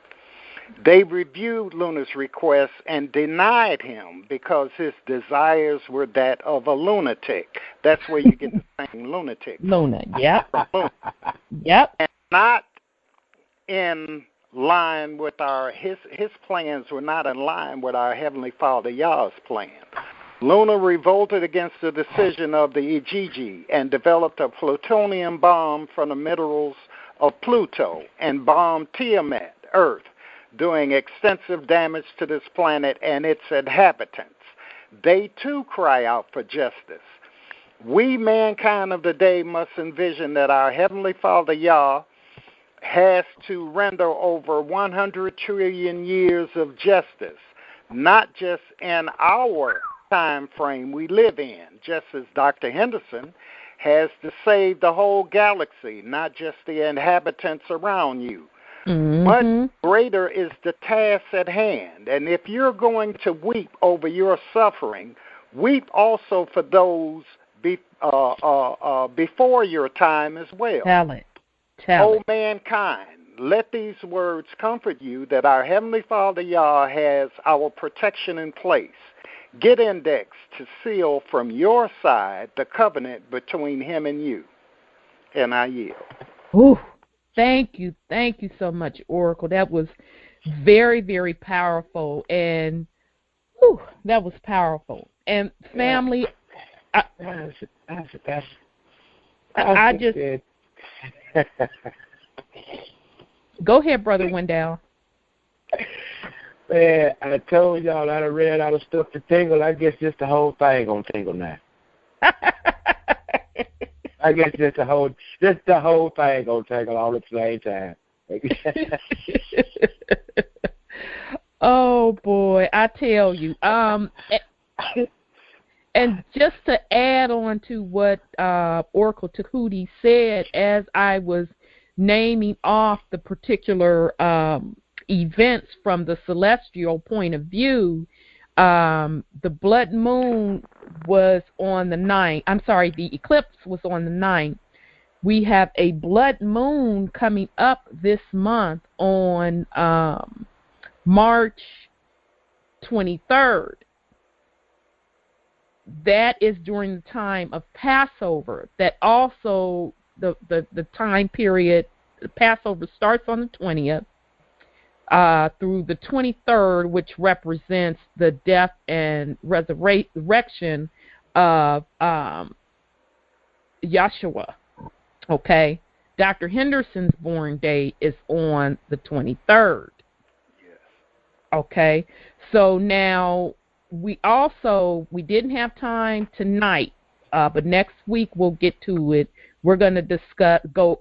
They reviewed Lunar's request and denied him because his desires were that of a lunatic. That's where you get the saying lunatic. Luna, yep. Yep. And not in line with his plans were not in line with our Heavenly Father Yah's plan. Luna revolted against the decision of the EGG and developed a plutonium bomb from the minerals of Pluto and bombed Tiamat, Earth, doing extensive damage to this planet and its inhabitants. They too cry out for justice. We, mankind of the day, must envision that our Heavenly Father Yah has to render over 100 trillion years of justice, not just in our time frame we live in, just as Dr. Henderson has to save the whole galaxy, not just the inhabitants around you. Mm-hmm. Much greater is the task at hand. And if you're going to weep over your suffering, weep also for those before your time as well. Tell it. O mankind, let these words comfort you that our Heavenly Father Yah has our protection in place. Get indexed to seal from your side the covenant between him and you. And I yield. Ooh. Thank you so much, Oracle. That was very, very powerful, and that was powerful. And family, I just go ahead, Brother Wendell. Man, I told y'all I done read all the stuff to tingle. I guess just the whole thing gonna tingle now. I guess just the whole thing gonna tingle all at the same time. Oh boy, I tell you. And just to add on to what Oracle Tahuti said, as I was naming off the particular events from the celestial point of view, the blood moon was on the 9th. I'm sorry, the eclipse was on the 9th. We have a blood moon coming up this month on March 23rd. That is during the time of Passover. That also, the time period, Passover starts on the 20th. Through the 23rd, which represents the death and resurrection of Yahshua. Okay? Dr. Henderson's born day is on the 23rd. Yes. Okay? So now, we didn't have time tonight, but next week we'll get to it. We're going to go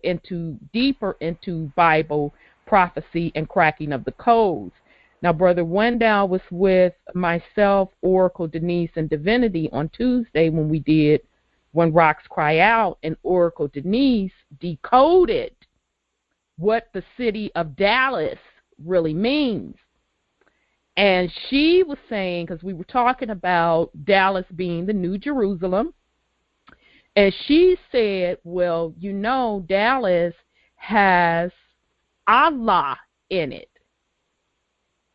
deeper into Bible prophecy and cracking of the codes. Now, Brother Wendell was with myself, Oracle, Denise, and Divinity on Tuesday when Rocks Cry Out, and Oracle Denise decoded what the city of Dallas really means. And she was saying, because we were talking about Dallas being the New Jerusalem, and she said, well, Dallas has Allah in it.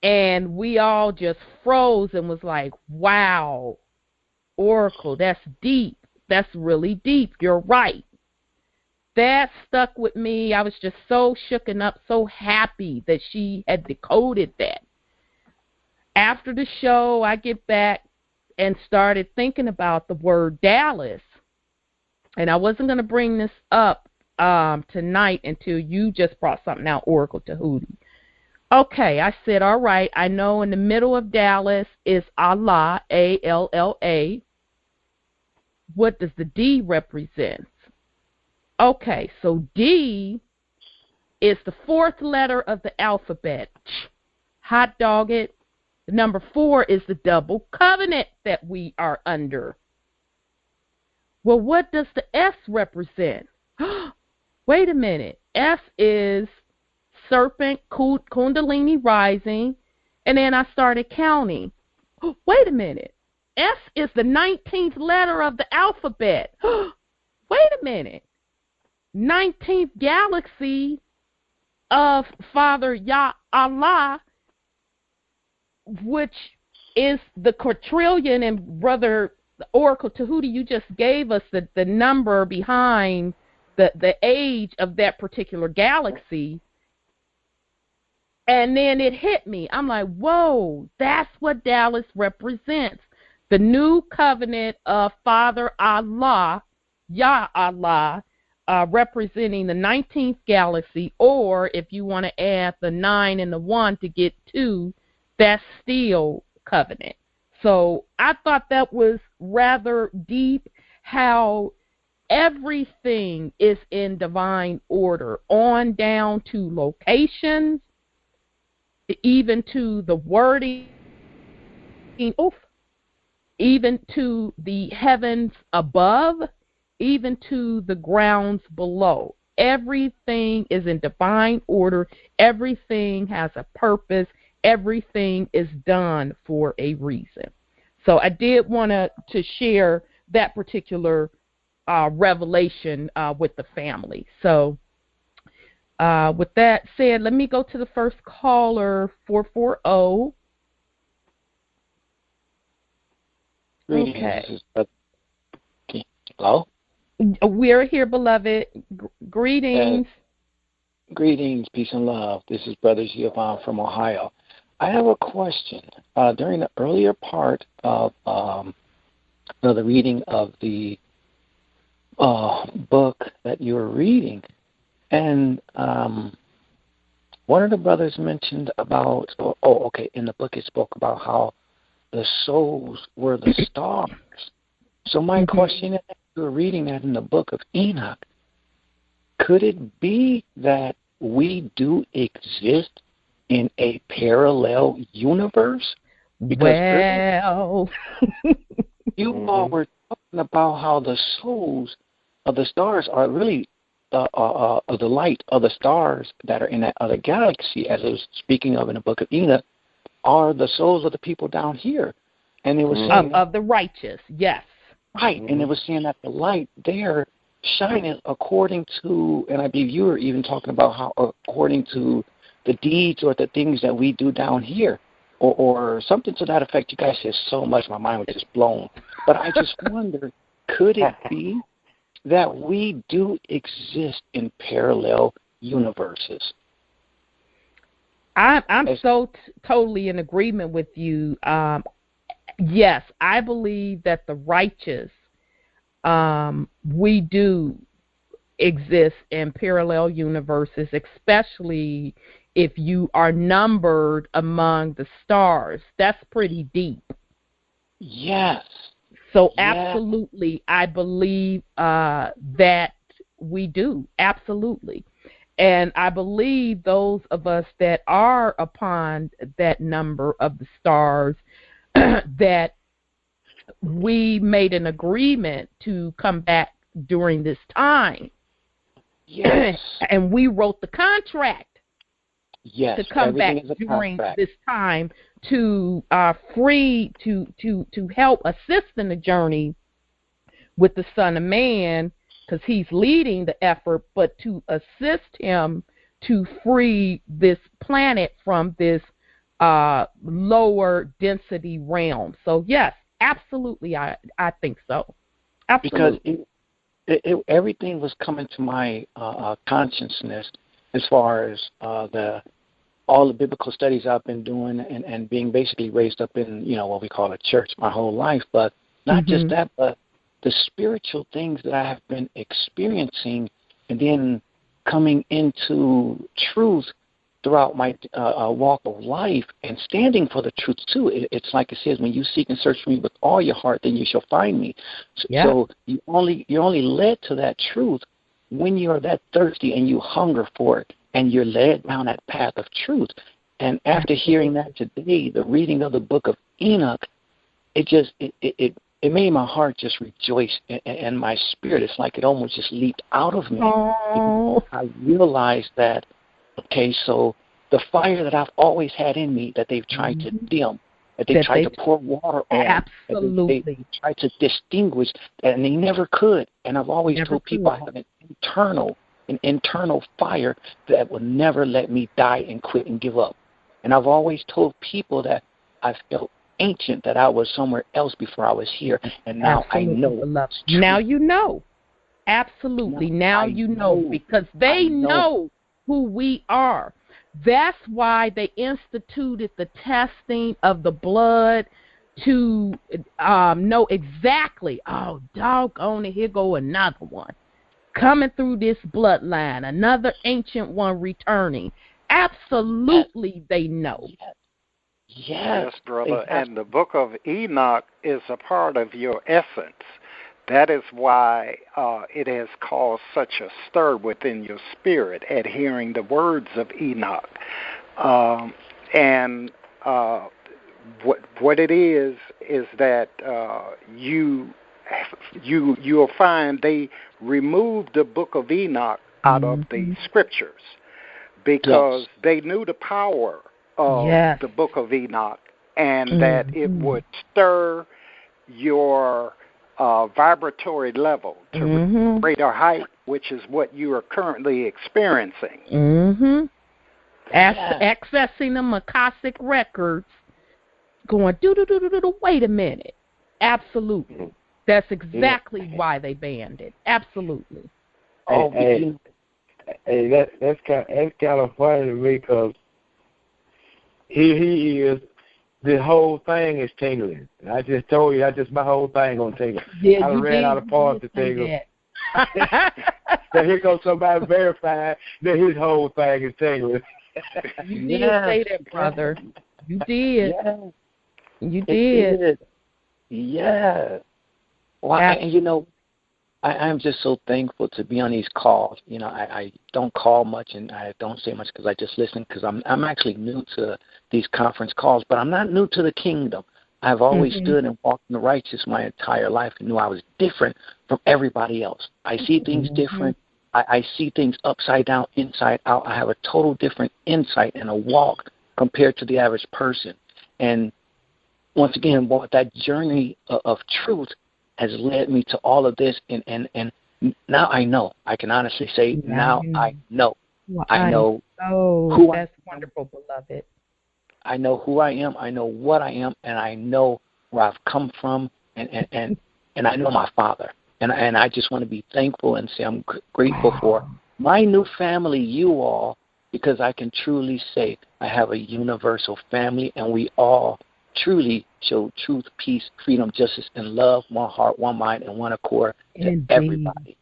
And we all just froze and was like, wow, Oracle, that's deep. That's really deep. You're right. That stuck with me. I was just so shooken up, so happy that she had decoded that. After the show, I get back and started thinking about the word Dallas. And I wasn't going to bring this up tonight until you just brought something out, Oracle Tahuti. Okay, I said, all right, I know in the middle of Dallas is Allah, A-L-L-A. What does the D represent? Okay, so D is the fourth letter of the alphabet. Hot dog it. The number 4 is the double covenant that we are under. Well, what does the S represent? Wait a minute. S is serpent, kundalini rising, and then I started counting. Wait a minute. S is the 19th letter of the alphabet. Wait a minute. 19th galaxy of Father Yah Allah, which is the quadrillion, and Brother Oracle Tahuti, you just gave us the number behind the age of that particular galaxy. And then it hit me. I'm like, whoa, that's what Dallas represents. The new covenant of Father Allah, Yah Allah, representing the 19th galaxy, or if you want to add the 9 and the 1 to get 2, that's still covenant. So I thought that was rather deep, how everything is in divine order, on down to locations, even to the wording, even to the heavens above, even to the grounds below. Everything is in divine order. Everything has a purpose. Everything is done for a reason. So I did want to share that particular revelation with the family. So with that said, let me go to the first caller, 440. Okay. Hello? We're here, beloved. Greetings. Greetings, peace and love. This is Brother Giovanni from Ohio. I have a question. During the earlier part of the reading of the book that you were reading, and one of the brothers mentioned about, in the book it spoke about how the souls were the stars. So my question is, you were reading that in the Book of Enoch, could it be that we do exist in a parallel universe? Because you all were talking about how the souls of the stars are really the light of the stars that are in that other galaxy, as it was speaking of in the Book of Enoch, are the souls of the people down here. And it was saying of the righteous, yes. Right, and it was saying that the light there shining according to, and I believe you were even talking about how according to the deeds or the things that we do down here, or something to that effect. You guys said so much, my mind was just blown. But I just wonder, could it be that we do exist in parallel universes? I'm so totally in agreement with you. Yes, I believe that the righteous, we do exist in parallel universes, especially if you are numbered among the stars. That's pretty deep. Yes. So absolutely, I believe that we do. Absolutely. And I believe those of us that are upon that number of the stars, that we made an agreement to come back during this time. Yes. And we wrote the contract. Yes. To come back during this time to to help assist in the journey with the Son of Man, because he's leading the effort, but to assist him to free this planet from this lower density realm. So yes, absolutely, I think so. Absolutely. Because everything was coming to my consciousness as far as all the biblical studies I've been doing and being basically raised up in what we call a church my whole life, but not just that, but the spiritual things that I have been experiencing, and then coming into truth throughout my walk of life and standing for the truth too. It's like it says, when you seek and search for me with all your heart, then you shall find me. So you're only led to that truth when you're that thirsty and you hunger for it, and you're led down that path of truth. And after hearing that today, the reading of the Book of Enoch, it made my heart just rejoice, and my spirit, it's like it almost just leaped out of me. I realized that, okay, so the fire that I've always had in me that they've tried to dim, that they tried to pour water on, absolutely, they tried to distinguish, and they never could. And I've always told people I have an an internal fire that will never let me die and quit and give up. And I've always told people that I felt ancient, that I was somewhere else before I was here, and now Absolutely, I know. beloved. Now you know. Absolutely. Now you know, because they know who we are. That's why they instituted the testing of the blood to know exactly, oh, doggone it, here go another one coming through this bloodline, another ancient one returning. Absolutely, they know. Yes, brother. And the Book of Enoch is a part of your essence. That is why it has caused such a stir within your spirit at hearing the words of Enoch. What it is that you'll find they removed the Book of Enoch out of the scriptures because they knew the power of the Book of Enoch and that it would stir your vibratory level to greater height, which is what you are currently experiencing. Accessing the Akashic records, going, wait a minute. Absolutely. That's exactly why they banned it. Absolutely. That's kind of funny to me because he is. The whole thing is tingling. I just told you, my whole thing gonna tingle. Yeah, I ran out of parts to tingle. So here goes somebody verifying that his whole thing is tingling. You did say that, brother. You did. Yes. You did. Yeah. Well, and I'm just so thankful to be on these calls. I don't call much and I don't say much because I just listen because I'm actually new to these conference calls, but I'm not new to the kingdom. I've always stood and walked in the righteous my entire life and knew I was different from everybody else. I see things different. I see things upside down, inside out. I have a total different insight and a walk compared to the average person. And once again, that journey of truth has led me to all of this, and now I know. I can honestly say now I know. Well, I know who that's wonderful, beloved. I know who I am. I know what I am, and I know where I've come from, and I know my Father. And I just want to be thankful and say I'm grateful for my new family, you all, because I can truly say I have a universal family, and we all truly show truth, peace, freedom, justice, and love, one heart, one mind, and one accord to everybody.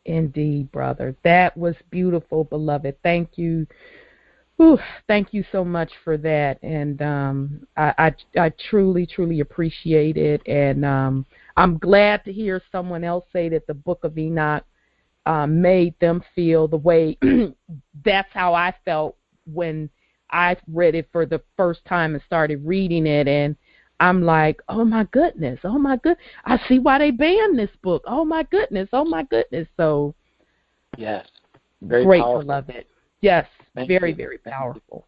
Indeed, brother. That was beautiful, beloved. Thank you. Thank you so much for that. And I truly, truly appreciate it. And I'm glad to hear someone else say that the Book of Enoch made them feel the way that's how I felt when I read it for the first time and started reading it, and I'm like, oh my goodness, I see why they banned this book. Oh my goodness. So yes, very great, powerful. beloved. Yes, very, you. very powerful.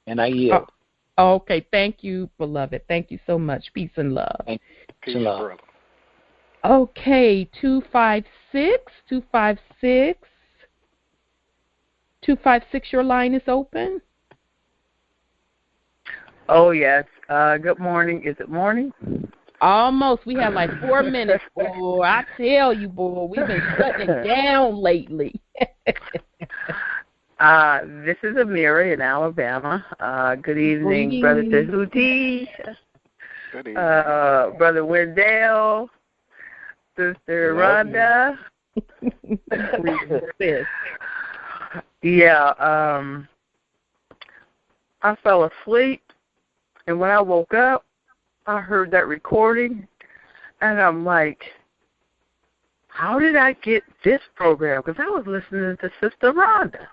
And I yield. Okay, thank you, beloved. Thank you so much. Peace and love. Peace and love. Okay, 256, your line is open. Oh, yes. Good morning. Is it morning? Almost. We have like 4 minutes, boy. I tell you, boy, we've been shutting it down lately. This is Amira in Alabama. Good evening, Brother Tahuti. Good evening. Brother Wendell. Sister Rhonda. Yeah, I fell asleep. And when I woke up, I heard that recording, and I'm like, how did I get this program? Because I was listening to Sister Rhonda.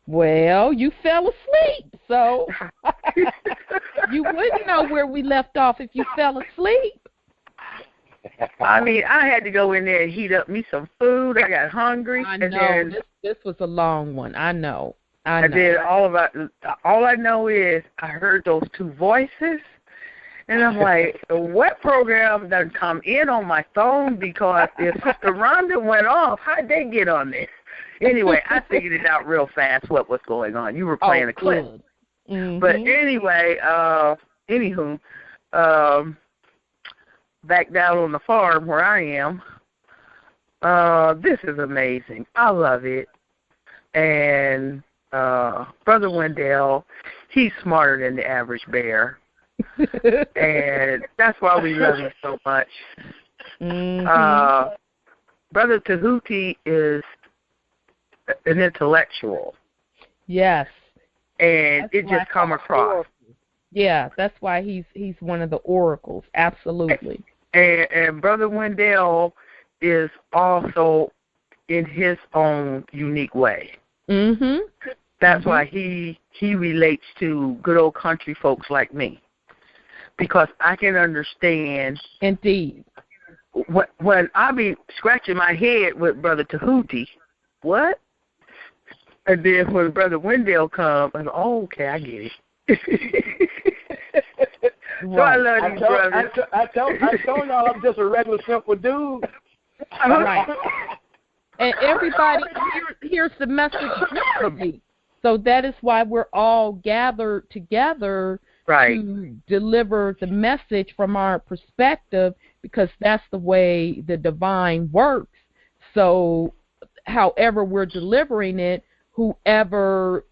Well, you fell asleep, so you wouldn't know where we left off if you fell asleep. I mean, I had to go in there and heat up me some food. I got hungry. I know. This was a long one. I know. And then all I know is I heard those two voices, And I'm like, what program done come in on my phone? Because if Sister Rhonda went off, how'd they get on this? Anyway, I figured it out real fast what was going on. You were playing a clip. Mm-hmm. But anyway, anywho, back down on the farm where I am, this is amazing. I love it. And Brother Wendell, he's smarter than the average bear. And that's why we love him so much. Mm-hmm. Brother Tahuti is an intellectual. Yes. And That's it just come across. Yeah, that's why he's one of the oracles. Absolutely. And Brother Wendell is also in his own unique way. Mm-hmm. That's why he relates to good old country folks like me. Because I can understand. Indeed. When I be scratching my head with Brother Tahuti, what? And then when Brother Wendell comes, I'm like, oh, okay, I get it. So I love these brothers. I told y'all I'm just a regular simple dude. Right. And everybody hears the message differently. So that is why we're all gathered together to deliver the message from our perspective, because that's the way the divine works. So however we're delivering it, whoever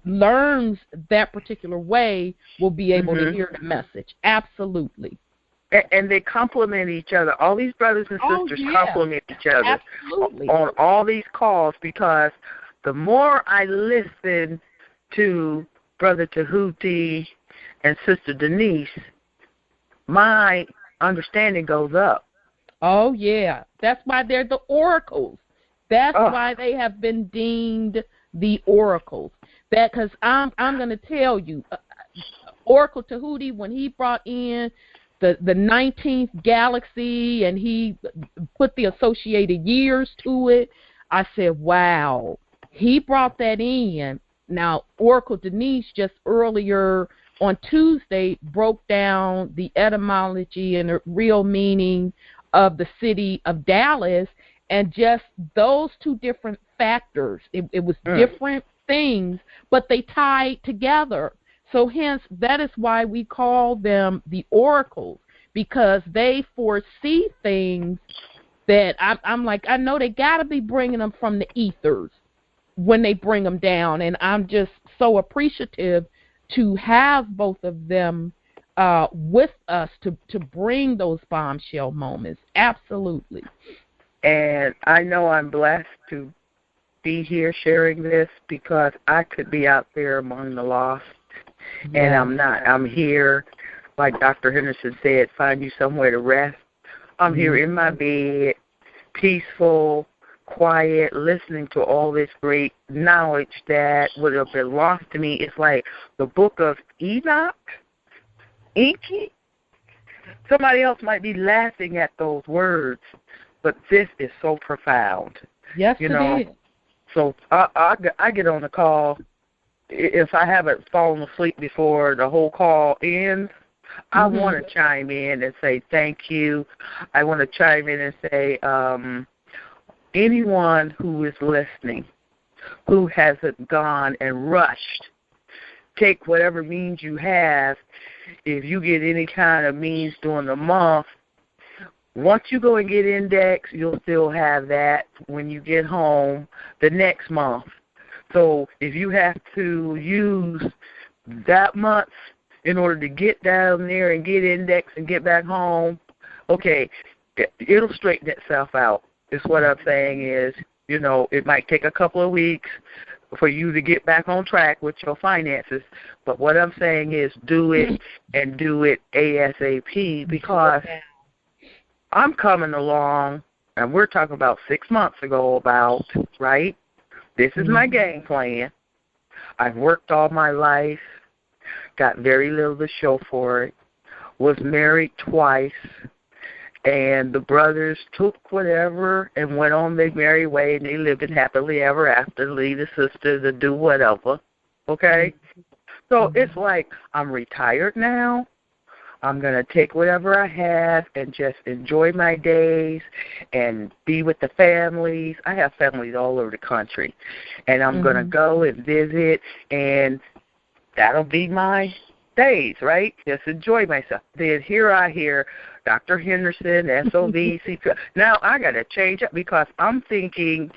learns that particular way will be able to hear the message. Absolutely. And they complement each other. All these brothers and sisters complement each other on all these calls, because the more I listen to Brother Tahuti and Sister Denise, my understanding goes up. Oh, yeah. That's why they're the oracles. That's why they have been deemed the oracles. That because I'm going to tell you, Oracle Tahuti, when he brought in the 19th galaxy and he put the associated years to it, I said, wow, he brought that in. Now, Oracle Denise just earlier on Tuesday broke down the etymology and the real meaning of the city of Dallas, and just those two different factors. It was different things, but they tied together. So hence, that is why we call them the oracles, because they foresee things that I'm like, I know they got to be bringing them from the ethers when they bring them down. And I'm just so appreciative to have both of them with us to bring those bombshell moments. Absolutely. And I know I'm blessed to be here sharing this, because I could be out there among the lost, and I'm not. I'm here, like Dr. Henderson said, find you somewhere to rest. I'm here in my bed, peaceful, quiet, listening to all this great knowledge that would have been lost to me. It's like the Book of Enoch, Inky. Somebody else might be laughing at those words, but this is so profound. Yes, it is. So I get on the call. If I haven't fallen asleep before the whole call ends, I want to chime in and say thank you. I want to chime in and say anyone who is listening, who hasn't gone and rushed, take whatever means you have. If you get any kind of means during the month, once you go and get index, you'll still have that when you get home the next month. So if you have to use that month in order to get down there and get index and get back home, okay, it'll straighten itself out. Is what I'm saying is, it might take a couple of weeks for you to get back on track with your finances. But what I'm saying is do it, and do it ASAP, because I'm coming along, and we're talking about 6 months ago right? This is my game plan. I've worked all my life, got very little to show for it, was married twice, and the brothers took whatever and went on their merry way, and they lived it happily ever after, leave the sister to do whatever, okay? So it's like I'm retired now. I'm going to take whatever I have and just enjoy my days and be with the families. I have families all over the country. And I'm going to go and visit, and that'll be my days, right? Just enjoy myself. Then here I hear Dr. Henderson, SOV, CPR. Now I got to change up because I'm thinking,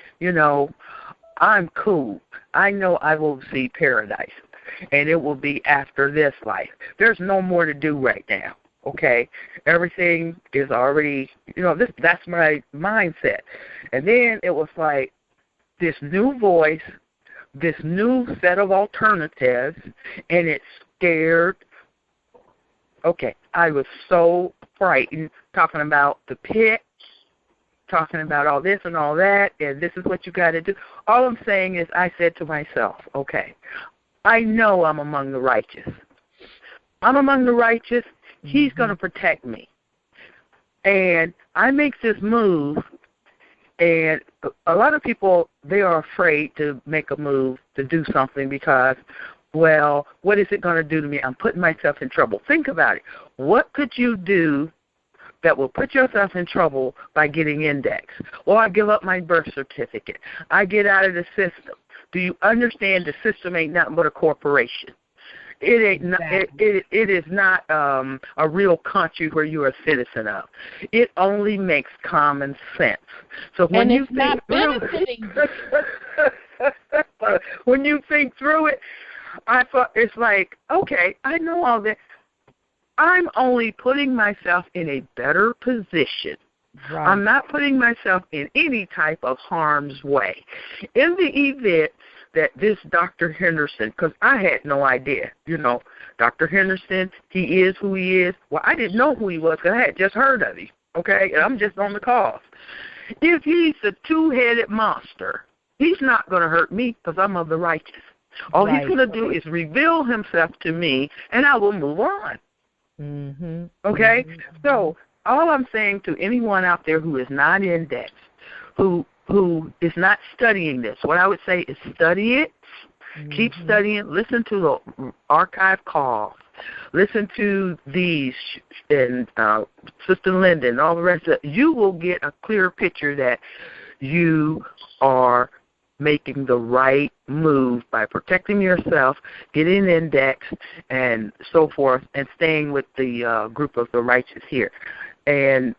I'm cool. I know I will see paradise, and it will be after this life. There's no more to do right now, okay? Everything is already, that's my mindset. And then it was like this new voice, this new set of alternatives, and it scared. Okay, I was so frightened talking about the pit, talking about all this and all that, and this is what you got to do. All I'm saying is I said to myself, okay, I know I'm among the righteous. I'm among the righteous. He's going to protect me. And I make this move, and a lot of people, they are afraid to make a move, to do something because, well, what is it going to do to me? I'm putting myself in trouble. Think about it. What could you do that will put yourself in trouble by getting indexed? Well, I give up my birth certificate. I get out of the system. Do you understand the system ain't nothing but a corporation? It ain't. Exactly. It is not a real country where you're a citizen of. It only makes common sense. So when you think when you think through it, I thought it's like, okay, I know all that. I'm only putting myself in a better position. Right. I'm not putting myself in any type of harm's way. In the event that this Dr. Henderson, because I had no idea, Dr. Henderson, he is who he is. Well, I didn't know who he was because I had just heard of him, okay? And I'm just on the call. If he's a two-headed monster, he's not going to hurt me because I'm of the righteous. All he's going to do is reveal himself to me, and I will move on. Okay? So all I'm saying to anyone out there who is not indexed, who is not studying this, what I would say is study it, keep studying, listen to the archive calls, listen to these, and Sister Linda and all the rest of it. You will get a clear picture that you are making the right move by protecting yourself, getting indexed, and so forth, and staying with the group of the righteous here. And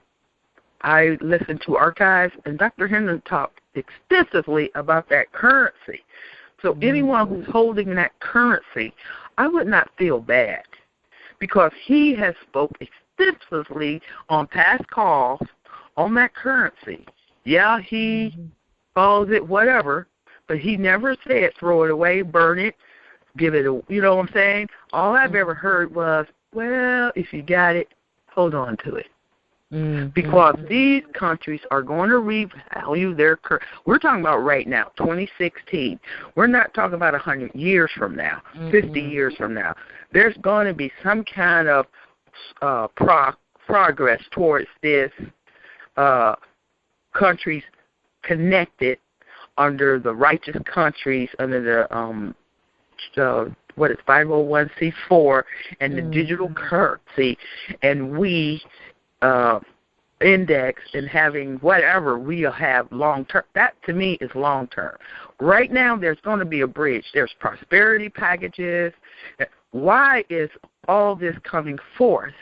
I listened to archives, and Dr. Henderson talked extensively about that currency. So anyone who's holding that currency, I would not feel bad because he has spoke extensively on past calls on that currency. Yeah, he calls it whatever, but he never said throw it away, burn it, give it a, you know what I'm saying? All I've ever heard was, well, if you got it, hold on to it. Because these countries are going to revalue their currency. We're talking about right now, 2016. We're not talking about 100 years from now, 50 years from now. There's going to be some kind of progress towards this countries connected under the righteous countries, under the 501c4 and the digital currency, and we index and having whatever we'll have long term. That to me is long term. Right now there's going to be a bridge. There's prosperity packages. Why is all this coming forth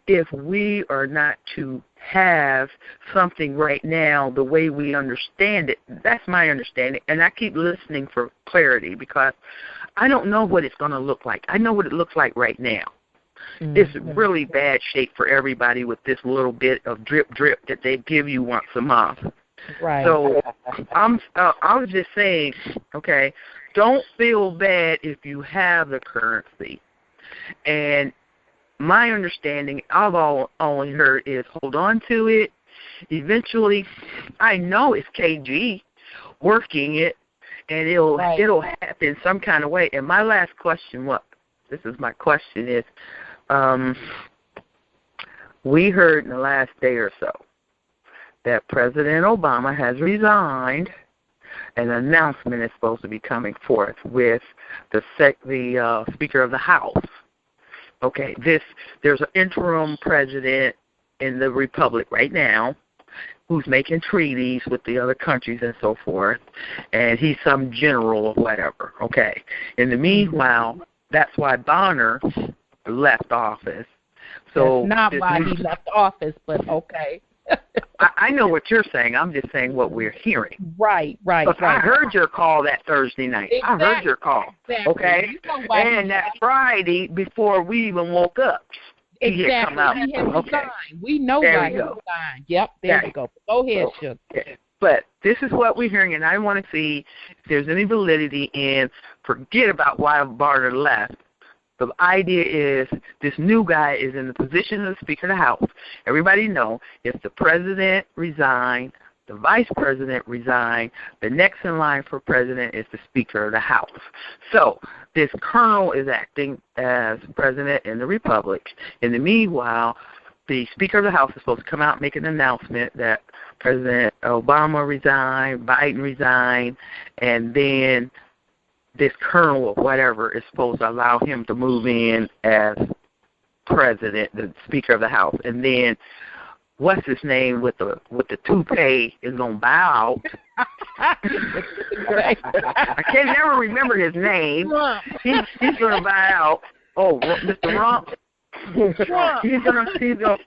if we are not to have something right now the way we understand it? That's my understanding, and I keep listening for clarity because I don't know what it's going to look like. I know what it looks like right now. It's really bad shape for everybody with this little bit of drip that they give you once a month. Right. So I was just saying, okay, don't feel bad if you have the currency. And my understanding, I've only heard is hold on to it. Eventually, I know it's KG working it, and it'll happen some kind of way. And my last question, this is my question is, we heard in the last day or so that President Obama has resigned. An announcement is supposed to be coming forth with the Speaker of the House. Okay, there's an interim president in the republic right now who's making treaties with the other countries and so forth, and he's some general or whatever. Okay. In the meanwhile, that's why Bonner left office. So that's not why he left office, but okay. I know what you're saying. I'm just saying what we're hearing. Right. I heard your call that Thursday night. Exactly. I heard your call. Exactly. Okay? And that Friday, before we even woke up, he had come out. He had resigned. We know why he resigned. Yep, there you go. Go ahead, Sugar. But this is what we're hearing, and I want to see if there's any validity in forget about why Barter left. The idea is this new guy is in the position of the Speaker of the House. Everybody know if the president resigned, the vice president resigned, the next in line for president is the Speaker of the House. So this colonel is acting as president in the Republic. In the meanwhile, the Speaker of the House is supposed to come out and make an announcement that President Obama resigned, Biden resigned, and then this colonel or whatever is supposed to allow him to move in as president, the Speaker of the House. And then what's his name with the toupee is gonna bow out. I can never remember his name. He's gonna bow out. Oh, Mr. Rump. He's gonna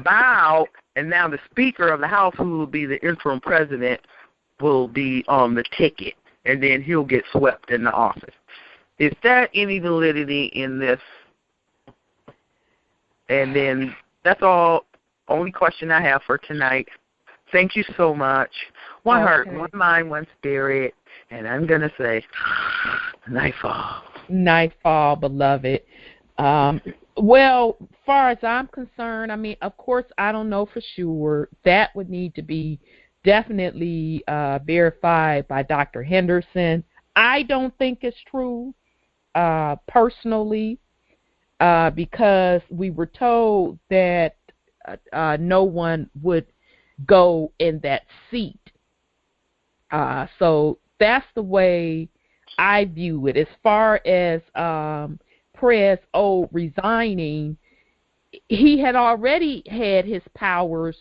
bow out, and now the Speaker of the House, who will be the interim president, will be on the ticket, and then he'll get swept in the office. Is there any validity in this? And then that's all. Only question I have for tonight. Thank you so much. One heart, one mind, one spirit. And I'm going to say, nightfall. Nightfall, beloved. Well, as far as I'm concerned, I mean, of course, I don't know for sure. That would need to be definitely verified by Dr. Henderson. I don't think it's true, personally, because we were told that no one would go in that seat. So that's the way I view it. As far as Prez O resigning, he had already had his powers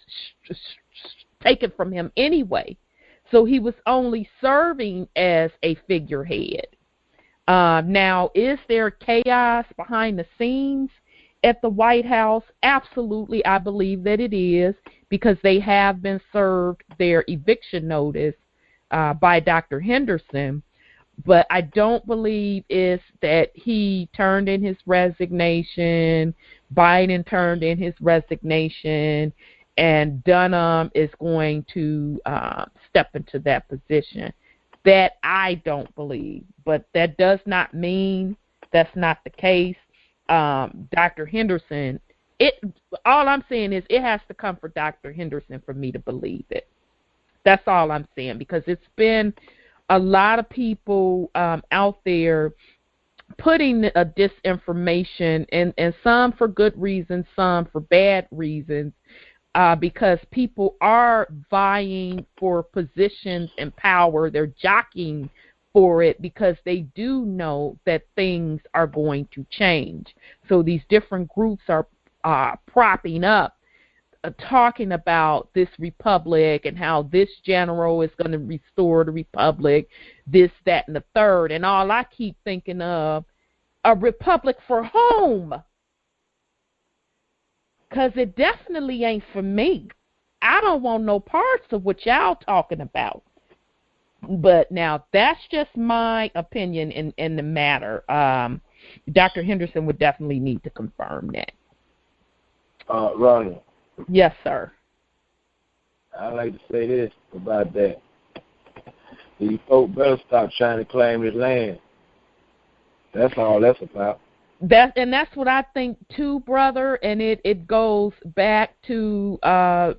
taken from him anyway. So he was only serving as a figurehead. Now, is there chaos behind the scenes at the White House? Absolutely, I believe that it is, because they have been served their eviction notice by Dr. Henderson. But I don't believe it's that he turned in his resignation, Biden turned in his resignation, and Dunham is going to step into that position. That I don't believe. But that does not mean that's not the case. Dr. Henderson, all I'm saying is it has to come from Dr. Henderson for me to believe it. That's all I'm saying, because it's been a lot of people out there putting a disinformation, and some for good reasons, some for bad reasons, because people are vying for positions and power. They're jockeying for it because they do know that things are going to change. So these different groups are propping up, talking about this republic and how this general is going to restore the republic, this, that, and the third. And all I keep thinking of, a republic for whom? Because it definitely ain't for me. I don't want no parts of what y'all talking about. But now, that's just my opinion in the matter. Dr. Henderson would definitely need to confirm that. Ronnie. Yes, sir. I'd like to say this about that. These folk better stop trying to claim this land. That's all that's about. That's what I think too, brother. And it goes back to a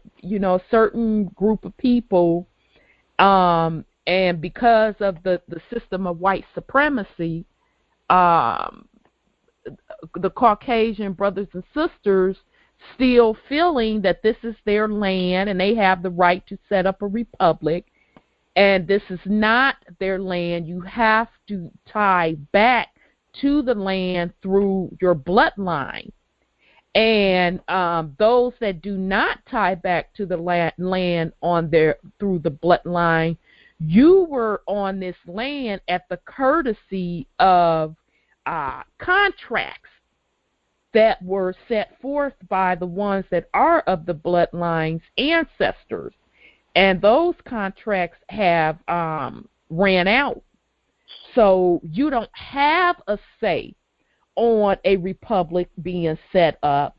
certain group of people, and because of the system of white supremacy, the Caucasian brothers and sisters still feeling that this is their land and they have the right to set up a republic, and this is not their land. You have to tie back to the land through your bloodline. And those that do not tie back to the land through the bloodline, you were on this land at the courtesy of contracts that were set forth by the ones that are of the bloodline's ancestors. And those contracts have ran out. So you don't have a say on a republic being set up.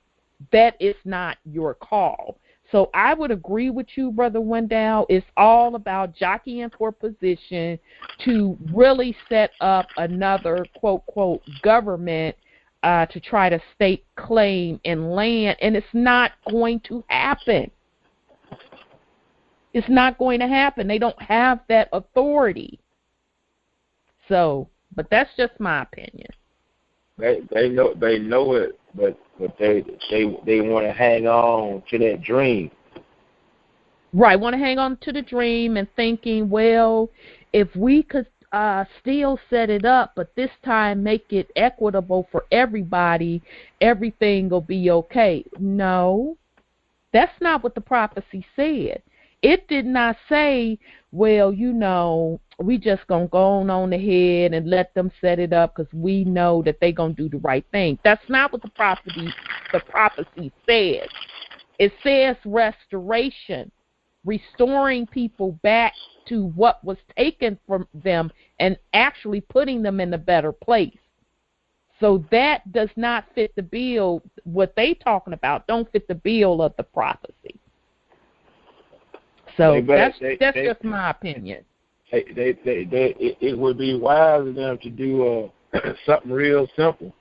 That is not your call. So I would agree with you, Brother Wendell. It's all about jockeying for position to really set up another, quote, quote, government to try to stake claim and land, and it's not going to happen. It's not going to happen. They don't have that authority. So, but that's just my opinion. They know it, but they want to hang on to that dream. Right, want to hang on to the dream and thinking, well, if we could still set it up, but this time make it equitable for everybody, everything will be okay. No, that's not what the prophecy said. It did not say, well, you know, we just going to go on ahead and let them set it up because we know that they're going to do the right thing. That's not what the prophecy says. It says restoration, restoring people back to what was taken from them and actually putting them in a better place. So that does not fit the bill. What they talking about don't fit the bill of the prophecy. So that's just my opinion. It would be wise of them to do something real simple.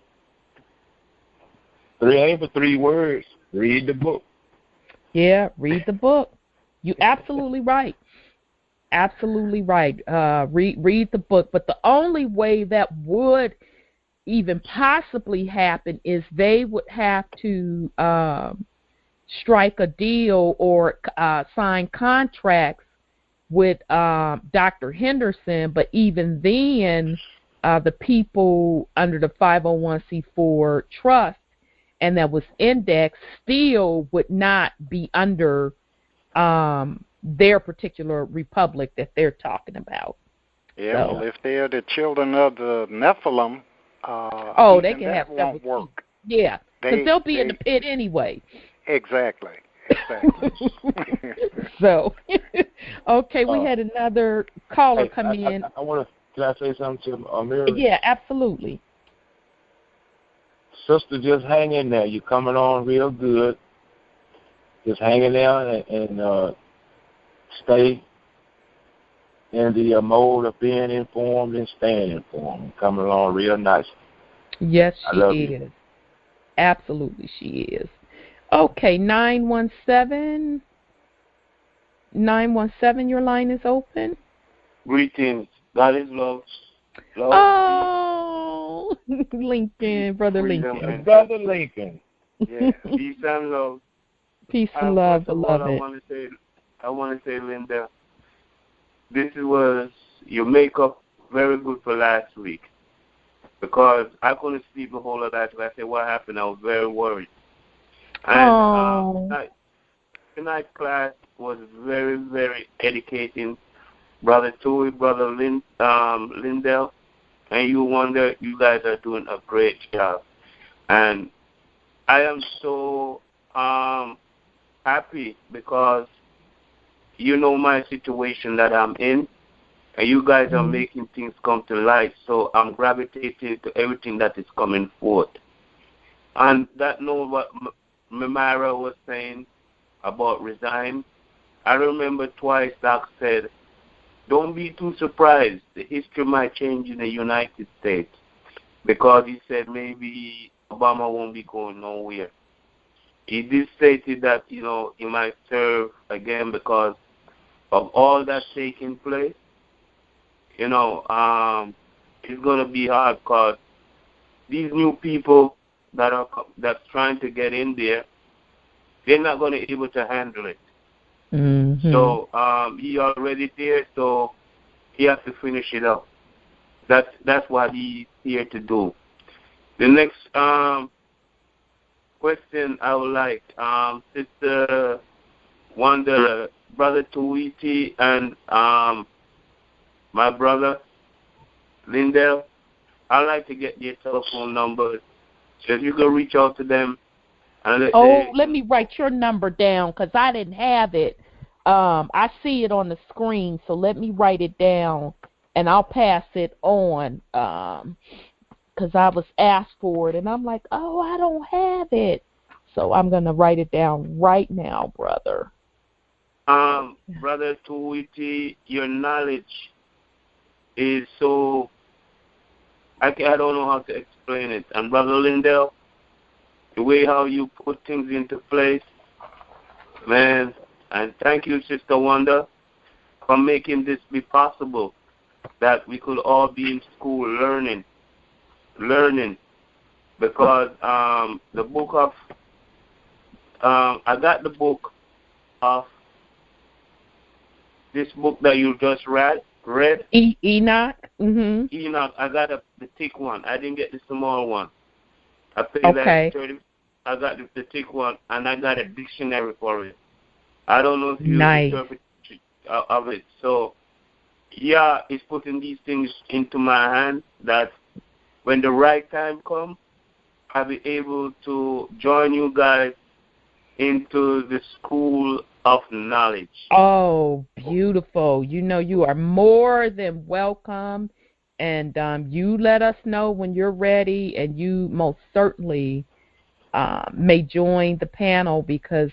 Ain't but 3 words. Read the book. Yeah, read the book. You absolutely right. Absolutely right. Read the book. But the only way that would even possibly happen is they would have to strike a deal or sign contracts with Dr. Henderson, but even then, the people under the 501c4 trust and that was indexed still would not be under their particular republic that they're talking about. Yeah, so. Well, if they're the children of the Nephilim, they can have won't work. Yeah, because they'll be in the pit anyway. Exactly. So, okay, we had another caller come in. I want to. Can I say something to Amir? Yeah, absolutely. Sister, just hang in there. You're coming on real good. Just hang in there and stay in the mode of being informed and staying informed. Coming along real nice. Yes, she is. Absolutely, she is. Okay, 917, your line is open. Greetings. God is love. Oh, Lincoln, Brother Lincoln. Brother Lincoln. Yeah, peace and love. Peace and love, beloved. I want to say, Linda, this was your makeup very good for last week. Because I couldn't sleep the whole of that. I said, what happened? I was very worried. And tonight's class was very, very educating. Brother Toy, Brother Lindell, and you guys are doing a great job. And I am so happy because you know my situation that I'm in, and you guys are making things come to light. So I'm gravitating to everything that is coming forth. And that know what Myra was saying about resign. I remember twice Doc said, don't be too surprised. The history might change in the United States because he said maybe Obama won't be going nowhere. He did say that, he might serve again because of all that's taking place. It's going to be hard because these new people that's trying to get in there, they're not going to be able to handle it. Mm-hmm. So he already there, so he has to finish it up. That's what he's here to do. The next question I would like, Sister Wanda, Brother Tuiti, and my brother Lindell, I'd like to get their telephone numbers. So if you could reach out to them. And let me write your number down because I didn't have it. I see it on the screen, so let me write it down, and I'll pass it on because I was asked for it, and I'm like, oh, I don't have it. So I'm going to write it down right now, brother. Brother Tuiti, your knowledge is so, I don't know how to explain it. And Brother Lindell, the way how you put things into place, man, and thank you, Sister Wanda, for making this be possible, that we could all be in school learning, because the book of, I got the book of this book that you just read. Enoch. Mm-hmm. Enoch. I got the thick one. I didn't get the small one. I paid okay. like $30. I got the thick one, and I got a dictionary for it. I don't know if you interpret of it. So, yeah, it's putting these things into my hand that when the right time comes, I'll be able to join you guys into the school of knowledge. Oh, beautiful. You know, you are more than welcome, and you let us know when you're ready, and you most certainly may join the panel because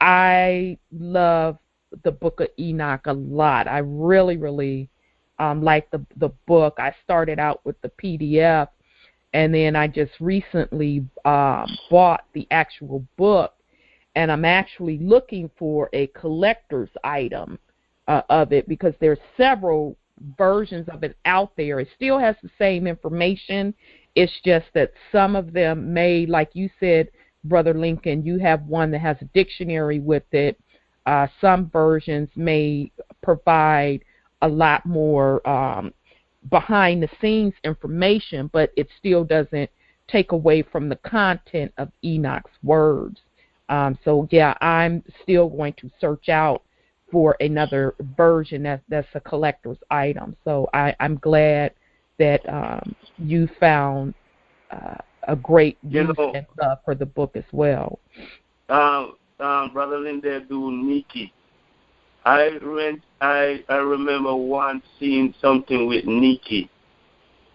I love the Book of Enoch a lot. I really, really like the book. I started out with the PDF, and then I just recently bought the actual book, and I'm actually looking for a collector's item of it because there's several versions of it out there. It still has the same information. It's just that some of them may, like you said, Brother Lincoln, you have one that has a dictionary with it. Some versions may provide a lot more behind-the-scenes information, but it still doesn't take away from the content of Enoch's words. So, yeah, I'm still going to search out for another version that's a collector's item. So I'm glad that you found a great use and love for the book as well. Brother Linda do Nikki. I remember once seeing something with Nikki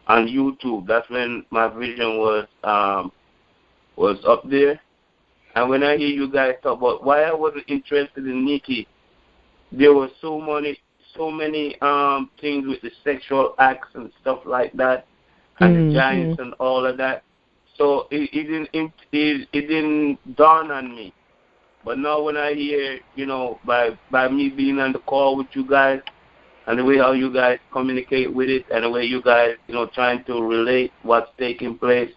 on YouTube. That's when my vision was up there. And when I hear you guys talk about why I wasn't interested in Nikki, there were so many things with the sexual acts and stuff like that, and the giants and all of that. So it didn't dawn on me. But now when I hear, by me being on the call with you guys, and the way how you guys communicate with it, and the way you guys, trying to relate what's taking place,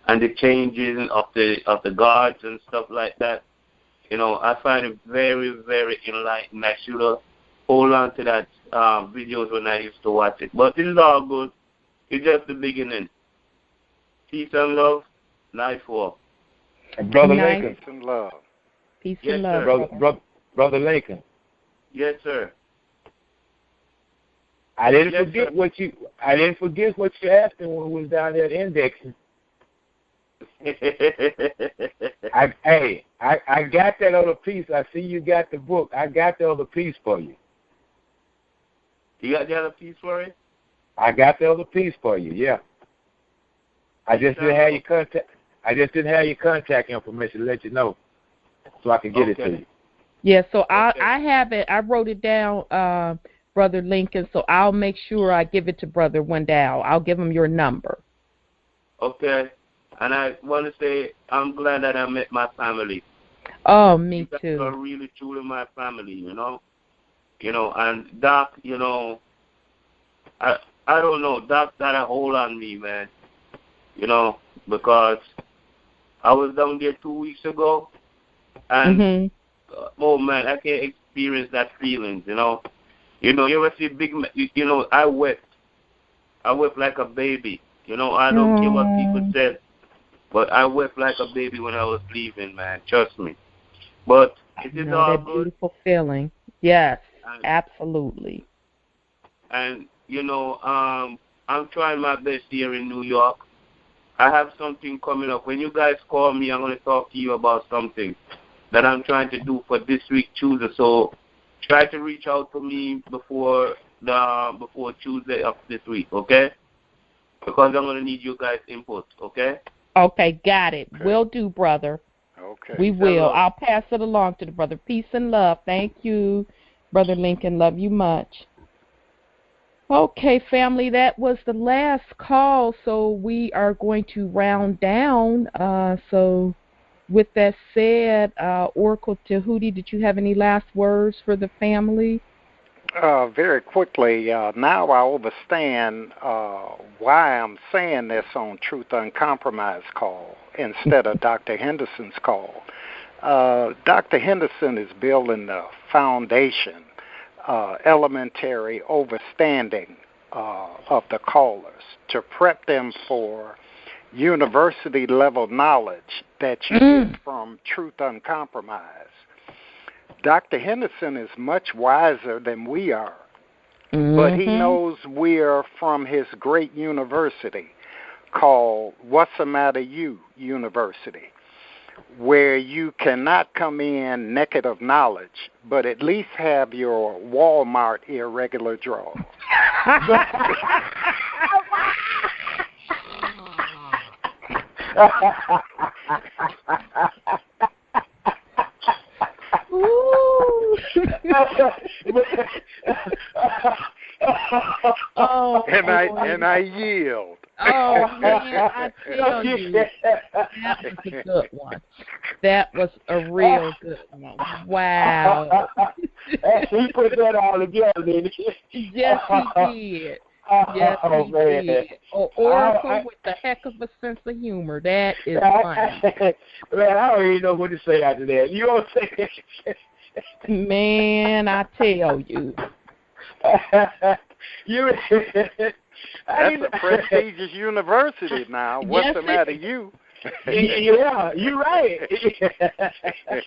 and the changes of the gods and stuff like that, I find it very, very enlightening. I should have hold on to that videos when I used to watch it. But this is all good. It's just the beginning. Peace and love. Night for. Brother Lincoln. Peace and love. Peace yes, and love. Sir. Brother Lincoln. Yes, sir. I didn't forget what you asked me when we was down there indexing. I got that other piece. I see you got the book. I got the other piece for you. You got the other piece for it? I got the other piece for you. Yeah. I just didn't have your contact. I just didn't have your contact information to let you know, so I could get it to you. Yeah. So I have it. I wrote it down, Brother Lincoln. So I'll make sure I give it to Brother Wendell. I'll give him your number. Okay. And I want to say I'm glad that I met my family. Oh, me too. You are really truly my family, and Doc, I don't know, Doc got a hold on me, man, because I was down there 2 weeks ago, and oh man, I can't experience that feeling, you ever see big, I wept like a baby. You know, I don't care what people said, but I wept like a baby when I was leaving, man. Trust me. But it is all that good. Beautiful feeling. Yes, absolutely. And, you know, I'm trying my best here in New York. I have something coming up. When you guys call me, I'm going to talk to you about something that I'm trying to do for this week, Tuesday. So try to reach out to me before Tuesday of this week, okay? Because I'm going to need you guys' input, okay? Okay, got it. Okay. Will do, brother. Okay. We will. I'll pass it along to the brother. Peace and love. Thank you, Brother Lincoln. Love you much. Okay, family, that was the last call, so we are going to round down. So with that said, Oracle Tahuti, did you have any last words for the family? Very quickly, now I understand why I'm saying this on Truth Uncompromised call instead of Dr. Henderson's call. Dr. Henderson is building the foundation, elementary understanding of the callers to prep them for university-level knowledge that you get from Truth Uncompromised. Dr. Henderson is much wiser than we are, but he knows we're from his great university called What's the Matter You University, where you cannot come in naked of knowledge, but at least have your Walmart irregular drawers. And I yield. Oh man, I tell you, that was a good one. That was a real good one. Wow. He put that all together, didn't he? Yes, he did. Yes, he did. Oracle with the heck of a sense of humor. That is funny. Man, I don't even know what to say after that. You don't say it. Man, I tell you. That's a prestigious university now. What's the matter, you? Yeah, you're right.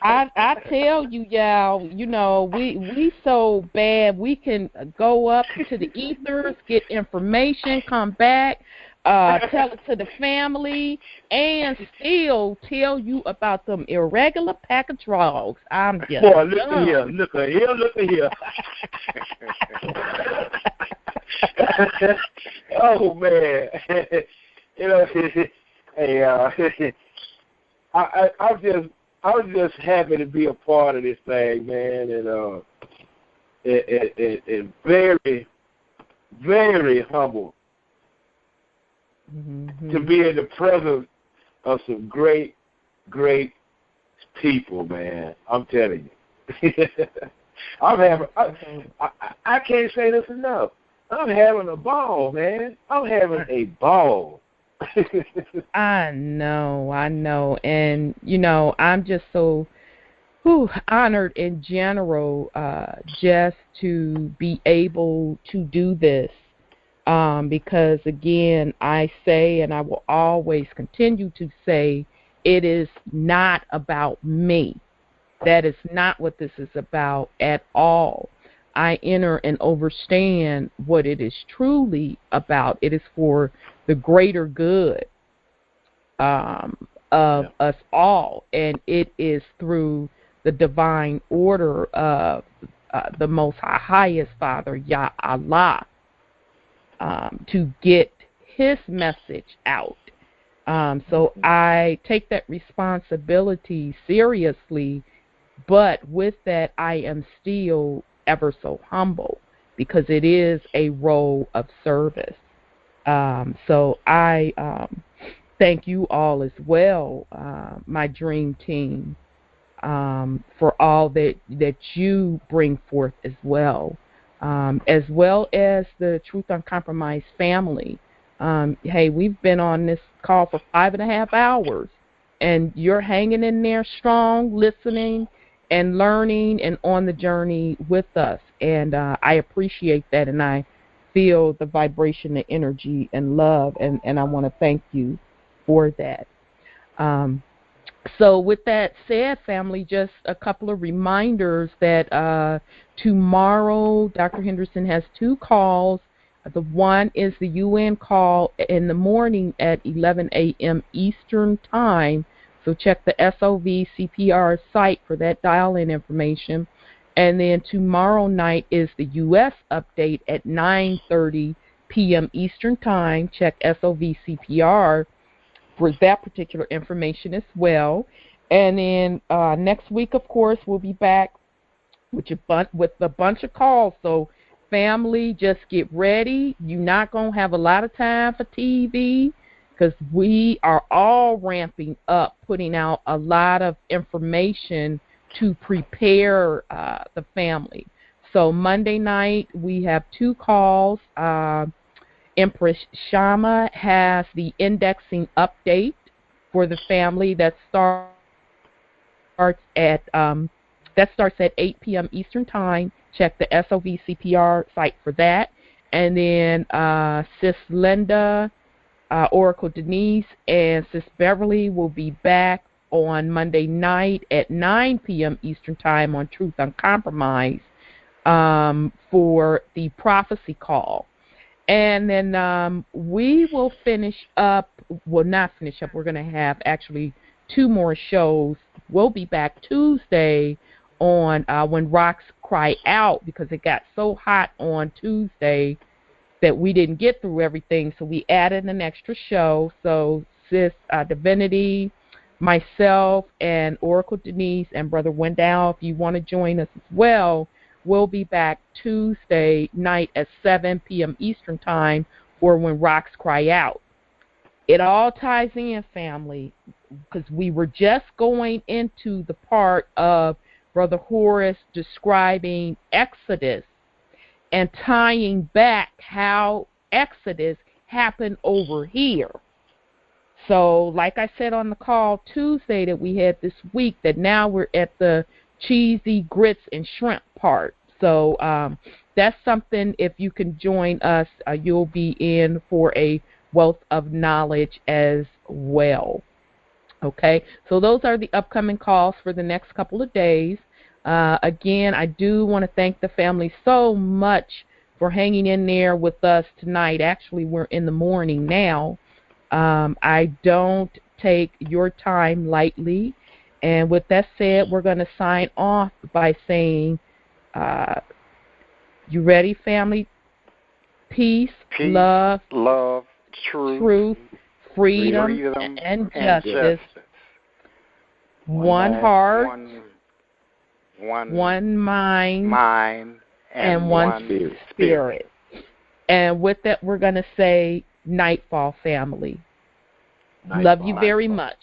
I tell you, y'all, you know, we so bad we can go up to the ethers, get information, come back, tell it to the family, and still tell you about them irregular pack of drugs. I'm just boy, look at here. Oh man, you know, hey, I was just happy to be a part of this thing, man, and very, very humble to be in the presence of some great, great people, man. I'm telling you, I can't say this enough. I'm having a ball, man. I'm having a ball. I know. And, you know, I'm just so honored in general just to be able to do this because, again, I say and I will always continue to say it is not about me. That is not what this is about at all. I enter and understand what it is truly about. It is for the greater good of us all, and it is through the divine order of the Most Highest Father, Yah Allah, to get His message out. So I take that responsibility seriously, but with that I am still ever so humble because it is a role of service. So I thank you all as well, my dream team, for all that you bring forth as well as the Truth Uncompromised family. Hey, we've been on this call for 5.5 hours, and you're hanging in there strong, listening and learning and on the journey with us. And I appreciate that, and I feel the vibration, the energy, and love, and I want to thank you for that. So with that said, family, just a couple of reminders that tomorrow Dr. Henderson has 2 calls. The one is the UN call in the morning at 11 a.m. Eastern Time. So check the SOV CPR site for that dial-in information. And then tomorrow night is the U.S. update at 9:30 p.m. Eastern Time. Check SOV CPR for that particular information as well. And then next week, of course, we'll be back with a bunch of calls. So family, just get ready. You're not going to have a lot of time for TV because we are all ramping up, putting out a lot of information to prepare the family. So Monday night, we have 2 calls. Empress Shama has the indexing update for the family that starts at 8 p.m. Eastern Time. Check the SOV CPR site for that. And then Sis Linda, Oracle Denise, and Sis Beverly will be back on Monday night at 9 p.m. Eastern Time on Truth Uncompromised for the prophecy call. And then we will finish up, well, not finish up, we're going to have actually 2 more shows. We'll be back Tuesday on When Rocks Cry Out, because it got so hot on Tuesday that we didn't get through everything, so we added an extra show. So Sis Divinity, myself, and Oracle Denise, and Brother Wendell, if you want to join us as well, we'll be back Tuesday night at 7 p.m. Eastern Time for When Rocks Cry Out. It all ties in, family, because we were just going into the part of Brother Horace describing Exodus and tying back how Exodus happened over here. So, like I said on the call Tuesday that we had this week, that now we're at the cheesy grits and shrimp part. So that's something, if you can join us, you'll be in for a wealth of knowledge as well. Okay, so those are the upcoming calls for the next couple of days. Again, I do want to thank the family so much for hanging in there with us tonight. Actually, we're in the morning now. I don't take your time lightly. And with that said, we're going to sign off by saying, you ready, family? Peace, love, truth, freedom, and justice. One heart, one mind, and one spirit. And with that, we're going to say nightfall, family. Love you very much.